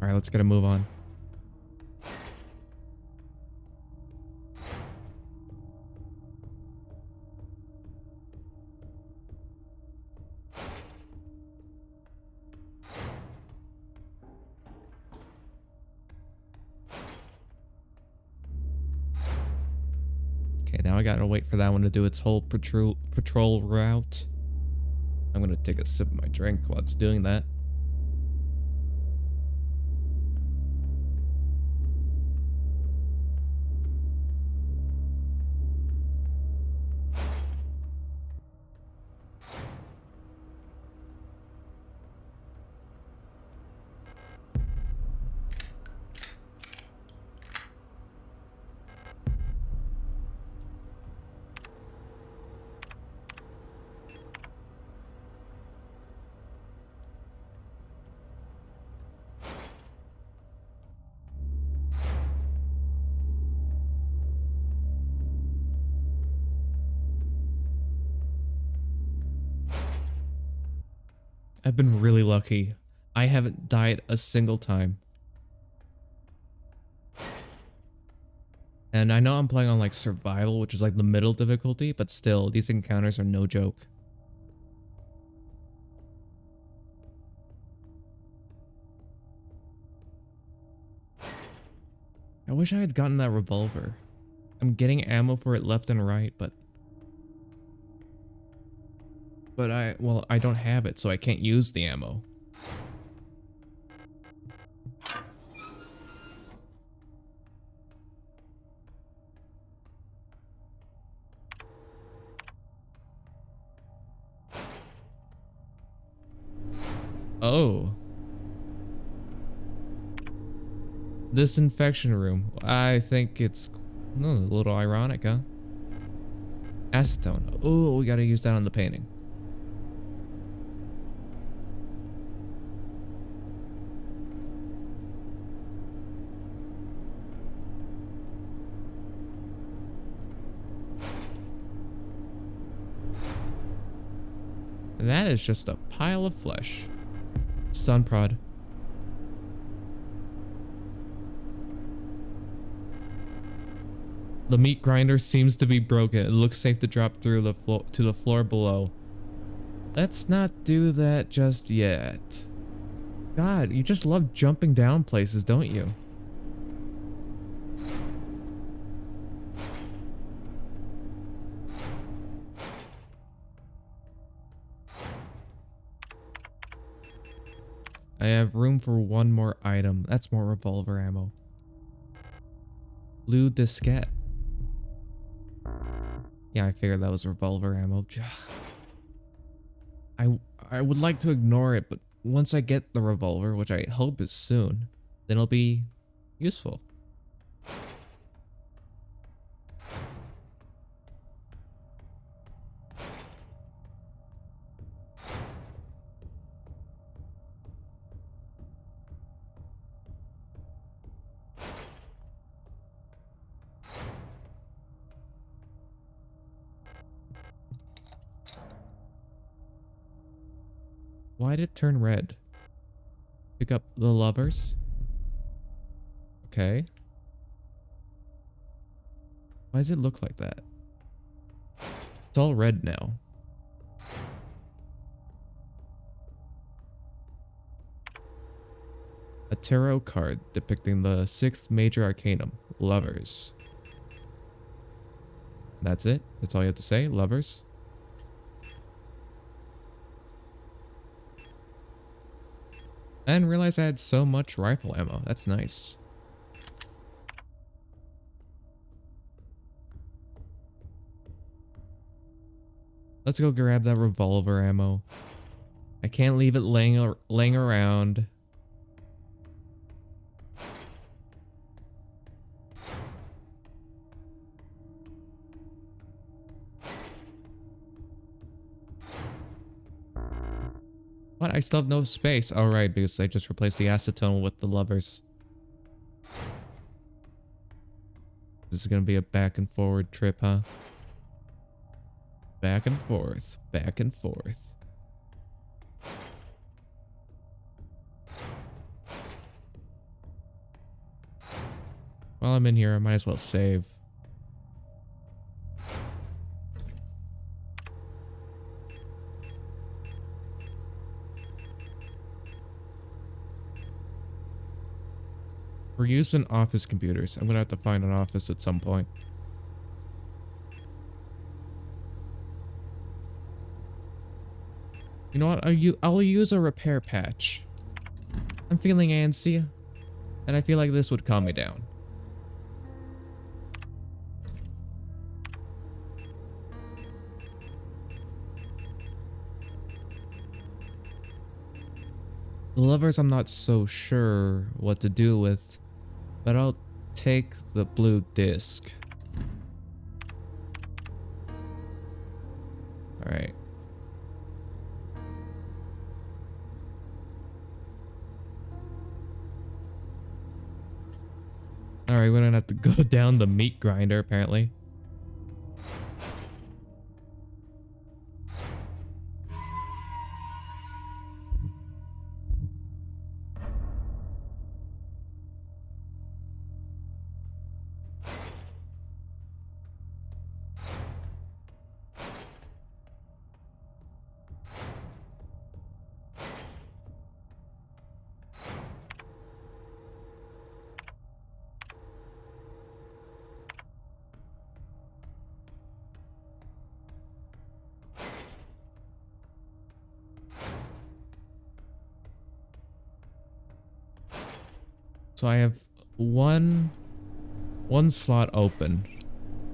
Alright, let's get a move on. Okay, now I gotta wait for that one to do its whole patrol route. I'm gonna take a sip of my drink while it's doing that. I've been really lucky. I haven't died a single time. And I know I'm playing on like survival, which is like the middle difficulty, but still, these encounters are no joke. I wish I had gotten that revolver. I'm getting ammo for it left and right, but I don't have it, so I can't use the ammo. Oh. Disinfection room. I think it's a little ironic, huh? Acetone. Oh, we gotta use that on the painting. And that is just a pile of flesh. Stun prod. The meat grinder seems to be broken. It looks safe to drop through the floor to the floor below. Let's not do that just yet. God, you just love jumping down places, don't you? I have room for one more item. That's more revolver ammo. Blue diskette. Yeah, I figured that was revolver ammo. I would like to ignore it, but once I get the revolver, which I hope is soon, then it'll be useful. Why did it turn red? Pick up the lovers. Okay. Why does it look like that? It's all red now. A tarot card depicting the 6th major arcanum, lovers. That's it? That's all you have to say? Lovers? I didn't realize I had so much rifle ammo. That's nice. Let's go grab that revolver ammo. I can't leave it laying around. What? I still have no space. All right, because I just replaced the acetone with the lovers. This is gonna be a back and forward trip, huh? Back and forth, back and forth. While I'm in here, I might as well save. We're using office computers. I'm gonna have to find an office at some point. You know what? I'll use a repair patch. I'm feeling antsy, and I feel like this would calm me down. The lovers I'm not so sure what to do with, but I'll take the blue disc. Alright. Alright, we're gonna have to go down the meat grinder apparently. So I have one slot open,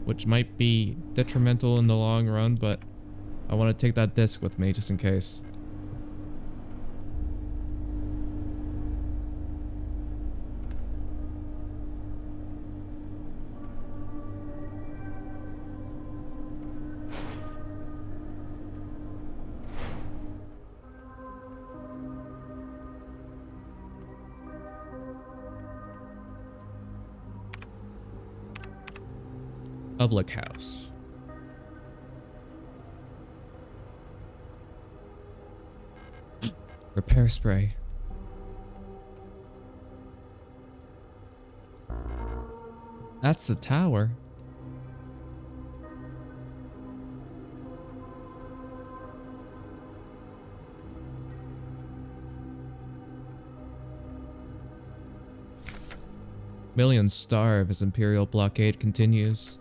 which might be detrimental in the long run, but I want to take that disc with me just in case. Public house. Repair spray. That's the tower. Millions starve as Imperial blockade continues.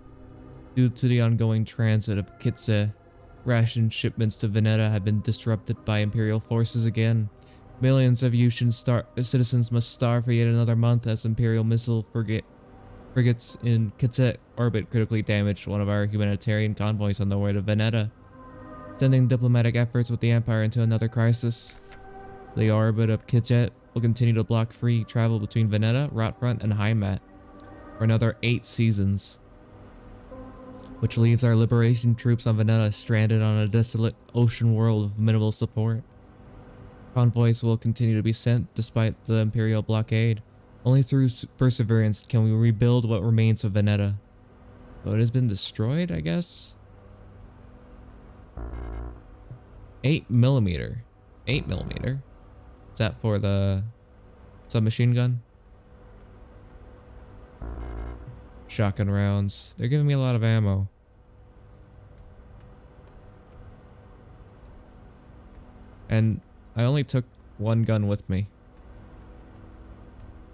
Due to the ongoing transit of Kitse, ration shipments to Veneta have been disrupted by Imperial forces again. Millions of Yushin citizens must starve for yet another month as Imperial missile frigates in Kitse orbit critically damaged one of our humanitarian convoys on their way to Veneta, sending diplomatic efforts with the Empire into another crisis. The orbit of Kitse will continue to block free travel between Veneta, Rotfront, and Heimat for another 8 seasons, which leaves our liberation troops on Veneta stranded on a desolate ocean world with minimal support. Convoys will continue to be sent despite the Imperial blockade. Only through perseverance can we rebuild what remains of Veneta. So it has been destroyed, I guess? 8mm. 8mm? Is that for the submachine gun? Shotgun rounds. They're giving me a lot of ammo. And I only took one gun with me.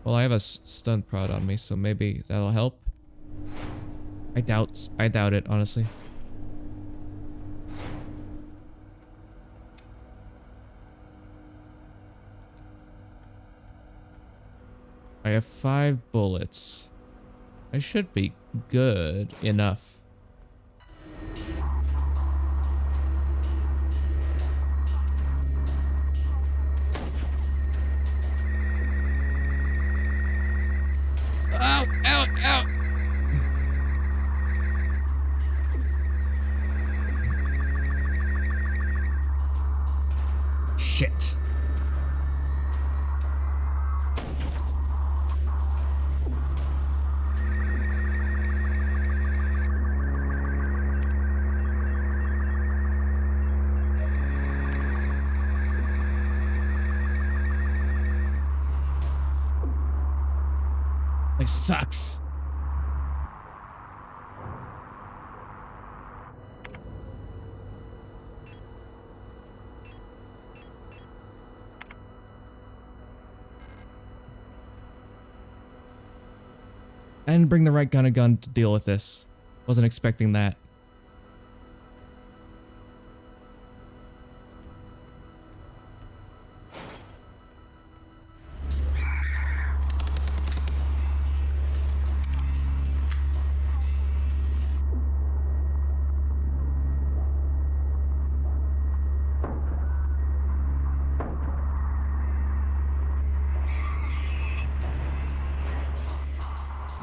Well, I have a stun prod on me, so maybe that'll help. I doubt it, honestly. I have 5 bullets. I should be good enough. Ow, ow, ow. Shit. Like, sucks. I didn't bring the right kind of gun to deal with this. Wasn't expecting that.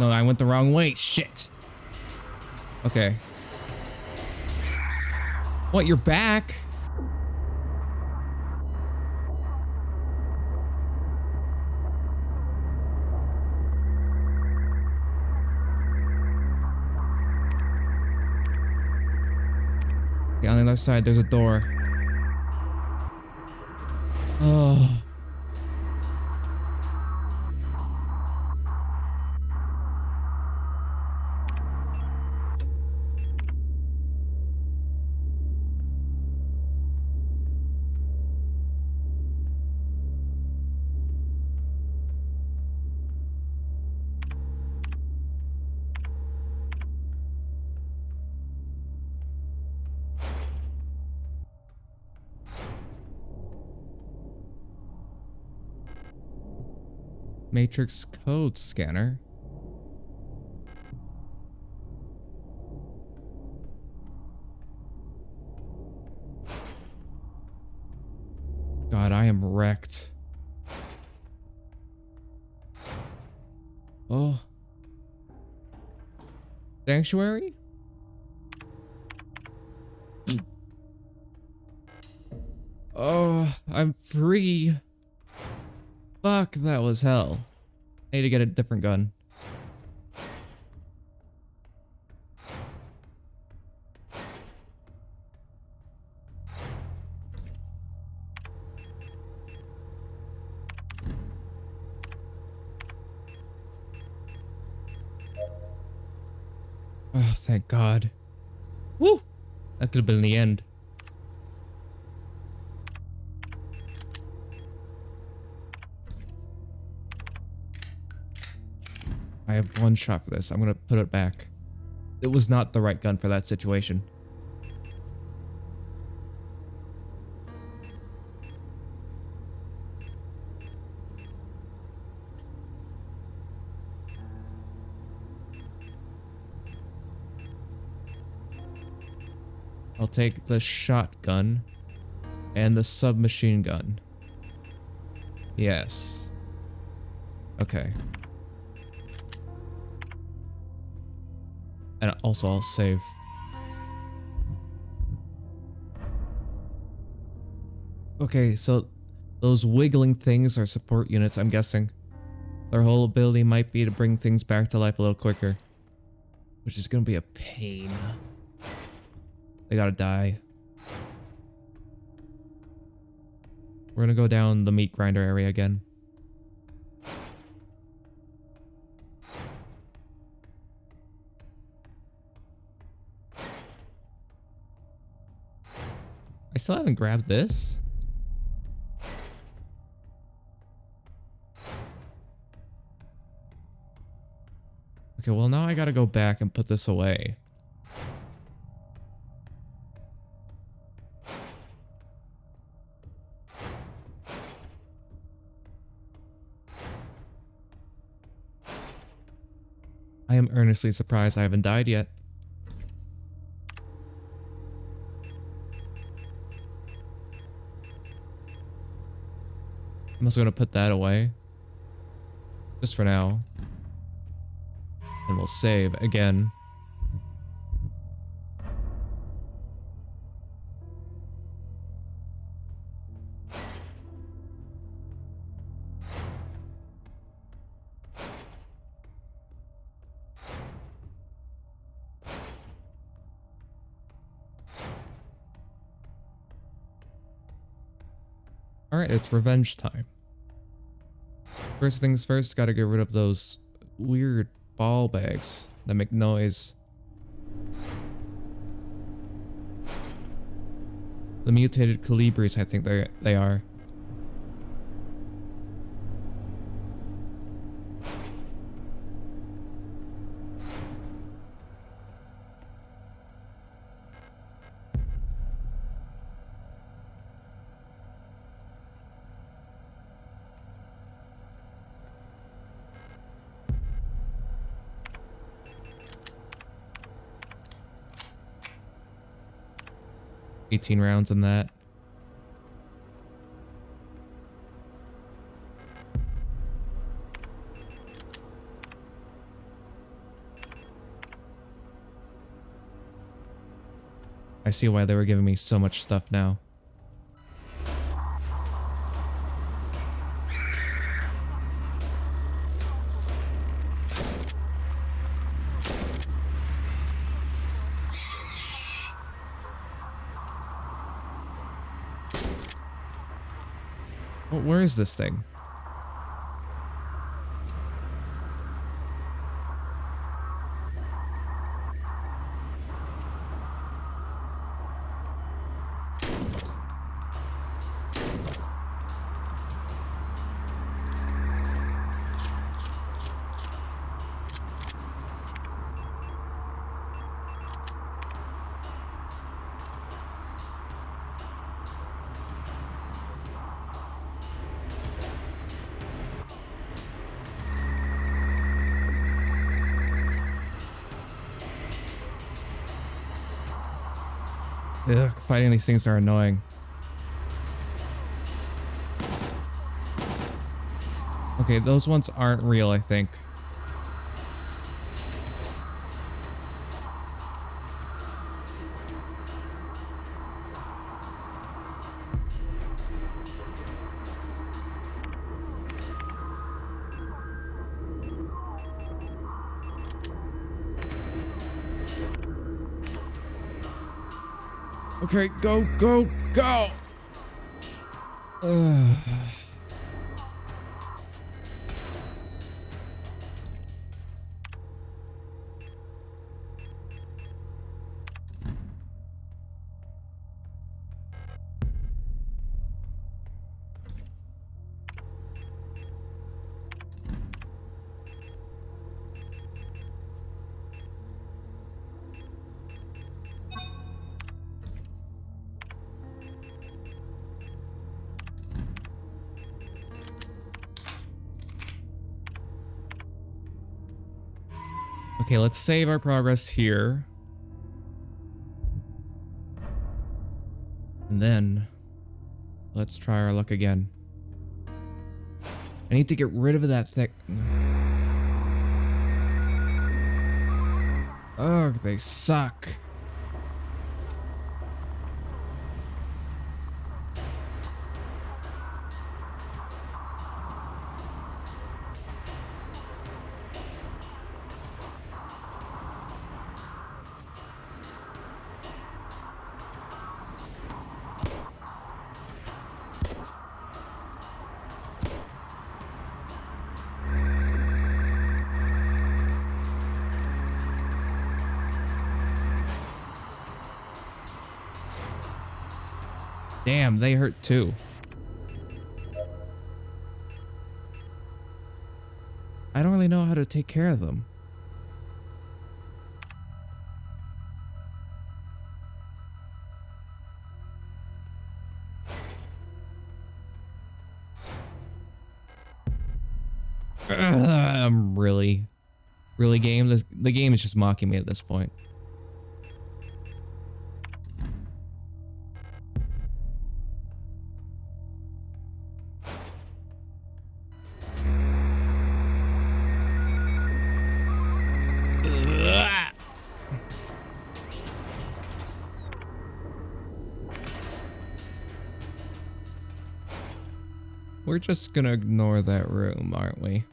No, I went the wrong way. Shit. Okay. What, you're back? Okay, on the other side, there's a door. Oh. Matrix code scanner. God, I am wrecked. Oh. Sanctuary? Oh, I'm free. Fuck, that was hell. I need to get a different gun. Oh, thank God. Woo! That could have been the end. I have one shot for this. I'm gonna put it back. It was not the right gun for that situation. I'll take the shotgun and the submachine gun. Yes. Okay. And also I'll save. Okay, so those wiggling things are support units, I'm guessing. Their whole ability might be to bring things back to life a little quicker. Which is gonna be a pain. They gotta die. We're gonna go down the meat grinder area again. I still haven't grabbed this. Okay, well now I gotta go back and put this away. I am earnestly surprised I haven't died yet. I'm also gonna put that away. Just for now. And we'll save again. Alright, it's revenge time. First things first, gotta get rid of those weird ball bags that make noise. The mutated colibris, I think they are. $18 rounds in that. I see why they were giving me so much stuff now. Well, where is this thing? Ugh, fighting these things are annoying. Okay, those ones aren't real, I think. Okay, go, go, go! Ugh. Okay, let's save our progress here. And then let's try our luck again. I need to get rid of that thing. Ugh, they suck. Damn, they hurt too. I don't really know how to take care of them. I'm really game. The game is just mocking me at this point. We're just gonna ignore that room, aren't we?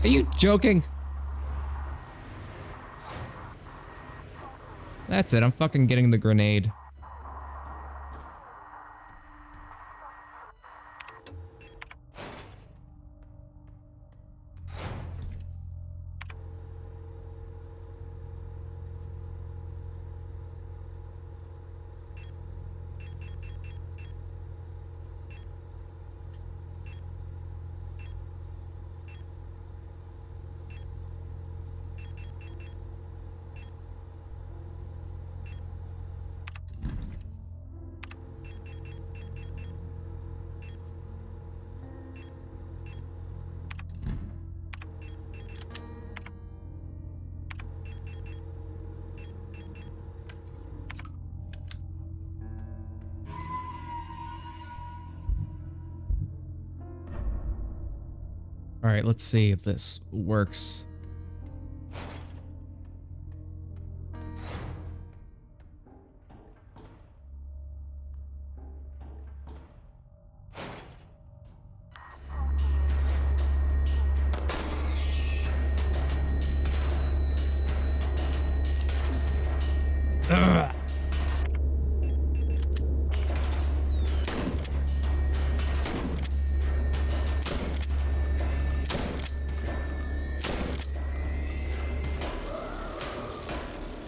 Are you joking? That's it, I'm fucking getting the grenade. All right, let's see if this works. Ugh.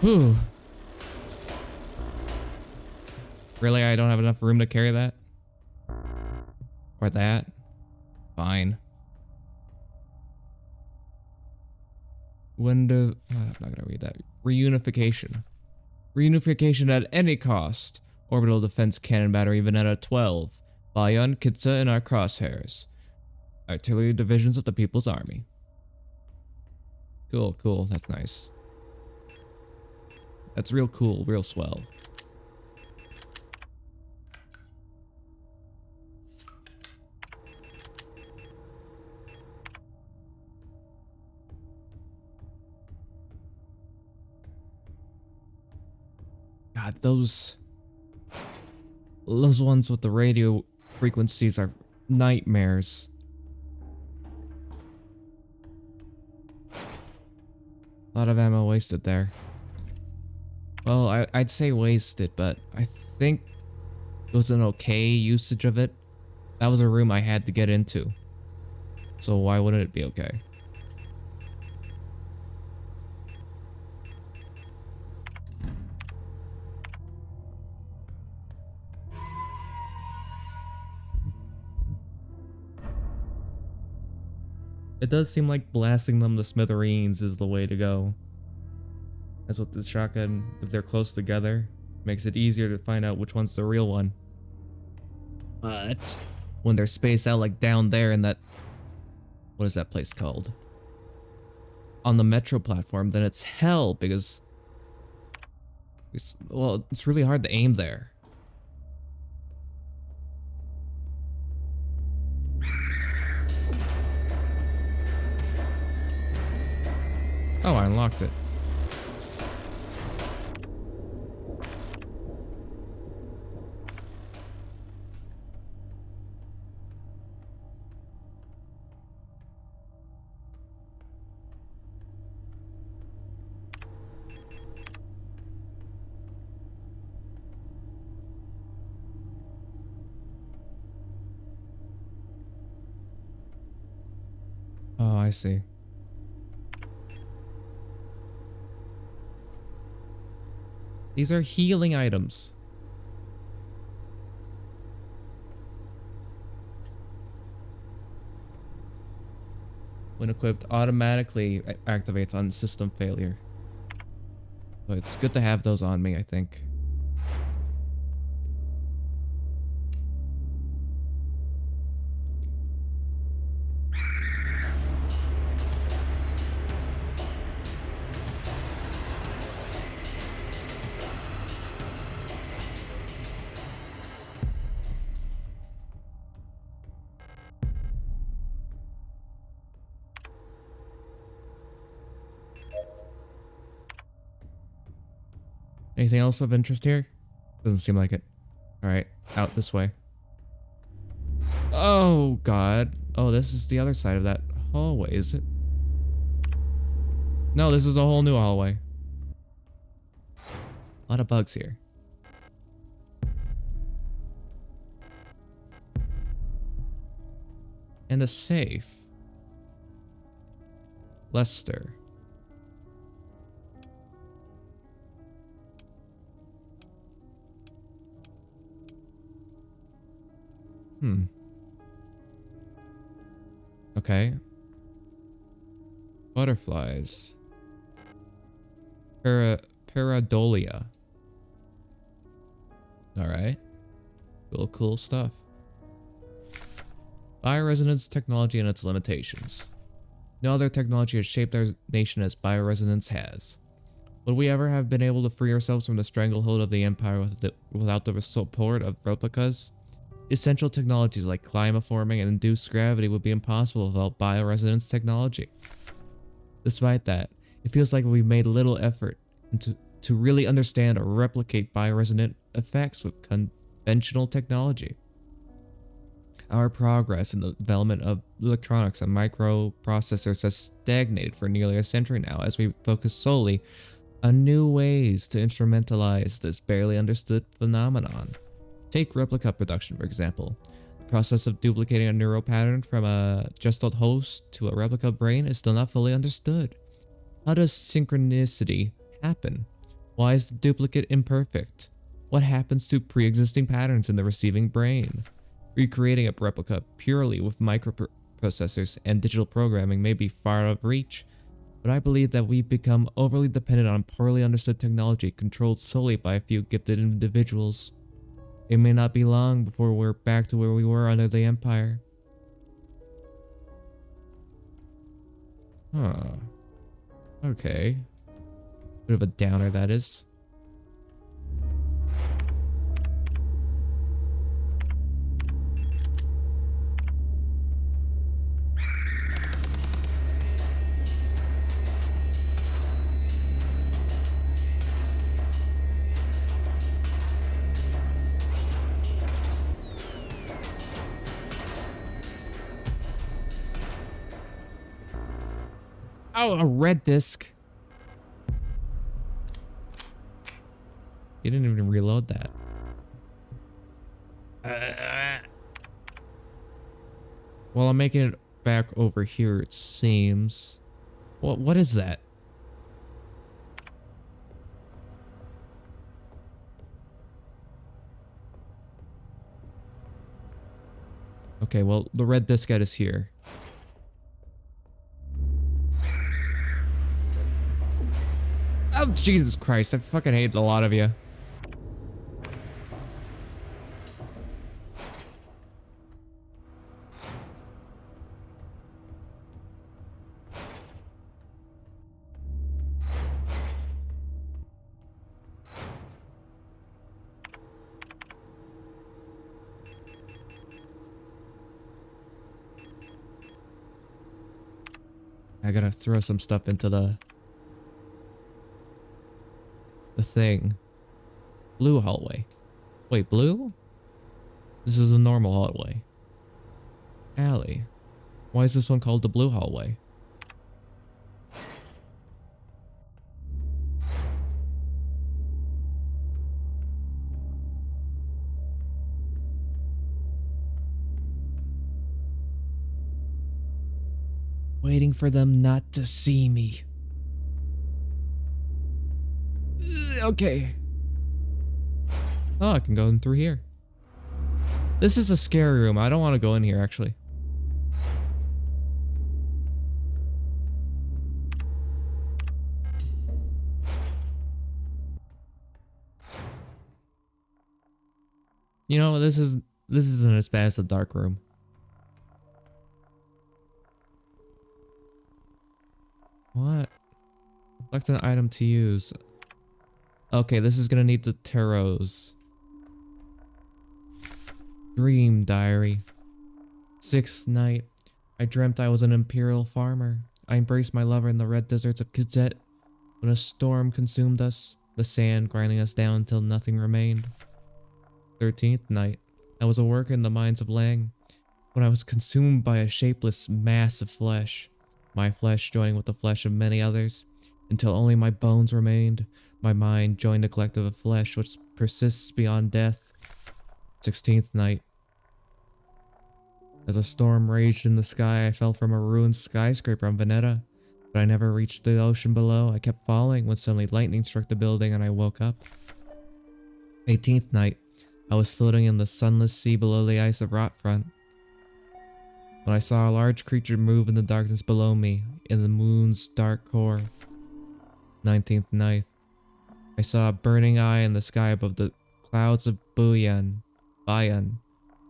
Whew. Really, I don't have enough room to carry that? Or that. Fine. I'm not gonna read that. Reunification. Reunification at any cost. Orbital defense cannon battery even at a 12. Bayon, Kitsa, and our crosshairs. Artillery divisions of the People's Army. Cool, cool. That's nice. That's real cool, real swell. God, those ones with the radio frequencies are nightmares. A lot of ammo wasted there. Well, I'd say wasted, but I think it was an okay usage of it. That was a room I had to get into. So why wouldn't it be okay? It does seem like blasting them to smithereens is the way to go. As with the shotgun, if they're close together, makes it easier to find out which one's the real one. But when they're spaced out like down there in that, what is that place called? On the metro platform, then it's hell because it's really hard to aim there. Oh, I unlocked it. Oh, I see. These are healing items. When equipped, automatically activates on system failure. But it's good to have those on me, I think. Anything else of interest here? Doesn't seem like it. Alright, out this way. Oh, God. Oh, this is the other side of that hallway, is it? No, this is a whole new hallway. A lot of bugs here. And a safe. Lester. Okay. Butterflies. Paradolia. Alright. Cool stuff. Bioresonance technology and its limitations. No other technology has shaped our nation as bioresonance has. Would we ever have been able to free ourselves from the stranglehold of the Empire without the support of replicas? Essential technologies like climaforming and induced gravity would be impossible without bioresonance technology. Despite that, it feels like we've made little effort to really understand or replicate bioresonant effects with conventional technology. Our progress in the development of electronics and microprocessors has stagnated for nearly a century now as we focus solely on new ways to instrumentalize this barely understood phenomenon. Take replica production, for example. The process of duplicating a neural pattern from a gestalt host to a replica brain is still not fully understood. How does synchronicity happen? Why is the duplicate imperfect? What happens to pre-existing patterns in the receiving brain? Recreating a replica purely with microprocessors and digital programming may be far out of reach, but I believe that we've become overly dependent on poorly understood technology controlled solely by a few gifted individuals. It may not be long before we're back to where we were under the Empire. Huh. Okay. Bit of a downer, that is. Oh, a red disc. You didn't even reload that. Well, I'm making it back over here, it seems. What is that? Okay, well, the red diskette is here. Oh, Jesus Christ, I fucking hate a lot of you. I gotta throw some stuff into the thing. Blue hallway. Wait, blue? This is a normal hallway. Alley. Why is this one called the blue hallway? Waiting for them not to see me. Okay. Oh, I can go in through here. This is a scary room. I don't want to go in here, actually. You know, this isn't as bad as the dark room. What? Select an item to use. Okay, this is gonna need the tarots. Dream diary. 6th night. I dreamt I was an imperial farmer. I embraced my lover in the red deserts of Kizet when a storm consumed us, the sand grinding us down until nothing remained. 13th night. I was a worker in the mines of Lang when I was consumed by a shapeless mass of flesh, my flesh joining with the flesh of many others, until only my bones remained. My mind joined a collective of flesh which persists beyond death. 16th night. As a storm raged in the sky, I fell from a ruined skyscraper on Veneta, but I never reached the ocean below. I kept falling when suddenly lightning struck the building and I woke up. 18th night. I was floating in the sunless sea below the ice of Rotfront when I saw a large creature move in the darkness below me, in the moon's dark core. 19th night. I saw a burning eye in the sky above the clouds of Bayan. I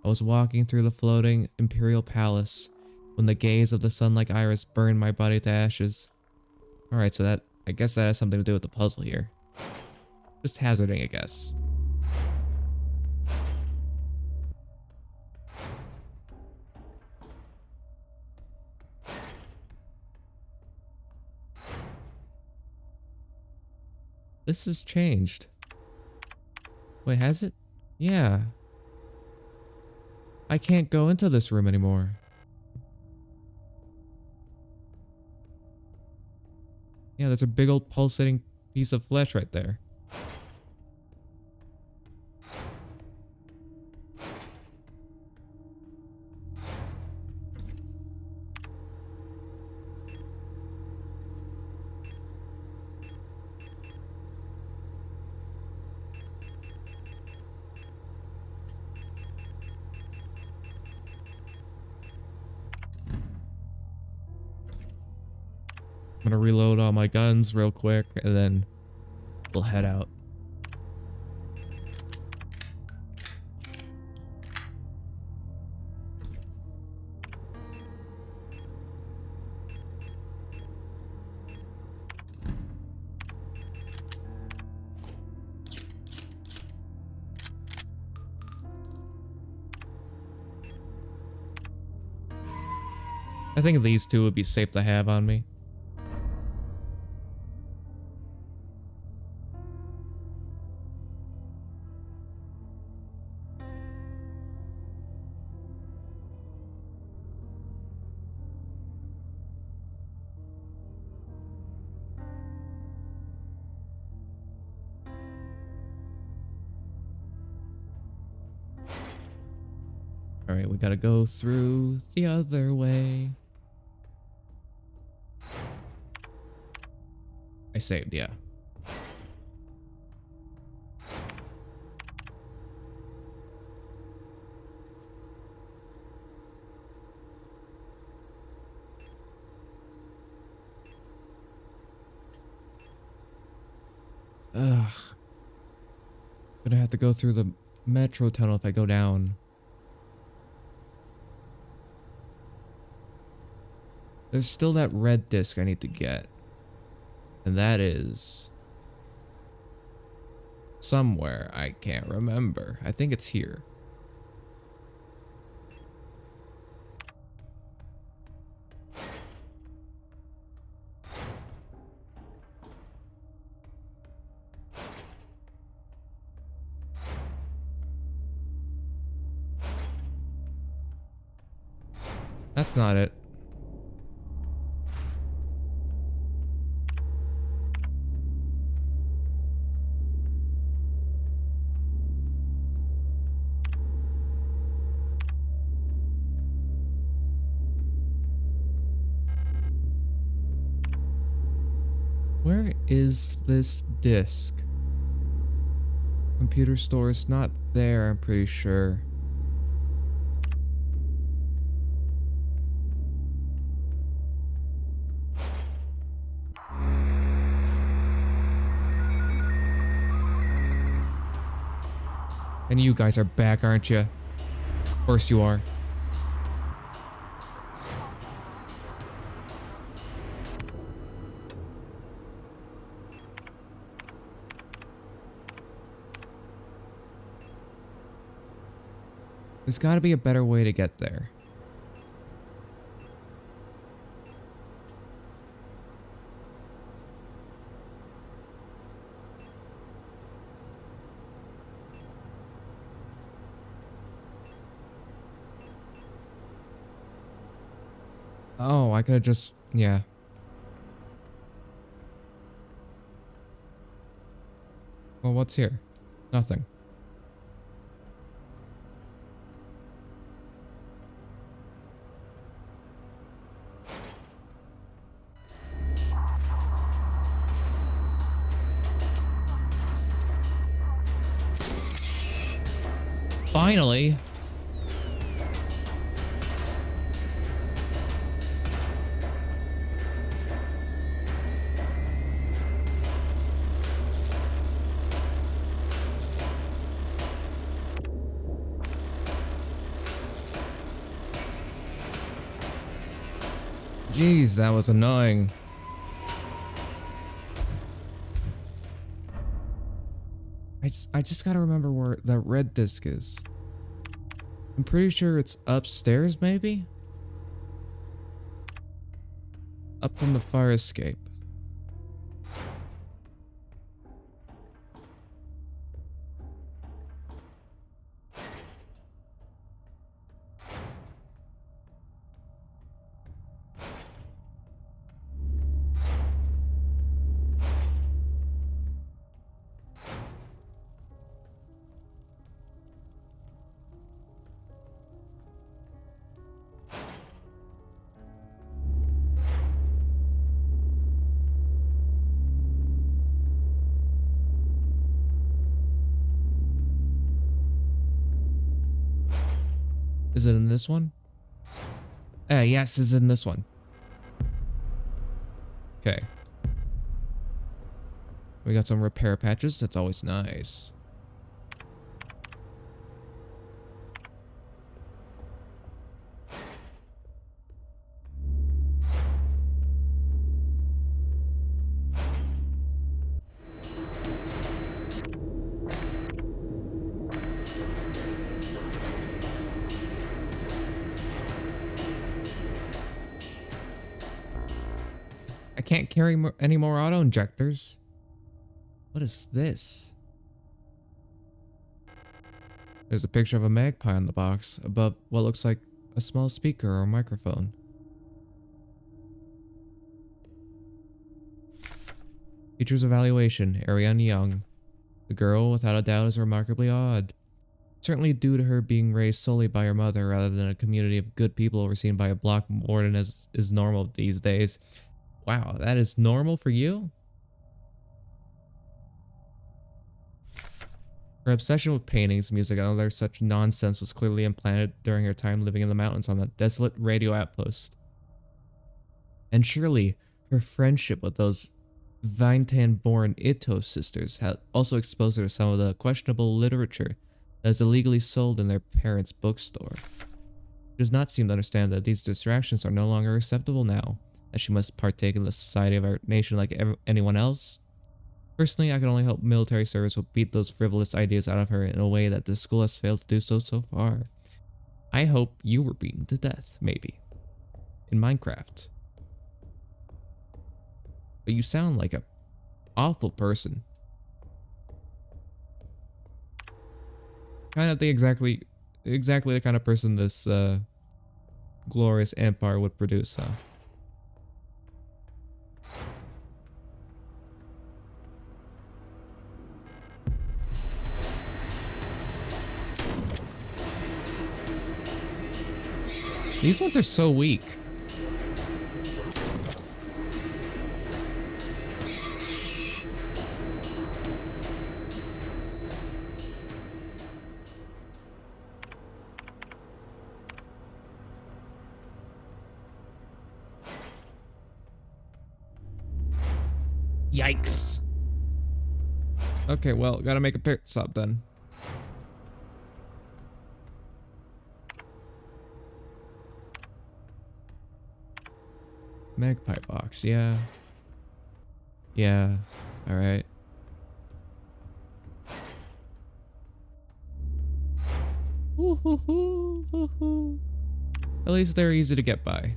was walking through the floating imperial palace when the gaze of the sun-like iris burned my body to ashes. Alright, so I guess that has something to do with the puzzle here. Just hazarding a guess. This has changed. Wait, has it? Yeah. I can't go into this room anymore. Yeah, there's a big old pulsating piece of flesh right there. I'm gonna reload all my guns real quick and then we'll head out. I think these two would be safe to have on me. All right, we gotta go through the other way. I saved, yeah. Ugh. Gonna have to go through the metro tunnel if I go down. There's still that red disc I need to get. And that is somewhere I can't remember. I think it's here. That's not it. Where is this disc? Computer store is not there, I'm pretty sure. And you guys are back, aren't you? Of course you are. There's got to be a better way to get there. Oh, I could have just, yeah. Well, what's here? Nothing. Finally. Jeez, that was annoying. I just gotta remember where that red disc is. I'm pretty sure it's upstairs, maybe? Up from the fire escape. Is it in this one? Yes, it's in this one. Okay. We got some repair patches. That's always nice. I can't carry any more auto injectors. What is this? There's a picture of a magpie on the box above what looks like a small speaker or microphone. Features evaluation, Ariane Young. The girl, without a doubt, is remarkably odd. Certainly due to her being raised solely by her mother rather than a community of good people overseen by a block warden as is normal these days. Wow, that is normal for you? Her obsession with paintings, music, and other such nonsense was clearly implanted during her time living in the mountains on that desolate radio outpost. And surely, her friendship with those Vintan-born Ito sisters had also exposed her to some of the questionable literature that is illegally sold in their parents' bookstore. She does not seem to understand that these distractions are no longer acceptable now, as she must partake in the society of our nation like anyone else. Personally, I can only hope military service will beat those frivolous ideas out of her in a way that the school has failed to do so far. I hope you were beaten to death, maybe. In Minecraft. But you sound like a awful person. Kind of the exactly the kind of person this glorious empire would produce, huh? These ones are so weak. Yikes. Okay, well, gotta make a pit stop then. Magpie box, yeah. Yeah, alright. At least they're easy to get by.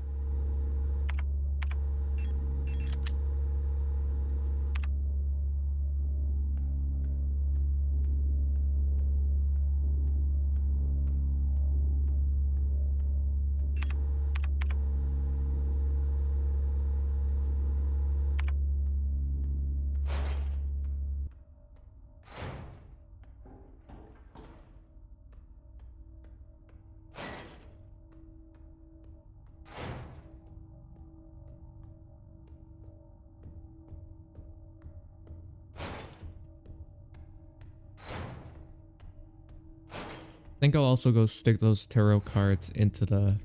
I think I'll also go stick those tarot cards into the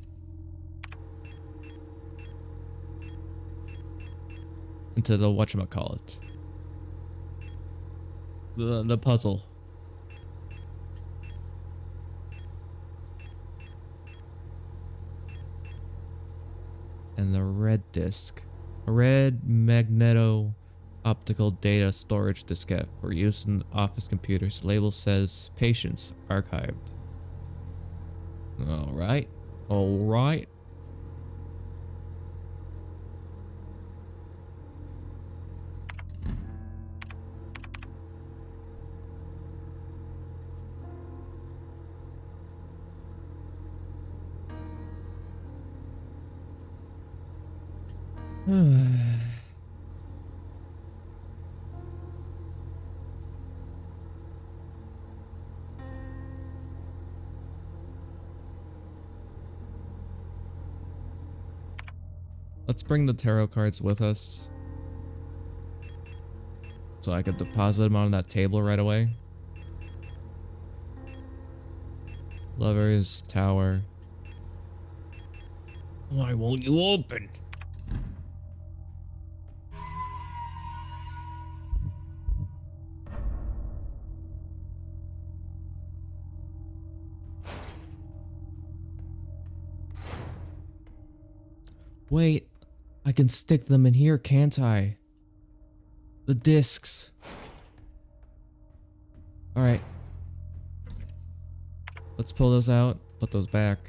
whatchamacallit. The puzzle. And the red disc. A red magneto optical data storage diskette for use in office computers. Label says patience archived. Alright. Alright. Let's bring the tarot cards with us so I could deposit them on that table right away. Lovers, Tower. Why won't you open? Wait, I can stick them in here, can't I? The discs. Alright. Let's pull those out, put those back.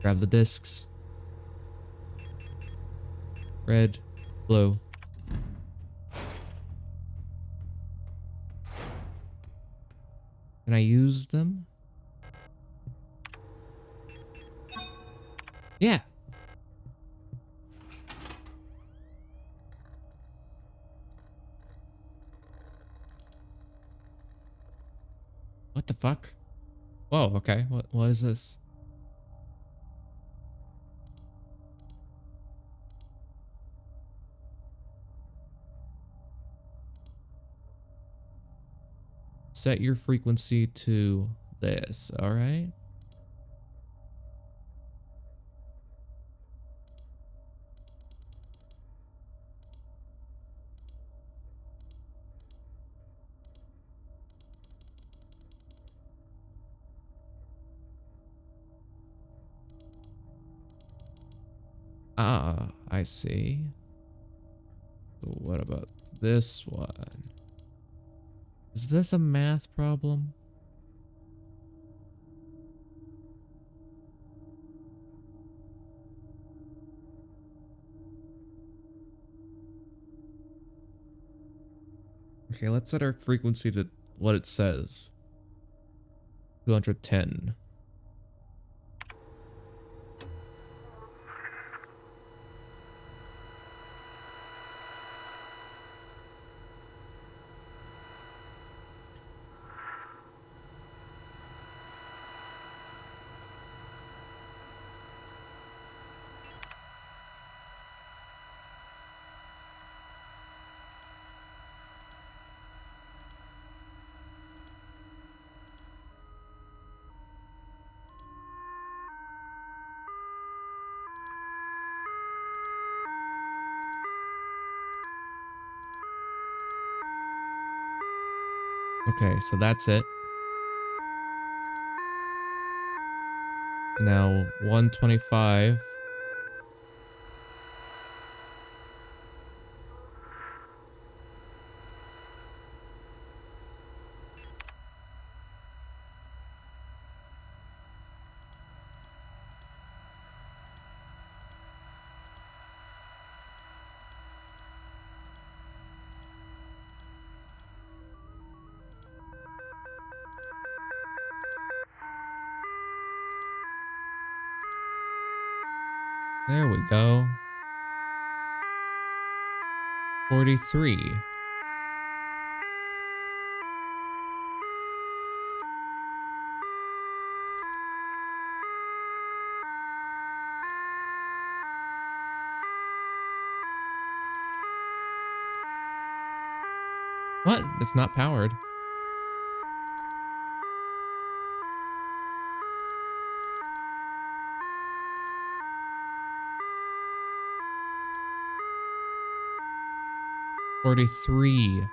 Grab the discs. Red, blue. Can I use them? Yeah. What the fuck? Whoa, okay. What is this? Set your frequency to this, alright? Ah, I see. What about this one? Is this a math problem? Okay, let's set our frequency to what it says. 210. Okay, so that's it. Now 125. There we go. 43. What? It's not powered. $43.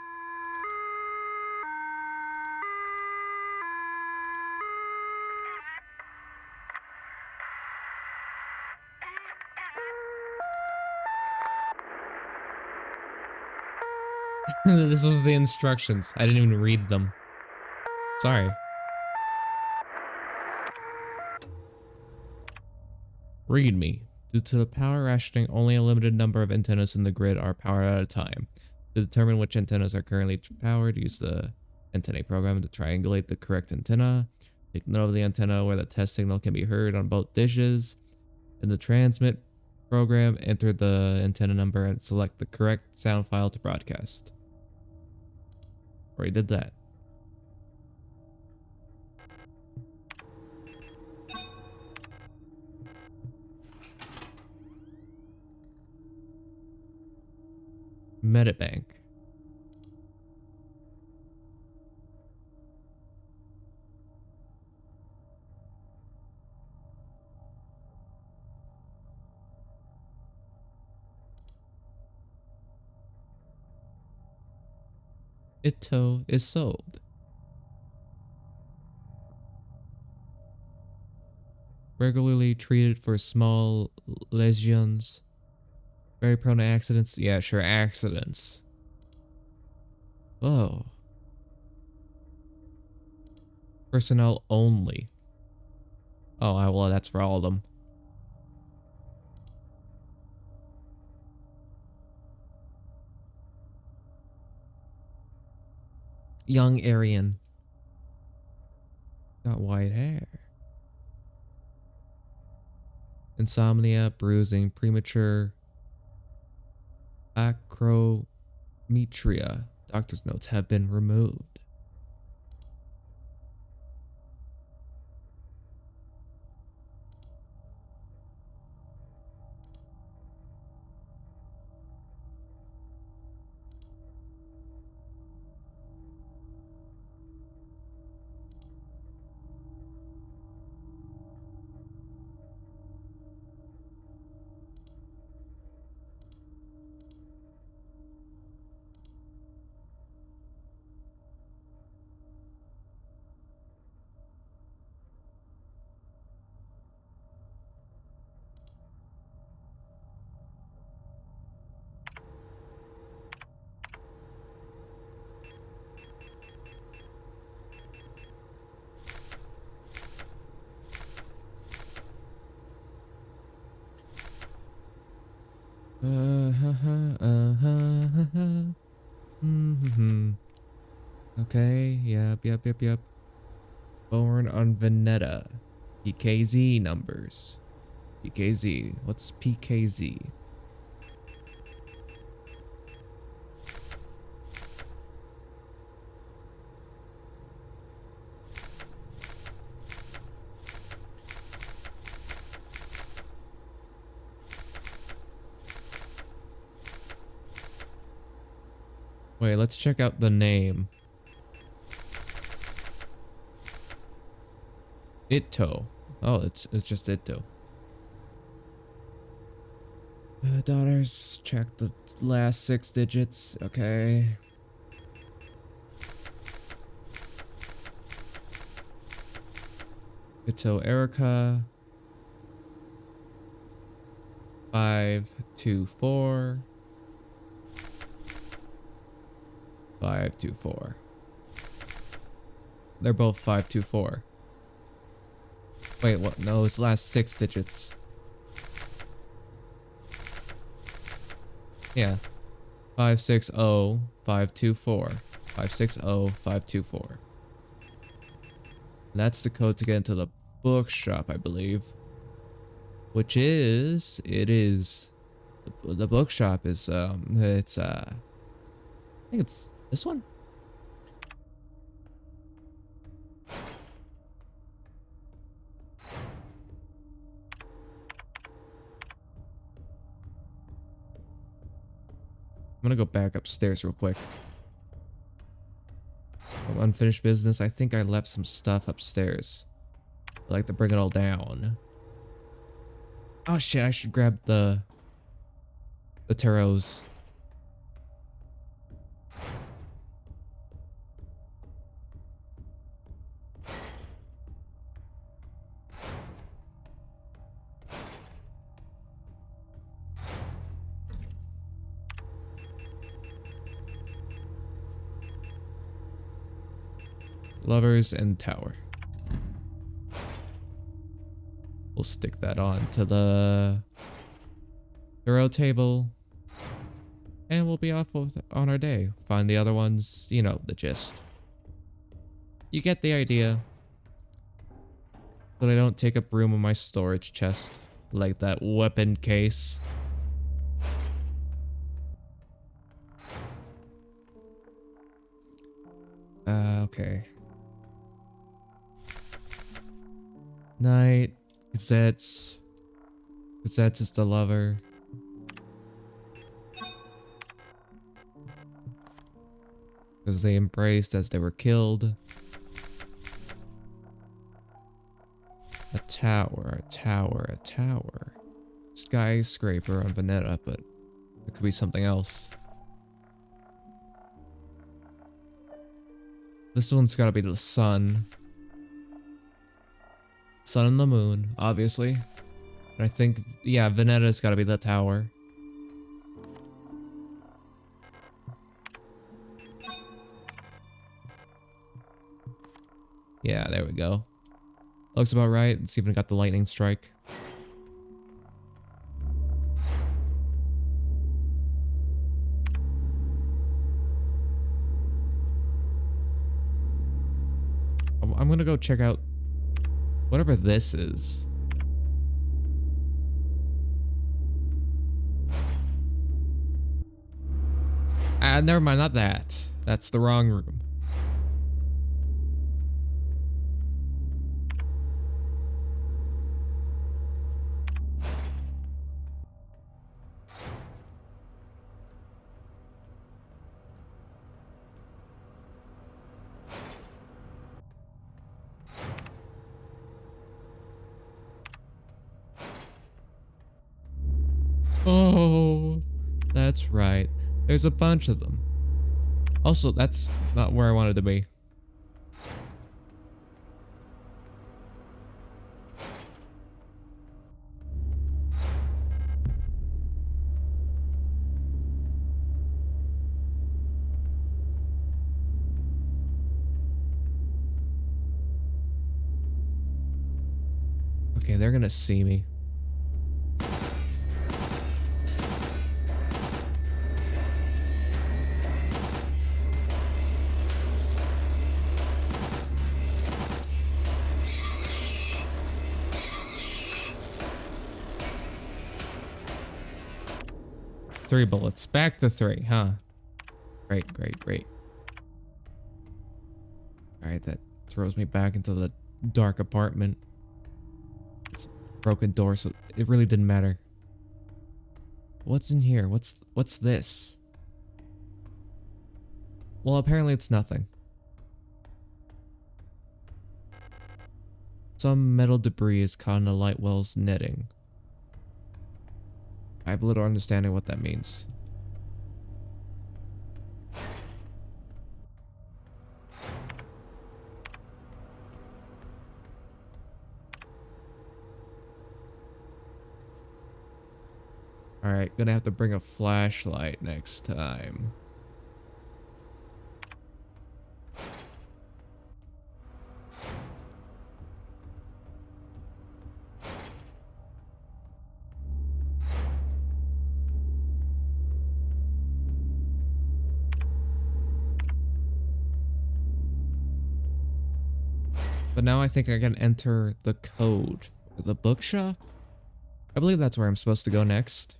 This was the instructions. I didn't even read them. Sorry. Read me. Due to the power rationing, only a limited number of antennas in the grid are powered at a time. To determine which antennas are currently powered, use the antenna program to triangulate the correct antenna. Take note of the antenna where the test signal can be heard on both dishes. In the transmit program, enter the antenna number and select the correct sound file to broadcast. Already did that. Metabank. Ito is sold. Regularly treated for small lesions. Very prone to accidents. Yeah, sure, accidents. Oh. Personnel only. Oh, well, that's for all of them. Young Aryan. Got white hair. Insomnia, bruising, premature acrometria. Doctor's notes have been removed. Okay, yep. Born on Veneta. PKZ numbers. PKZ. What's PKZ? Wait, let's check out the name. Itto. Oh, it's just Itto. Daughters, check the last 6 digits. Okay. Itto Erica. 524. 524. They're both 524. Wait, what? No, it's last 6 digits. Yeah. 560524. 560524. That's the code to get into the bookshop, I believe. Which is, the bookshop is, I think it's this one? I'm gonna go back upstairs real quick. Unfinished business. I think I left some stuff upstairs. I'd like to bring it all down. Oh shit, I should grab the tarots. Lovers and tower. We'll stick that on to the tarot table. And we'll be off on our day. Find the other ones, you know, the gist. You get the idea. But I don't take up room in my storage chest. Like that weapon case. Okay. Night. Gazettes. Gazettes is the lover. Because they embraced as they were killed. A tower. Skyscraper on Veneta, but it could be something else. This one's gotta be the sun. Sun and the moon, obviously. And I think, yeah, Venetta's gotta be the tower. Yeah, there we go. Looks about right. It's even got the lightning strike. I'm gonna go check out whatever this is. Ah, never mind, not that. That's the wrong room. Oh, that's right. There's a bunch of them. Also, that's not where I wanted to be. Okay, they're gonna see me. Three bullets. Back to three, huh? Great, great, great. Alright, that throws me back into the dark apartment. It's a broken door, so it really didn't matter. What's in here? What's this? Well, apparently it's nothing. Some metal debris is caught in the light well's netting. I have little understanding what that means. Alright, gonna have to bring a flashlight next time. But now I think I can enter the code for the bookshop. I believe that's where I'm supposed to go next.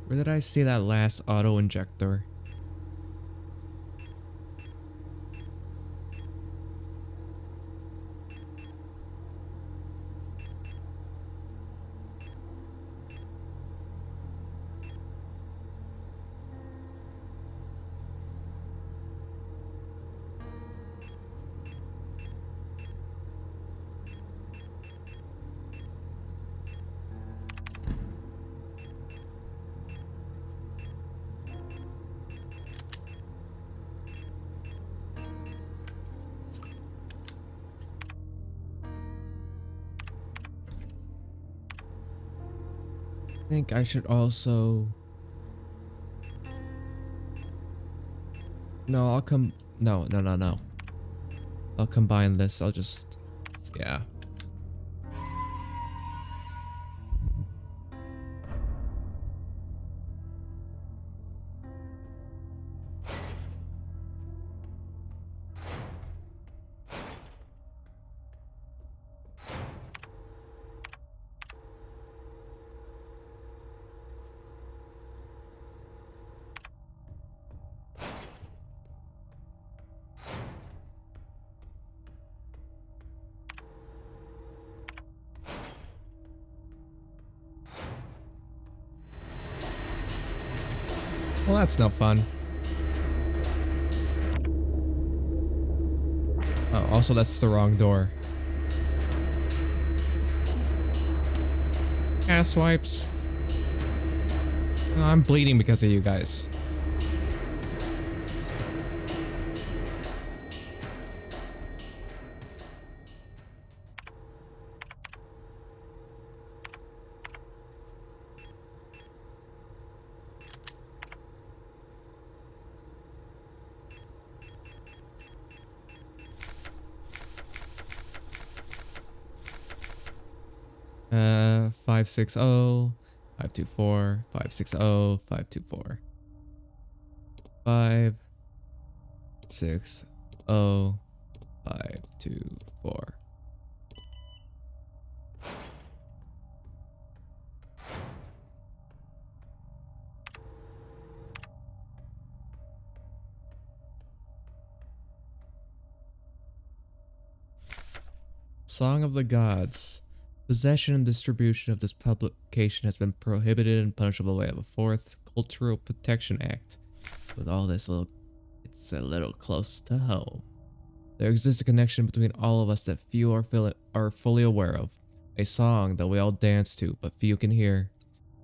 Where did I see that last auto injector? I think I should also... No, I'll come... No. I'll combine this. I'll just... Yeah. Well, that's no fun. Oh, also that's the wrong door. Ass wipes. Oh, I'm bleeding because of you guys. Uh, 560, 524, 560, 524. 560, 524. Song of the Gods. Possession and distribution of this publication has been prohibited and punishable by the Fourth Cultural Protection Act. With all this it's a little close to home. There exists a connection between all of us that few are fully aware of. A song that we all dance to, but few can hear.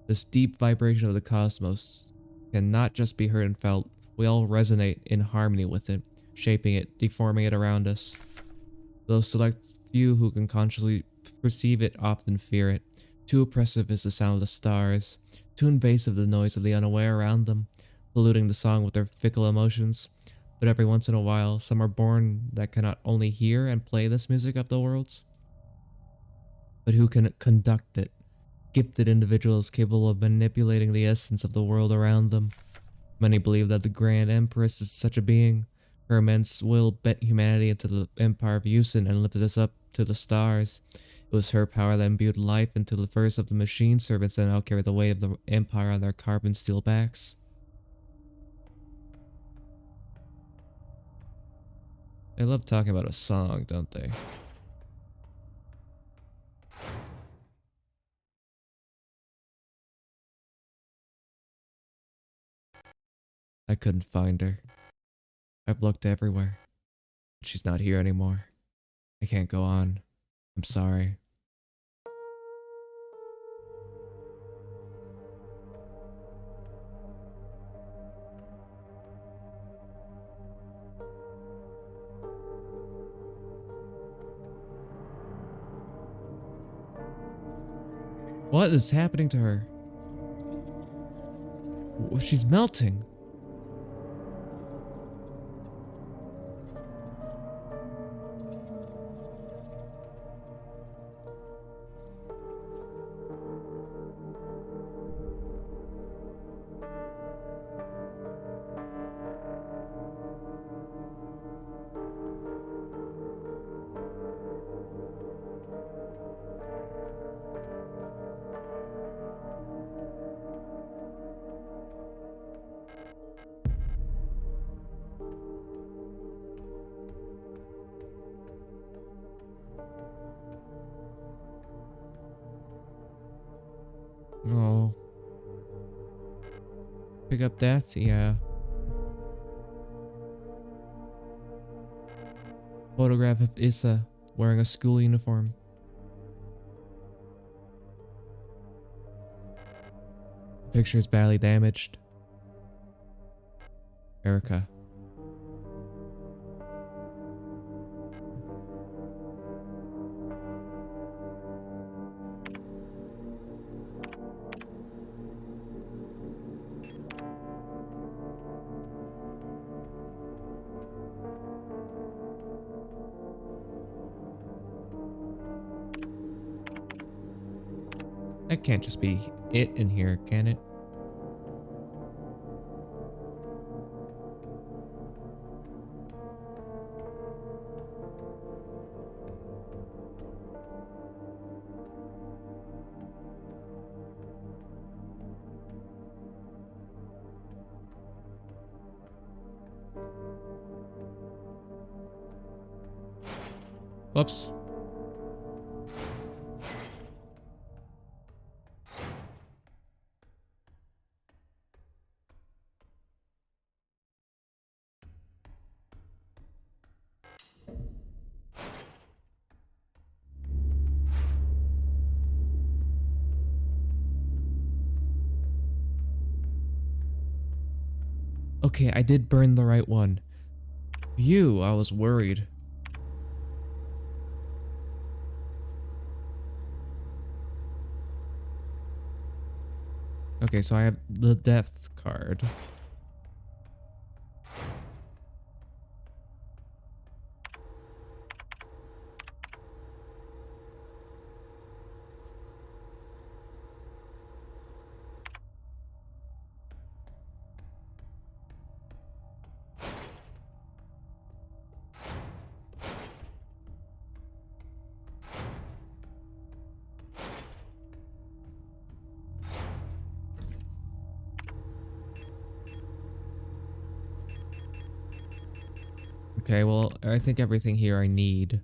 This deep vibration of the cosmos can not just be heard and felt. We all resonate in harmony with it, shaping it, deforming it around us. Those select few who can consciously perceive it often fear it. Too oppressive is the sound of the stars, too invasive the noise of the unaware around them, polluting the song with their fickle emotions. But every once in a while, some are born that cannot only hear and play this music of the worlds, but who can conduct it. Gifted individuals capable of manipulating the essence of the world around them. Many believe that the Grand Empress is such a being. Her immense will bent humanity into the empire of Yusin and lifted us up to the stars. It was her power that imbued life into the first of the machine servants that now carry the weight of the empire on their carbon steel backs. They love talking about a song, don't they? I couldn't find her. I've looked everywhere. She's not here anymore. I can't go on. I'm sorry. What is happening to her? She's melting. Oh. Pick up death? Yeah. Photograph of Issa wearing a school uniform. The picture is badly damaged. Erica. That can't just be it in here, can it? Whoops. Okay, I did burn the right one. Phew, I was worried. Okay, so I have the death card. Okay, well, I think everything here I need.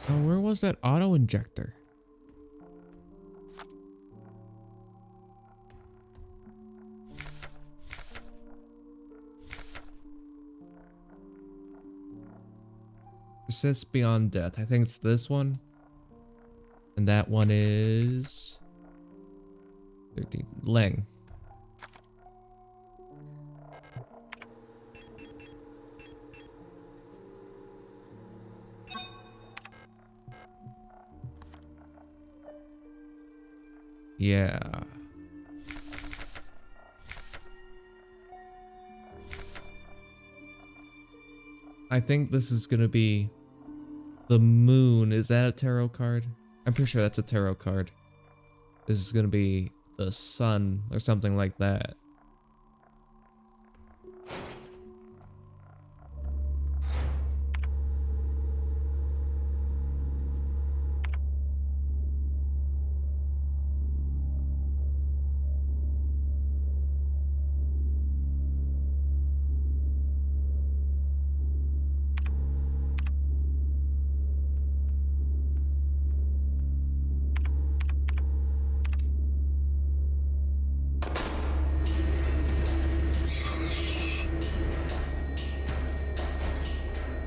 Oh, where was that auto injector? Persist beyond death. I think it's this one. And that one is 13. Leng. Yeah. I think this is gonna be the moon. Is that a tarot card? I'm pretty sure that's a tarot card. This is gonna be the sun or something like that.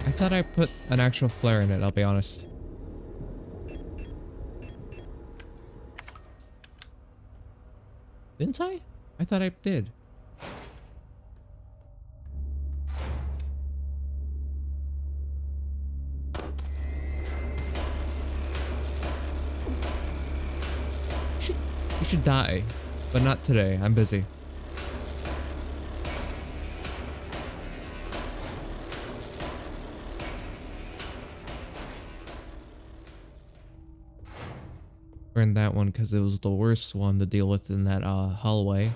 I thought I put an actual flare in it, I'll be honest. Didn't I? I thought I did. You should die, but not today. I'm busy. Burned that one because it was the worst one to deal with in that hallway.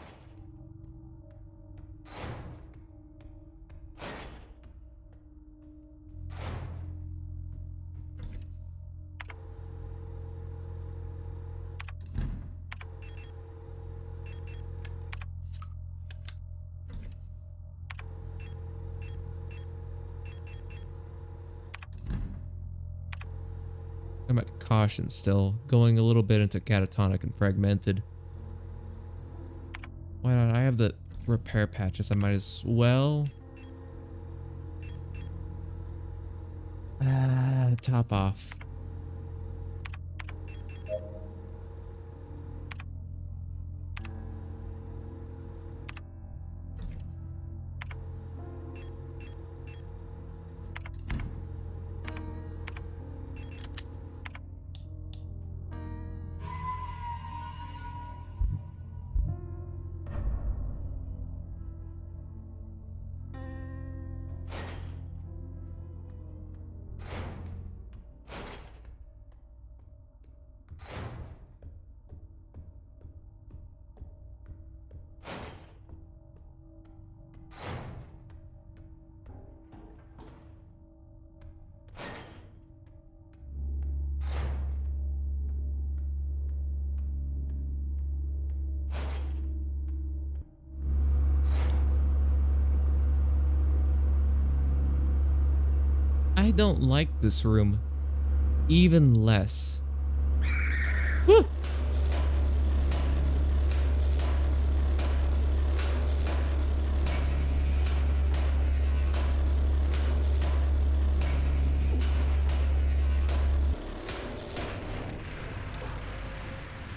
I'm at caution still, going a little bit into catatonic and fragmented. Why not? I have the repair patches. I might as well. Top off. I don't like this room. Even less. Woo!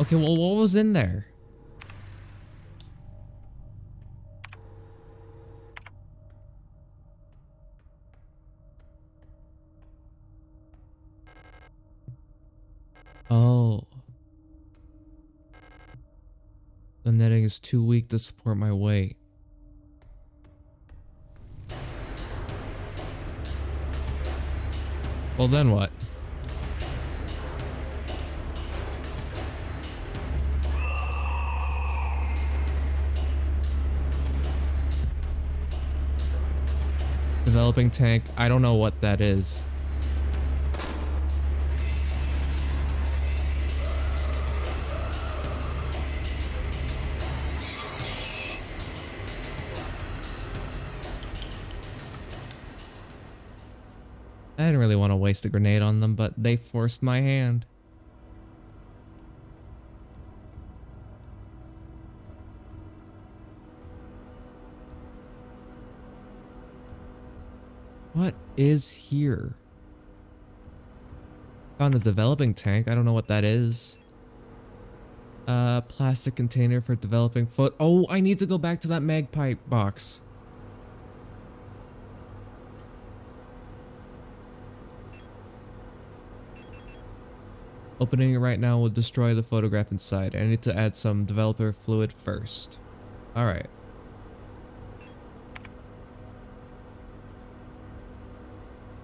Okay, well, what was in there? Oh. The netting is too weak to support my weight. Well, then what? Developing tank. I don't know what that is. I didn't really want to waste a grenade on them, but they forced my hand. What is here? Found a developing tank. I don't know what that is. Plastic container for developing foot. Oh, I need to go back to that magpie box. Opening it right now will destroy the photograph inside. I need to add some developer fluid first. Alright.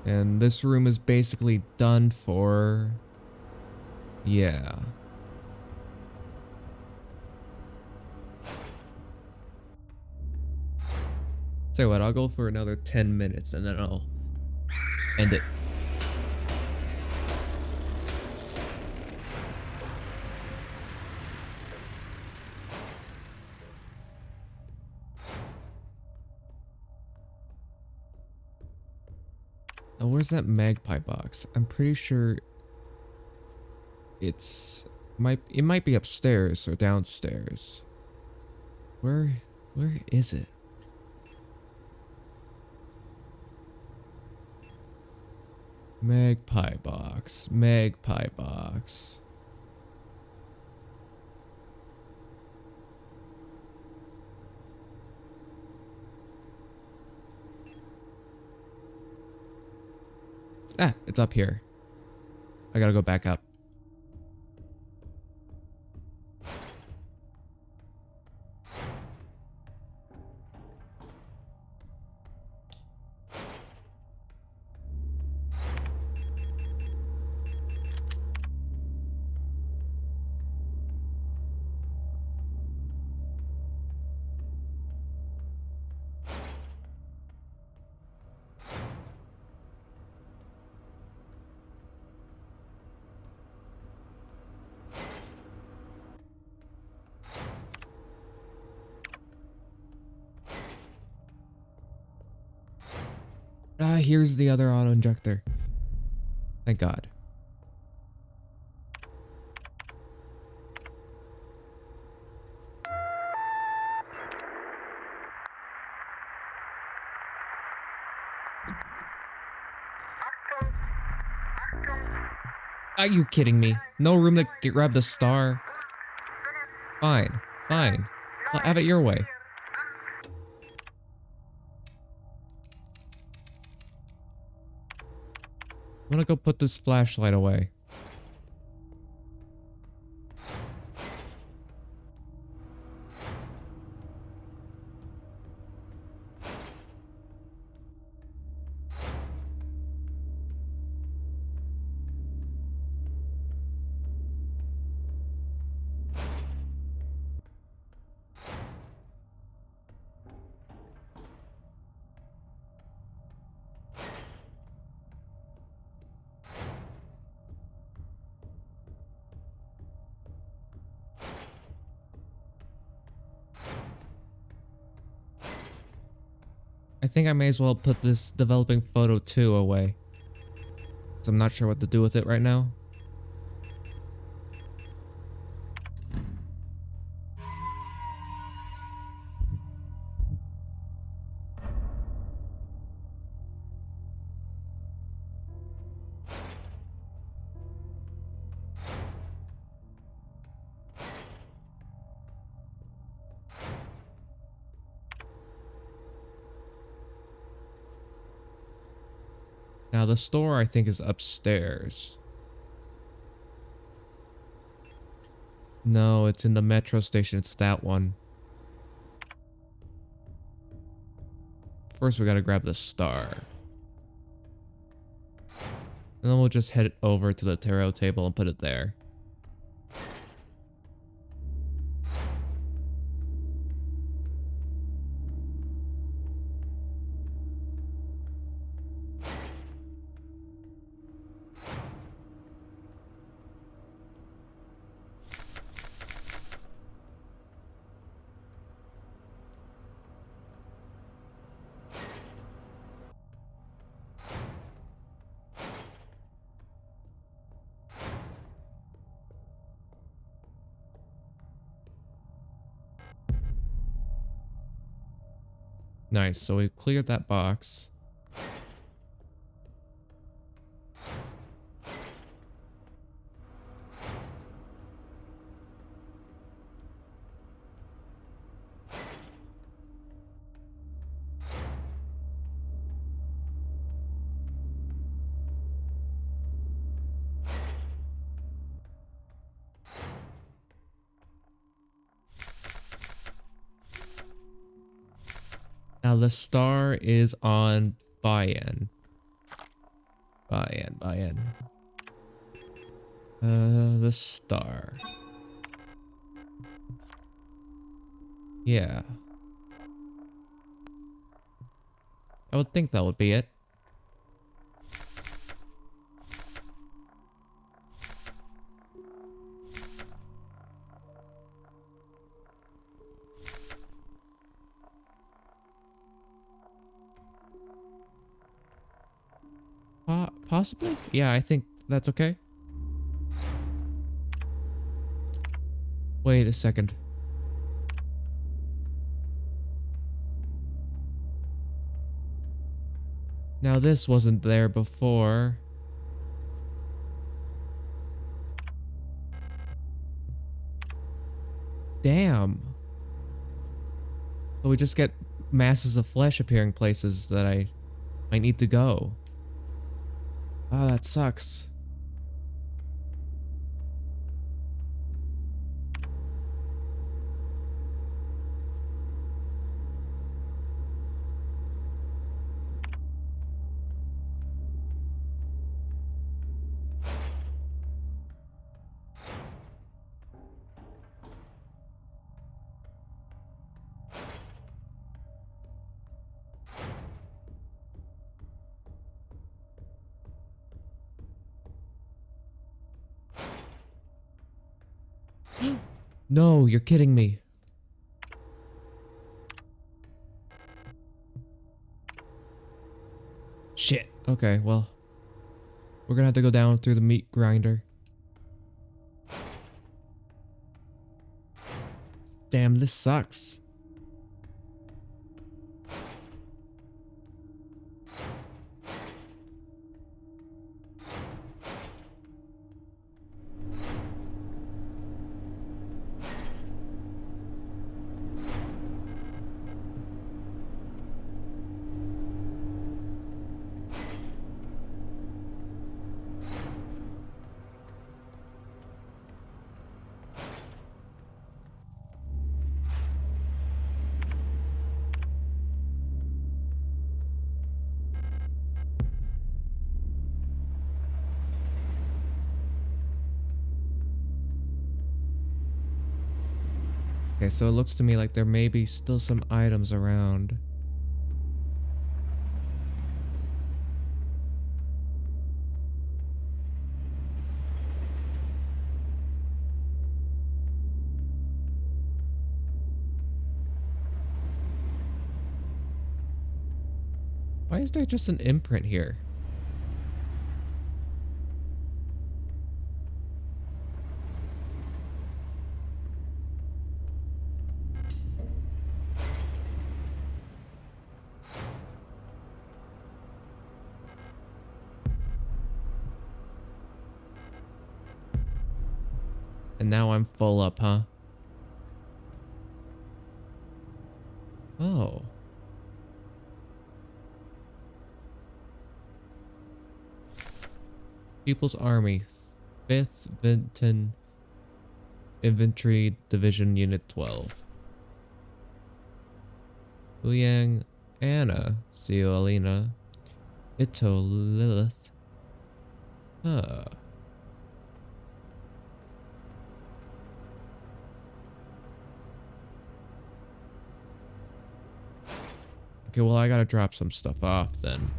And this room is basically done for. Yeah. Tell you what, I'll go for another 10 minutes and then I'll end it. Now, where's that magpie box? I'm pretty sure it might be upstairs or downstairs. Where is it? Magpie box. Magpie box. Ah, it's up here. I gotta go back up. Ah, here's the other auto injector. Thank God. Are you kidding me? No room to grab the star? Fine, fine. I'll have it your way. I'm gonna go put this flashlight away. I think I may as well put this developing photo 2 away. So I'm not sure what to do with it right now. Now the store I think is upstairs. No, it's in the metro station. It's that one. First we gotta grab the star. And then we'll just head over to the tarot table and put it there. Nice, so we cleared that box. Now the star is on buy-in. Buy-in. The star. Yeah. I would think that would be it. Possibly? Yeah, I think that's okay. Wait a second. Now this wasn't there before. Damn. So we just get masses of flesh appearing places that I need to go. Oh, that sucks. No, you're kidding me. Shit. Okay, well. We're gonna have to go down through the meat grinder. Damn, this sucks. Okay, so it looks to me like there may be still some items around. Why is there just an imprint here? And now I'm full up, huh? Oh. People's Army. 5th Vinton Infantry Division Unit 12. Uyang Anna. Seo Alina. Ito Lilith. Huh. Okay, well, I gotta drop some stuff off then.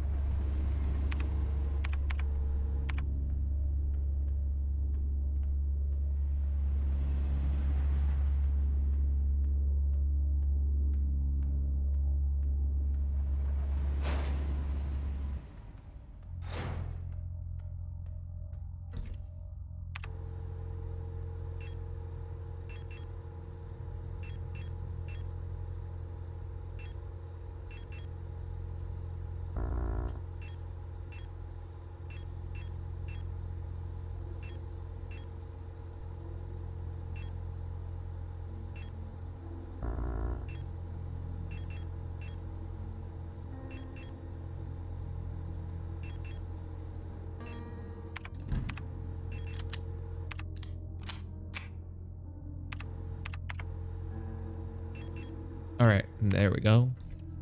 All right, there we go.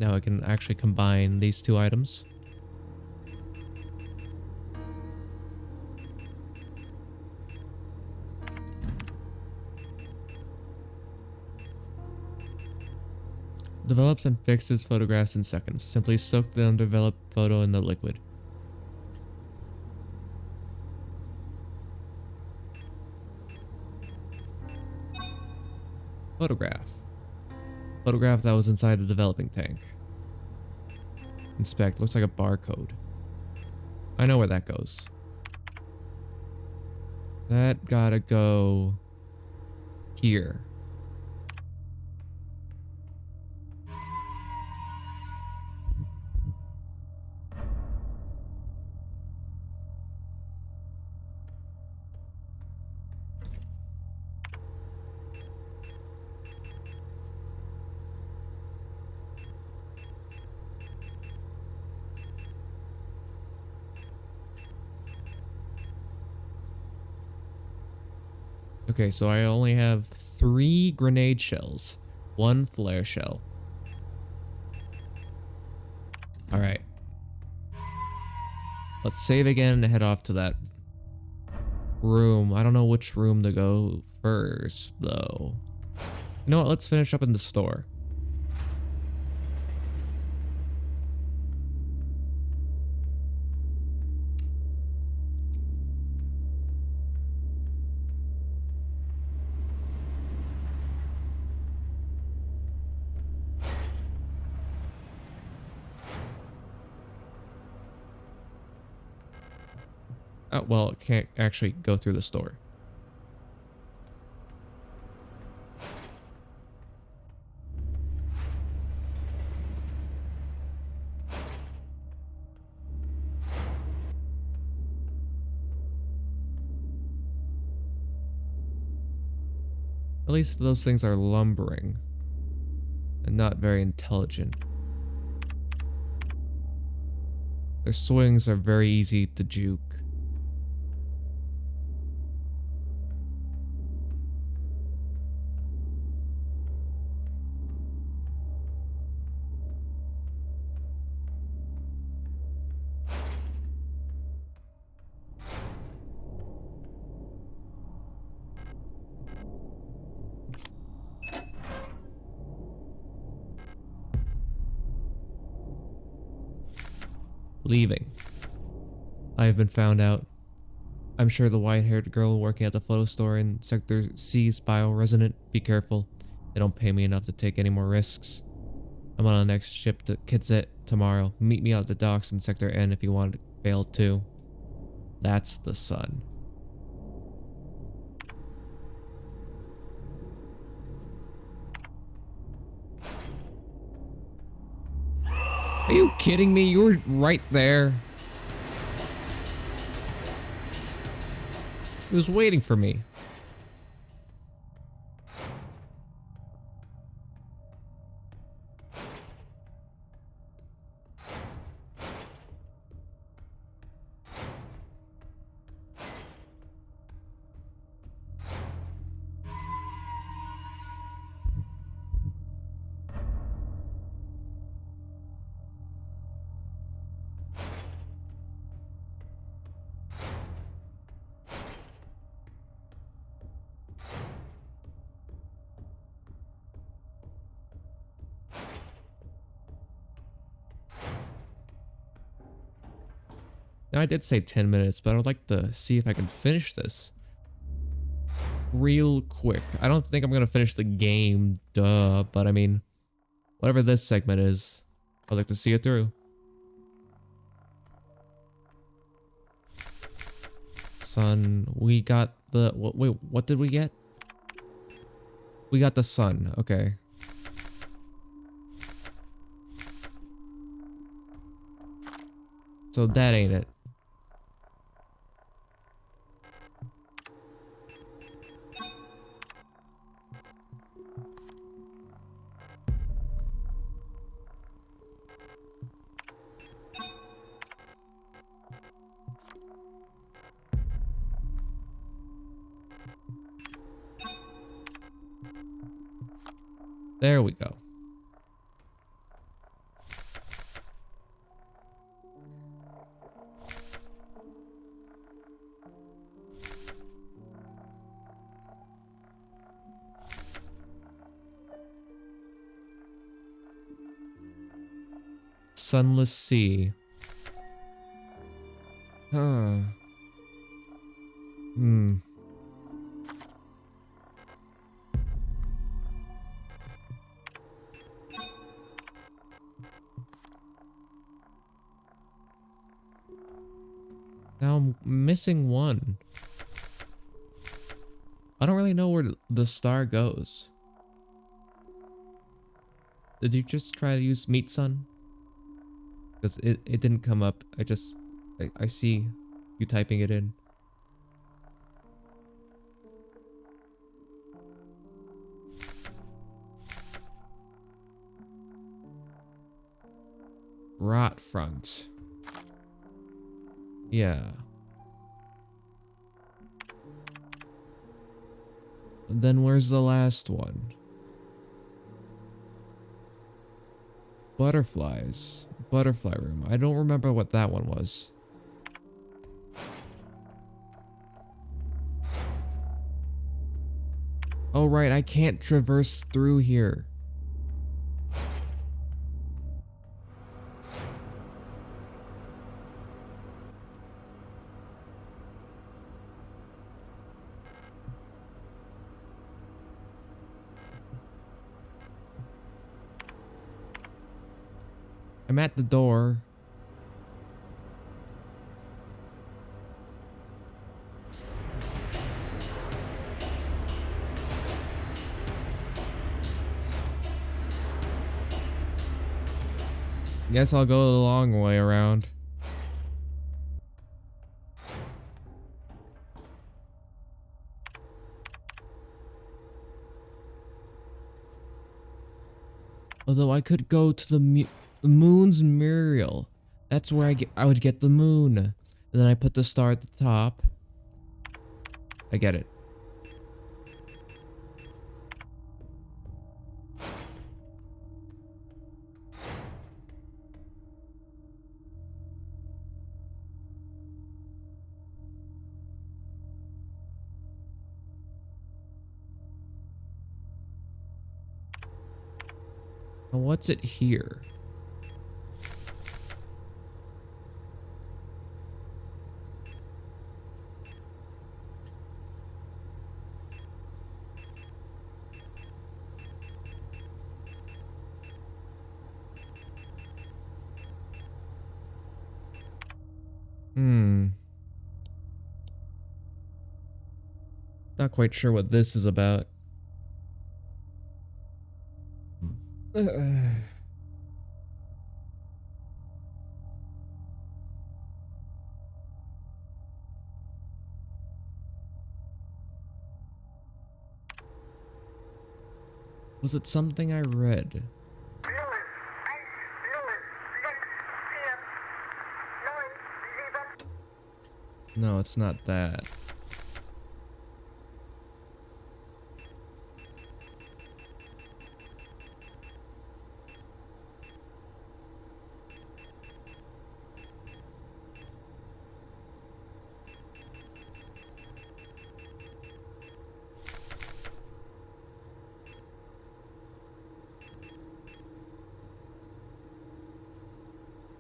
Now I can actually combine these two items. Develops and fixes photographs in seconds. Simply soak the undeveloped photo in the liquid. Photograph. Photograph that was inside the developing tank. Inspect. Looks like a barcode. I know where that goes. That gotta go here. Okay, so I only have 3 grenade shells, 1 flare shell. All right. Let's save again and head off to that room. I don't know which room to go first, though. You know what? Let's finish up in the store. Oh, well, it can't actually go through the store. At least those things are lumbering and not very intelligent. Their swings are very easy to juke. Leaving. I have been found out. I'm sure the white-haired girl working at the photo store in Sector C is bioresonant. Be careful. They don't pay me enough to take any more risks. I'm on the next ship to Kitset tomorrow. Meet me out at the docks in Sector N if you want to bail too. That's the sun. Are you kidding me? You were right there. He was waiting for me. Now I did say 10 minutes, but I would like to see if I can finish this real quick. I don't think I'm gonna finish the game, duh, but I mean, whatever this segment is, I'd like to see it through. Sun, we got the, wait, what did we get? We got the sun, okay. So that ain't it. There we go. Sunless sea. Huh. Hmm. Now I'm missing one. I don't really know where the star goes. Did you just try to use meet sun? Because it didn't come up. I see you typing it in. Rot front. Yeah. Then where's the last one? Butterflies. Butterfly room. I don't remember what that one was. Oh right, I can't traverse through here. I'm at the door. Guess I'll go the long way around. Although I could go to the moon's Muriel. That's where I would get the moon. And then I put the star at the top. I get it. Now what's it here? Not quite sure what this is about. Was it something I read? No, it's not that.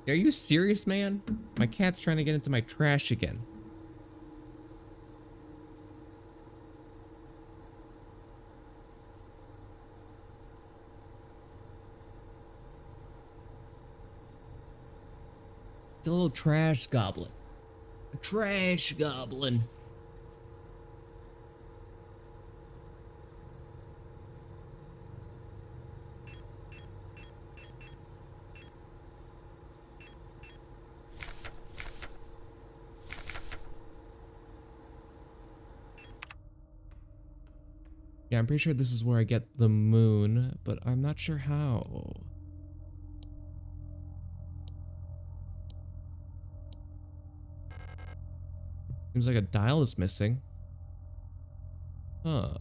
Are you serious, man? My cat's trying to get into my trash again. It's a little trash goblin. A trash goblin. Yeah, I'm pretty sure this is where I get the moon, but I'm not sure how. Seems like a dial is missing. Huh.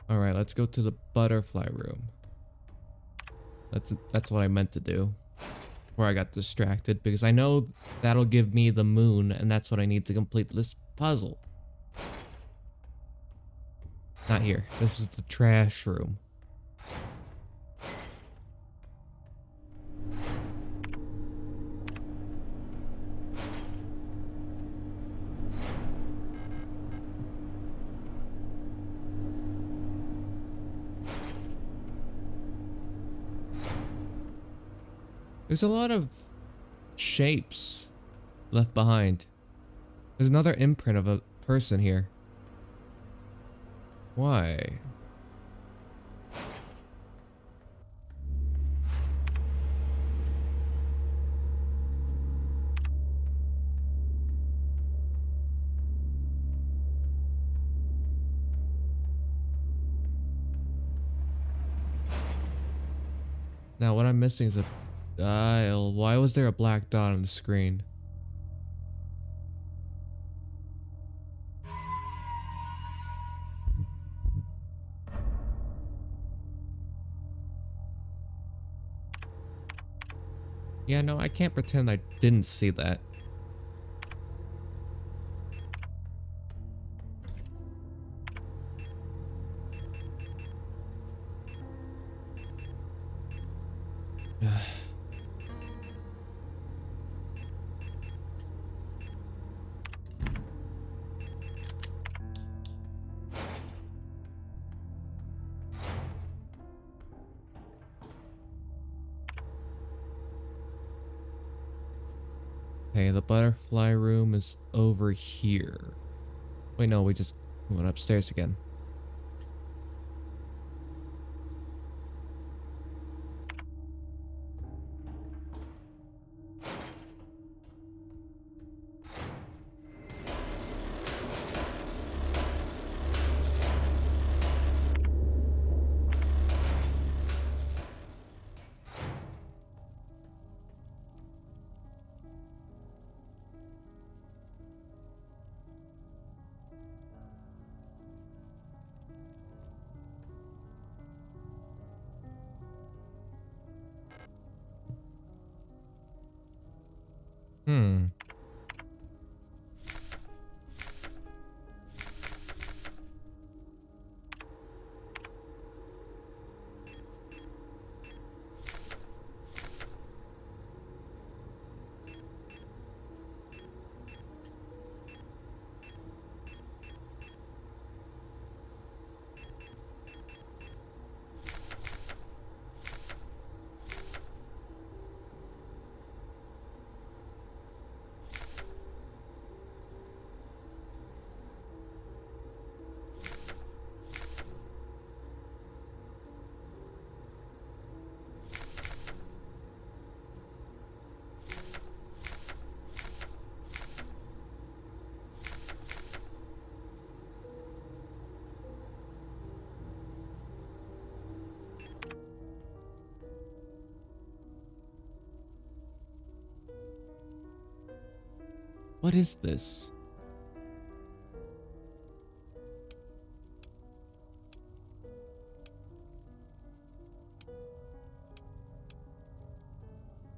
Alright, let's go to the butterfly room. That's what I meant to do. Before I got distracted, because I know that'll give me the moon, and that's what I need to complete this puzzle. Not here. This is the trash room. There's a lot of shapes left behind. There's another imprint of a person here. Why? Now what I'm missing is a dial. Why was there a black dot on the screen? Yeah, no, I can't pretend I didn't see that. Okay, the butterfly room is over here. Wait, no, we just went upstairs again. Hmm. What is this?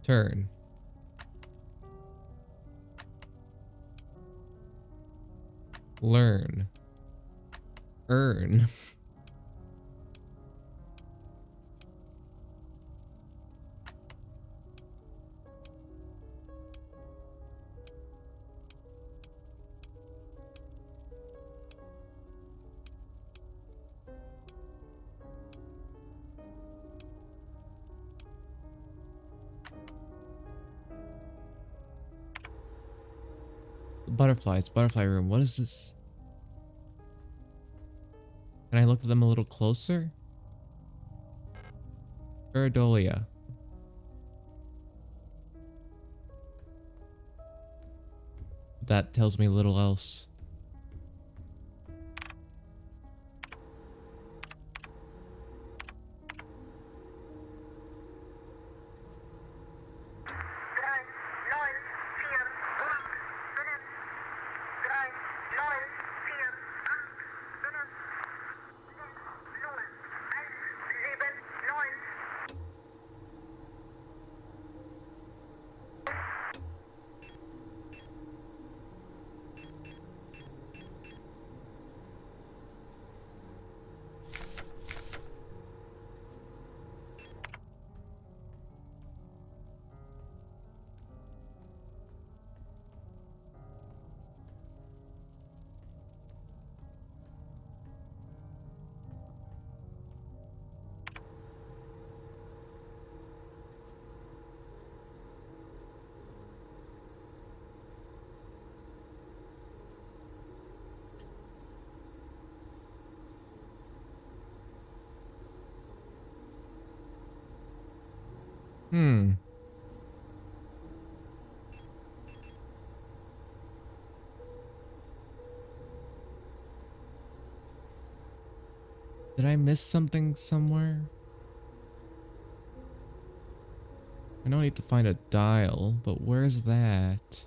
Turn. Learn. Earn. Butterflies. Butterfly room. What is this? Can I look at them a little closer? Iridolia. That tells me little else. Hmm. Did I miss something somewhere? I know I need to find a dial, but where's that?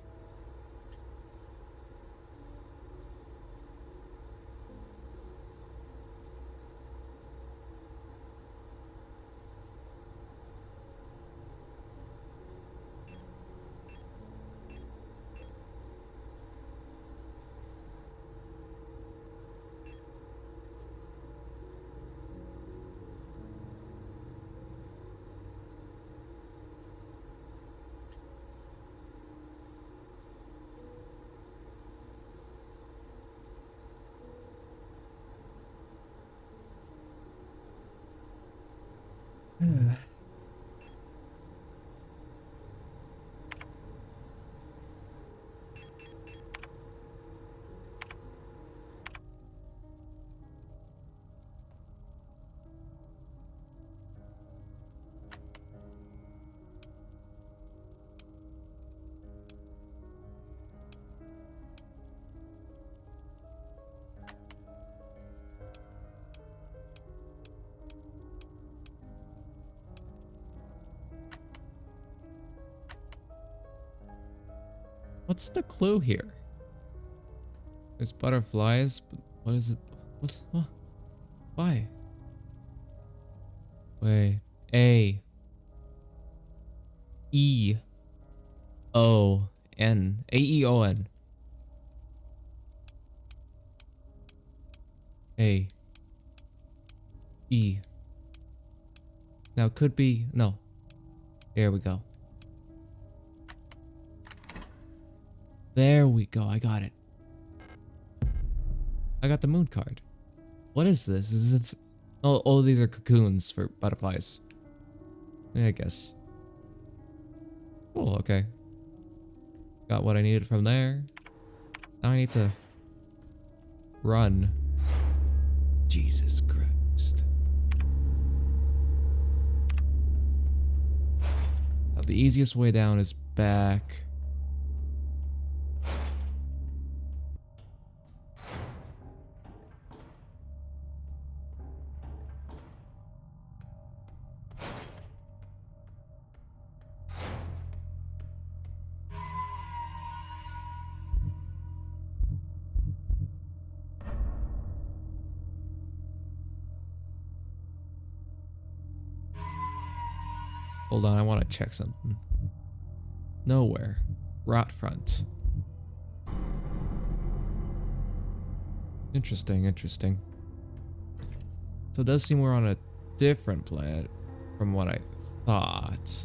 What's the clue here? There's butterflies, but what is it? What? Why? Wait. A. E. O. N. A-E-O-N. A. E. Now it could be, no. There we go. There we go. I got it. I got the moon card. What is this? Is it? Oh, these are cocoons for butterflies. Yeah, I guess. Cool. Okay. Got what I needed from there. Now I need to run. Jesus Christ. Now the easiest way down is back. Hold on, I want to check something. Nowhere. Rot front. Interesting, interesting. So it does seem we're on a different planet from what I thought.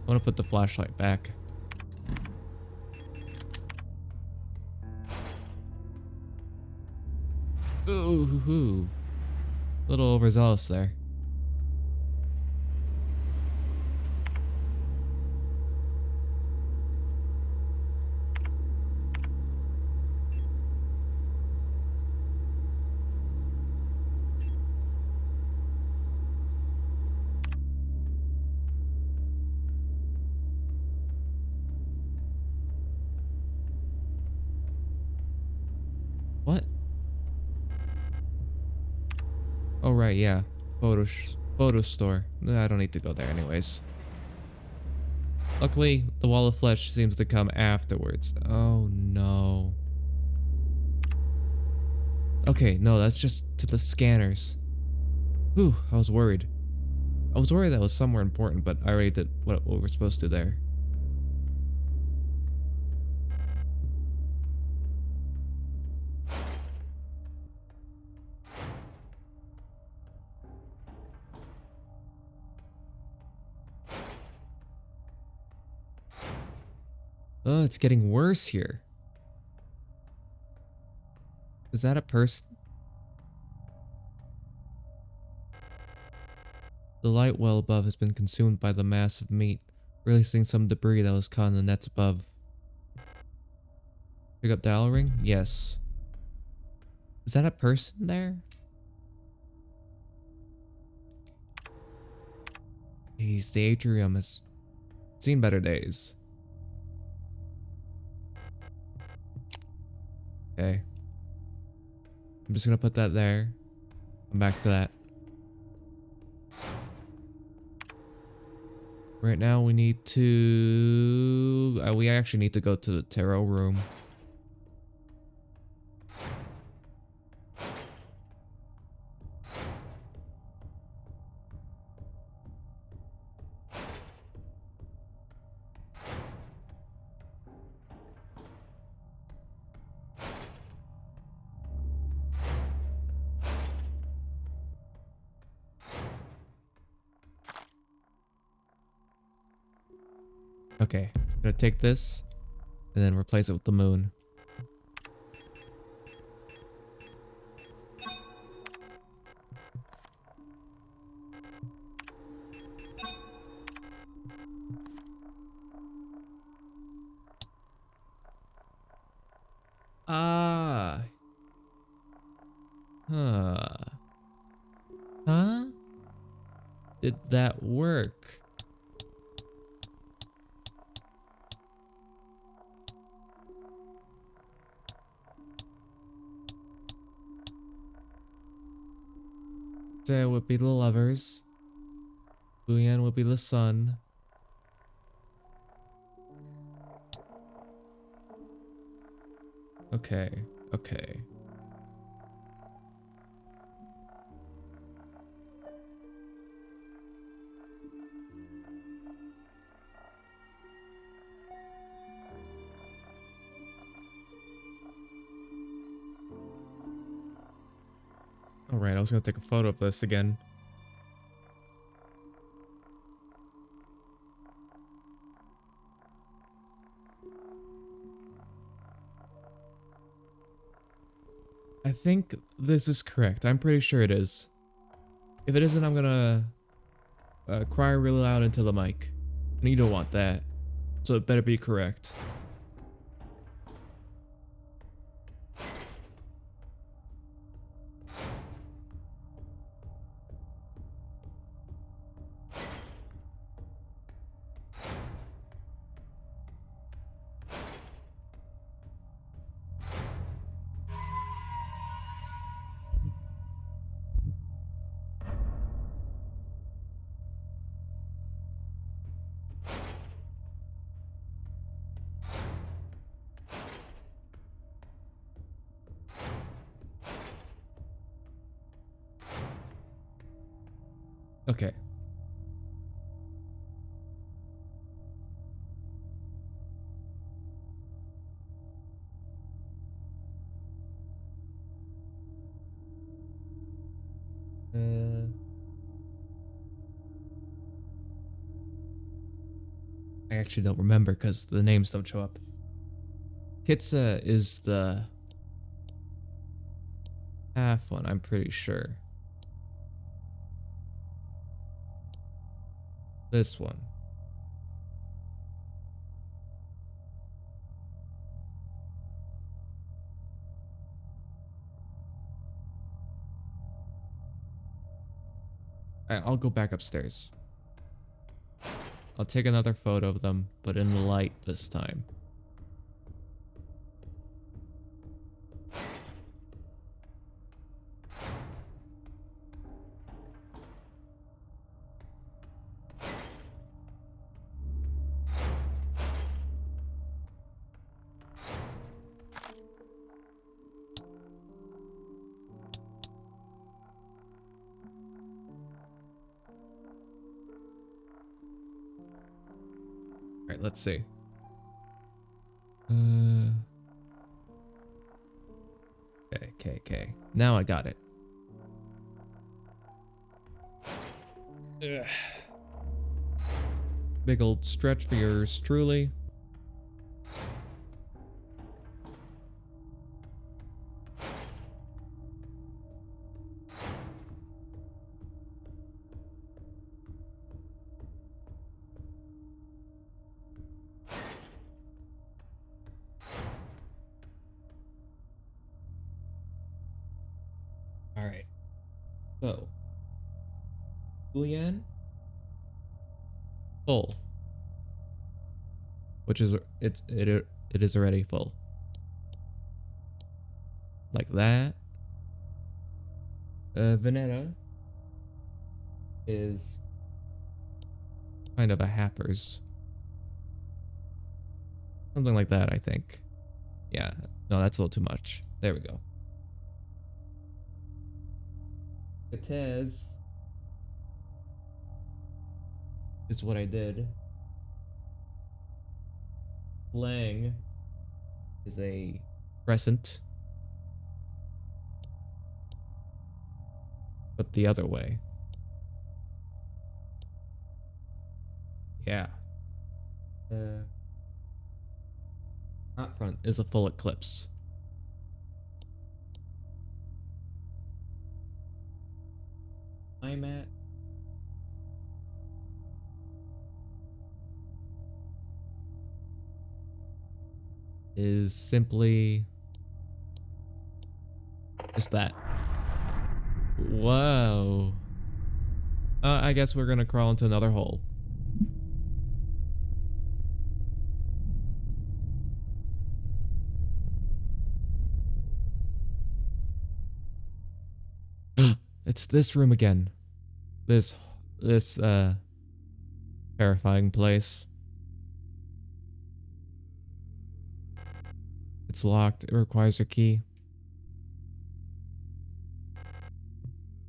I want to put the flashlight back. Ooh, little overzealous there. Oh right, yeah. Photo store. Nah, I don't need to go there anyways. Luckily, the wall of flesh seems to come afterwards. Oh no. Okay, no, that's just to the scanners. Whew, I was worried. I was worried that was somewhere important, but I already did what we're supposed to there. Oh, it's getting worse here. Is that a person? The light well above has been consumed by the mass of meat, releasing some debris that was caught in the nets above. Pick up dial ring? Yes. Is that a person there? Jeez, the atrium has seen better days. Okay. I'm just gonna put that there. Come back to that. Right now we need to... we actually need to go to the tarot room. Okay, I'm gonna take this and then replace it with the moon. Ah. Huh. Huh? Did that work? There would be the lovers. Buyan would be the sun. Okay, okay. Alright, I was gonna take a photo of this again. I think this is correct. I'm pretty sure it is. If it isn't, I'm gonna cry really loud into the mic. And you don't want that. So it better be correct. Okay. I actually don't remember because the names don't show up. Kitsa is the half one, I'm pretty sure. This one. I'll go back upstairs. I'll take another photo of them, but in the light this time. Alright, let's see. Okay. Now I got it. Ugh. Big old stretch for yours truly. Alright. So. Julian. Full. Which is it is already full. Like that. Vanetta is kind of a halfers. Something like that, I think. Yeah, no, that's a little too much. There we go. Cortez is what I did. Lang is a crescent. But the other way. Yeah. Not front is a full eclipse. I'm at is simply just that. Whoa. I guess we're gonna crawl into another hole. It's this room again. This terrifying place. It's locked. It requires a key.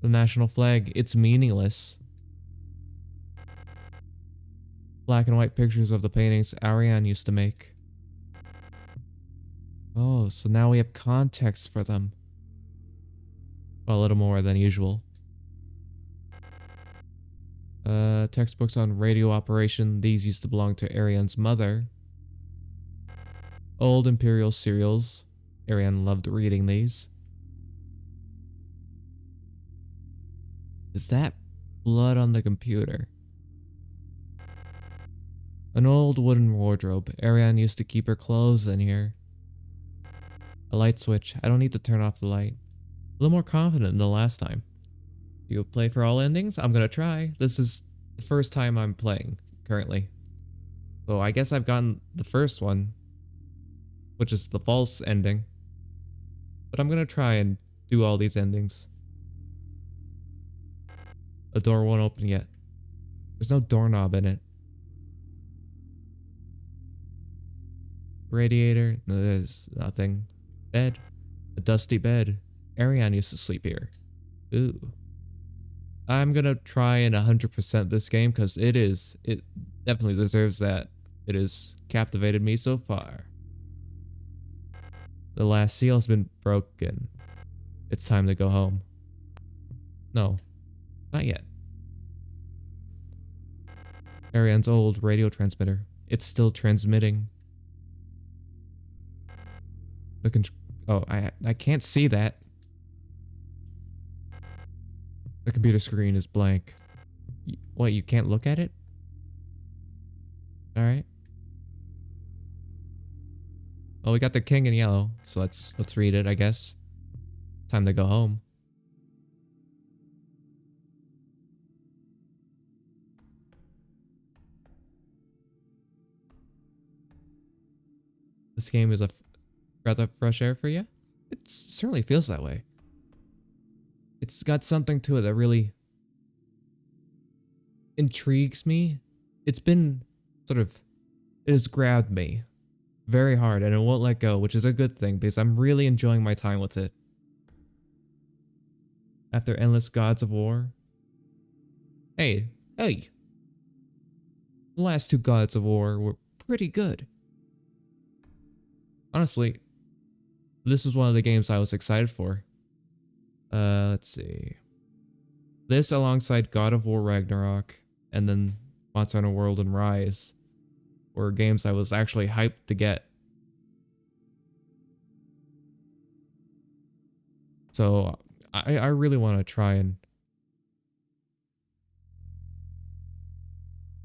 The national flag. It's meaningless. Black and white pictures of the paintings Ariane used to make. Oh, so now we have context for them. Well, a little more than usual. Textbooks on radio operation. These used to belong to Ariane's mother. Old Imperial serials. Ariane loved reading these. Is that blood on the computer? An old wooden wardrobe. Ariane used to keep her clothes in here. A light switch. I don't need to turn off the light. A little more confident than last time. You play for all endings? I'm gonna try. This is the first time I'm playing currently. So I guess I've gotten the first one, which is the false ending. But I'm gonna try and do all these endings. The door won't open yet. There's no doorknob in it. Radiator. No, there's nothing. Bed. A dusty bed. Ariane used to sleep here. Ooh. I'm gonna try and 100% this game because it definitely deserves that. It has captivated me so far. The last seal has been broken. It's time to go home. No, not yet. Ariane's old radio transmitter. It's still transmitting. Oh, I can't see that. The computer screen is blank. What, you can't look at it? Alright. Well, we got the king in yellow, so let's read it, I guess. Time to go home. This game is a breath of fresh air for you? It certainly feels that way. It's got something to it that really intrigues me. It's been it has grabbed me very hard and it won't let go, which is a good thing because I'm really enjoying my time with it. After endless gods of war. Hey. The last two gods of war pretty good. Honestly, this was one of the games I was excited for. Let's see. This alongside God of War Ragnarok and then Monster Hunter World and Rise were games I was actually hyped to get. So I really want to try and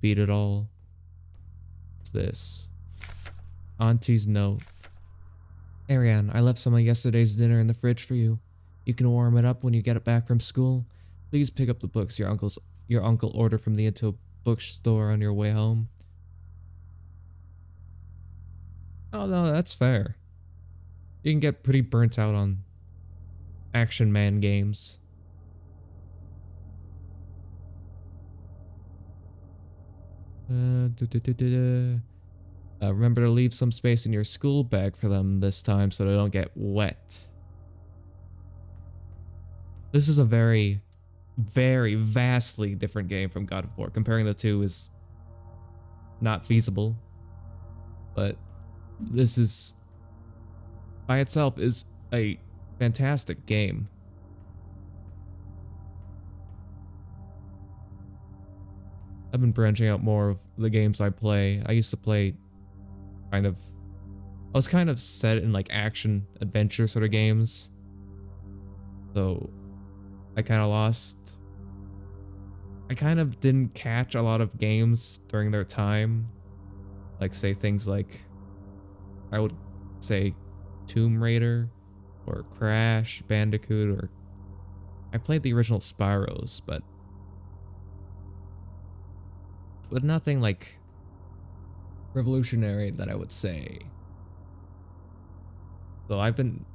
beat it all. What's this? Auntie's note. Ariane, I left some of yesterday's dinner in the fridge for you. You can warm it up when you get it back from school. Please pick up the books your uncle ordered from the Into bookstore on your way home. Oh no, that's fair. You can get pretty burnt out on Action Man games. Remember to leave some space in your school bag for them this time so they don't get wet. This is a very, very vastly different game from God of War. Comparing the two is not feasible. But this is, by itself, is a fantastic game. I've been branching out more of the games I play. I used to play I was kind of set in like action adventure sort of games. So I kind of didn't catch a lot of games during their time. Like say things like, I would say Tomb Raider or Crash Bandicoot, or I played the original Spyros, but nothing like revolutionary that I would say. So I've been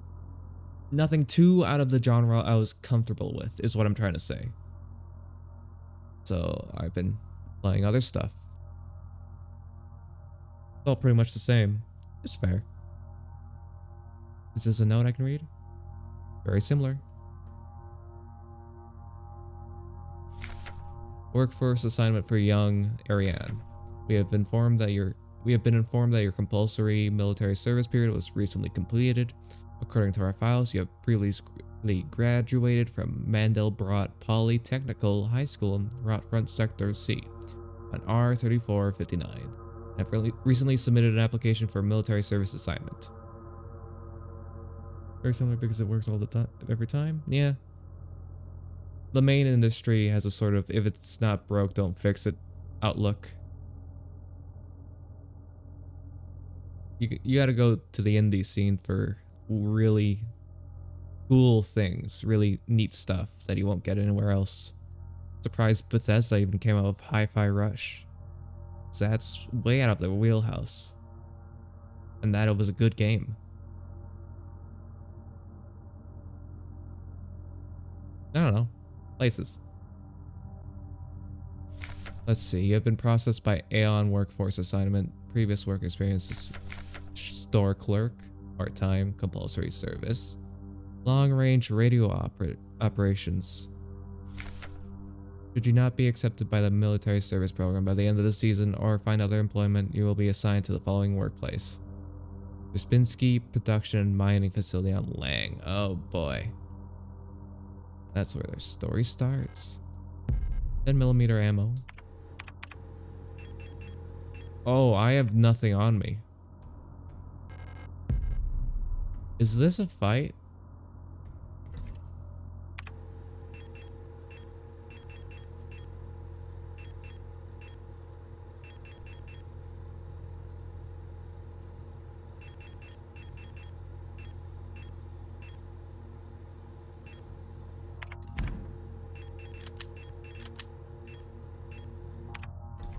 nothing too out of the genre I was comfortable with is what I'm trying to say. So I've been playing other stuff. It's all pretty much the same. It's fair. Is this a note I can read? Very similar. Workforce assignment for young Ariane. We have been informed that your compulsory military service period was recently completed. According to our files, you have previously graduated from Mandelbrot Polytechnical High School in Rotfront Sector C on R3459. And have recently submitted an application for a military service assignment. Very similar because it works all the time, every time? Yeah. The main industry has a sort of, if it's not broke, don't fix it outlook. You gotta go to the indie scene for really cool things, really neat stuff that you won't get anywhere else. Surprised Bethesda even came out with Hi-Fi Rush. So that's way out of their wheelhouse. And that it was a good game. I don't know. Places. Let's see. You have been processed by Aeon Workforce Assignment. Previous work experiences. Store clerk. Part-time. Compulsory service. Long-range radio operations. Should you not be accepted by the military service program by the end of the season or find other employment, you will be assigned to the following workplace. Uspinski Production and Mining Facility on Lang. Oh boy. That's where their story starts. 10mm ammo. Oh, I have nothing on me. Is this a fight?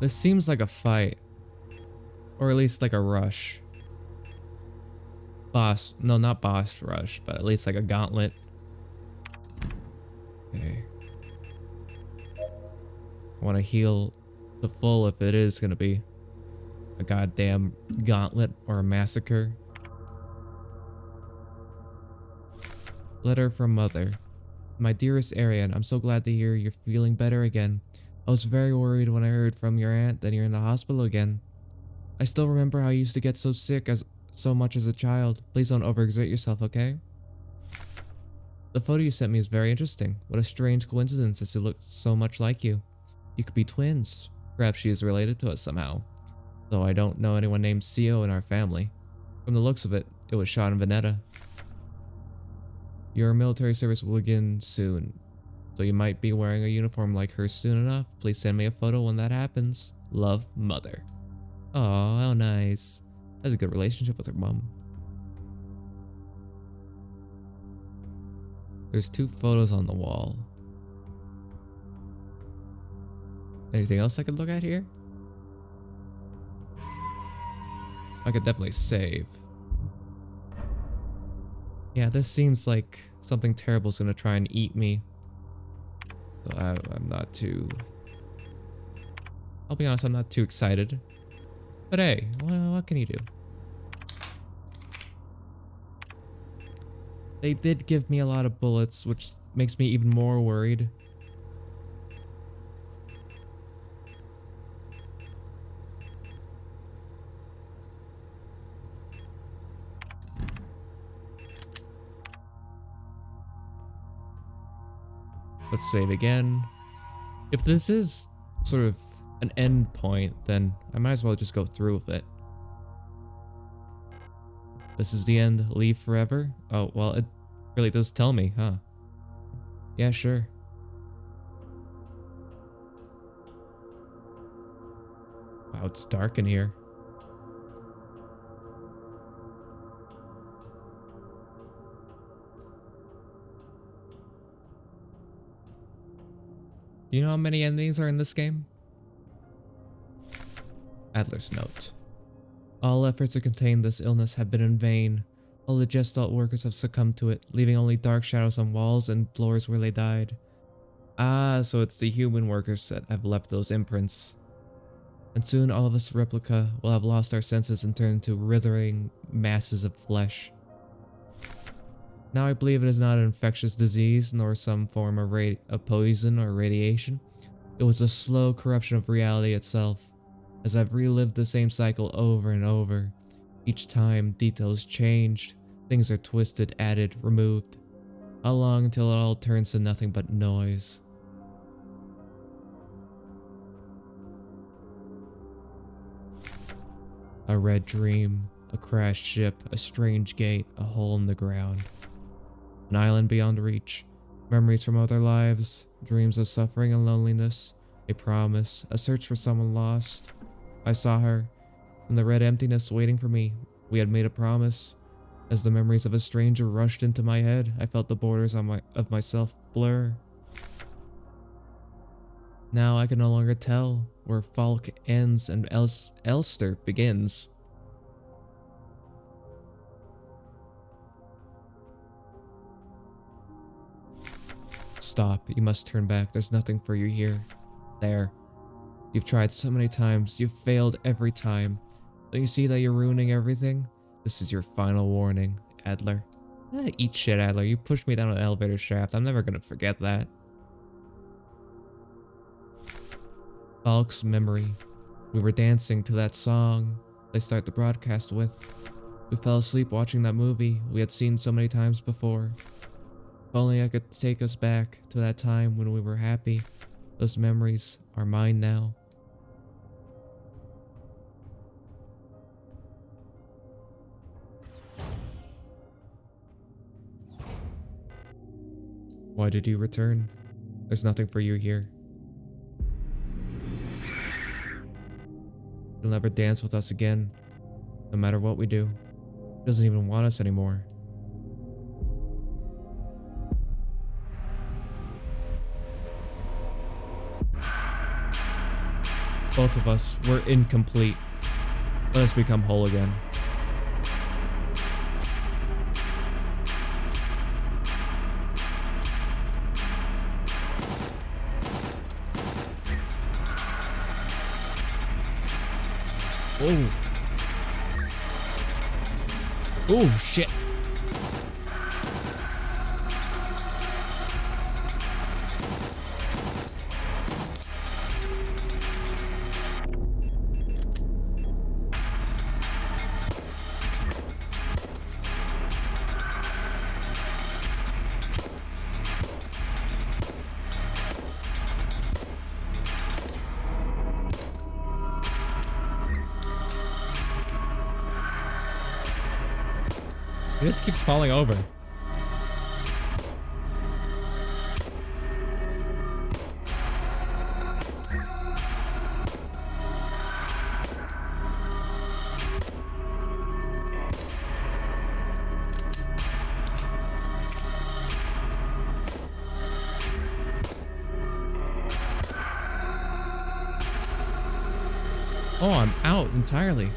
This seems like a fight. Or at least like a rush. No, not boss rush, but at least like a gauntlet. Okay. I want to heal the full if it is going to be a goddamn gauntlet or a massacre. Letter from Mother. My dearest Ariane, I'm so glad to hear you're feeling better again. I was very worried when I heard from your aunt that you're in the hospital again. I still remember how I used to get so sick as so much as a child. Please don't overexert yourself, okay? The photo you sent me is very interesting. What a strange coincidence as it looks so much like you. You could be twins. Perhaps she is related to us somehow. Though I don't know anyone named Sio in our family. From the looks of it, it was shot in Veneta. Your military service will begin soon, so you might be wearing a uniform like her soon enough. Please send me a photo when that happens. Love, Mother. Aw, how nice. Has a good relationship with her mom. There's 2 photos on the wall. Anything else I could look at here? I could definitely save. Yeah, this seems like something terrible is gonna try and eat me. So I'm not too... I'll be honest, I'm not too excited. But hey, what can you do? They did give me a lot of bullets, which makes me even more worried. Let's save again. If this is sort of an end point, then I might as well just go through with it. This is the end. Leave forever? Oh, well, it really does tell me, huh? Yeah, sure. Wow, it's dark in here. Do you know how many endings are in this game? Adler's note. All efforts to contain this illness have been in vain. All the Gestalt workers have succumbed to it, leaving only dark shadows on walls and floors where they died. Ah, so it's the human workers that have left those imprints. And soon all of us replica will have lost our senses and turned into withering masses of flesh. Now I believe it is not an infectious disease, nor some form of poison or radiation. It was a slow corruption of reality itself. As I've relived the same cycle over and over, each time details changed, things are twisted, added, removed. How long until it all turns to nothing but noise? A red dream, a crashed ship, a strange gate, a hole in the ground. An island beyond reach, memories from other lives, dreams of suffering and loneliness, a promise, a search for someone lost. I saw her, in the red emptiness waiting for me. We had made a promise. As the memories of a stranger rushed into my head, I felt the borders of myself blur. Now I can no longer tell where Falk ends and Elster begins. Stop, you must turn back. There's nothing for you here. There. You've tried so many times. You've failed every time. Don't you see that you're ruining everything? This is your final warning, Adler. Eat shit, Adler. You pushed me down an elevator shaft. I'm never gonna forget that. Falk's memory. We were dancing to that song they start the broadcast with. We fell asleep watching that movie we had seen so many times before. If only I could take us back to that time when we were happy. Those memories are mine now. Why did you return? There's nothing for you here. You'll never dance with us again, no matter what we do. He doesn't even want us anymore. Both of us were incomplete. Let us become whole again. Oh. Oh, shit. It just keeps falling over. Oh, I'm out entirely.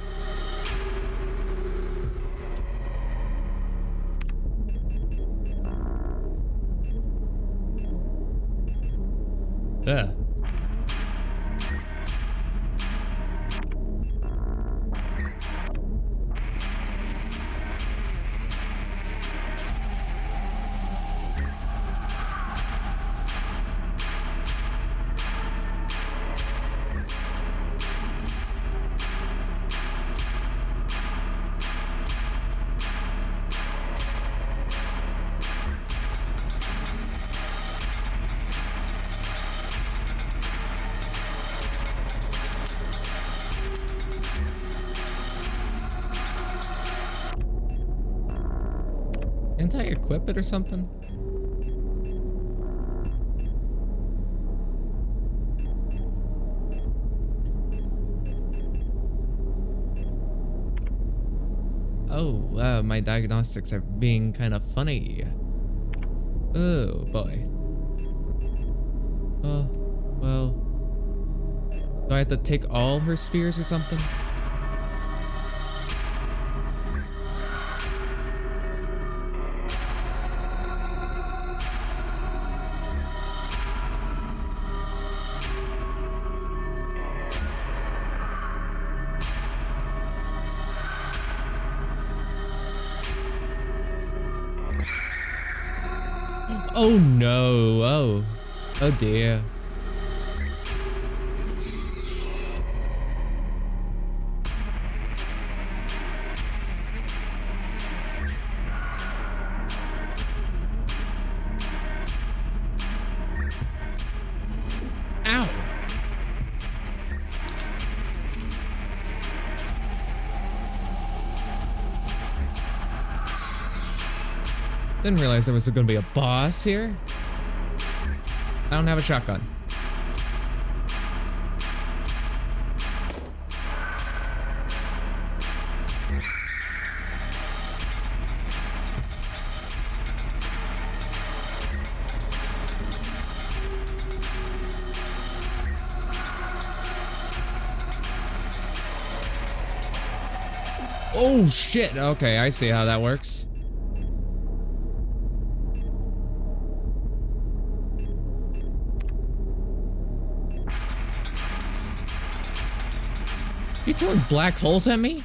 Ugh. Can't I equip it or something? Oh, my diagnostics are being kind of funny. Oh boy. Well. Do I have to take all her spears or something? Oh no, oh dear. Ow. Didn't realize there was gonna be a boss here. I don't have a shotgun. Oh shit, okay, I see how that works. You throwing black holes at me?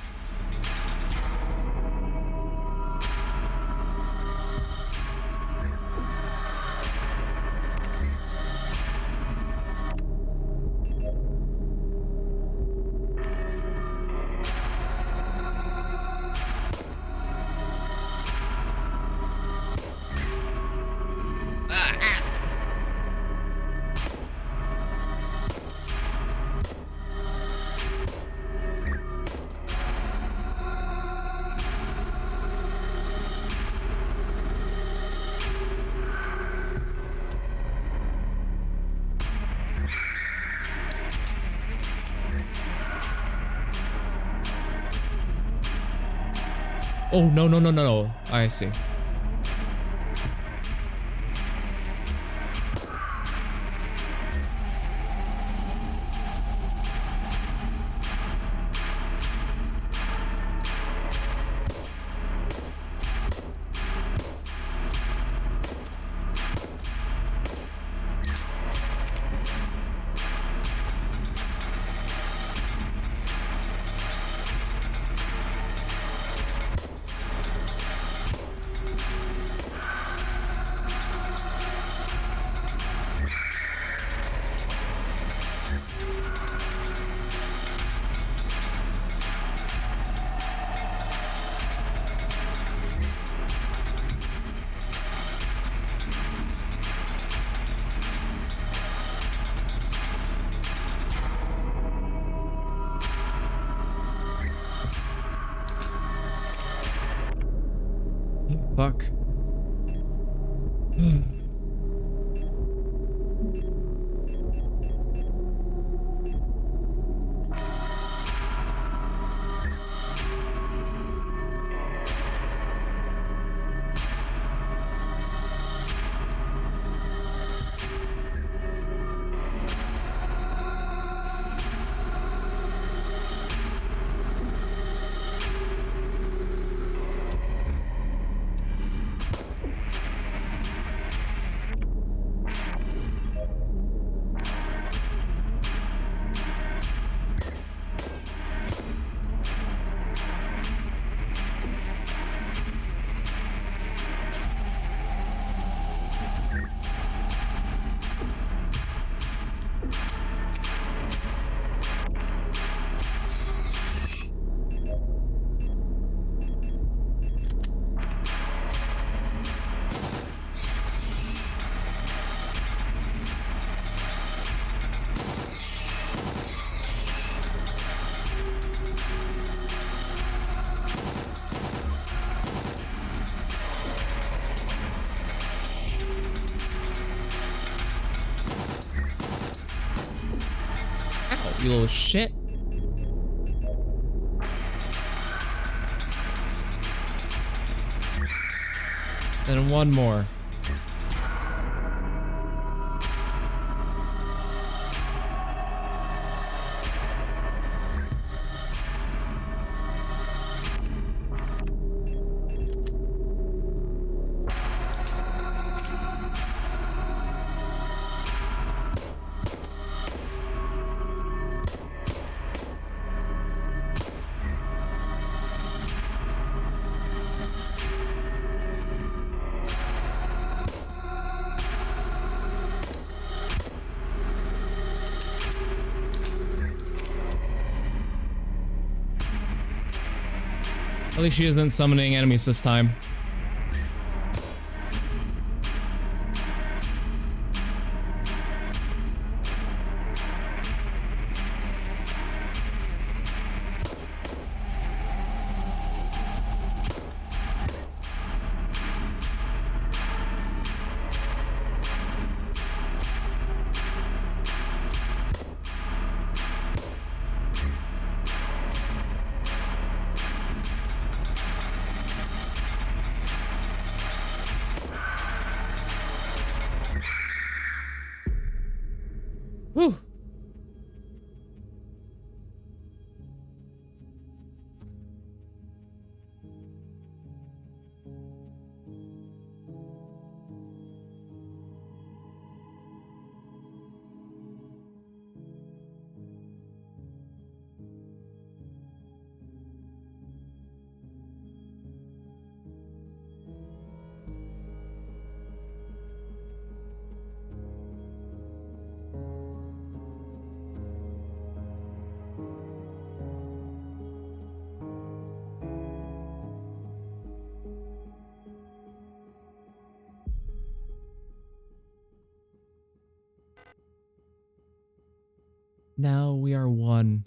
Oh, no, no, no, no, no. I see. Fuck. You little shit. And one more. At least she isn't summoning enemies this time. Whew. Now we are one.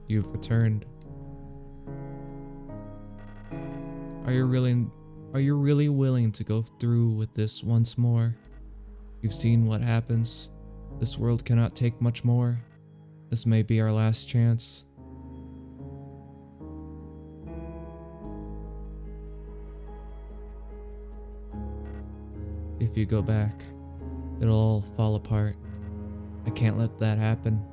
You've returned. Are you really willing to go through with this once more? You've seen what happens. This world cannot take much more. This may be our last chance. If you go back, it'll all fall apart. I can't let that happen.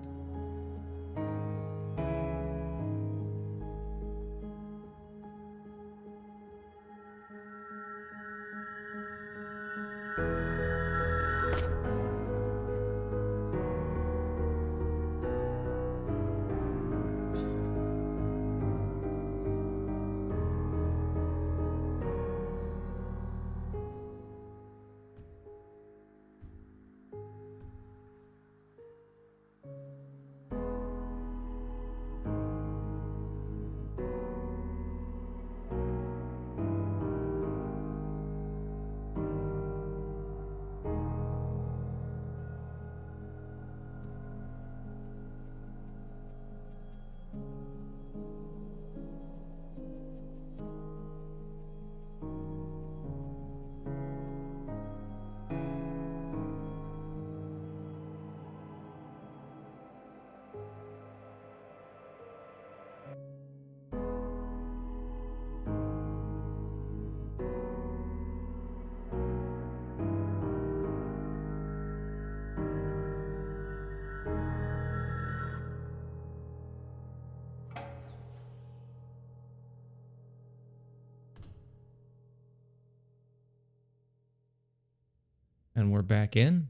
And we're back in.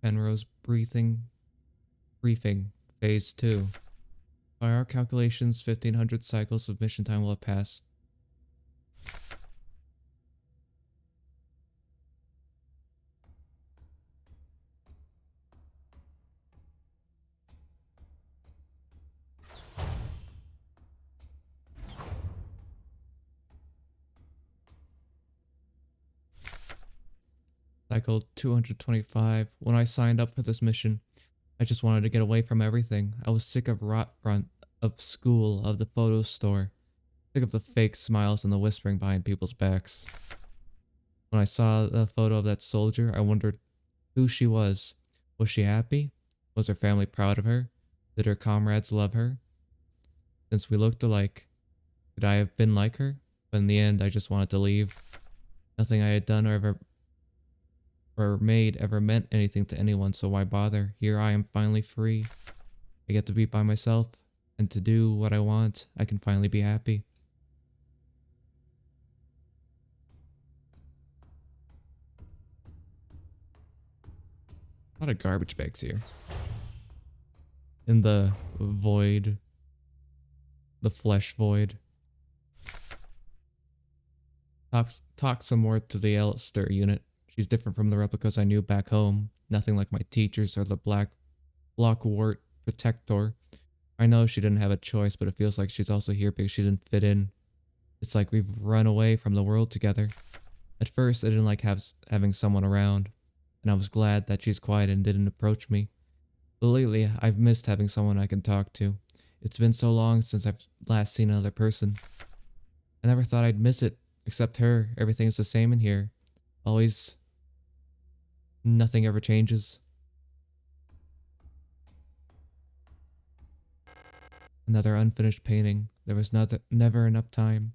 Penrose briefing, phase 2. By our calculations, 1500 cycles of mission time will have passed. Cycle 225. When I signed up for this mission, I just wanted to get away from everything. I was sick of rot front, of school, of the photo store. Sick of the fake smiles and the whispering behind people's backs. When I saw the photo of that soldier, I wondered who she was. Was she happy? Was her family proud of her? Did her comrades love her? Since we looked alike, could I have been like her? But in the end, I just wanted to leave. Nothing I had done or made ever meant anything to anyone, so why bother? Here I am finally free. I get to be by myself, and to do what I want. I can finally be happy. A lot of garbage bags here. In the void. The flesh void. Talk some more to the Elster unit. She's different from the replicas I knew back home. Nothing like my teachers or the Blockwart Protector. I know she didn't have a choice, but it feels like she's also here because she didn't fit in. It's like we've run away from the world together. At first, I didn't like having someone around, and I was glad that she's quiet and didn't approach me. But lately, I've missed having someone I can talk to. It's been so long since I've last seen another person. I never thought I'd miss it, except her. Everything's the same in here. Always. Nothing ever changes. Another unfinished painting. There was never enough time.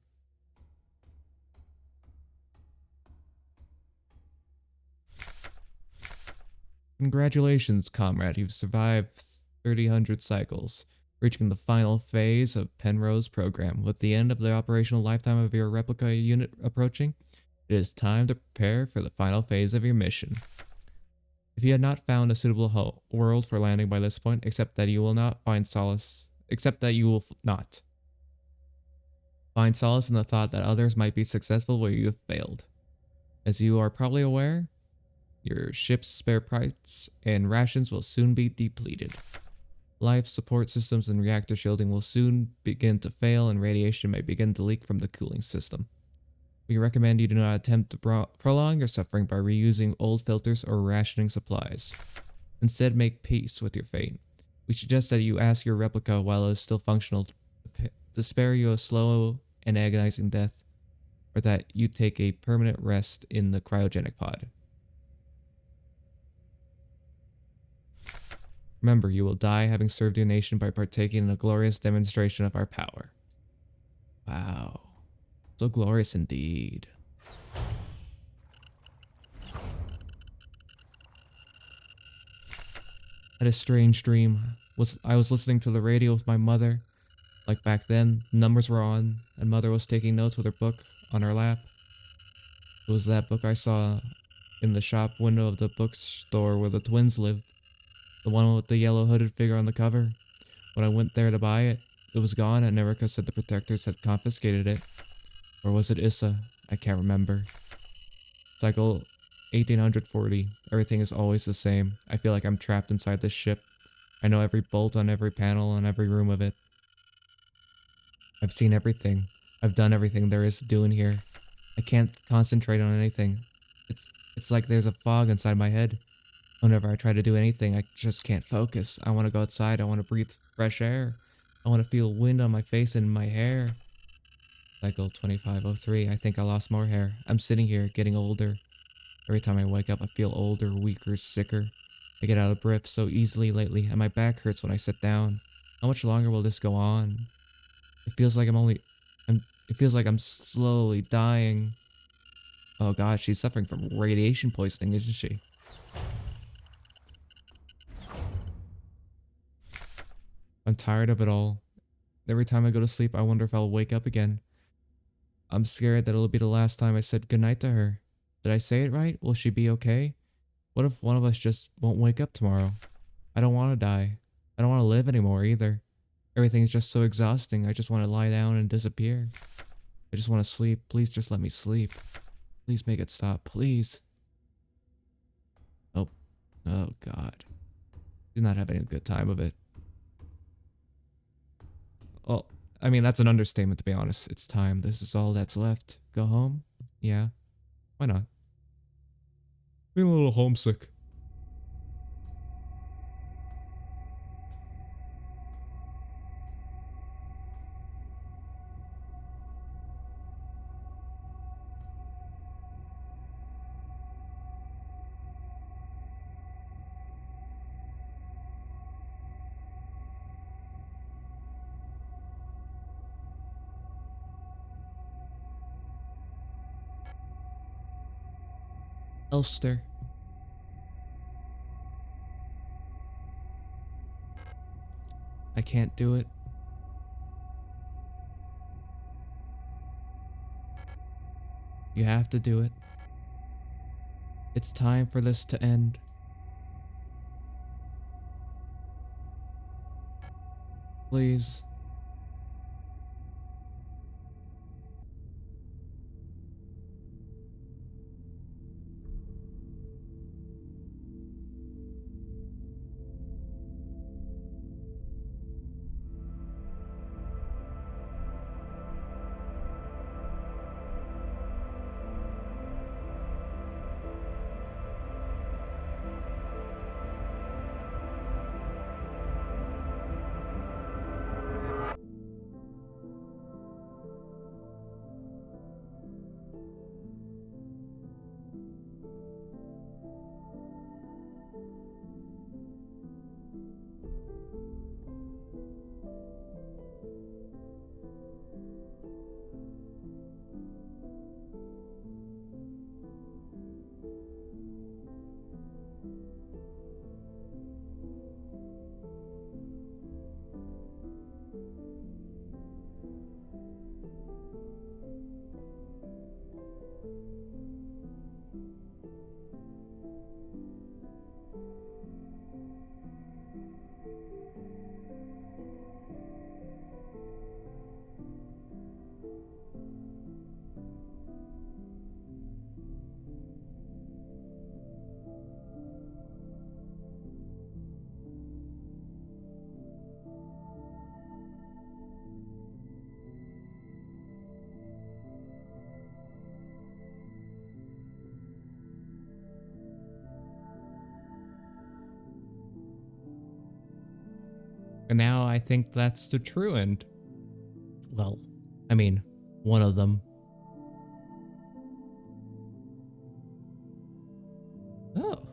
Congratulations, comrade. You've survived 3,000 cycles, reaching the final phase of Penrose program. With the end of the operational lifetime of your replica unit approaching, it is time to prepare for the final phase of your mission. If you had not found a suitable world for landing by this point, except that you will not find solace in the thought that others might be successful where you have failed. As you are probably aware, your ship's spare parts and rations will soon be depleted. Life support systems and reactor shielding will soon begin to fail, and radiation may begin to leak from the cooling system. We recommend you do not attempt to prolong your suffering by reusing old filters or rationing supplies. Instead, make peace with your fate. We suggest that you ask your replica while it is still functional to spare you a slow and agonizing death, or that you take a permanent rest in the cryogenic pod. Remember, you will die having served your nation by partaking in a glorious demonstration of our power. Wow. So glorious indeed. I had a strange dream. I was listening to the radio with my mother. Like back then, numbers were on, and mother was taking notes with her book on her lap. It was that book I saw in the shop window of the bookstore where the twins lived. The one with the yellow hooded figure on the cover. When I went there to buy it, it was gone, and Erica said the protectors had confiscated it. Or was it Issa? I can't remember. Cycle 1840. Everything is always the same. I feel like I'm trapped inside this ship. I know every bolt on every panel and every room of it. I've seen everything. I've done everything there is to do in here. I can't concentrate on anything. It's like there's a fog inside my head. Whenever I try to do anything, I just can't focus. I want to go outside. I want to breathe fresh air. I want to feel wind on my face and in my hair. Cycle 2503. I think I lost more hair. I'm sitting here, getting older. Every time I wake up, I feel older, weaker, sicker. I get out of breath so easily lately, and my back hurts when I sit down. How much longer will this go on? It feels like it feels like I'm slowly dying. Oh god, she's suffering from radiation poisoning, isn't she? I'm tired of it all. Every time I go to sleep, I wonder if I'll wake up again. I'm scared that it'll be the last time I said goodnight to her. Did I say it right? Will she be okay? What if one of us just won't wake up tomorrow? I don't want to die. I don't want to live anymore either. Everything's just so exhausting. I just want to lie down and disappear. I just want to sleep. Please just let me sleep. Please make it stop. Please. Oh. Oh, God. She's not having a good time of it. Oh, I mean, that's an understatement, to be honest. It's time. This is all that's left. Go home? Yeah. Why not? Feeling a little homesick. Elster. I can't do it. You have to do it. It's time for this to end. Please. And now I think that's the true end. Well, I mean, one of them. Oh.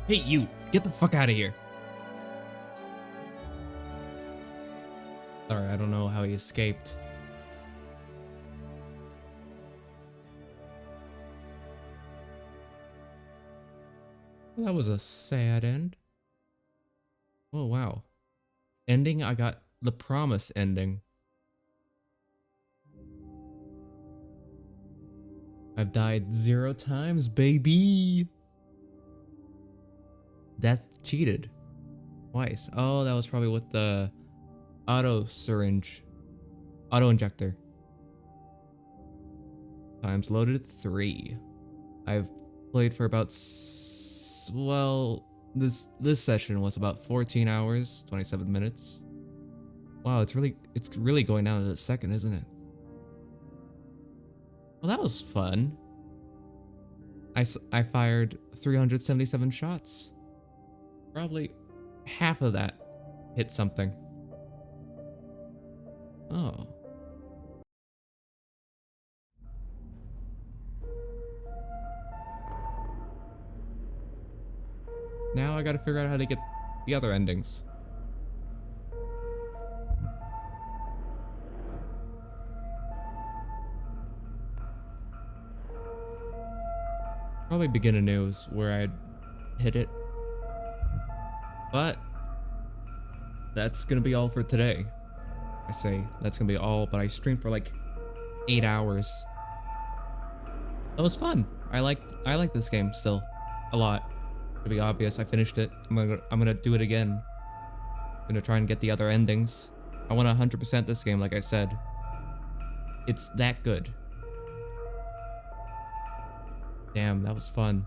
Hey, you! Get the fuck out of here! Sorry, I don't know how he escaped. Well, that was a sad end. Oh, wow. Ending? I got the promise ending. I've died 0 times, baby! That's cheated. Twice. Oh, that was probably with the auto syringe. Auto injector. Times loaded 3. I've played for about well, this session was about 14 hours, 27 minutes. Wow, it's really going down to the second, isn't it? Well, that was fun. I fired 377 shots. Probably half of that hit something. Oh. Now I gotta figure out how to get the other endings. Probably begin anew is where I'd hit it. But that's gonna be all for today. I say that's gonna be all, but I streamed for like 8 hours. That was fun. I like this game still a lot. To be obvious, I finished it. I'm gonna do it again. I'm gonna try and get the other endings. I want to 100% this game, like I said. It's that good. Damn, that was fun.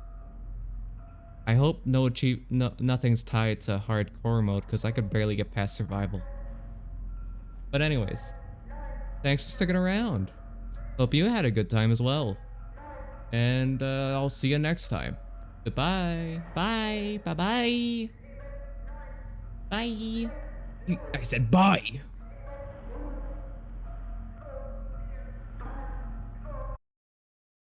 I hope nothing's tied to hardcore mode, because I could barely get past survival. But anyways, thanks for sticking around. Hope you had a good time as well. And I'll see you next time. Goodbye. Bye. Bye-bye. Bye. I said bye.